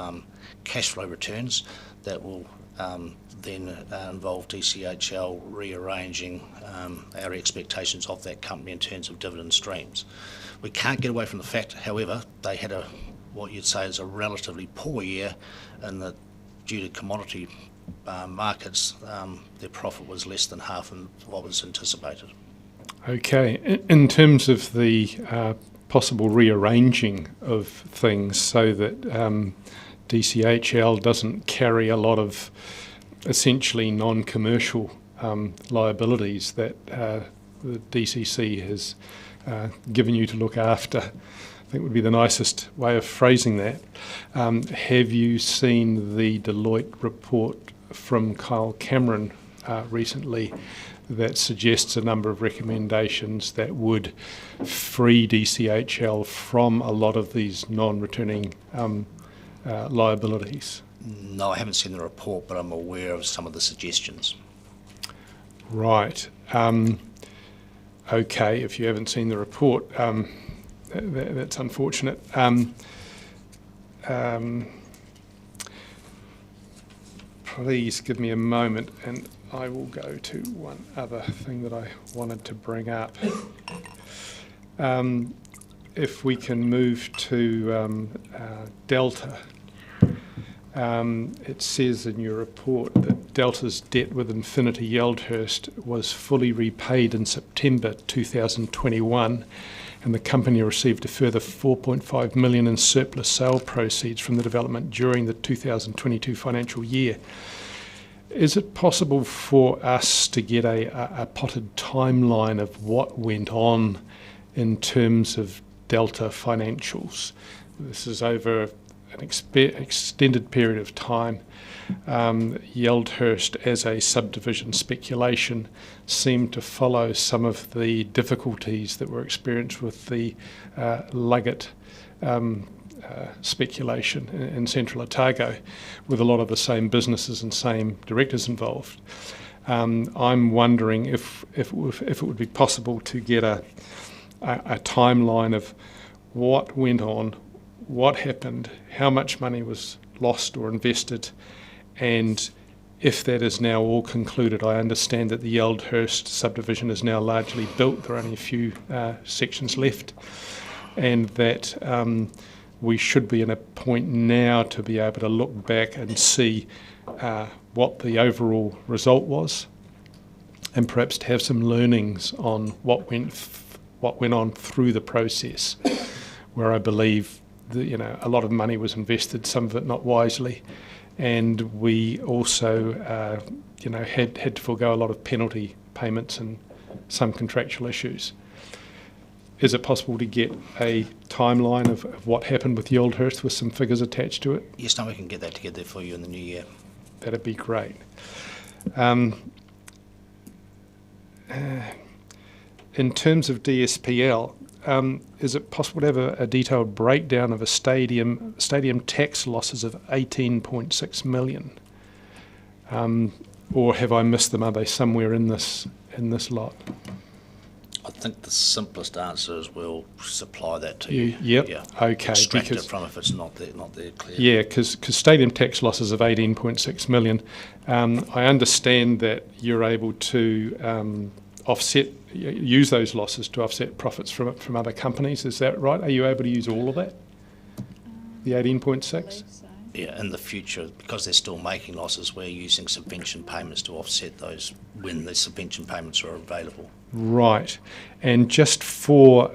cash flow returns, that will then involve DCHL rearranging our expectations of that company in terms of dividend streams. We can't get away from the fact, however, they had what you'd say is a relatively poor year, and that due to commodity markets, their profit was less than half of what was anticipated. Okay. In terms of the possible rearranging of things so that DCHL doesn't carry a lot of essentially non-commercial liabilities that the DCC has given you to look after, I think would be the nicest way of phrasing that. Have you seen the Deloitte report from Kyle Cameron recently that suggests a number of recommendations that would free DCHL from a lot of these non-returning liabilities? No, I haven't seen the report, but I'm aware of some of the suggestions. Right. Okay, if you haven't seen the report, that's unfortunate. Please give me a moment and I will go to one other thing that I wanted to bring up. If we can move to Delta. It says in your report that Delta's debt with Infinity Yeldhurst was fully repaid in September 2021, and the company received a further $4.5 million in surplus sale proceeds from the development during the 2022 financial year. Is it possible for us to get a potted timeline of what went on in terms of Delta financials? This is over an extended period of time. Yeldhurst as a subdivision speculation seemed to follow some of the difficulties that were experienced with the Luggett speculation in Central Otago, with a lot of the same businesses and same directors involved. I'm wondering if it would be possible to get a timeline of what went on, what happened, how much money was lost or invested, and if that is now all concluded. I understand that the Yeldhurst subdivision is now largely built. There are only a few sections left, and that we should be in a point now to be able to look back and see what the overall result was, and perhaps to have some learnings on what went on through the process, where I believe that, a lot of money was invested, some of it not wisely, and we also had to forego a lot of penalty payments and some contractual issues. Is it possible to get a timeline of what happened with Yeldhurst with some figures attached to it? Yes, no, we can get that together for you in the new year. That'd be great. In terms of DSPL, is it possible to have a detailed breakdown of a stadium tax losses of 18.6 million? Or have I missed them? Are they somewhere in this lot? I think the simplest answer is we'll supply that to you. Yep. Yeah. Okay. Extract it from if it's not there clear. Yeah, because stadium tax losses of 18.6 million. I understand that you're able to use those losses to offset profits from other companies. Is that right? Are you able to use all of that? The 18.6? Yeah, in the future, because they're still making losses, we're using subvention payments to offset those when the subvention payments are available. Right. And just for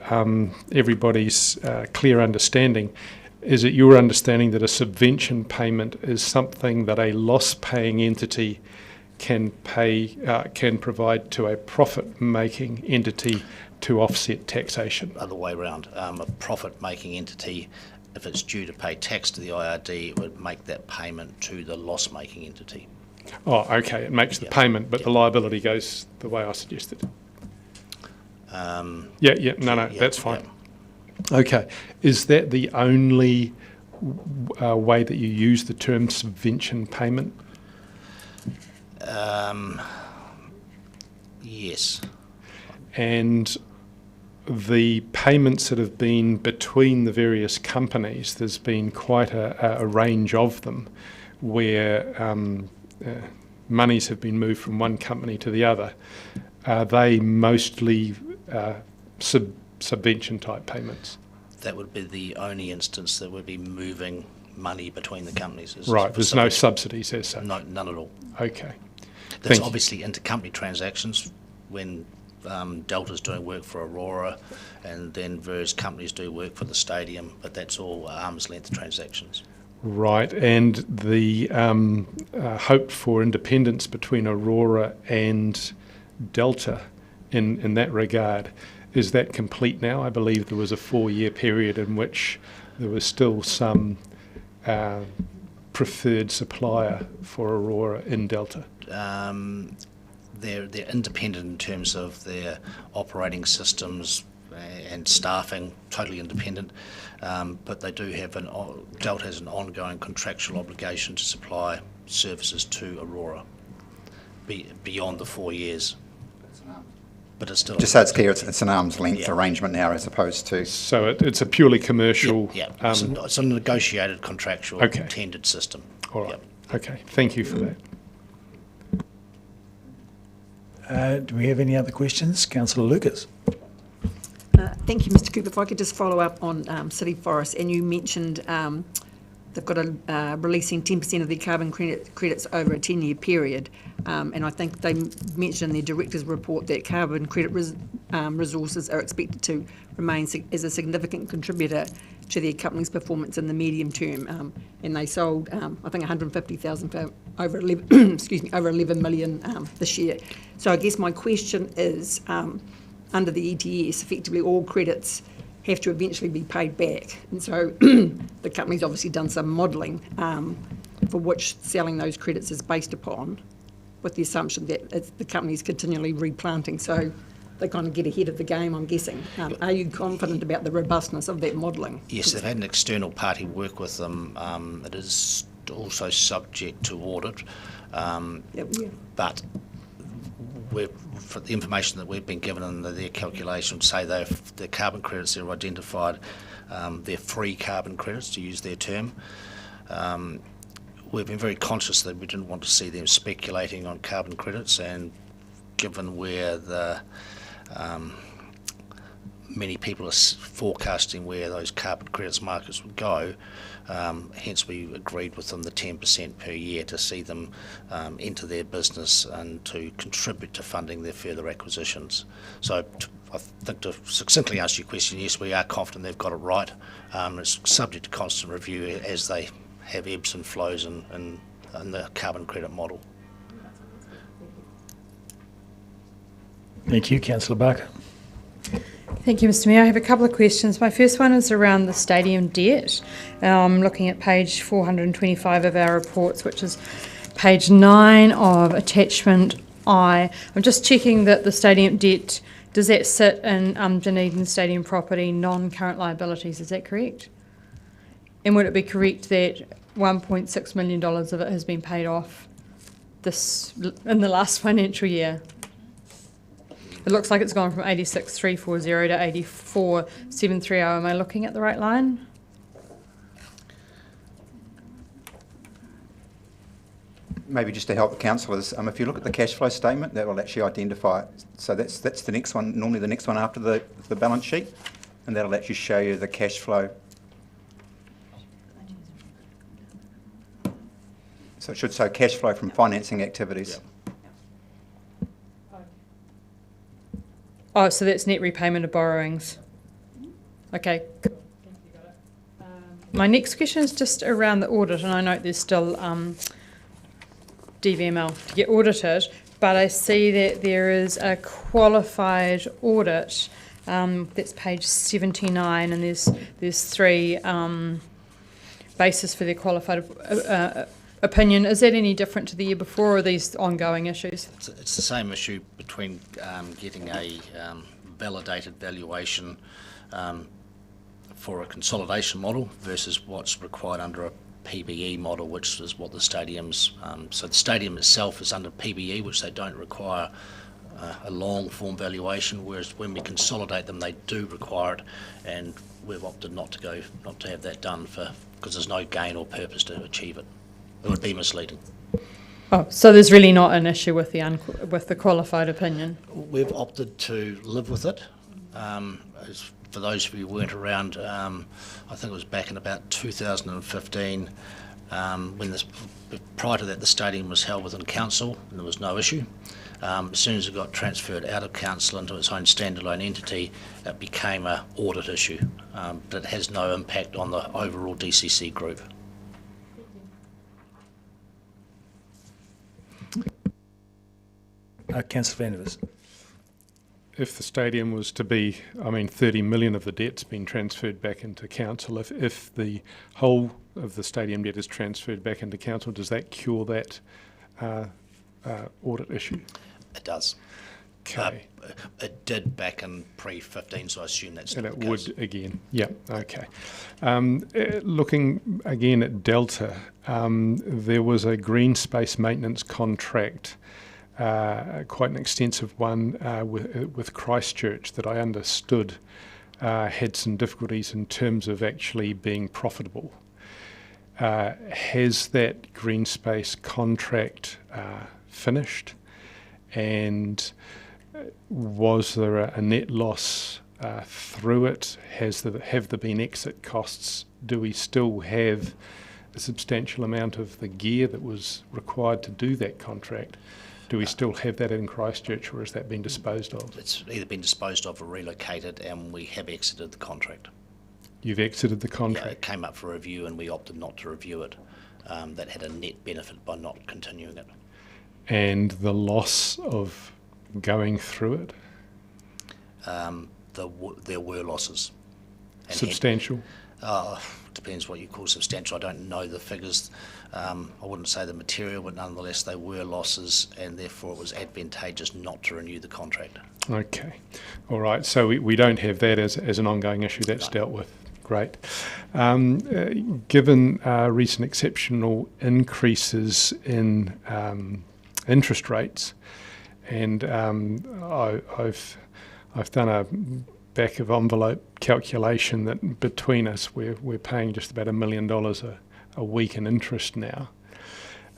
everybody's clear understanding, is it your understanding that a subvention payment is something that a loss-paying entity can provide to a profit-making entity to offset taxation? Other way around. A profit-making entity, if it's due to pay tax to the IRD, it would make that payment to the loss-making entity. Oh, okay. It makes the payment, but the liability goes the way I suggested. That's fine. Yeah. Okay. Is that the only way that you use the term subvention payment? Yes. And the payments that have been between the various companies, there's been quite a range of them, where monies have been moved from one company to the other. Are they mostly subvention type payments? That would be the only instance that would be moving money between the companies. Right, there's no subsidies as such? No, none at all. Okay. That's Thank you. obviously intercompany transactions when Delta's doing work for Aurora and then various companies do work for the stadium, but that's all arm's length transactions. Right, and the hope for independence between Aurora and Delta in that regard, is that complete now? I believe there was a 4-year period in which there was still some preferred supplier for Aurora in Delta. They're independent in terms of their operating systems and staffing, totally independent, but they do have Delta has an ongoing contractual obligation to supply services to Aurora beyond the 4 years. But it's still... Just so it's clear, it's an arm's length arrangement now as opposed to... So it's a purely commercial... Yeah, it's a negotiated contractual tendered system. All right, okay, thank you for that. Do we have any other questions? Councillor Lucas. Thank you, Mr. Cooper. If I could just follow up on City Forest, and you mentioned they've got releasing 10% of their carbon credits over a 10-year period, and I think they mentioned in their director's report that carbon credit resources are expected to remain as a significant contributor to their company's performance in the medium term, and they sold, I think, 150,000 for over 11, excuse me, over 11 million this year. So I guess my question is, under the ETS, effectively all credits have to eventually be paid back, and so the company's obviously done some modelling for which selling those credits is based upon, with the assumption that the company's continually replanting, so they kind of get ahead of the game, I'm guessing. Are you confident about the robustness of that modelling? Yes, they've had an external party work with them. It is also subject to audit, but for the information that we've been given and their calculations say the carbon credits they've identified, they're free carbon credits, to use their term. We've been very conscious that we didn't want to see them speculating on carbon credits, and given where many people are forecasting where those carbon credits markets would go, hence we agreed with them the 10% per year to see them enter their business and to contribute to funding their further acquisitions. So I think to succinctly answer your question, yes, we are confident they've got it right. It's subject to constant review as they have ebbs and flows in the carbon credit model. Thank you, Councillor Barker. Thank you, Mr. Mayor. I have a couple of questions. My first one is around the stadium debt. I'm looking at page 425 of our reports, which is page 9 of attachment I. I'm just checking that the stadium debt, does that sit in Dunedin Stadium property, non-current liabilities, is that correct? And would it be correct that $1.6 million of it has been paid off in the last financial year? It looks like it's gone from 86,340 to 84,730. Am I looking at the right line? Maybe just to help the councillors, if you look at the cash flow statement, that will actually identify it. So that's the next one, normally the next one after the balance sheet, and that'll actually show you the cash flow. So it should show cash flow from financing activities. Yep. Oh, so that's net repayment of borrowings. Okay. My next question is just around the audit, and I note there's still DVML to get audited, but I see that there is a qualified audit. That's page 79, and there's 3 bases for their qualified opinion. Is that any different to the year before, or are these ongoing issues? It's the same issue between getting a validated valuation for a consolidation model versus what's required under a PBE model, which is what the stadium's... so the stadium itself is under PBE, which they don't require a long form valuation, whereas when we consolidate them they do require it, and we've opted not to have that done because there's no gain or purpose to achieve it. It would be misleading. Oh, so there's really not an issue with the qualified opinion? We've opted to live with it. For those of you who weren't around, I think it was back in about 2015, Prior to that, the stadium was held within council and there was no issue. As soon as it got transferred out of council into its own standalone entity, it became an audit issue, but it has no impact on the overall DCC group. Councillor Van der Vos. If the stadium was to be, 30 million of the debt's been transferred back into council. If the whole of the stadium debt is transferred back into council, does that cure that audit issue? It does. Okay. It did back in pre-15, so I assume that's still and it the case. would again. Yeah. Okay. Looking again at Delta, there was a green space maintenance contract. Quite an extensive one with Christchurch that I understood had some difficulties in terms of actually being profitable. Has that green space contract finished, and was there a net loss through it? Have there been exit costs? Do we still have a substantial amount of the gear that was required to do that contract? Do we still have that in Christchurch, or has that been disposed of? It's either been disposed of or relocated, and we have exited the contract. You've exited the contract? Yeah, it came up for review and we opted not to review it. That had a net benefit by not continuing it. And the loss of going through it? There were losses. And substantial? Depends what you call substantial. I don't know the figures. I wouldn't say the material, but nonetheless they were losses, and therefore it was advantageous not to renew the contract. Okay. All right. So we don't have that as an ongoing issue. That's dealt with. Great. Given recent exceptional increases in interest rates, and I've done a back of envelope calculation that between us we're paying just about $1 million a week in interest now,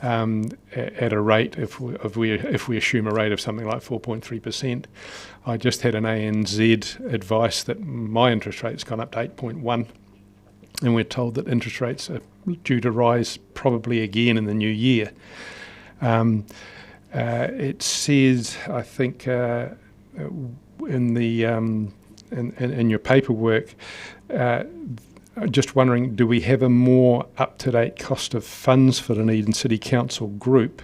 at a rate if we assume a rate of something like 4.3%. I just had an ANZ advice that my interest rate's gone up to 8.1, and we're told that interest rates are due to rise probably again in the new year. It says, I think, in the in your paperwork, just wondering, do we have a more up-to-date cost of funds for the Dunedin City Council group,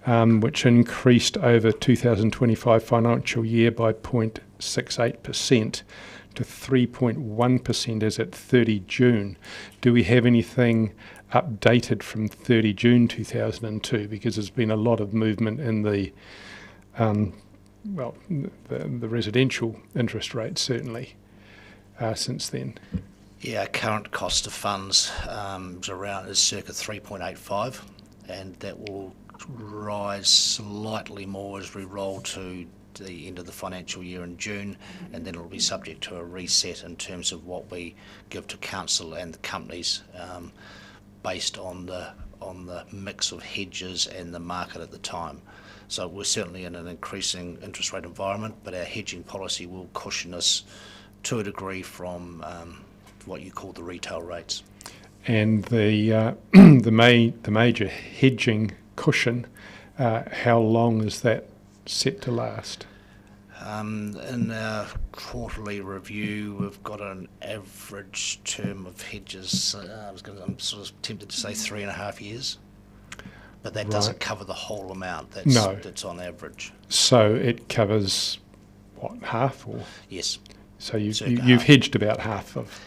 which increased over 2025 financial year by 0.68% to 3.1% as at 30 June? Do we have anything updated from 30 June 2002? Because there's been a lot of movement in the the residential interest rate certainly since then. Yeah, current cost of funds is circa 3.85, and that will rise slightly more as we roll to the end of the financial year in June, and then it will be subject to a reset in terms of what we give to council and the companies based on the mix of hedges and the market at the time. So we're certainly in an increasing interest rate environment, but our hedging policy will cushion us to a degree from what you call the retail rates. And the the major hedging cushion, how long is that set to last? In our quarterly review, we've got an average term of hedges. I'm sort of tempted to say 3.5 years. But that doesn't cover the whole amount. That's on average. So it covers what, half, or? Yes. So you've hedged about half of.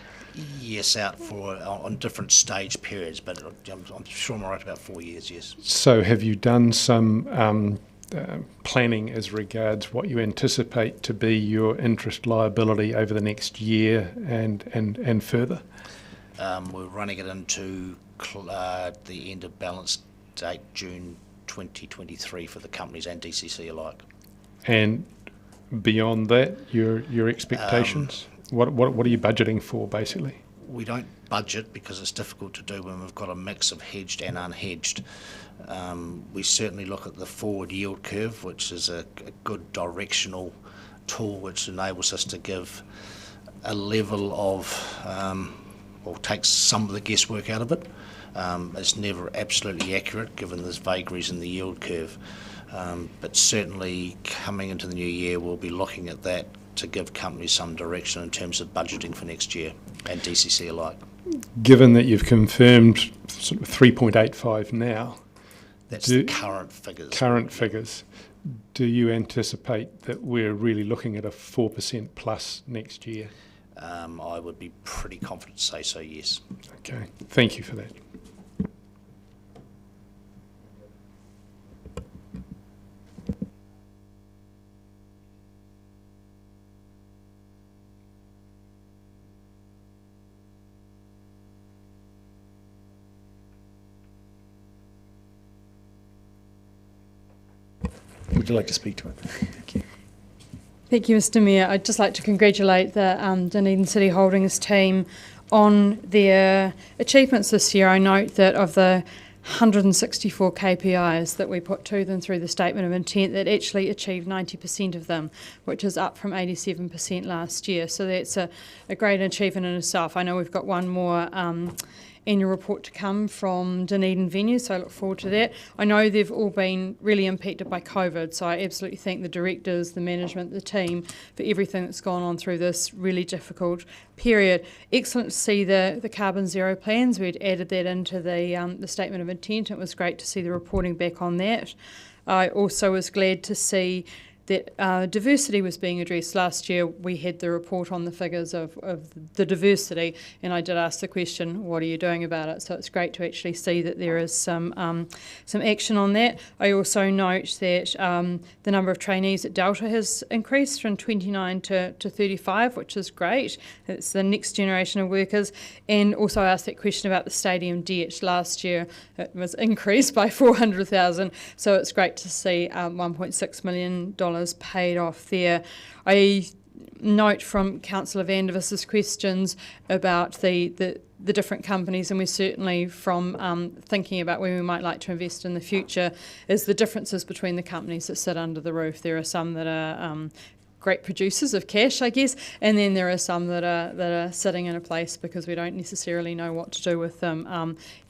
Yes, out on different stage periods, but I'm sure I'm right about 4 years. Yes. So have you done some planning as regards what you anticipate to be your interest liability over the next year and further? We're running it into the end of balance date June 2023 for the companies and DCC alike. And beyond that, your expectations? What are you budgeting for, basically? We don't budget because it's difficult to do when we've got a mix of hedged and unhedged. We certainly look at the forward yield curve, which is a good directional tool which enables us to give a level of, or takes some of the guesswork out of it. It's never absolutely accurate given there's vagaries in the yield curve. But certainly coming into the new year, we'll be looking at that to give companies some direction in terms of budgeting for next year, and DCC alike. Given that you've confirmed sort of 3.85 now, that's the current figures. Current figures. Do you anticipate that we're really looking at a 4% plus next year? I would be pretty confident to say so, yes. Okay, thank you for that. Would you like to speak to it? Thank you. Thank you, Mr Mayor. I'd just like to congratulate the Dunedin City Holdings team on their achievements this year. I note that of the 164 KPIs that we put to them through the Statement of Intent, that actually achieved 90% of them, which is up from 87% last year. So that's a great achievement in itself. I know we've got one more annual report to come from Dunedin Venue, so I look forward to that. I know they've all been really impacted by COVID, so I absolutely thank the directors, the management, the team for everything that's gone on through this really difficult period. Excellent to see the carbon zero plans. We'd added that into the Statement of Intent. It was great to see the reporting back on that. I also was glad to see that diversity was being addressed. Last year we had the report on the figures of the diversity, and I did ask the question, what are you doing about it? So it's great to actually see that there is some action on that. I also note that the number of trainees at Delta has increased from 29 to 35, which is great. It's the next generation of workers. And also I asked that question about the stadium debt. Last year it was increased by $400,000, so it's great to see $1.6 million paid off there. I note from Councillor Vandeviss's questions about the different companies, and we're certainly from thinking about where we might like to invest in the future, is the differences between the companies that sit under the roof. There are some that are great producers of cash, I guess, and then there are some that are sitting in a place because we don't necessarily know what to do with them,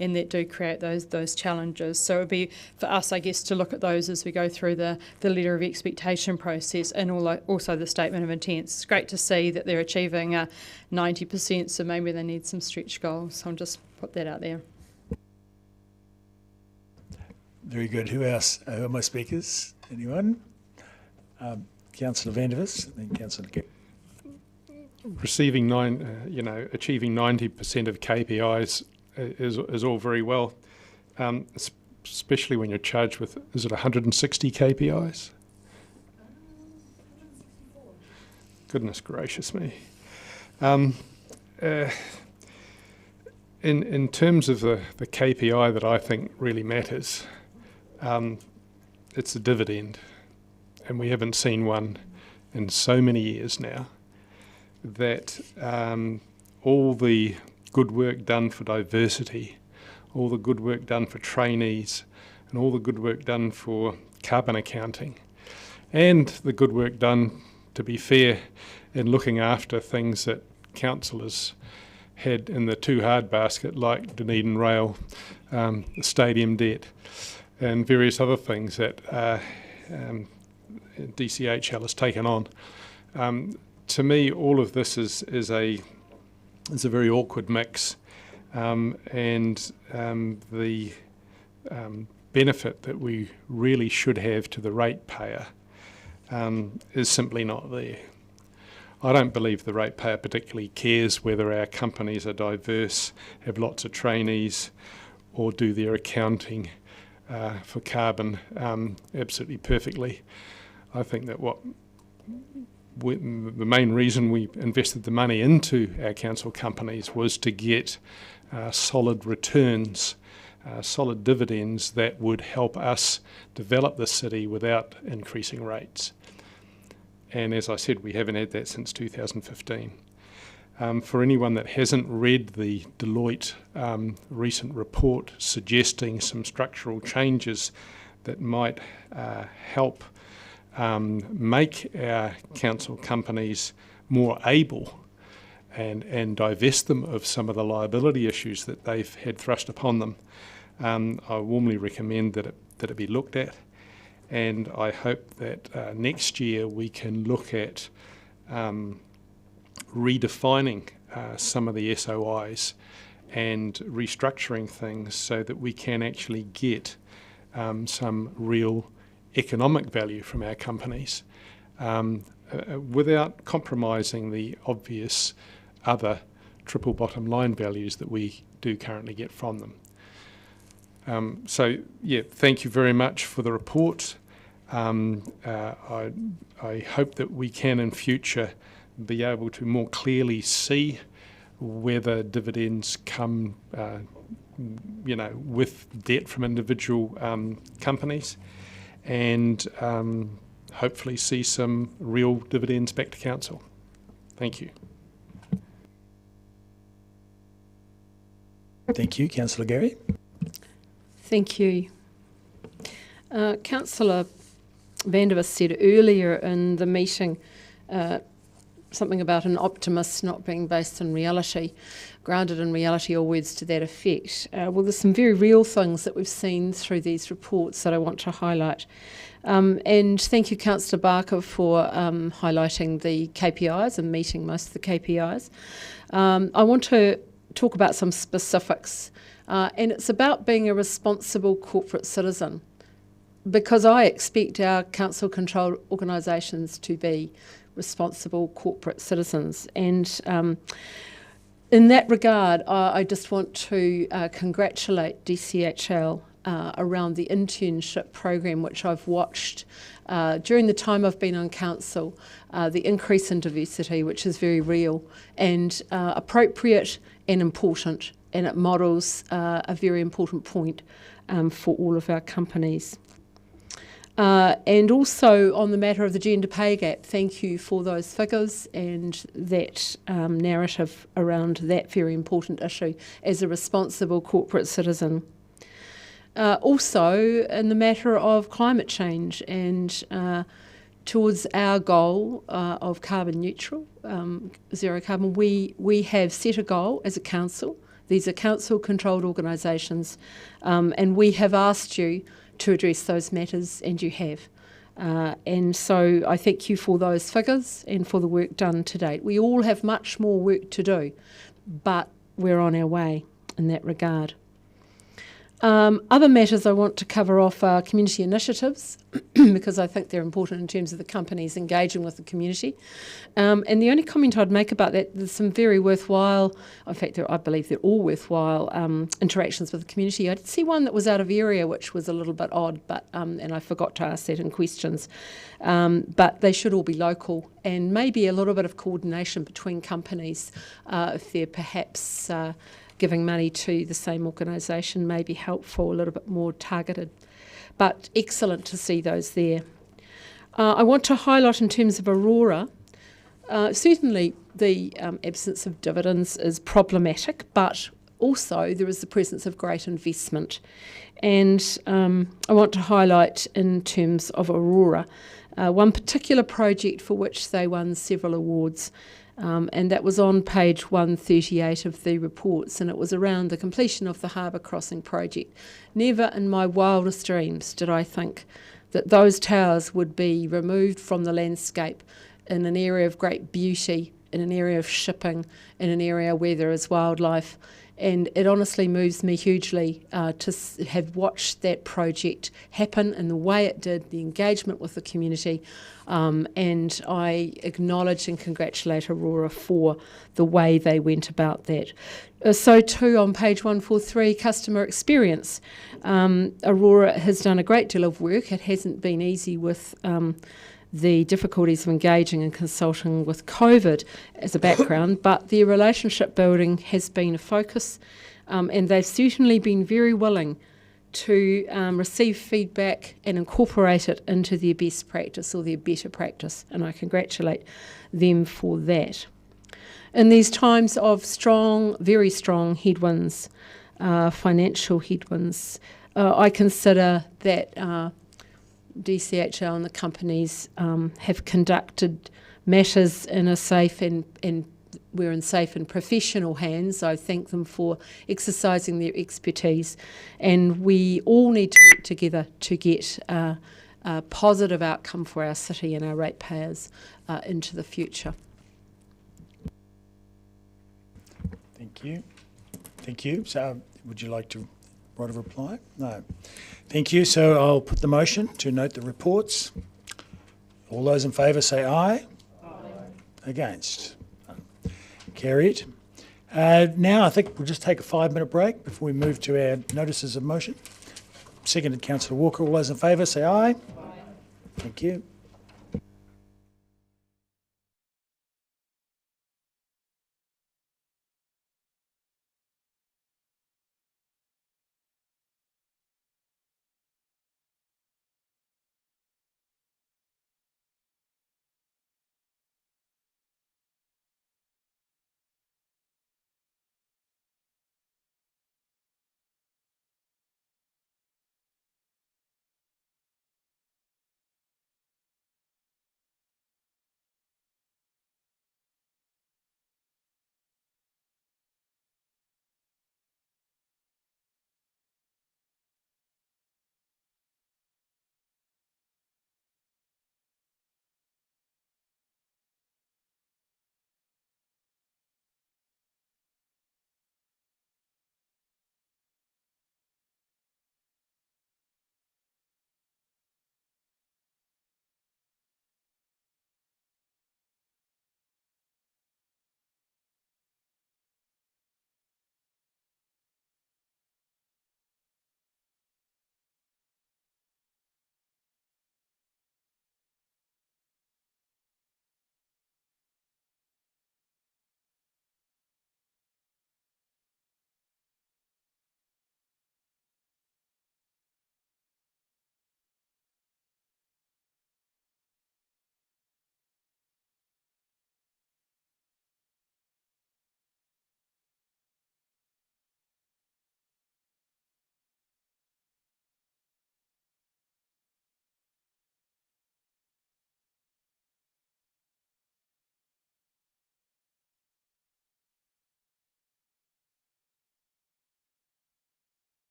and that do create those challenges. So it would be for us, I guess, to look at those as we go through the letter of expectation process and also the statement of intent. It's great to see that they're achieving 90%, so maybe they need some stretch goals. So I'll just put that out there. Very good. Who else? Who are my speakers? Anyone? Councillor Vandervis, then Councillor Gibb. Achieving 90% of KPIs is all very well, especially when you're charged with, is it 160 KPIs? Goodness gracious me. In terms of the KPI that I think really matters, it's the dividend. And we haven't seen one in so many years now, that all the good work done for diversity, all the good work done for trainees, and all the good work done for carbon accounting, and the good work done, to be fair, in looking after things that councillors had in the too hard basket, like Dunedin Rail, the stadium debt, and various other things that DCHL has taken on. To me, all of this is a very awkward mix, and the benefit that we really should have to the ratepayer is simply not there. I don't believe the ratepayer particularly cares whether our companies are diverse, have lots of trainees, or do their accounting for carbon absolutely perfectly. I think that the main reason we invested the money into our council companies was to get solid returns, solid dividends that would help us develop the city without increasing rates. And as I said, we haven't had that since 2015. For anyone that hasn't read the Deloitte recent report suggesting some structural changes that might help make our council companies more able and divest them of some of the liability issues that they've had thrust upon them. I warmly recommend that it be looked at, and I hope that next year we can look at redefining some of the SOIs and restructuring things so that we can actually get some real economic value from our companies without compromising the obvious other triple bottom line values that we do currently get from them. So, yeah, thank you very much for the report. I hope that we can in future be able to more clearly see whether dividends come with debt from individual companies, and hopefully see some real dividends back to council. Thank you. Thank you, Councillor Gary. Thank you. Councillor Vandervis said earlier in the meeting something about an optimist not being based in reality, grounded in reality, or words to that effect. Well, there's some very real things that we've seen through these reports that I want to highlight. And thank you, Councillor Barker, for highlighting the KPIs and meeting most of the KPIs. I want to talk about some specifics, and it's about being a responsible corporate citizen, because I expect our council-controlled organisations to be responsible corporate citizens. And in that regard, I just want to congratulate DCHL around the internship program, which I've watched during the time I've been on council, the increase in diversity, which is very real and appropriate and important, and it models a very important point for all of our companies. And also on the matter of the gender pay gap, thank you for those figures and that narrative around that very important issue as a responsible corporate citizen. Also, in the matter of climate change and towards our goal of carbon neutral, zero carbon, we have set a goal as a council. These are council-controlled organisations, and we have asked you to address those matters, and you have. And so I thank you for those figures and for the work done to date. We all have much more work to do, but we're on our way in that regard. Other matters I want to cover off are community initiatives, because I think they're important in terms of the companies engaging with the community. And the only comment I'd make about that, there's some very worthwhile, in fact, I believe they're all worthwhile interactions with the community. I did see one that was out of area, which was a little bit odd, but and I forgot to ask that in questions. But they should all be local, and maybe a little bit of coordination between companies if they're perhaps giving money to the same organisation may be helpful, a little bit more targeted. But excellent to see those there. I want to highlight in terms of Aurora, certainly the absence of dividends is problematic, but also there is the presence of great investment. And I want to highlight in terms of Aurora, one particular project for which they won several awards, and that was on page 138 of the reports, and it was around the completion of the Harbour Crossing project. Never in my wildest dreams did I think that those towers would be removed from the landscape in an area of great beauty, in an area of shipping, in an area where there is wildlife. And it honestly moves me hugely to have watched that project happen in the way it did, the engagement with the community, and I acknowledge and congratulate Aurora for the way they went about that. So too on page 143, customer experience. Aurora has done a great deal of work. It hasn't been easy with the difficulties of engaging and consulting with COVID as a background, but their relationship building has been a focus, and they've certainly been very willing to receive feedback and incorporate it into their best practice or their better practice, and I congratulate them for that. In these times of strong, very strong headwinds, financial headwinds, I consider that DCHL and the companies have conducted matters in a safe and we're in safe and professional hands. I thank them for exercising their expertise, and we all need to work together to get a positive outcome for our city and our ratepayers into the future. Thank you. Thank you. So would you like to write a reply? No. Thank you. So I'll put the motion to note the reports. All those in favour say aye. Aye. Against? Carried. Now I think we'll just take a 5-minute break before we move to our notices of motion. Seconded Councillor Walker. All those in favour say aye. Aye. Thank you.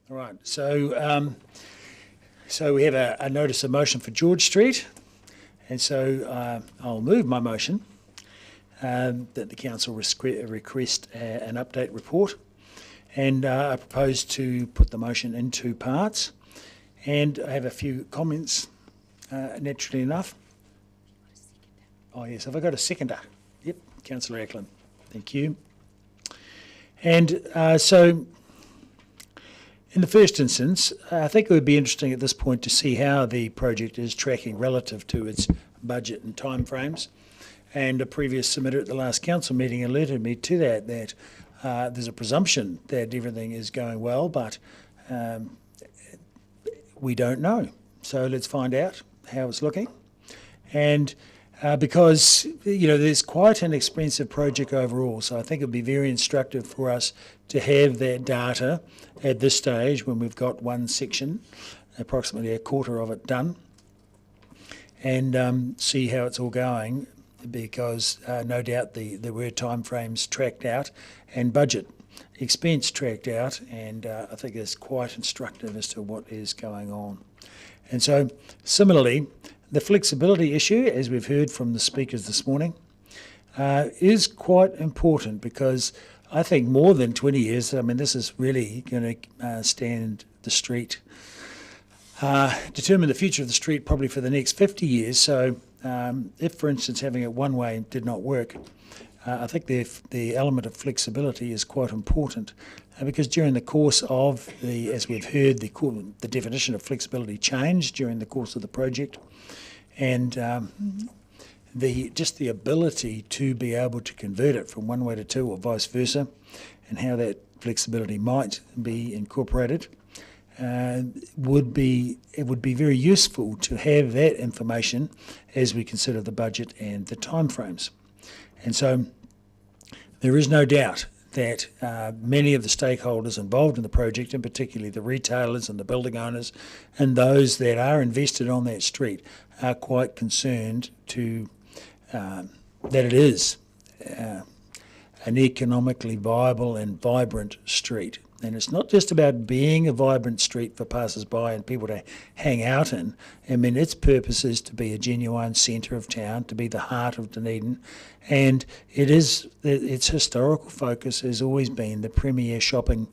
All right, so so we have a notice of motion for George Street, and so I'll move my motion that the council request an update report, and I propose to put the motion in two parts, and I have a few comments, naturally enough. Oh yes, have I got a seconder? Yep, Councillor Ackland, thank you. And so in the first instance, I think it would be interesting at this point to see how the project is tracking relative to its budget and timeframes. And a previous submitter at the last council meeting alerted me to that there's a presumption that everything is going well, but we don't know. So let's find out how it's looking. And because, there's quite an expensive project overall, so I think it would be very instructive for us to have that data at this stage when we've got one section, approximately a quarter of it done, and see how it's all going, because no doubt there were timeframes tracked out and budget expense tracked out, and I think it's quite instructive as to what is going on. And so similarly, the flexibility issue, as we've heard from the speakers this morning, is quite important, because I think more than 20 years, this is really going to stand the street, determine the future of the street probably for the next 50 years. So if, for instance, having it one way did not work, I think the element of flexibility is quite important, because during the course of as we've heard, the definition of flexibility changed during the course of the project, and just the ability to be able to convert it from one way to two or vice versa, and how that flexibility might be incorporated, would be very useful to have that information as we consider the budget and the timeframes. And so there is no doubt that many of the stakeholders involved in the project, and particularly the retailers and the building owners and those that are invested on that street, are quite concerned that it is an economically viable and vibrant street. And it's not just about being a vibrant street for passers-by and people to hang out in. Its purpose is to be a genuine centre of town, to be the heart of Dunedin. And its historical focus has always been the premier shopping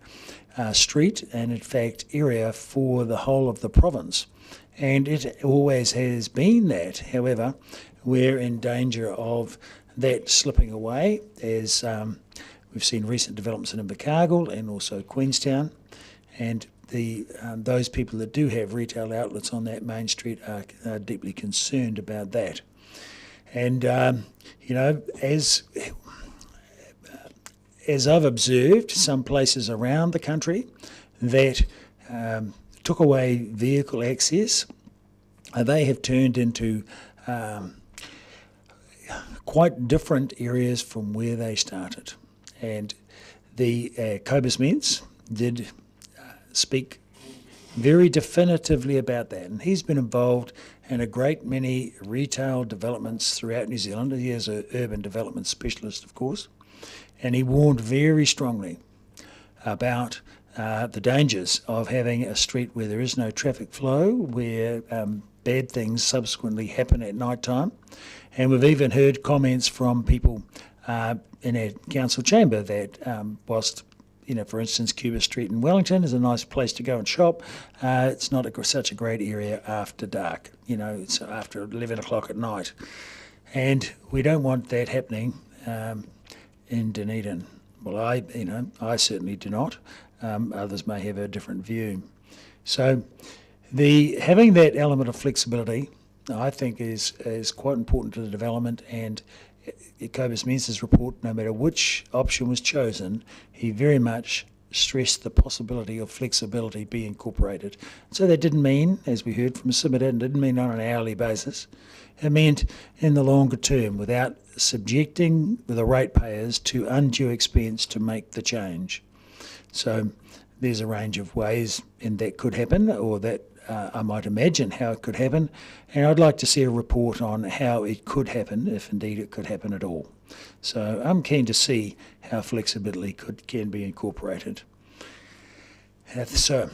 street and, in fact, area for the whole of the province. And it always has been that. However, we're in danger of that slipping away, as we've seen recent developments in Invercargill and also Queenstown, and those people that do have retail outlets on that main street are deeply concerned about that. And as I've observed, some places around the country that took away vehicle access, they have turned into quite different areas from where they started. And the Cobus Ments did speak very definitively about that. And he's been involved in a great many retail developments throughout New Zealand. He is an urban development specialist, of course. And he warned very strongly about the dangers of having a street where there is no traffic flow, where bad things subsequently happen at night time. And we've even heard comments from people in our council chamber that whilst, for instance, Cuba Street in Wellington is a nice place to go and shop, it's not such a great area after dark, it's after 11 o'clock at night. And we don't want that happening in Dunedin. Well, I certainly do not. Others may have a different view. So having that element of flexibility, I think, is quite important to the development. And Cobus Ments' report, no matter which option was chosen, he very much stressed the possibility of flexibility be incorporated. So that didn't mean, as we heard from Submit, it didn't mean on an hourly basis. It meant in the longer term, without subjecting the ratepayers to undue expense to make the change. So there's a range of ways in that could happen, or that I might imagine how it could happen, and I'd like to see a report on how it could happen, if indeed it could happen at all. So I'm keen to see how flexibility can be incorporated. Hath so.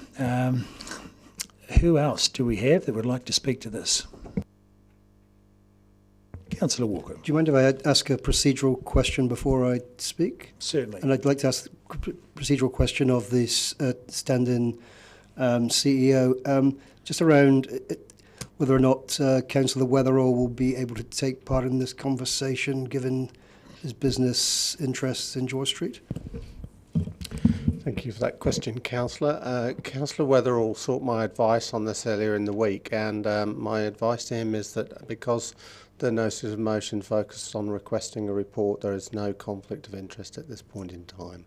Who else do we have that would like to speak to this? Councillor Walker. Do you mind if I ask a procedural question before I speak? Certainly. And I'd like to ask a procedural question of this stand-in CEO, just around whether or not Councillor Weatherall will be able to take part in this conversation given his business interests in George Street. Thank you for that question, Councillor. Councillor Weatherall sought my advice on this earlier in the week, and my advice to him is that because the notice of motion focuses on requesting a report, there is no conflict of interest at this point in time.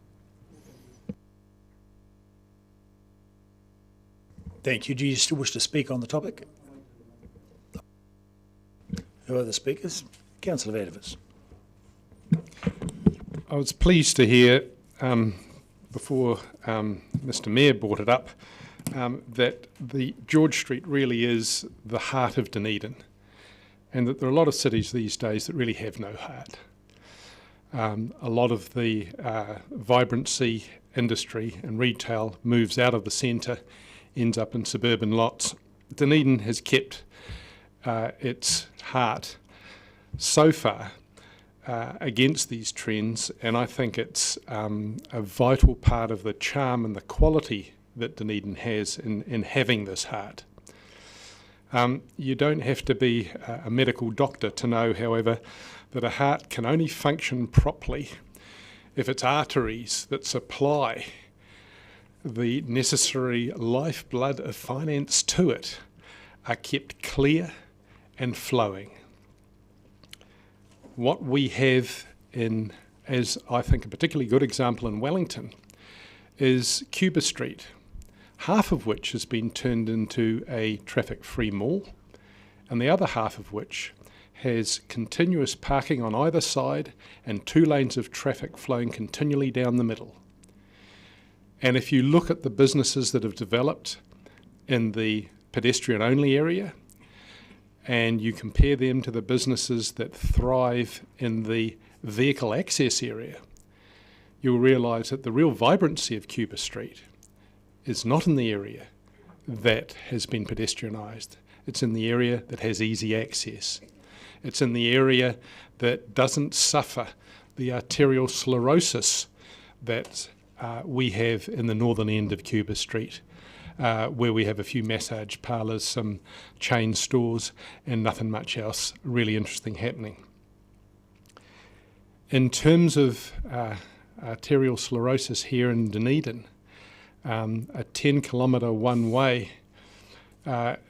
Thank you. Do you still wish to speak on the topic? Who are the speakers? Councillor Vadovitz. I was pleased to hear before Mr Mayor brought it up that the George Street really is the heart of Dunedin, and that there are a lot of cities these days that really have no heart. A lot of the vibrancy, industry and retail moves out of the centre, ends up in suburban lots. Dunedin has kept its heart so far against these trends, and I think it's a vital part of the charm and the quality that Dunedin has in having this heart. You don't have to be a medical doctor to know, however, that a heart can only function properly if its arteries that supply the necessary lifeblood of finance to it are kept clear and flowing. What we have in, as I think a particularly good example in Wellington, is Cuba Street, half of which has been turned into a traffic-free mall, and the other half of which has continuous parking on either side and 2 lanes of traffic flowing continually down the middle. And if you look at the businesses that have developed in the pedestrian-only area, and you compare them to the businesses that thrive in the vehicle access area, you'll realise that the real vibrancy of Cuba Street is not in the area that has been pedestrianised. It's in the area that has easy access. It's in the area that doesn't suffer the arterial sclerosis that we have in the northern end of Cuba Street, where we have a few massage parlours, some chain stores, and nothing much else really interesting happening. In terms of arterial sclerosis here in Dunedin, a 10-kilometre one-way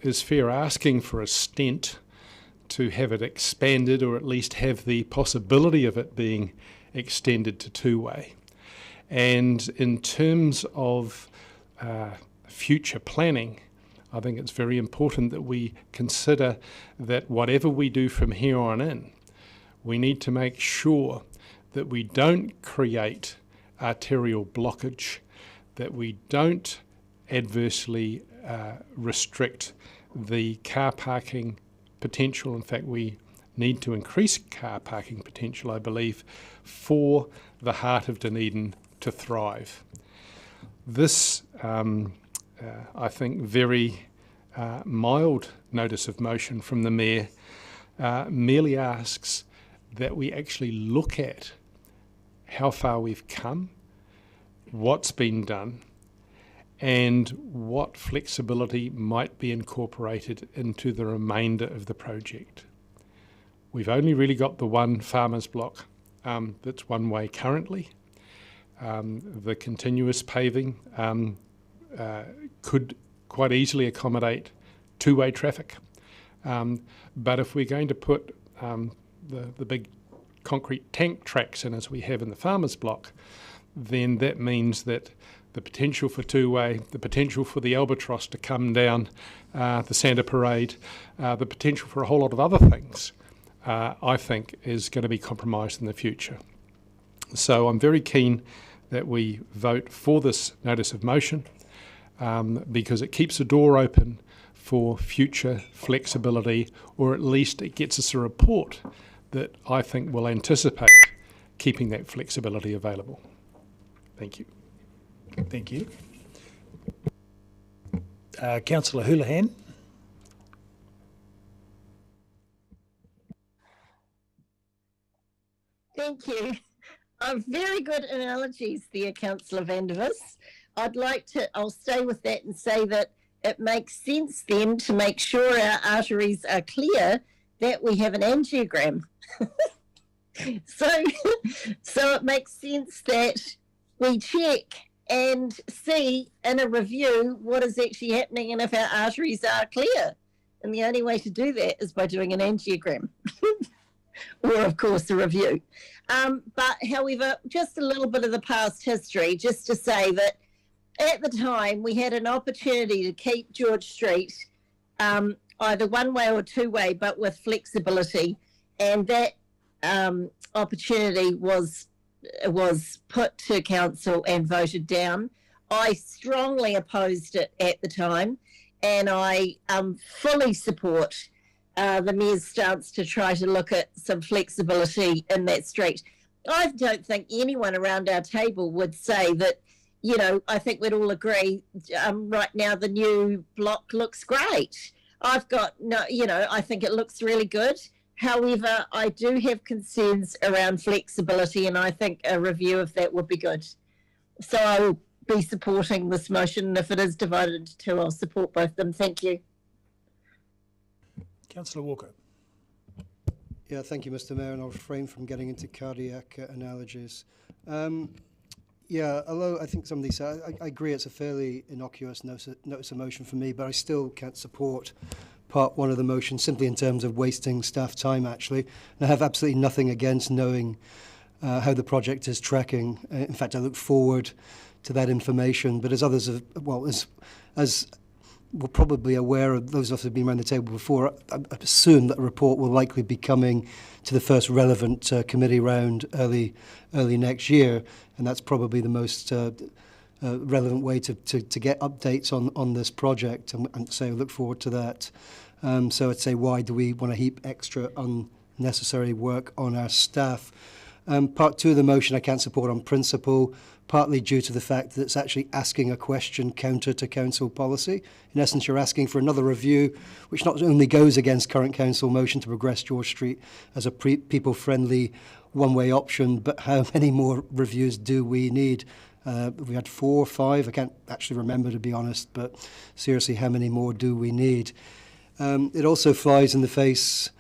is fair asking for a stent to have it expanded, or at least have the possibility of it being extended to two-way. And in terms of future planning, I think it's very important that we consider that whatever we do from here on in, we need to make sure that we don't create arterial blockage, that we don't adversely restrict the car parking potential. In fact, we need to increase car parking potential, I believe, for the heart of Dunedin to thrive. This, I think, very mild notice of motion from the Mayor merely asks that we actually look at how far we've come, what's been done, and what flexibility might be incorporated into the remainder of the project. We've only really got the one farmers block that's one way currently. The continuous paving could quite easily accommodate two-way traffic. But if we're going to put the big concrete tank tracks in as we have in the farmers block, then that means that the potential for two-way, the potential for the albatross to come down the Santa Parade, the potential for a whole lot of other things, I think is going to be compromised in the future. So I'm very keen that we vote for this notice of motion because it keeps the door open for future flexibility, or at least it gets us a report that I think will anticipate keeping that flexibility available. Thank you. Thank you. Councillor Houlihan. Thank you. Very good analogies there, Councillor Vandervis. I'll stay with that and say that it makes sense then to make sure our arteries are clear that we have an angiogram. So it makes sense that we check and see in a review what is actually happening and if our arteries are clear. And the only way to do that is by doing an angiogram. Or, of course, a review. But, however, just a little bit of the past history, just to say that at the time we had an opportunity to keep George Street either one-way or two-way, but with flexibility. And that opportunity was put to council and voted down. I strongly opposed it at the time, and I fully support the Mayor's stance to try to look at some flexibility in that street. I don't think anyone around our table would say that, you know, I think we'd all agree right now the new block looks great. I think it looks really good. However, I do have concerns around flexibility, and I think a review of that would be good. So I will be supporting this motion, and if it is divided into two, I'll support both of them. Thank you. Councillor Walker. Yeah, thank you, Mr. Mayor, and I'll refrain from getting into cardiac analogies. Although I think somebody said, I agree it's a fairly innocuous notice of motion for me, but I still can't support part one of the motion simply in terms of wasting staff time, actually. And I have absolutely nothing against knowing how the project is tracking. In fact, I look forward to that information. But as others have, as we're probably aware of, those of us who have been around the table before, I assume that a report will likely be coming to the first relevant committee round early next year, and that's probably the most relevant way to get updates on this project, and so I look forward to that. So I'd say, why do we want to heap extra unnecessary work on our staff? Part two of the motion I can't support on principle, partly due to the fact that it's actually asking a question counter to council policy. In essence, you're asking for another review, which not only goes against current council motion to progress George Street as a people-friendly one-way option, but how many more reviews do we need? We had 4 or 5, I can't actually remember, to be honest, but seriously, how many more do we need? It also flies in the face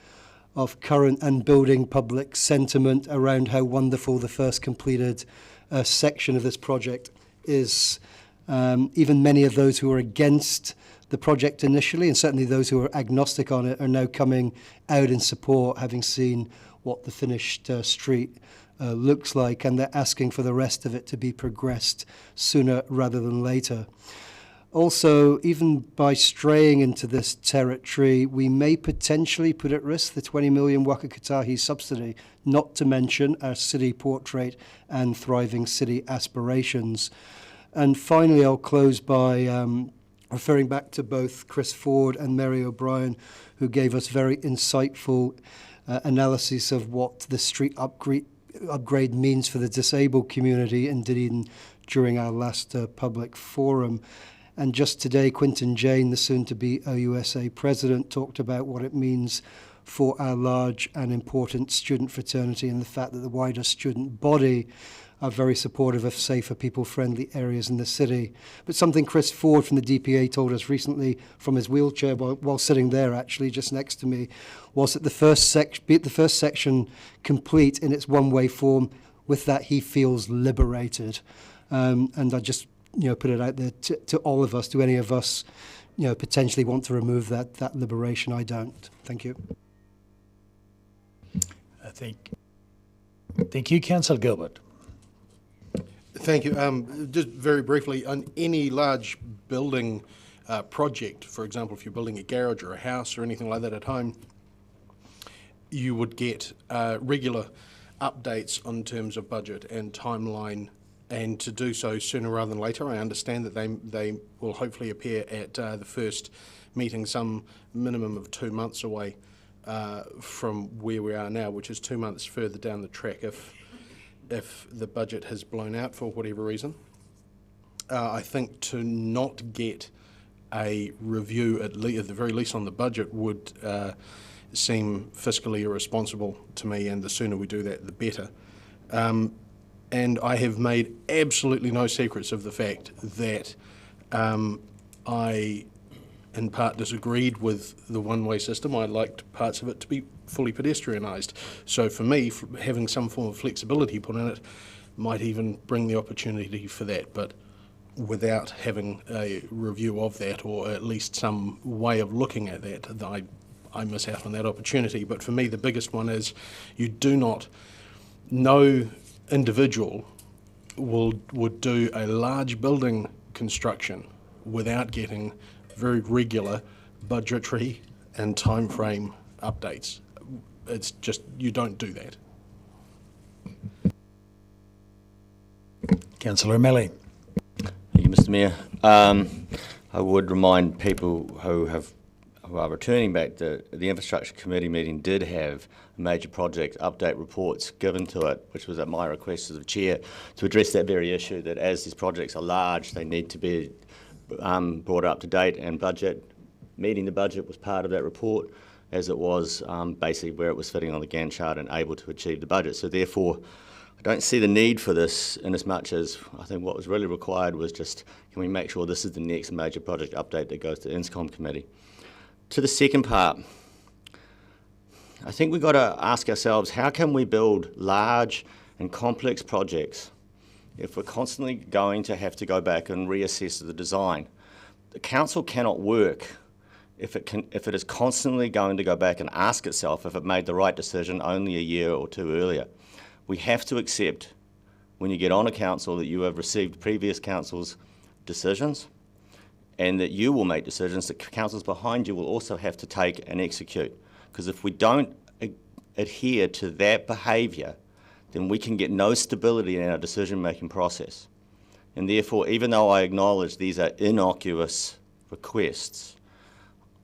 of current and building public sentiment around how wonderful the first completed section of this project is. Even many of those who were against the project initially, and certainly those who were agnostic on it, are now coming out in support, having seen what the finished street looks like, and they're asking for the rest of it to be progressed sooner rather than later. Also, even by straying into this territory, we may potentially put at risk the 20 million Waka Kotahi subsidy, not to mention our city portrait and thriving city aspirations. And finally, I'll close by referring back to both Chris Ford and Mary O'Brien, who gave us very insightful analysis of what the street upgrade means for the disabled community in Dunedin during our last public forum. And just today, Quinton Jane, the soon-to-be OUSA president, talked about what it means for our large and important student fraternity and the fact that the wider student body are very supportive of safer, people-friendly areas in the city. But something Chris Ford from the DPA told us recently from his wheelchair while sitting there, actually, just next to me, was that the first section complete in its one-way form, with that he feels liberated. And I just put it out there to all of us. Do any of us, potentially want to remove that liberation? I don't. Thank you. Thank you, Councillor Gilbert. Thank you. Just very briefly, on any large building project, for example, if you're building a garage or a house or anything like that at home, you would get regular updates on terms of budget and timeline, and to do so sooner rather than later. I understand that they will hopefully appear at the first meeting, some minimum of 2 months away from where we are now, which is 2 months further down the track if the budget has blown out for whatever reason. I think to not get a review, at the very least on the budget, would seem fiscally irresponsible to me, and the sooner we do that, the better. And I have made absolutely no secrets of the fact that I, in part, disagreed with the one-way system. I liked parts of it to be fully pedestrianised. So for me, having some form of flexibility put in it might even bring the opportunity for that. But without having a review of that, or at least some way of looking at that, I miss out on that opportunity. But for me, the biggest one is you do not know individual would do a large building construction without getting very regular budgetary and time frame updates. It's just, you don't do that. Councillor O'Malley. Thank you, Mr. Mayor. I would remind people who are returning back that the Infrastructure Committee meeting did have major project update reports given to it, which was at my request as the Chair, to address that very issue, that as these projects are large, they need to be brought up to date, and meeting the budget was part of that report, as it was basically where it was fitting on the Gantt chart and able to achieve the budget. So therefore, I don't see the need for this, in as much as I think what was really required was just, can we make sure this is the next major project update that goes to the INSCOM committee. To the second part, I think we've got to ask ourselves, how can we build large and complex projects if we're constantly going to have to go back and reassess the design? The council cannot work if it is constantly going to go back and ask itself if it made the right decision only a year or two earlier. We have to accept, when you get on a council, that you have received previous councils' decisions, and that you will make decisions that councils behind you will also have to take and execute. Because if we don't adhere to that behaviour, then we can get no stability in our decision-making process. And therefore, even though I acknowledge these are innocuous requests,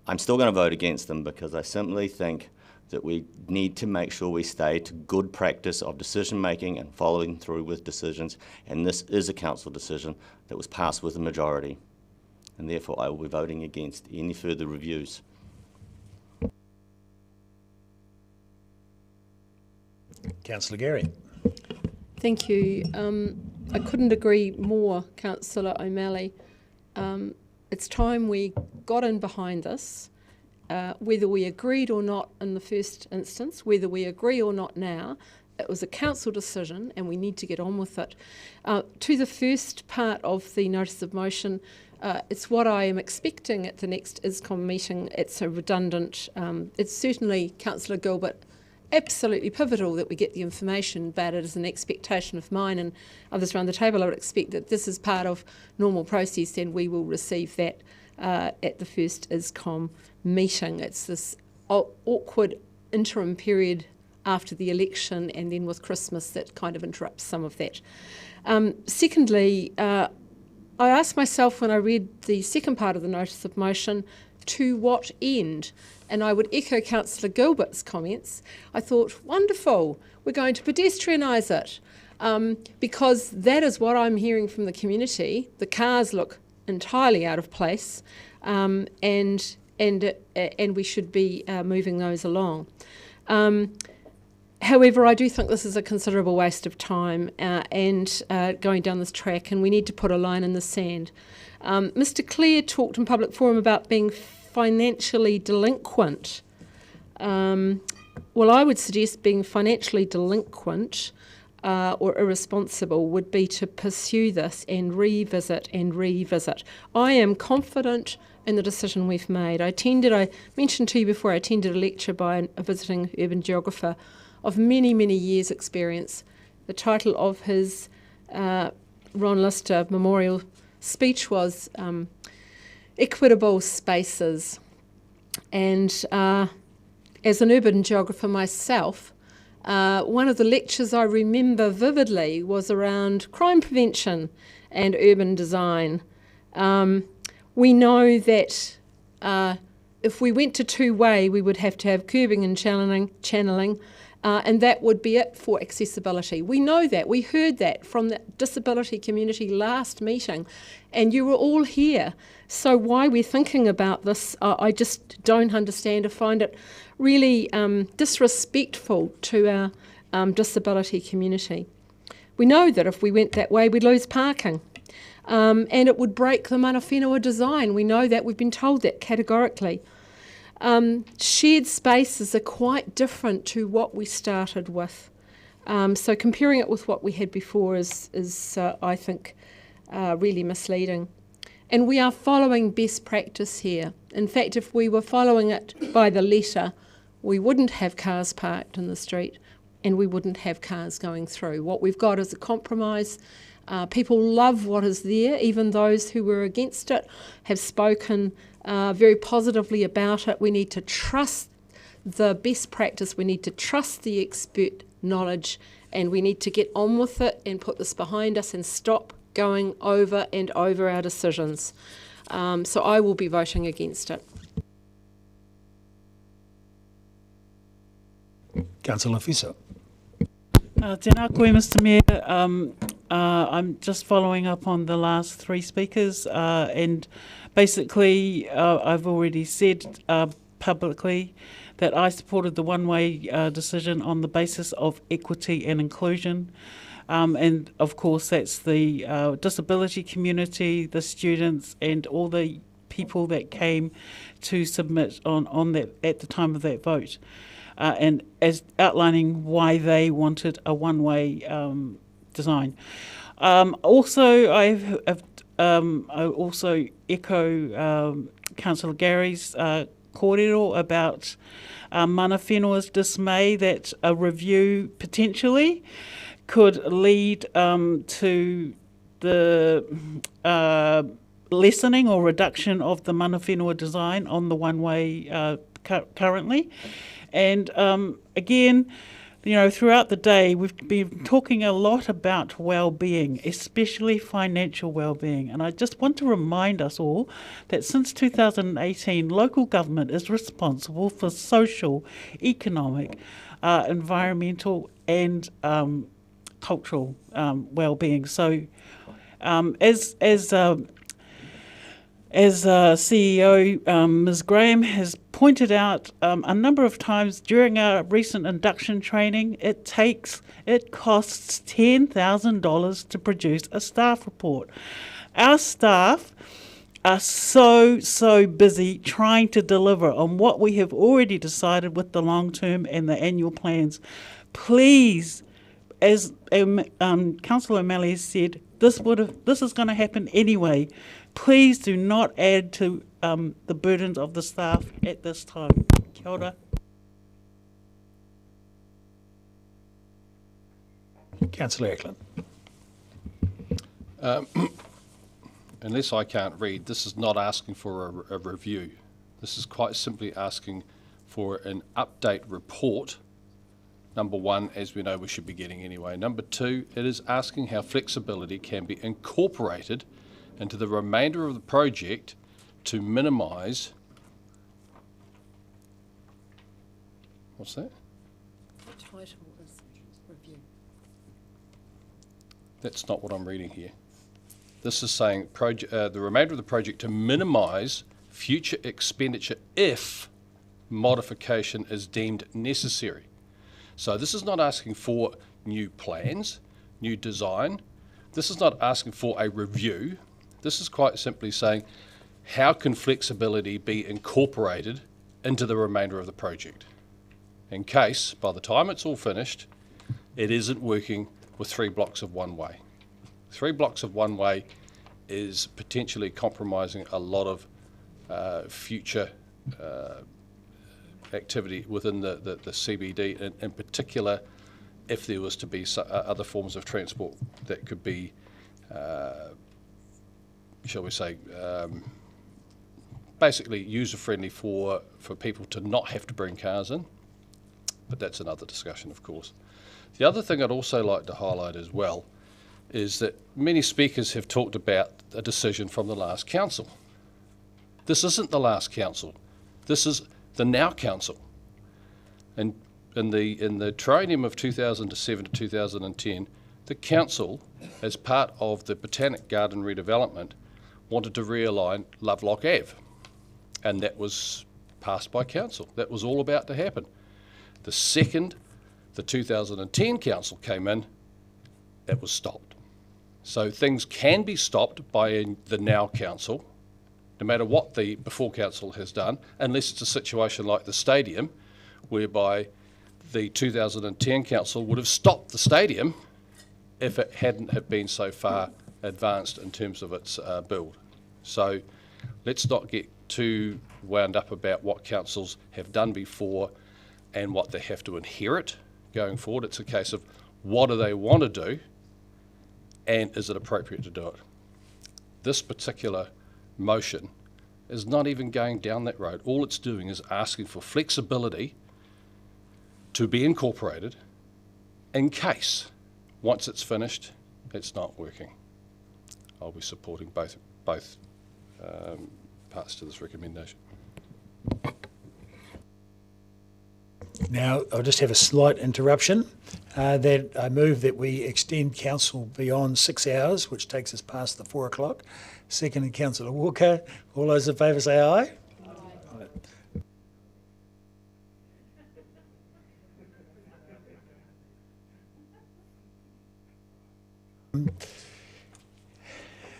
I'm still going to vote against them, because I simply think that we need to make sure we stay to good practice of decision-making and following through with decisions, and this is a council decision that was passed with a majority. And therefore, I will be voting against any further reviews. Councillor Gary. Thank you. I couldn't agree more, Councillor O'Malley. It's time we got in behind this, whether we agreed or not in the first instance, whether we agree or not now. It was a council decision and we need to get on with it. To the first part of the notice of motion, it's what I am expecting at the next ISCOM meeting. It's a redundant, it's certainly, Councillor Gilbert, absolutely pivotal that we get the information, but it is an expectation of mine and others around the table. I would expect that this is part of normal process and we will receive that at the first ISCOM meeting. It's this awkward interim period after the election and then with Christmas that kind of interrupts some of that. Secondly, I asked myself when I read the second part of the notice of motion, to what end? And I would echo Councillor Gilbert's comments. I thought, wonderful, we're going to pedestrianise it, because that is what I'm hearing from the community. The cars look entirely out of place, and we should be moving those along. However, I do think this is a considerable waste of time and going down this track, and we need to put a line in the sand. Mr. Clare talked in public forum about being financially delinquent. Well, I would suggest being financially delinquent or irresponsible would be to pursue this and revisit and revisit. I am confident in the decision we've made. I mentioned to you before, I attended a lecture by a visiting urban geographer of many, many years' experience. The title of his Ron Lister memorial speech was Equitable Spaces. And as an urban geographer myself, one of the lectures I remember vividly was around crime prevention and urban design. We know that if we went to two-way, we would have to have curbing and channeling, And that would be it for accessibility. We know that. We heard that from the disability community last meeting, and you were all here. So why we're thinking about this, I just don't understand. I find it really disrespectful to our disability community. We know that if we went that way, we'd lose parking. And it would break the mana whenua design. We know that. We've been told that categorically. Shared spaces are quite different to what we started with. So comparing it with what we had before is I think, really misleading. And we are following best practice here. In fact, if we were following it by the letter, we wouldn't have cars parked in the street and we wouldn't have cars going through. What we've got is a compromise. People love what is there. Even those who were against it have spoken very positively about it. We need to trust the best practice. We need to trust the expert knowledge, and we need to get on with it and put this behind us and stop going over and over our decisions. So I will be voting against it. Councillor Fisa. Tēnā koe, Mr Mayor. I'm just following up on the last three speakers, and basically I've already said publicly that I supported the one-way decision on the basis of equity and inclusion. And of course that's the disability community, the students and all the people that came to submit on that at the time of that vote. And as outlining why they wanted a one-way design. Also, I also echo Councillor Gary's kōrero about mana whenua's dismay that a review potentially could lead to the lessening or reduction of the mana whenua design on the one-way currently. And again, you know, throughout the day, we've been talking a lot about well-being, especially financial well-being. And I just want to remind us all that since 2018, local government is responsible for social, economic, environmental and cultural well-being. So as CEO Ms Graham has pointed out a number of times during our recent induction training, it costs $10,000 to produce a staff report. Our staff are so busy trying to deliver on what we have already decided with the long-term and the annual plans. Please, as Councillor O'Malley has said, this is going to happen anyway. Please do not add to the burdens of the staff at this time. Kia ora. Councillor Eklund. Unless I can't read, this is not asking for a review. This is quite simply asking for an update report. Number one, as we know we should be getting anyway. Number two, it is asking how flexibility can be incorporated into the remainder of the project to minimise. What's that? The title is review. That's not what I'm reading here. This is saying the remainder of the project to minimise future expenditure if modification is deemed necessary. So this is not asking for new plans, new design. This is not asking for a review. This is quite simply saying, how can flexibility be incorporated into the remainder of the project? In case, by the time it's all finished, it isn't working with 3 blocks of one-way. 3 blocks of one-way is potentially compromising a lot of future activity within the CBD, in particular if there was to be other forms of transport that could be shall we say, basically user-friendly for people to not have to bring cars in, but that's another discussion, of course. The other thing I'd also like to highlight as well is that many speakers have talked about a decision from the last council. This isn't the last council. This is the now council. And in the triennium of 2007 to 2010, the council, as part of the Botanic Garden redevelopment, wanted to realign Lovelock Ave, and that was passed by council. That was all about to happen. The second the 2010 council came in, that was stopped. So things can be stopped by the now council, no matter what the before council has done, unless it's a situation like the stadium, whereby the 2010 council would have stopped the stadium if it hadn't have been so far advanced in terms of its build. So let's not get too wound up about what councils have done before and what they have to inherit going forward. It's a case of what do they want to do and is it appropriate to do it. This particular motion is not even going down that road. All it's doing is asking for flexibility to be incorporated in case, once it's finished, it's not working. I'll be supporting both parts to this recommendation. Now, I'll just have a slight interruption. That I move that we extend council beyond 6 hours, which takes us past the 4 o'clock. Seconded, Councillor Walker. All those in favour say aye.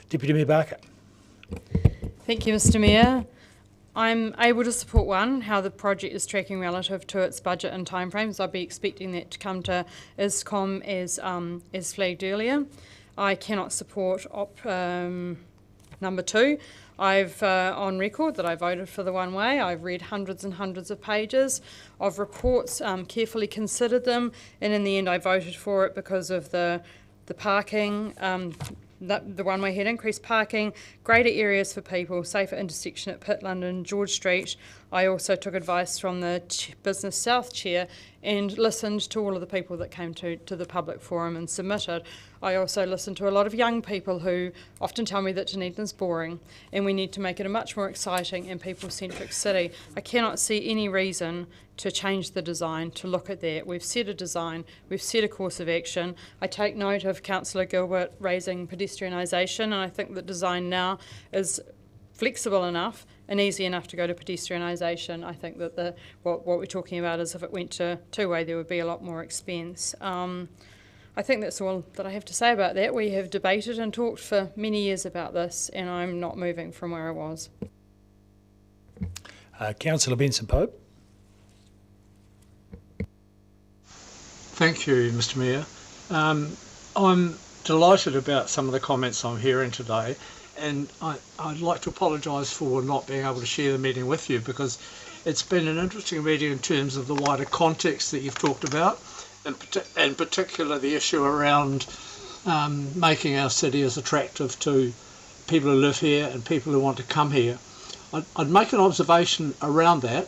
Deputy Mayor Barker. Thank you, Mr. Mayor. I'm able to support one, how the project is tracking relative to its budget and timeframes. I'd be expecting that to come to ISCOM as flagged earlier. I cannot support number 2. I've on record that I voted for the one way. I've read hundreds and hundreds of pages of reports, carefully considered them, and in the end I voted for it because of the parking. The one-way had increased parking, greater areas for people, safer intersection at Pitt London, George Street. I also took advice from the Business South Chair and listened to all of the people that came to the public forum and submitted. I also listened to a lot of young people who often tell me that Dunedin's boring and we need to make it a much more exciting and people-centric city. I cannot see any reason to change the design, to look at that. We've set a design, we've set a course of action. I take note of Councillor Gilbert raising pedestrianisation, and I think the design now is flexible enough and easy enough to go to pedestrianisation. I think that what we're talking about is if it went to two-way, there would be a lot more expense. I think that's all that I have to say about that. We have debated and talked for many years about this, and I'm not moving from where I was. Councillor Benson-Pope. Thank you, Mr. Mayor. I'm delighted about some of the comments I'm hearing today, and I'd like to apologise for not being able to share the meeting with you, because it's been an interesting meeting in terms of the wider context that you've talked about, and in particular the issue around making our city as attractive to people who live here and people who want to come here. I'd make an observation around that,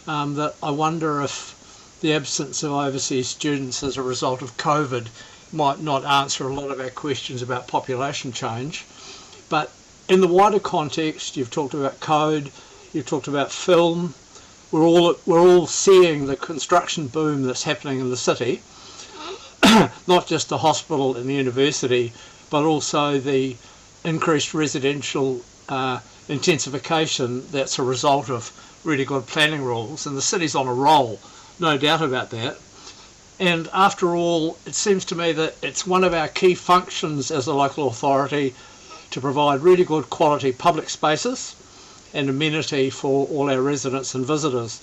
that I wonder if the absence of overseas students as a result of COVID might not answer a lot of our questions about population change. But in the wider context, you've talked about code, you've talked about film. We're all seeing the construction boom that's happening in the city, not just the hospital and the university, but also the increased residential intensification that's a result of really good planning rules. And the city's on a roll, no doubt about that. And after all, it seems to me that it's one of our key functions as a local authority to provide really good quality public spaces and amenity for all our residents and visitors.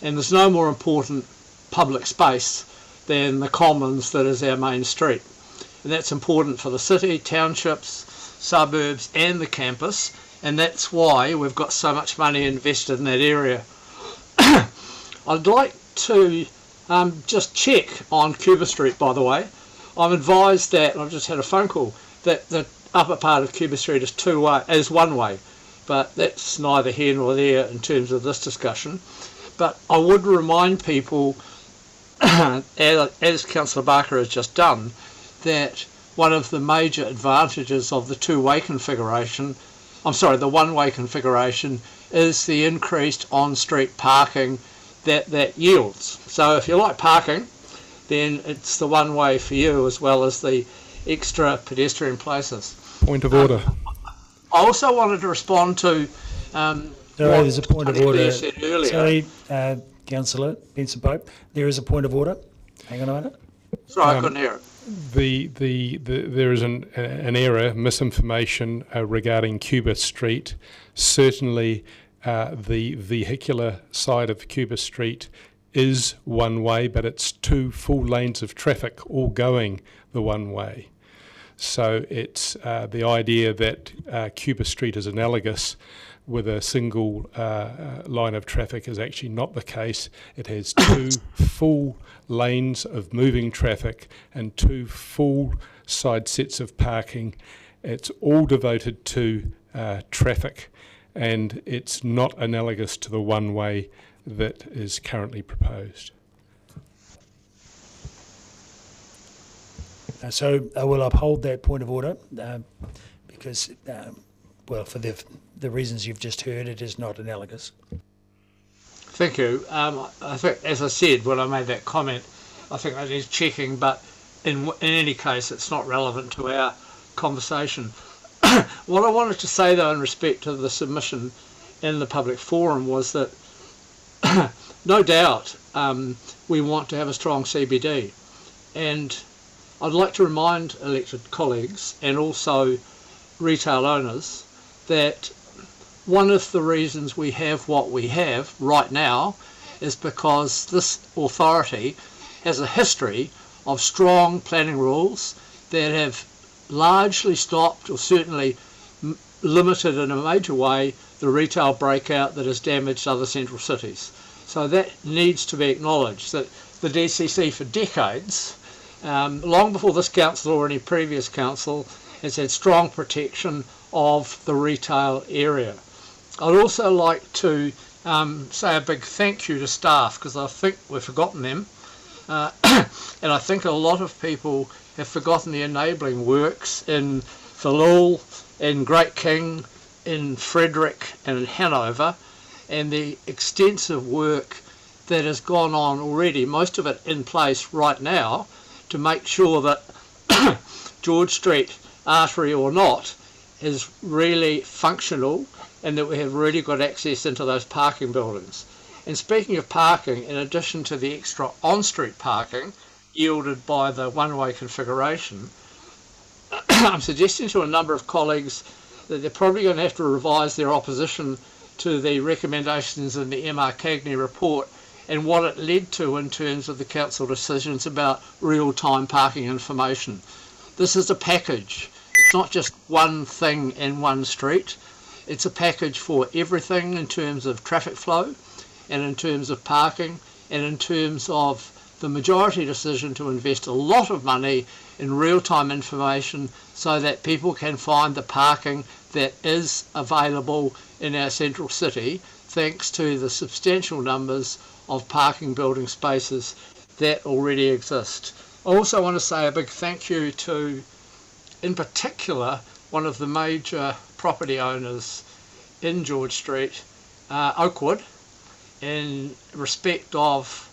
And there's no more important public space than the commons that is our main street. And that's important for the city, townships, suburbs and the campus, and that's why we've got so much money invested in that area. I'd like to just check on Cuba Street, by the way. I'm advised that, and I've just had a phone call, that the upper part of Cuba Street is one way, but that's neither here nor there in terms of this discussion. But I would remind people, as Councillor Barker has just done, that one of the major advantages of the two-way configuration, the one-way configuration, is the increased on-street parking that yields. So if you like parking, then it's the one way for you, as well as the extra pedestrian places. Point of order. I also wanted to respond to Sorry, there's a point of order. Said earlier. Sorry, Councillor Benson Pope, there is a point of order. Hang on a minute. Sorry, I couldn't hear it. There is an error, misinformation regarding Cuba Street. Certainly, the vehicular side of Cuba Street is one way, but it's 2 full lanes of traffic all going the one way. So it's the idea that Cuba Street is analogous with a single line of traffic is actually not the case. It has 2 full lanes of moving traffic and 2 full side sets of parking. It's all devoted to traffic, and it's not analogous to the one way that is currently proposed. So I will uphold that point of order because, well, for the reasons you've just heard, it is not analogous. Thank you. I think, as I said when I made that comment, I think that is checking, but in any case, it's not relevant to our conversation. What I wanted to say, though, in respect to the submission in the public forum was that no doubt we want to have a strong CBD, and I'd like to remind elected colleagues and also retail owners that one of the reasons we have what we have right now is because this authority has a history of strong planning rules that have largely stopped, or certainly limited in a major way, the retail breakout that has damaged other central cities. So that needs to be acknowledged, that the DCC for decades, long before this council or any previous council, has had strong protection of the retail area. I'd also like to say a big thank you to staff, because I think we've forgotten them, and I think a lot of people have forgotten the enabling works in Thilul, in Great King, in Frederick and in Hanover, and the extensive work that has gone on already, most of it in place right now, to make sure that George Street, artery or not, is really functional and that we have really got access into those parking buildings. And speaking of parking, in addition to the extra on-street parking yielded by the one-way configuration, I'm suggesting to a number of colleagues that they're probably going to have to revise their opposition to the recommendations in the MR Cagney report and what it led to in terms of the council decisions about real-time parking information. This is a package. It's not just one thing in one street. It's a package for everything in terms of traffic flow and in terms of parking and in terms of the majority decision to invest a lot of money in real-time information so that people can find the parking that is available in our central city, thanks to the substantial numbers of parking building spaces that already exist. I also want to say a big thank you to, in particular, one of the major property owners in George Street, Oakwood, in respect of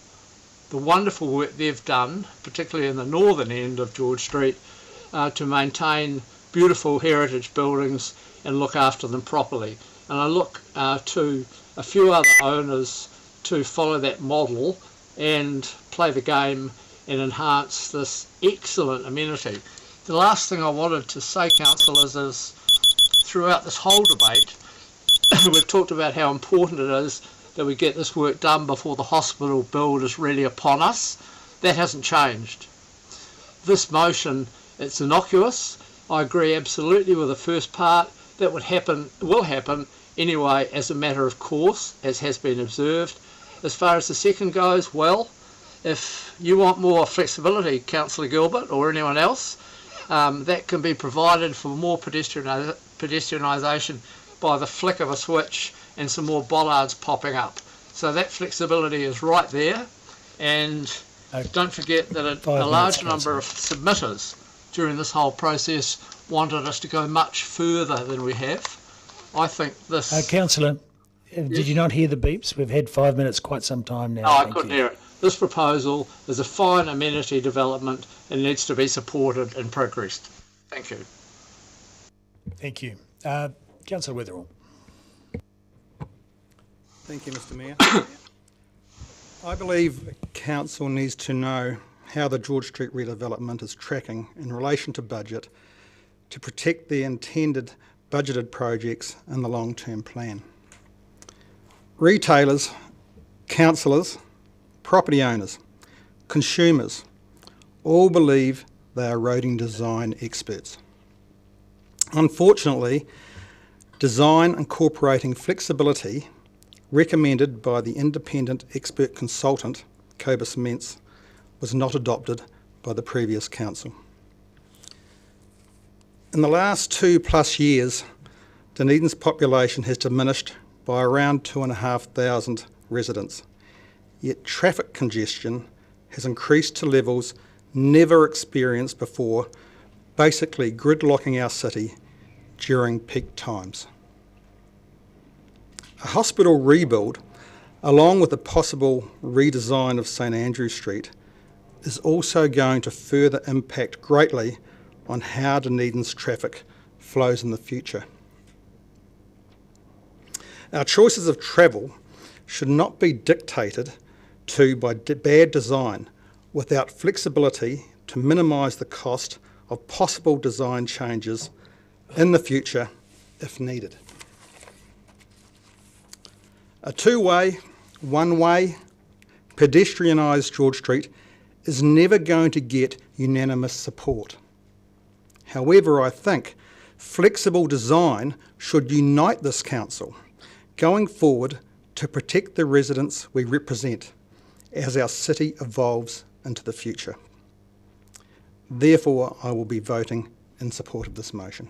the wonderful work they've done, particularly in the northern end of George Street, to maintain beautiful heritage buildings and look after them properly. And I look to a few other owners to follow that model and play the game and enhance this excellent amenity. The last thing I wanted to say, councillors, is throughout this whole debate, we've talked about how important it is that we get this work done before the hospital build is really upon us. That hasn't changed. This motion, it's innocuous. I agree absolutely with the first part. That will happen anyway as a matter of course, as has been observed. As far as the second goes, well, if you want more flexibility, Councillor Gilbert or anyone else, that can be provided for more pedestrianisation by the flick of a switch and some more bollards popping up. So that flexibility is right there, and don't forget that a large number of submitters during this whole process wanted us to go much further than we have. I think this... Councillor, Did you not hear the beeps? We've had 5 minutes quite some time now. No, I Thank couldn't you. hear it. This proposal is a fine amenity development and needs to be supported and progressed. Thank you. Thank you. Councillor Wetherell. Thank you, Mr Mayor. I believe Council needs to know how the George Street redevelopment is tracking in relation to budget to protect the intended budgeted projects in the long-term plan. Retailers, councillors, property owners, consumers all believe they are roading design experts. Unfortunately, design incorporating flexibility recommended by the independent expert consultant, Cobus Mentz, was not adopted by the previous council. In the last 2+ years, Dunedin's population has diminished by around 2,500 residents, yet traffic congestion has increased to levels never experienced before, basically gridlocking our city during peak times. A hospital rebuild, along with the possible redesign of St Andrew Street, is also going to further impact greatly on how Dunedin's traffic flows in the future. Our choices of travel should not be dictated to by bad design without flexibility to minimise the cost of possible design changes in the future if needed. A two-way, one-way, pedestrianised George Street is never going to get unanimous support. However, I think flexible design should unite this council going forward to protect the residents we represent as our city evolves into the future. Therefore, I will be voting in support of this motion.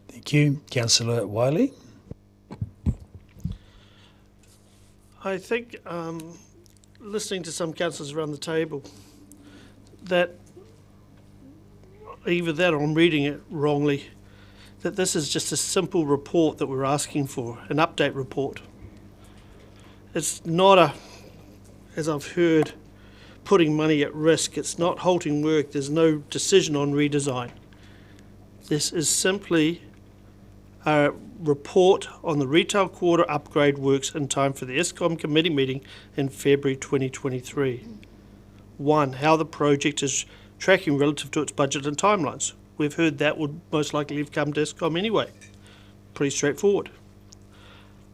Thank you. Councillor Wiley. I think, listening to some councillors around the table, that either that or I'm reading it wrongly, that this is just a simple report that we're asking for, an update report. It's not as I've heard, putting money at risk. It's not halting work. There's no decision on redesign. This is simply a report on the retail quarter upgrade works in time for the ESCOM committee meeting in February 2023. 1, how the project is tracking relative to its budget and timelines. We've heard that would most likely have come to ESCOM anyway. Pretty straightforward.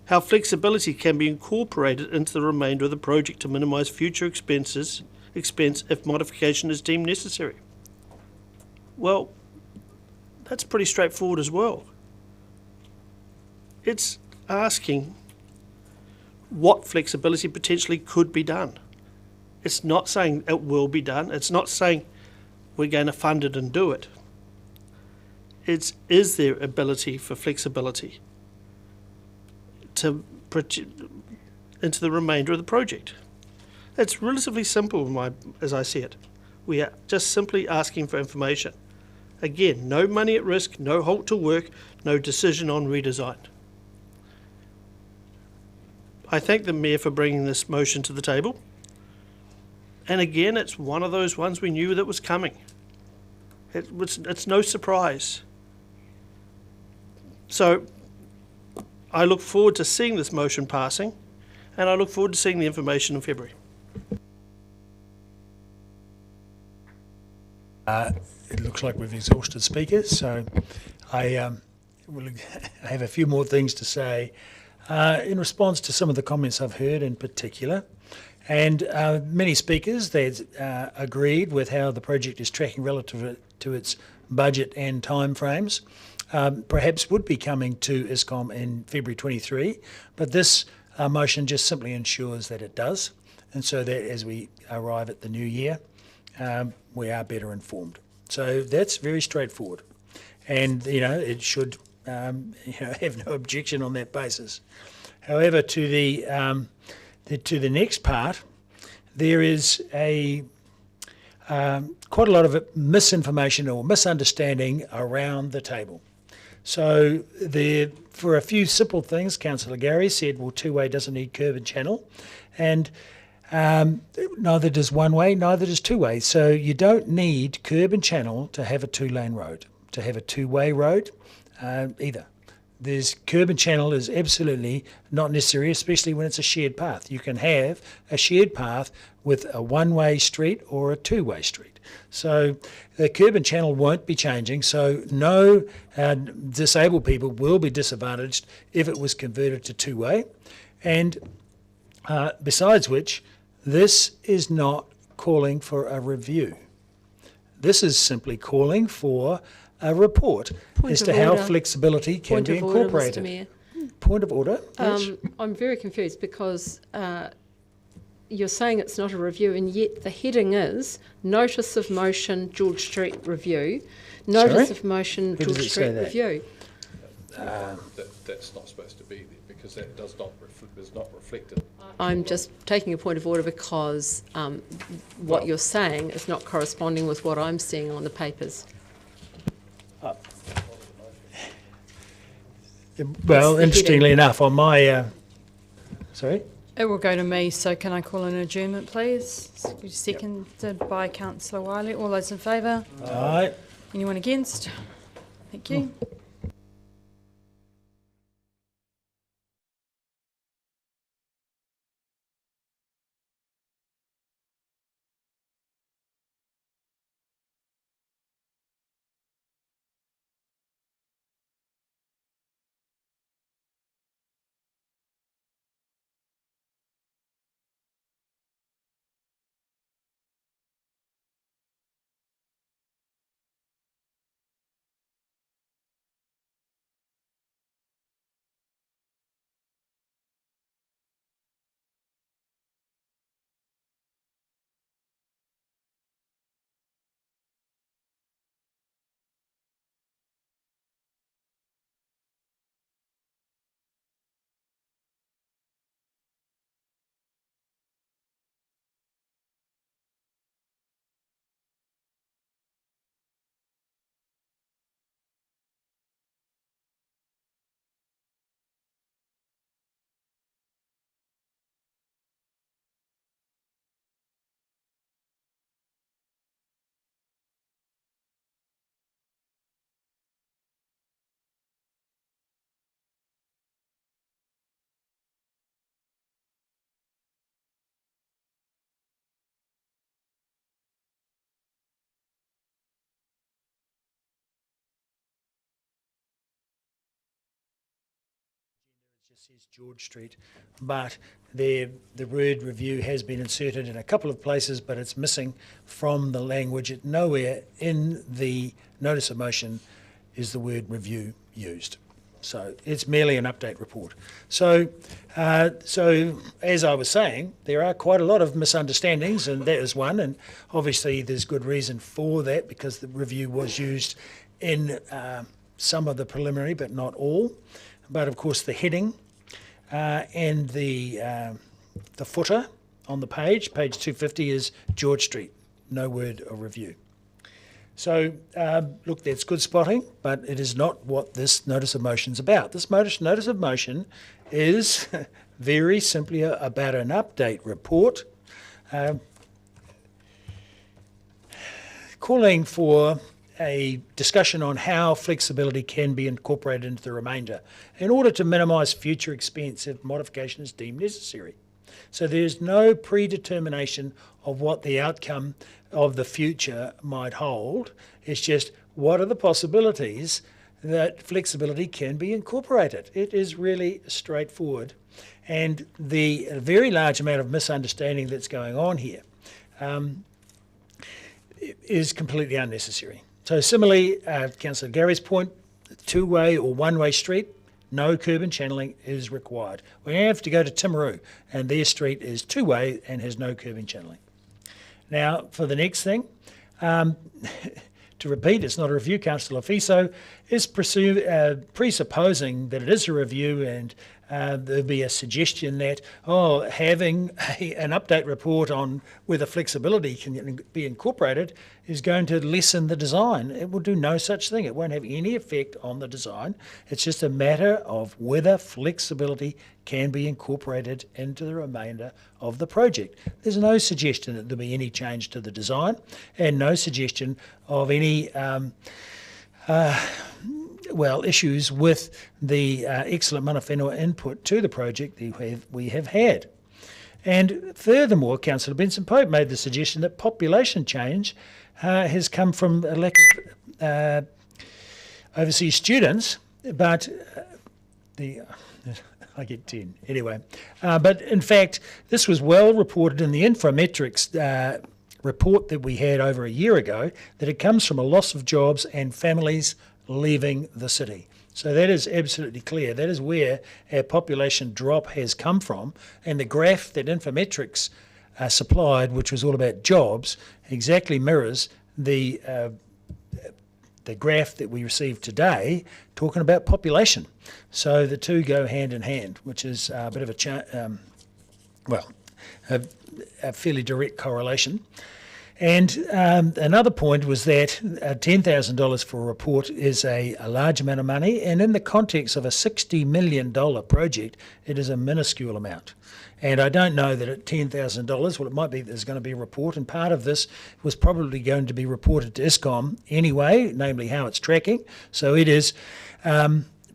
How flexibility can be incorporated into the remainder of the project to minimise future expense if modification is deemed necessary. Well, that's pretty straightforward as well. It's asking what flexibility potentially could be done. It's not saying it will be done. It's not saying we're going to fund it and do it. It's, is there ability for flexibility to into the remainder of the project? It's relatively simple as I see it. We are just simply asking for information. Again, no money at risk, no halt to work, no decision on redesign. I thank the Mayor for bringing this motion to the table. And again, it's one of those ones we knew that was coming. It's no surprise. So I look forward to seeing this motion passing, and I look forward to seeing the information in February. It looks like we've exhausted speakers, so I will have a few more things to say in response to some of the comments I've heard in particular. And many speakers that agreed with how the project is tracking relative to its budget and timeframes. Perhaps would be coming to ESCOM in February 23, but this motion just simply ensures that it does, and so that as we arrive at the new year, we are better informed. So that's very straightforward, and it should have no objection on that basis. However, to the next part, there is quite a lot of misinformation or misunderstanding around the table. So for a few simple things, Councillor Gary said, well, two-way doesn't need curb and channel, and neither does one-way, neither does two-way. So you don't need curb and channel to have a two-lane road, to have a two-way road either. There's curb and channel is absolutely not necessary, especially when it's a shared path. You can have a shared path with a one-way street or a two-way street. So the curb and channel won't be changing, so no disabled people will be disadvantaged if it was converted to two-way. And besides which, this is not calling for a review. This is simply calling for a report as to how flexibility can be incorporated. Point of order, Mr. Mayor. Point of order, yes. I'm very confused because you're saying it's not a review, and yet the heading is Notice of Motion George Street Review. Notice of Motion George Street Review. That's not supposed to be there because that is not reflected. I'm just taking a point of order because what you're saying is not corresponding with what I'm seeing on the papers. Well, interestingly enough, on my... sorry? It will go to me, so can I call an adjournment, please? Seconded by Councillor Wiley. All those in favour? Aye. Anyone against? Thank you. Just says George Street, but the word review has been inserted in a couple of places, but it's missing from the language. Nowhere in the notice of motion is the word review used. So it's merely an update report. So as I was saying, there are quite a lot of misunderstandings, and that is one, and obviously there's good reason for that because the review was used in some of the preliminary, but not all. But of course the heading and the footer on the page 250 is George Street, no word of review. So look, that's good spotting, but it is not what this notice of motion is about. This notice of motion is very simply about an update report calling for a discussion on how flexibility can be incorporated into the remainder in order to minimise future expense if modification is deemed necessary. So there's no predetermination of what the outcome of the future might hold. It's just what are the possibilities that flexibility can be incorporated. It is really straightforward. And the very large amount of misunderstanding that's going on here is completely unnecessary. So similarly, Councillor Gary's point, two-way or one-way street, no curb and channeling is required. We have to go to Timaru, and their street is two-way and has no curb and channeling. Now, for the next thing, to repeat, it's not a review. Councillor Fiso is presupposing that it is a review, and there'd be a suggestion that, having an update report on whether flexibility can be incorporated is going to lessen the design. It will do no such thing. It won't have any effect on the design. It's just a matter of whether flexibility can be incorporated into the remainder of the project. There's no suggestion that there'll be any change to the design, and no suggestion of any issues with the excellent mana whenua input to the project that we have had. And furthermore, Councillor Benson Pope made the suggestion that population change has come from a lack of overseas students, but I get 10 anyway. But in fact, this was well reported in the Infometrics report that we had over a year ago, that it comes from a loss of jobs and families leaving the city. So that is absolutely clear. That is where our population drop has come from. And the graph that Infometrics supplied, which was all about jobs, exactly mirrors the graph that we received today talking about population. So the two go hand in hand, which is a bit of a fairly direct correlation. And another point was that $10,000 for a report is a large amount of money, and in the context of a $60 million project, it is a minuscule amount. And I don't know that at $10,000, well, it might be there's going to be a report, and part of this was probably going to be reported to ISCOM anyway, namely how it's tracking. So it is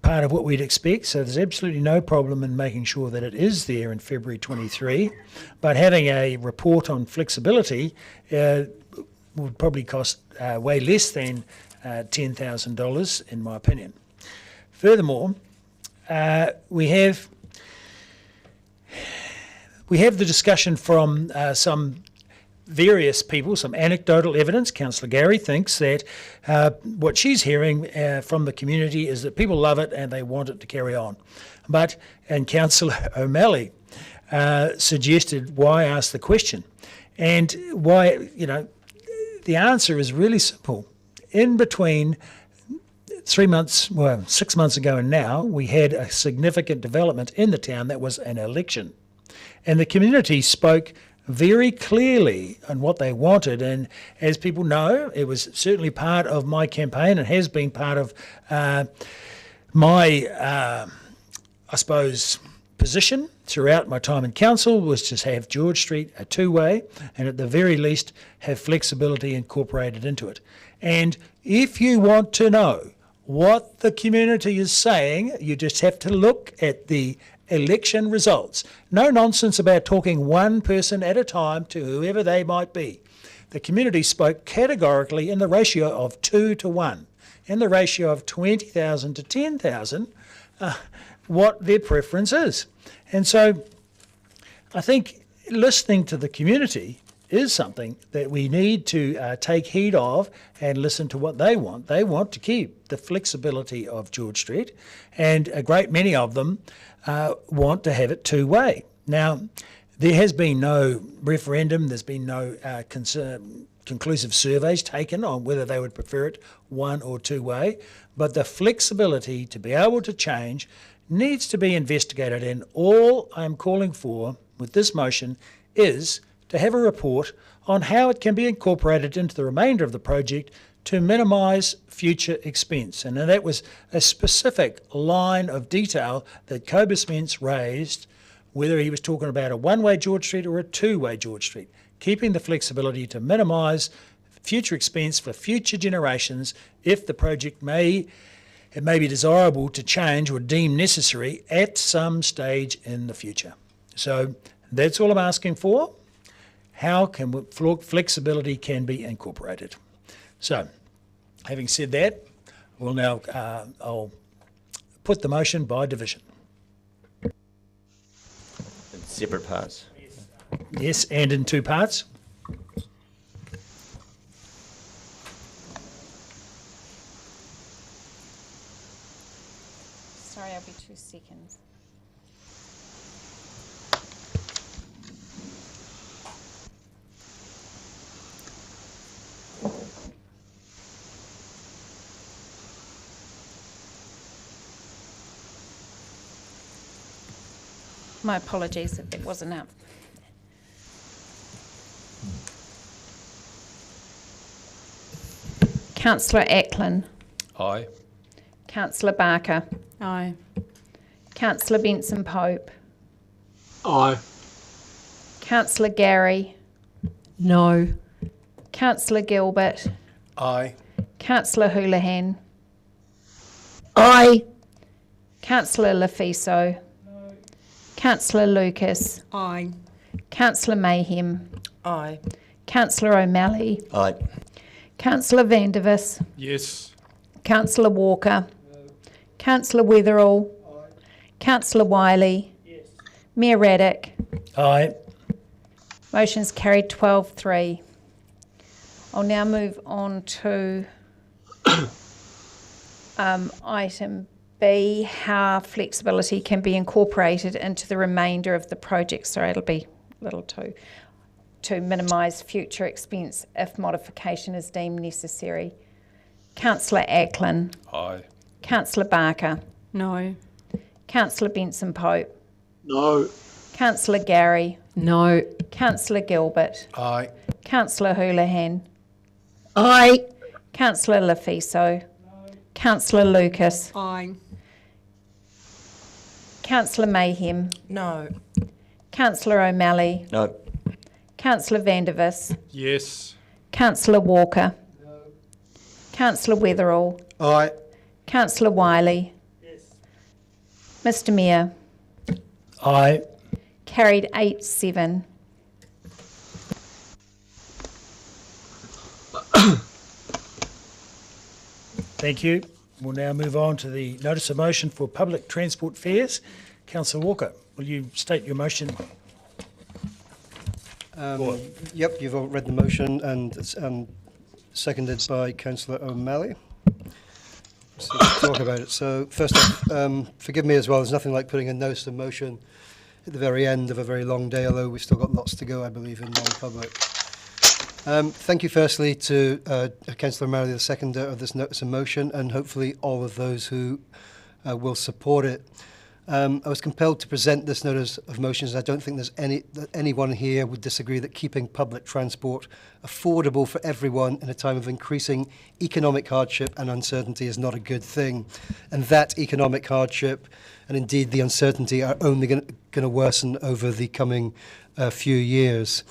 part of what we'd expect. So there's absolutely no problem in making sure that it is there in February 23. But having a report on flexibility would probably cost way less than $10,000, in my opinion. Furthermore, we have the discussion from some various people, some anecdotal evidence. Councillor Gary thinks that what she's hearing from the community is that people love it and they want it to carry on. And Councillor O'Malley suggested why ask the question. And why, the answer is really simple. In between 6 months ago and now, we had a significant development in the town that was an election. And the community spoke very clearly on what they wanted, and as people know, it was certainly part of my campaign and has been part of my, position throughout my time in council, was to have George Street a two-way, and at the very least have flexibility incorporated into it. And if you want to know what the community is saying, you just have to look at the election results. No nonsense about talking one person at a time to whoever they might be. The community spoke categorically in the ratio of 2 to 1, in the ratio of 20,000 to 10,000, what their preference is. And so I think listening to the community is something that we need to take heed of and listen to what they want. They want to keep the flexibility of George Street, and a great many of them want to have it two-way. Now, there has been no referendum, there's been no conclusive surveys taken on whether they would prefer it one or two-way, but the flexibility to be able to change needs to be investigated, and all I'm calling for with this motion is to have a report on how it can be incorporated into the remainder of the project to minimise future expense. And that was a specific line of detail that Cobus Mintz raised, whether he was talking about a one-way George Street or a two-way George Street, keeping the flexibility to minimise future expense for future generations if the project may be desirable to change or deem necessary at some stage in the future. So that's all I'm asking for. How can flexibility can be incorporated? So, having said that, we'll now I'll put the motion by division. In separate parts. Yes, and in two parts. Sorry, I'll be 2 seconds. My apologies if that wasn't up. Councillor Ackland. Aye. Councillor Barker. Aye. Councillor Benson Pope. Aye. Councillor Gary. No. Councillor Gilbert. Aye. Councillor Houlihan. Aye. Councillor Lafiso. No. Councillor Lucas. Aye. Councillor Mayhem. Aye. Councillor O'Malley. Aye. Councillor Vandervis. Yes. Councillor Walker. No. Councillor Weatherall. Aye. Councillor Wiley. Yes. Mayor Raddick. Aye. Motion's carried 12-3. I'll now move on to item B, how flexibility can be incorporated into the remainder of the project. Sorry, it'll be a little too. To minimise future expense if modification is deemed necessary. Councillor Ackland. Aye. Councillor Barker. No. Councillor Benson Pope. No. Councillor Gary. No. Councillor Gilbert. Aye. Councillor Houlihan. Aye. Councillor Lafiso. No. Councillor Lucas. Aye. Councillor Mayhem. No. Councillor O'Malley. No. Councillor Vandervis. Yes. Councillor Walker. No. Councillor Weatherall. Aye. Councillor Wiley. Yes. Mr Mayor. Aye. Carried 8-7. Thank you. We'll now move on to the notice of motion for public transport fares. Councillor Walker, will you state your motion? Yep, you've all read the motion and it's seconded by Councillor O'Malley. So let's talk about it. So first off, forgive me as well, there's nothing like putting a notice of motion at the very end of a very long day, although we've still got lots to go, I believe, in non-public. Thank you firstly to Councillor O'Malley, the seconder of this notice of motion, and hopefully all of those who will support it. I was compelled to present this notice of motion as I don't think there's anyone here would disagree that keeping public transport affordable for everyone in a time of increasing economic hardship and uncertainty is not a good thing. And that economic hardship and indeed the uncertainty are only going to worsen over the coming few years.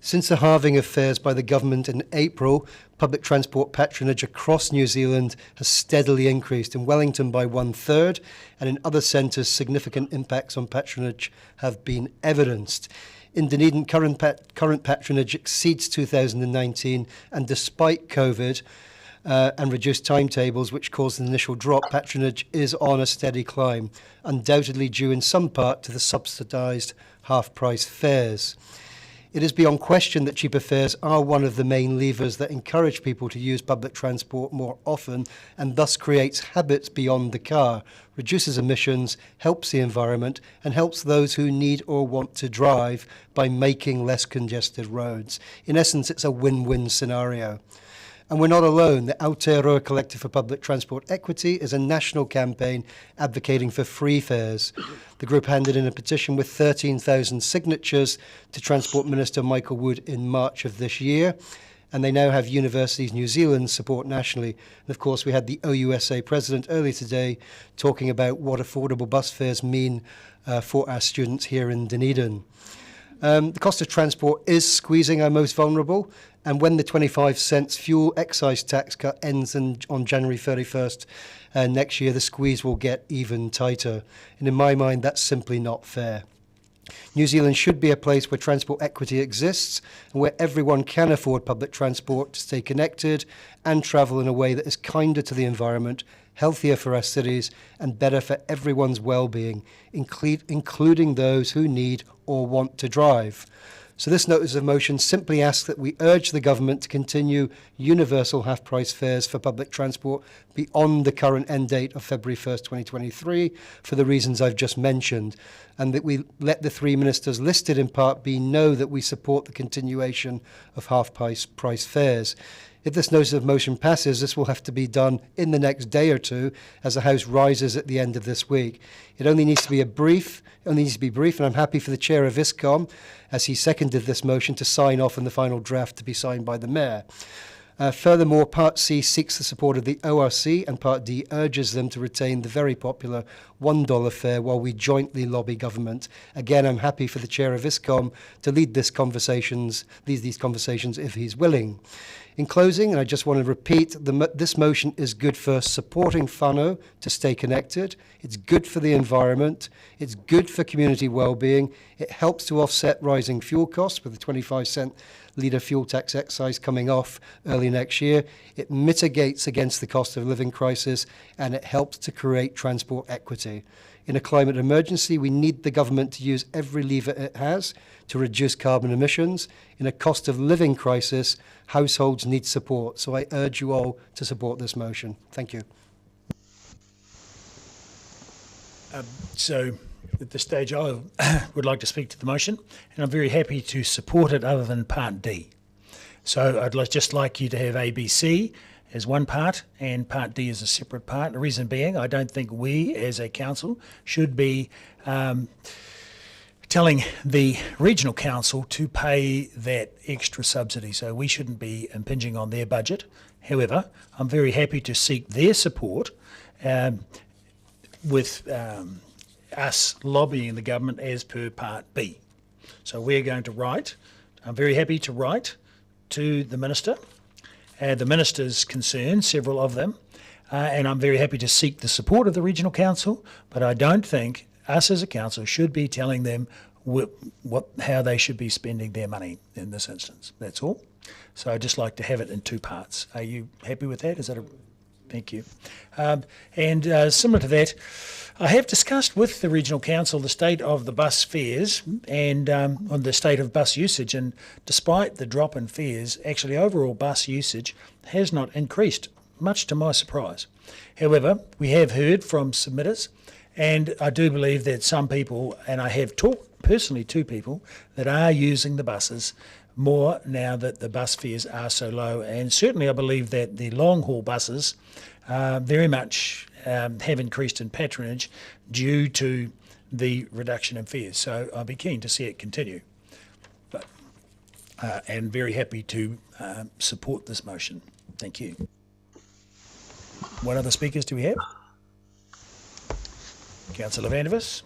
Since the halving of fares by the government in April, public transport patronage across New Zealand has steadily increased, in Wellington by 1/3, and in other centres significant impacts on patronage have been evidenced. In Dunedin, current patronage exceeds 2019, and despite COVID and reduced timetables, which caused an initial drop, patronage is on a steady climb, undoubtedly due in some part to the subsidised half-price fares. It is beyond question that cheaper fares are one of the main levers that encourage people to use public transport more often and thus creates habits beyond the car, reduces emissions, helps the environment and helps those who need or want to drive by making less congested roads. In essence, it's a win-win scenario. And we're not alone. The Aotearoa Collective for Public Transport Equity is a national campaign advocating for free fares. The group handed in a petition with 13,000 signatures to Transport Minister Michael Wood in March of this year, and they now have Universities New Zealand support nationally. And of course, we had the OUSA president earlier today talking about what affordable bus fares mean for our students here in Dunedin. The cost of transport is squeezing our most vulnerable, and when the 25 cents fuel excise tax cut ends on January 31st next year, the squeeze will get even tighter. And in my mind, that's simply not fair. New Zealand should be a place where transport equity exists and where everyone can afford public transport to stay connected and travel in a way that is kinder to the environment, healthier for our cities and better for everyone's well-being, including those who need or want to drive. So this notice of motion simply asks that we urge the government to continue universal half-price fares for public transport beyond the current end date of February 1st, 2023, for the reasons I've just mentioned, and that we let the three ministers listed in Part B know that we support the continuation of half-price fares. If this notice of motion passes, this will have to be done in the next day or two as the House rises at the end of this week. It only needs to be brief, and I'm happy for the Chair of ISCOM, as he seconded this motion, to sign off on the final draft to be signed by the Mayor. Furthermore, Part C seeks the support of the ORC, and Part D urges them to retain the very popular $1 fare while we jointly lobby government. Again, I'm happy for the Chair of ISCOM to lead these conversations if he's willing. In closing, and I just want to repeat, this motion is good for supporting whānau to stay connected. It's good for the environment. It's good for community well-being. It helps to offset rising fuel costs with the 25-cent litre fuel tax excise coming off early next year. It mitigates against the cost of living crisis, and it helps to create transport equity. In a climate emergency, we need the government to use every lever it has to reduce carbon emissions. In a cost of living crisis, households need support. So I urge you all to support this motion. Thank you. So at this stage, I would like to speak to the motion, and I'm very happy to support it other than Part D. So I'd just like you to have ABC as one part and Part D as a separate part. The reason being, I don't think we as a council should be telling the regional council to pay that extra subsidy. So we shouldn't be impinging on their budget. However, I'm very happy to seek their support with us lobbying the government as per Part B. So we're going to write, I'm very happy to write to the Minister, the Minister's concerned, several of them, and I'm very happy to seek the support of the Regional Council, but I don't think us as a council should be telling them how they should be spending their money in this instance. That's all. So I'd just like to have it in two parts. Are you happy with that? Is that a... Thank you. And similar to that, I have discussed with the Regional Council the state of the bus fares and on the state of bus usage, and despite the drop in fares, actually overall bus usage has not increased, much to my surprise. However, we have heard from submitters, and I do believe that some people, and I have talked personally to people, that are using the buses more now that the bus fares are so low, and certainly I believe that the long haul buses very much have increased in patronage due to the reduction in fares. So I'll be keen to see it continue, but and very happy to support this motion. Thank you. What other speakers do we have? Councillor Vandervis.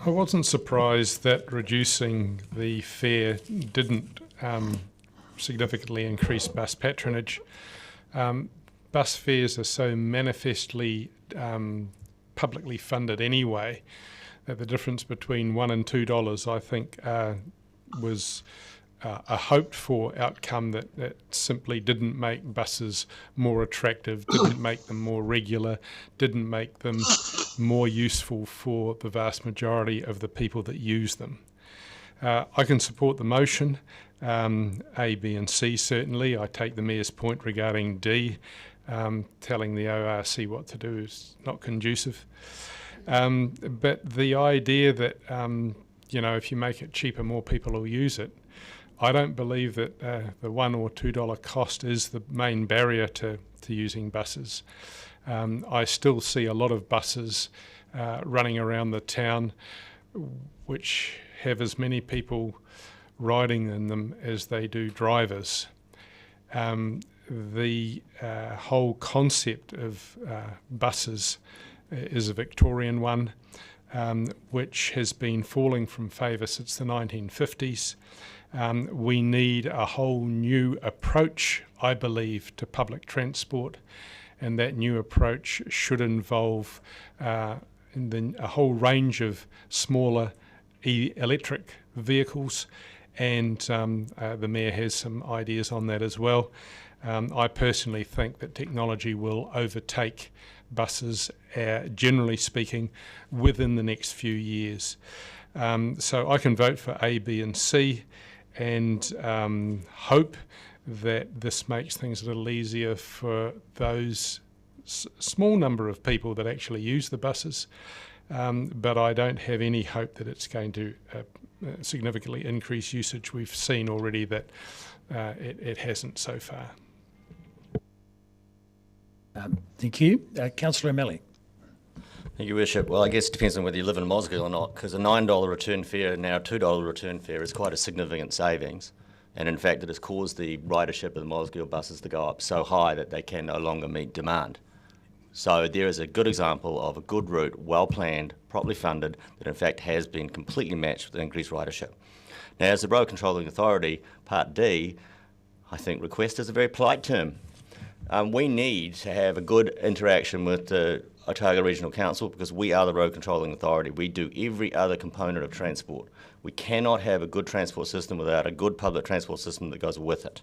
I wasn't surprised that reducing the fare didn't significantly increase bus patronage. Bus fares are so manifestly publicly funded anyway that the difference between $1 and $2, I think, was a hoped-for outcome that simply didn't make buses more attractive, didn't make them more regular, didn't make them more useful for the vast majority of the people that use them. I can support the motion, A, B and C certainly. I take the Mayor's point regarding D. Telling the ORC what to do is not conducive. But the idea that, if you make it cheaper, more people will use it, I don't believe that the $1 or $2 cost is the main barrier to using buses. I still see a lot of buses running around the town which have as many people riding in them as they do drivers. The whole concept of buses is a Victorian one, which has been falling from favour since the 1950s. We need a whole new approach, I believe, to public transport, and that new approach should involve a whole range of smaller electric vehicles, and the Mayor has some ideas on that as well. I personally think that technology will overtake buses, generally speaking, within the next few years. So I can vote for A, B and C, and hope that this makes things a little easier for those small number of people that actually use the buses. But I don't have any hope that it's going to significantly increase usage. We've seen already that it hasn't so far. Thank you. Councillor O'Malley. Thank you, Worship. Well, I guess it depends on whether you live in Mosgiel or not, because a $9 return fare, now a $2 return fare, is quite a significant savings. And in fact, it has caused the ridership of the Mosgiel buses to go up so high that they can no longer meet demand. So there is a good example of a good route, well planned, properly funded, that in fact has been completely matched with increased ridership. Now, as the Road Controlling Authority, Part D, I think request is a very polite term. We need to have a good interaction with the Otago Regional Council because we are the Road Controlling Authority. We do every other component of transport. We cannot have a good transport system without a good public transport system that goes with it.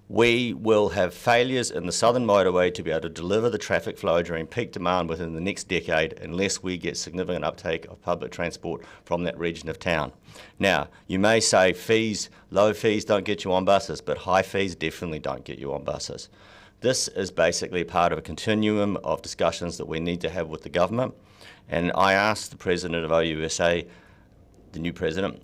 We will have failures in the Southern Motorway to be able to deliver the traffic flow during peak demand within the next decade unless we get significant uptake of public transport from that region of town. Now, you may say fees, low fees don't get you on buses, but high fees definitely don't get you on buses. This is basically part of a continuum of discussions that we need to have with the government. And I asked the president of OUSA, the new president,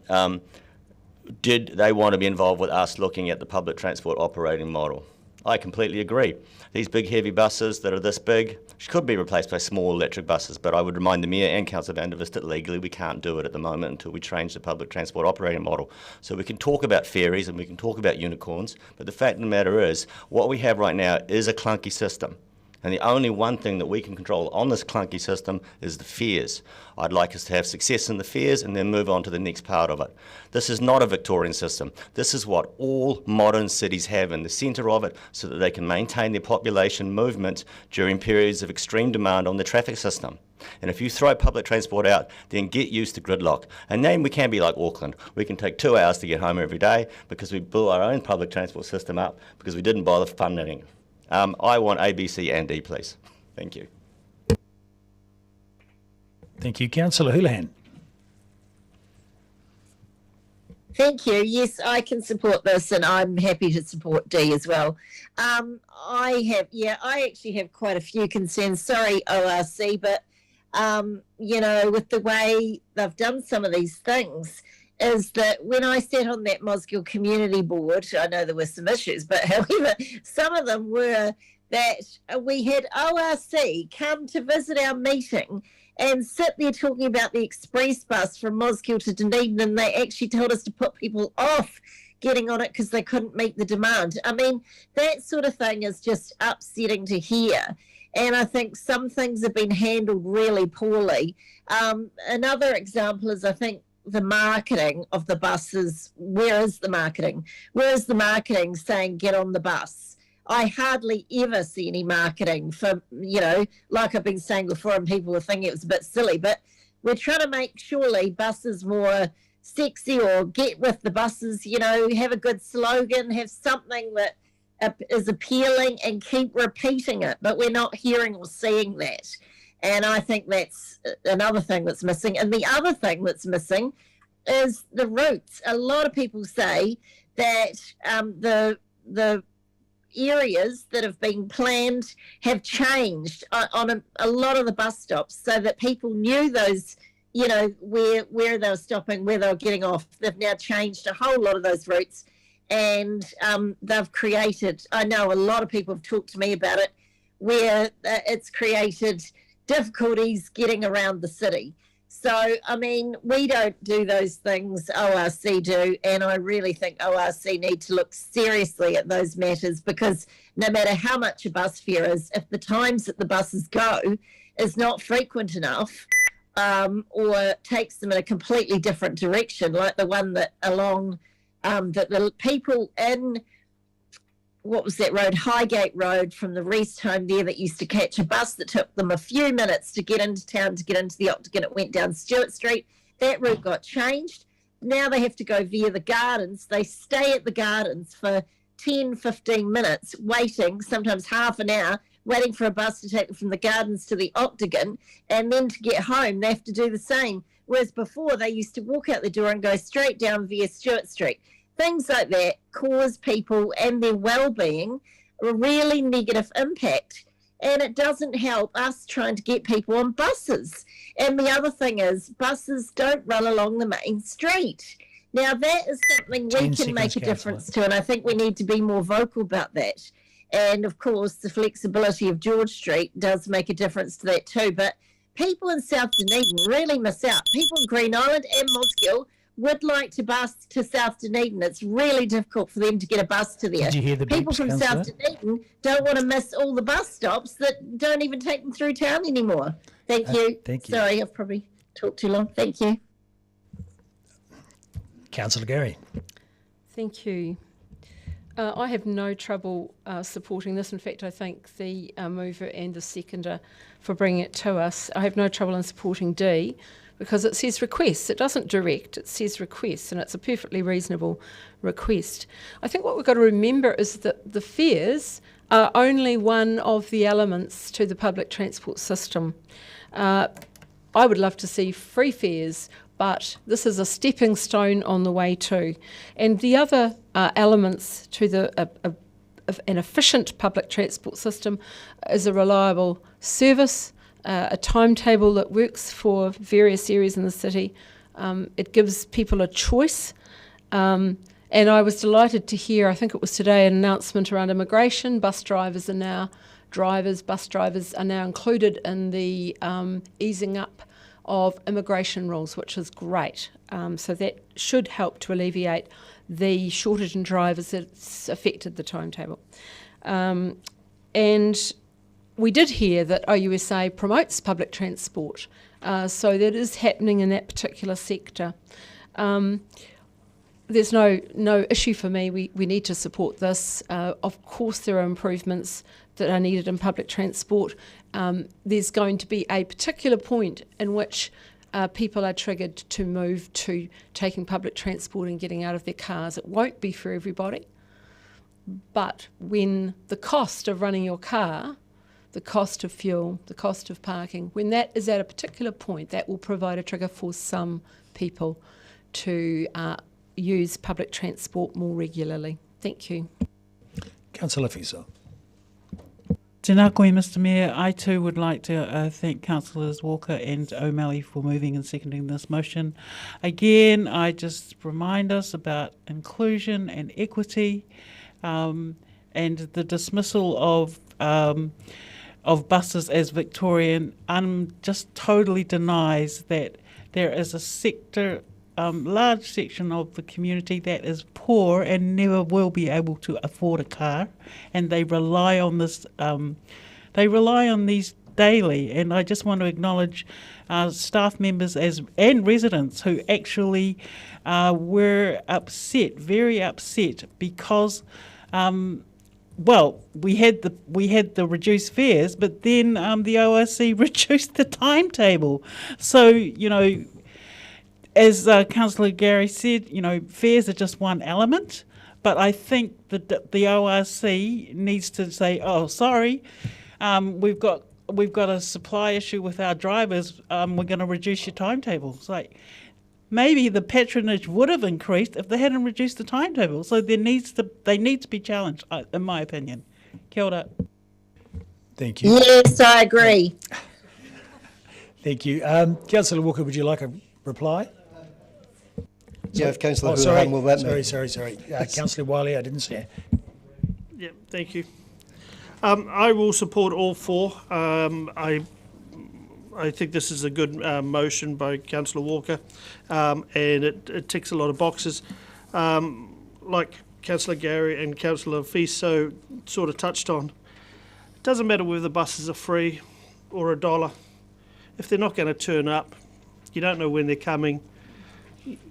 did they want to be involved with us looking at the public transport operating model? I completely agree. These big heavy buses that are this big could be replaced by small electric buses, but I would remind the Mayor and Councillor Van der Vist that legally we can't do it at the moment until we change the public transport operating model. So we can talk about ferries and we can talk about unicorns, but the fact of the matter is what we have right now is a clunky system. And the only one thing that we can control on this clunky system is the fares. I'd like us to have success in the fares and then move on to the next part of it. This is not a Victorian system. This is what all modern cities have in the centre of it so that they can maintain their population movement during periods of extreme demand on the traffic system. And if you throw public transport out, then get used to gridlock. And then we can be like Auckland. We can take 2 hours to get home every day because we blew our own public transport system up because we didn't bother funding it. I want A, B, C and D, please. Thank you. Thank you. Councillor Houlihan. Thank you. Yes, I can support this and I'm happy to support D as well. I actually have quite a few concerns. Sorry, ORC, but, you know, with the way they've done some of these things, is that when I sat on that Mosgiel Community Board, I know there were some issues, but however, some of them were that we had ORC come to visit our meeting and sit there talking about the express bus from Mosgiel to Dunedin, and they actually told us to put people off getting on it because they couldn't meet the demand. I mean, that sort of thing is just upsetting to hear. And I think some things have been handled really poorly. Another example is, I think, the marketing of the buses. Where is the marketing? Where is the marketing saying get on the bus? I hardly ever see any marketing for, you know, like I've been saying before, and people were thinking it was a bit silly, but we're trying to make surely buses more sexy, or get with the buses, you know, have a good slogan, have something that is appealing and keep repeating it, but we're not hearing or seeing that. And I think that's another thing that's missing. And the other thing that's missing is the routes. A lot of people say that the areas that have been planned have changed on a lot of the bus stops so that people knew those, you know, where they were stopping, where they were getting off. They've now changed a whole lot of those routes, and they've created, I know a lot of people have talked to me about it, where it's created difficulties getting around the city. So, I mean, we don't do those things, ORC do, and I really think ORC need to look seriously at those matters, because no matter how much a bus fare is, if the times that the buses go is not frequent enough, or takes them in a completely different direction, like the one that along, that the people in, what was that road, Highgate Road, from the rest home there, that used to catch a bus that took them a few minutes to get into town, to get into the Octagon. It went down Stewart Street. That route got changed. Now they have to go via the Gardens. They stay at the Gardens for 10, 15 minutes, waiting, sometimes half an hour, waiting for a bus to take them from the Gardens to the Octagon, and then to get home, they have to do the same. Whereas before, they used to walk out the door and go straight down via Stewart Street. Things like that cause people and their well-being a really negative impact. and it doesn't help us trying to get people on buses. And the other thing is, buses don't run along the main street. Now, that is something we can make a difference to, and I think we need to be more vocal about that. And, of course, the flexibility of George Street does make a difference to that too. But people in South Dunedin really miss out. People in Green Island and Mosgiel would like to bus to South Dunedin. It's really difficult for them to get a bus to there. Did you hear the People beeps, from Councillor? South Dunedin don't want to miss all the bus stops that don't even take them through town anymore. Thank you. Thank you. Sorry, I've probably talked too long. Thank you. Councillor Gary. Thank you. I have no trouble supporting this. In fact, I thank the mover and the seconder for bringing it to us. I have no trouble in supporting D because it says requests. It doesn't direct, it says requests, and it's a perfectly reasonable request. I think what we've got to remember is that the fares are only one of the elements to the public transport system. I would love to see free fares, but this is a stepping stone on the way too. And the other elements to an efficient public transport system is a reliable service, a timetable that works for various areas in the city. It gives people a choice. And I was delighted to hear, I think it was today, an announcement around immigration. Bus drivers are now included in the easing up of immigration rules, which is great. So that should help to alleviate the shortage in drivers that's affected the timetable. And we did hear that OUSA promotes public transport, so that is happening in that particular sector. There's no issue for me. We need to support this. Of course, there are improvements that are needed in public transport. There's going to be a particular point in which people are triggered to move to taking public transport and getting out of their cars. It won't be for everybody. But when the cost of running your car, the cost of fuel, the cost of parking, when that is at a particular point, that will provide a trigger for some people to use public transport more regularly. Thank you. Councillor Fiso. Tēnā koe, Mr Mayor. I too would like to thank Councillors Walker and O'Malley for moving and seconding this motion. Again, I just remind us about inclusion and equity, and the dismissal of buses as Victorian just totally denies that there is a sector, large section of the community that is poor and never will be able to afford a car, and they rely on this. They rely on these daily, and I just want to acknowledge staff members and residents who actually were upset, very upset, because. Well, we had the reduced fares, but then the ORC reduced the timetable. So, as Councillor Gary said, fares are just one element, but I think that the ORC needs to say, "Oh, sorry, we've got a supply issue with our drivers. We're going to reduce your timetable." It's like maybe the patronage would have increased if they hadn't reduced the timetable. So they need to be challenged, in my opinion. Kia ora. Thank you. Yes, I agree. Thank you. Councillor Walker, would you like a reply? Yeah, if Councillor sorry, Hurahan will let me. Sorry. Councillor Wiley, I didn't see it. Yeah, thank you. I will support all four. I think this is a good motion by Councillor Walker, and it ticks a lot of boxes. Like Councillor Gary and Councillor Fiso sort of touched on, it doesn't matter whether the buses are free or $1. If they're not going to turn up, you don't know when they're coming,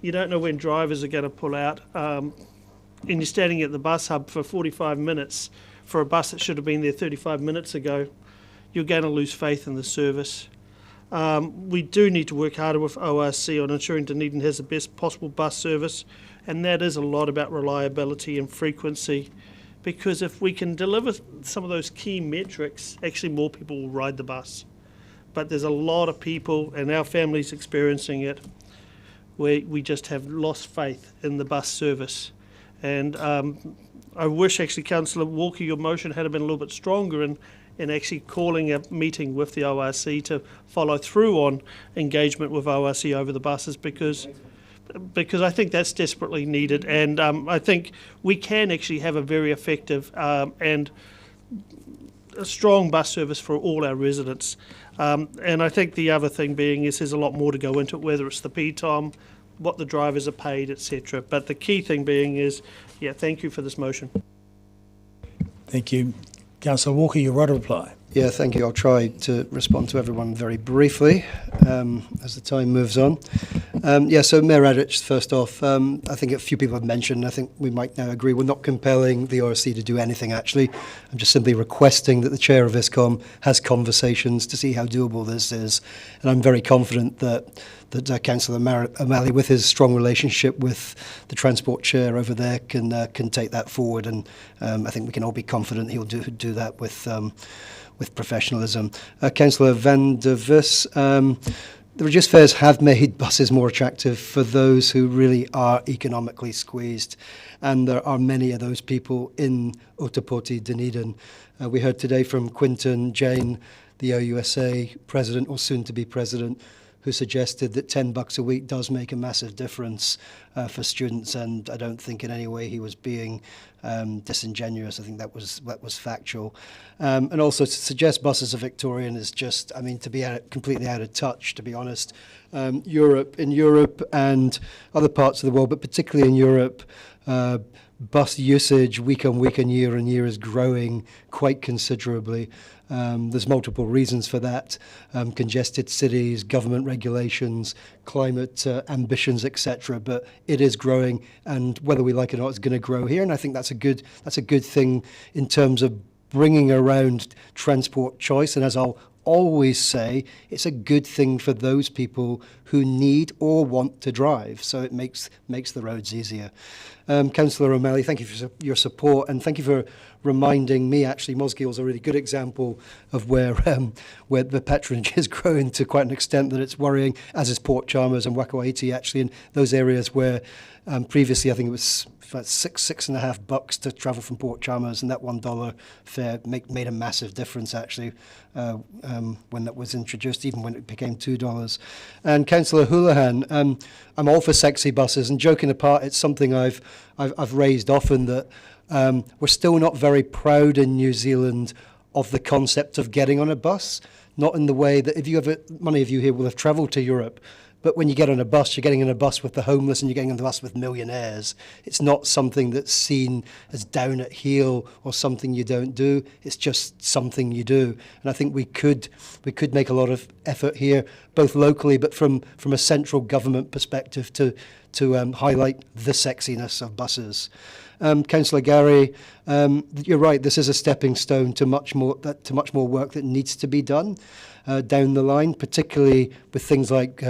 you don't know when drivers are going to pull out, and you're standing at the bus hub for 45 minutes for a bus that should have been there 35 minutes ago, you're going to lose faith in the service. We do need to work harder with ORC on ensuring Dunedin has the best possible bus service, and that is a lot about reliability and frequency, because if we can deliver some of those key metrics, actually more people will ride the bus. But there's a lot of people, and our families experiencing it, where we just have lost faith in the bus service. And I wish actually, Councillor Walker, your motion had been a little bit stronger and actually calling a meeting with the ORC to follow through on engagement with ORC over the buses, because I think that's desperately needed, and I think we can actually have a very effective and a strong bus service for all our residents. And I think the other thing being is there's a lot more to go into it, whether it's the P time, what the drivers are paid, etc. But the key thing being is, yeah, thank you for this motion. Thank you. Councillor Walker, your right to reply. Yeah, thank you. I'll try to respond to everyone very briefly as the time moves on. So Mayor Adich, first off, I think a few people have mentioned, I think we might now agree, we're not compelling the ORC to do anything actually. I'm just simply requesting that the Chair of ISCOM has conversations to see how doable this is. And I'm very confident that Councillor O'Malley, with his strong relationship with the Transport Chair over there, can take that forward. And I think we can all be confident he'll do that with professionalism. Councillor van der Vis, the reduced fares have made buses more attractive for those who really are economically squeezed, and there are many of those people in Otapoti, Dunedin. We heard today from Quinton Jane, the OUSA president, or soon-to-be president, who suggested that $10 a week does make a massive difference for students, and I don't think in any way he was being disingenuous. I think that was factual. And also to suggest buses are Victorian is just, I mean, to be completely out of touch, to be honest. In Europe and other parts of the world, but particularly in Europe, bus usage week on week and year is growing quite considerably. There's multiple reasons for that. Congested cities, government regulations, climate ambitions, etc. But it is growing, and whether we like it or not, it's going to grow here. And I think that's a good thing in terms of bringing around transport choice. And as I'll always say, it's a good thing for those people who need or want to drive. So it makes the roads easier. Councillor O'Malley, thank you for your support, and thank you for reminding me, actually, Mosgiel is a really good example of where the patronage is growing to quite an extent that it's worrying, as is Port Chalmers and Wakawaiti, actually, in those areas where previously I think it was about $6.50 to travel from Port Chalmers, and that $1 fare made a massive difference, actually, when that was introduced, even when it became $2. And Councillor Houlihan, I'm all for sexy buses, and joking apart, it's something I've raised often, that we're still not very proud in New Zealand of the concept of getting on a bus, not in the way that many of you here will have travelled to Europe, but when you get on a bus, you're getting on a bus with the homeless and you're getting on a bus with millionaires. It's not something that's seen as down at heel or something you don't do. It's just something you do. And I think we could make a lot of effort here, both locally but from a central government perspective, to highlight the sexiness of buses. Councillor Gary, you're right. This is a stepping stone to much more work that needs to be done down the line, particularly with things like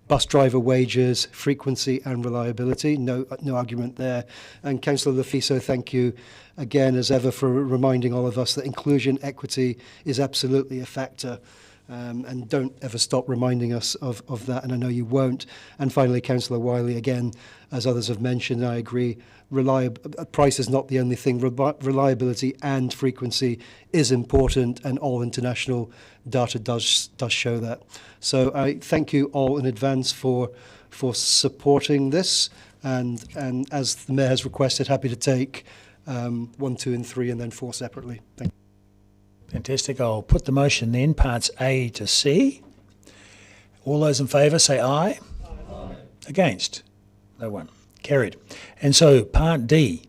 bus driver wages, frequency, and reliability. No argument there. And Councillor Lefiso, thank you again, as ever, for reminding all of us that inclusion, equity is absolutely a factor. And don't ever stop reminding us of that, and I know you won't. And finally, Councillor Wiley, again, as others have mentioned, I agree, price is not the only thing. Reliability and frequency is important, and all international data does show that. So I thank you all in advance for supporting this, and as the Mayor has requested, happy to take 1, 2 and 3 and then 4 separately. Thank you. Fantastic. I'll put the motion then, parts A to C. All those in favour say aye. Aye. Against? No one. Carried. And so part D.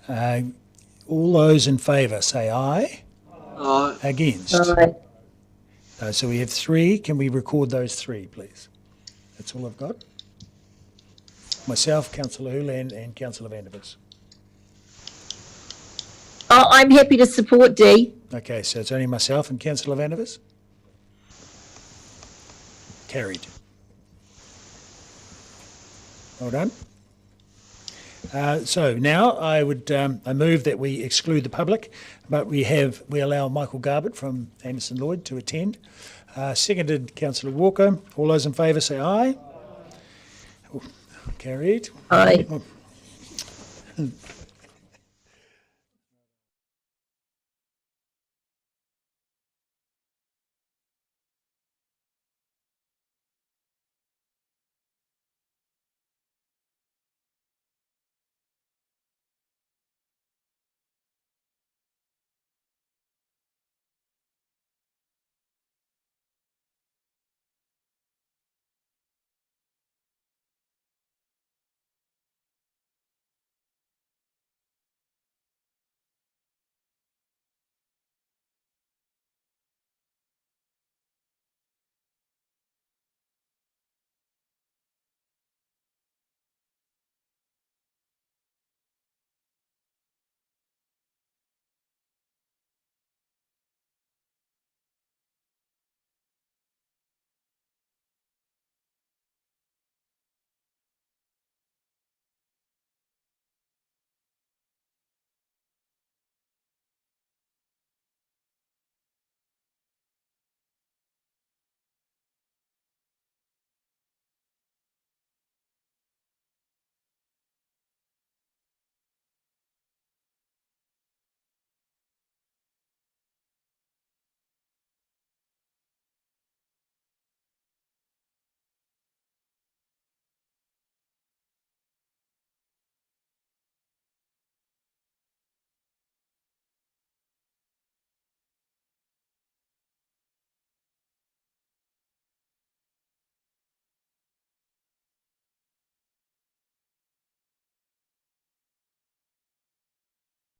All those in favour say aye. Aye. Against? Aye. So we have 3. Can we record those 3, please? That's all I've got. Myself, Councillor Houlihan and Councillor van der Vis. I'm happy to support D. Okay, so it's only myself and Councillor van der Vis? Carried. Well done. So now I move that we exclude the public, but we allow Michael Garbett from Anderson Lloyd to attend. Seconded Councillor Walker. All those in favour say aye. Carried. Aye.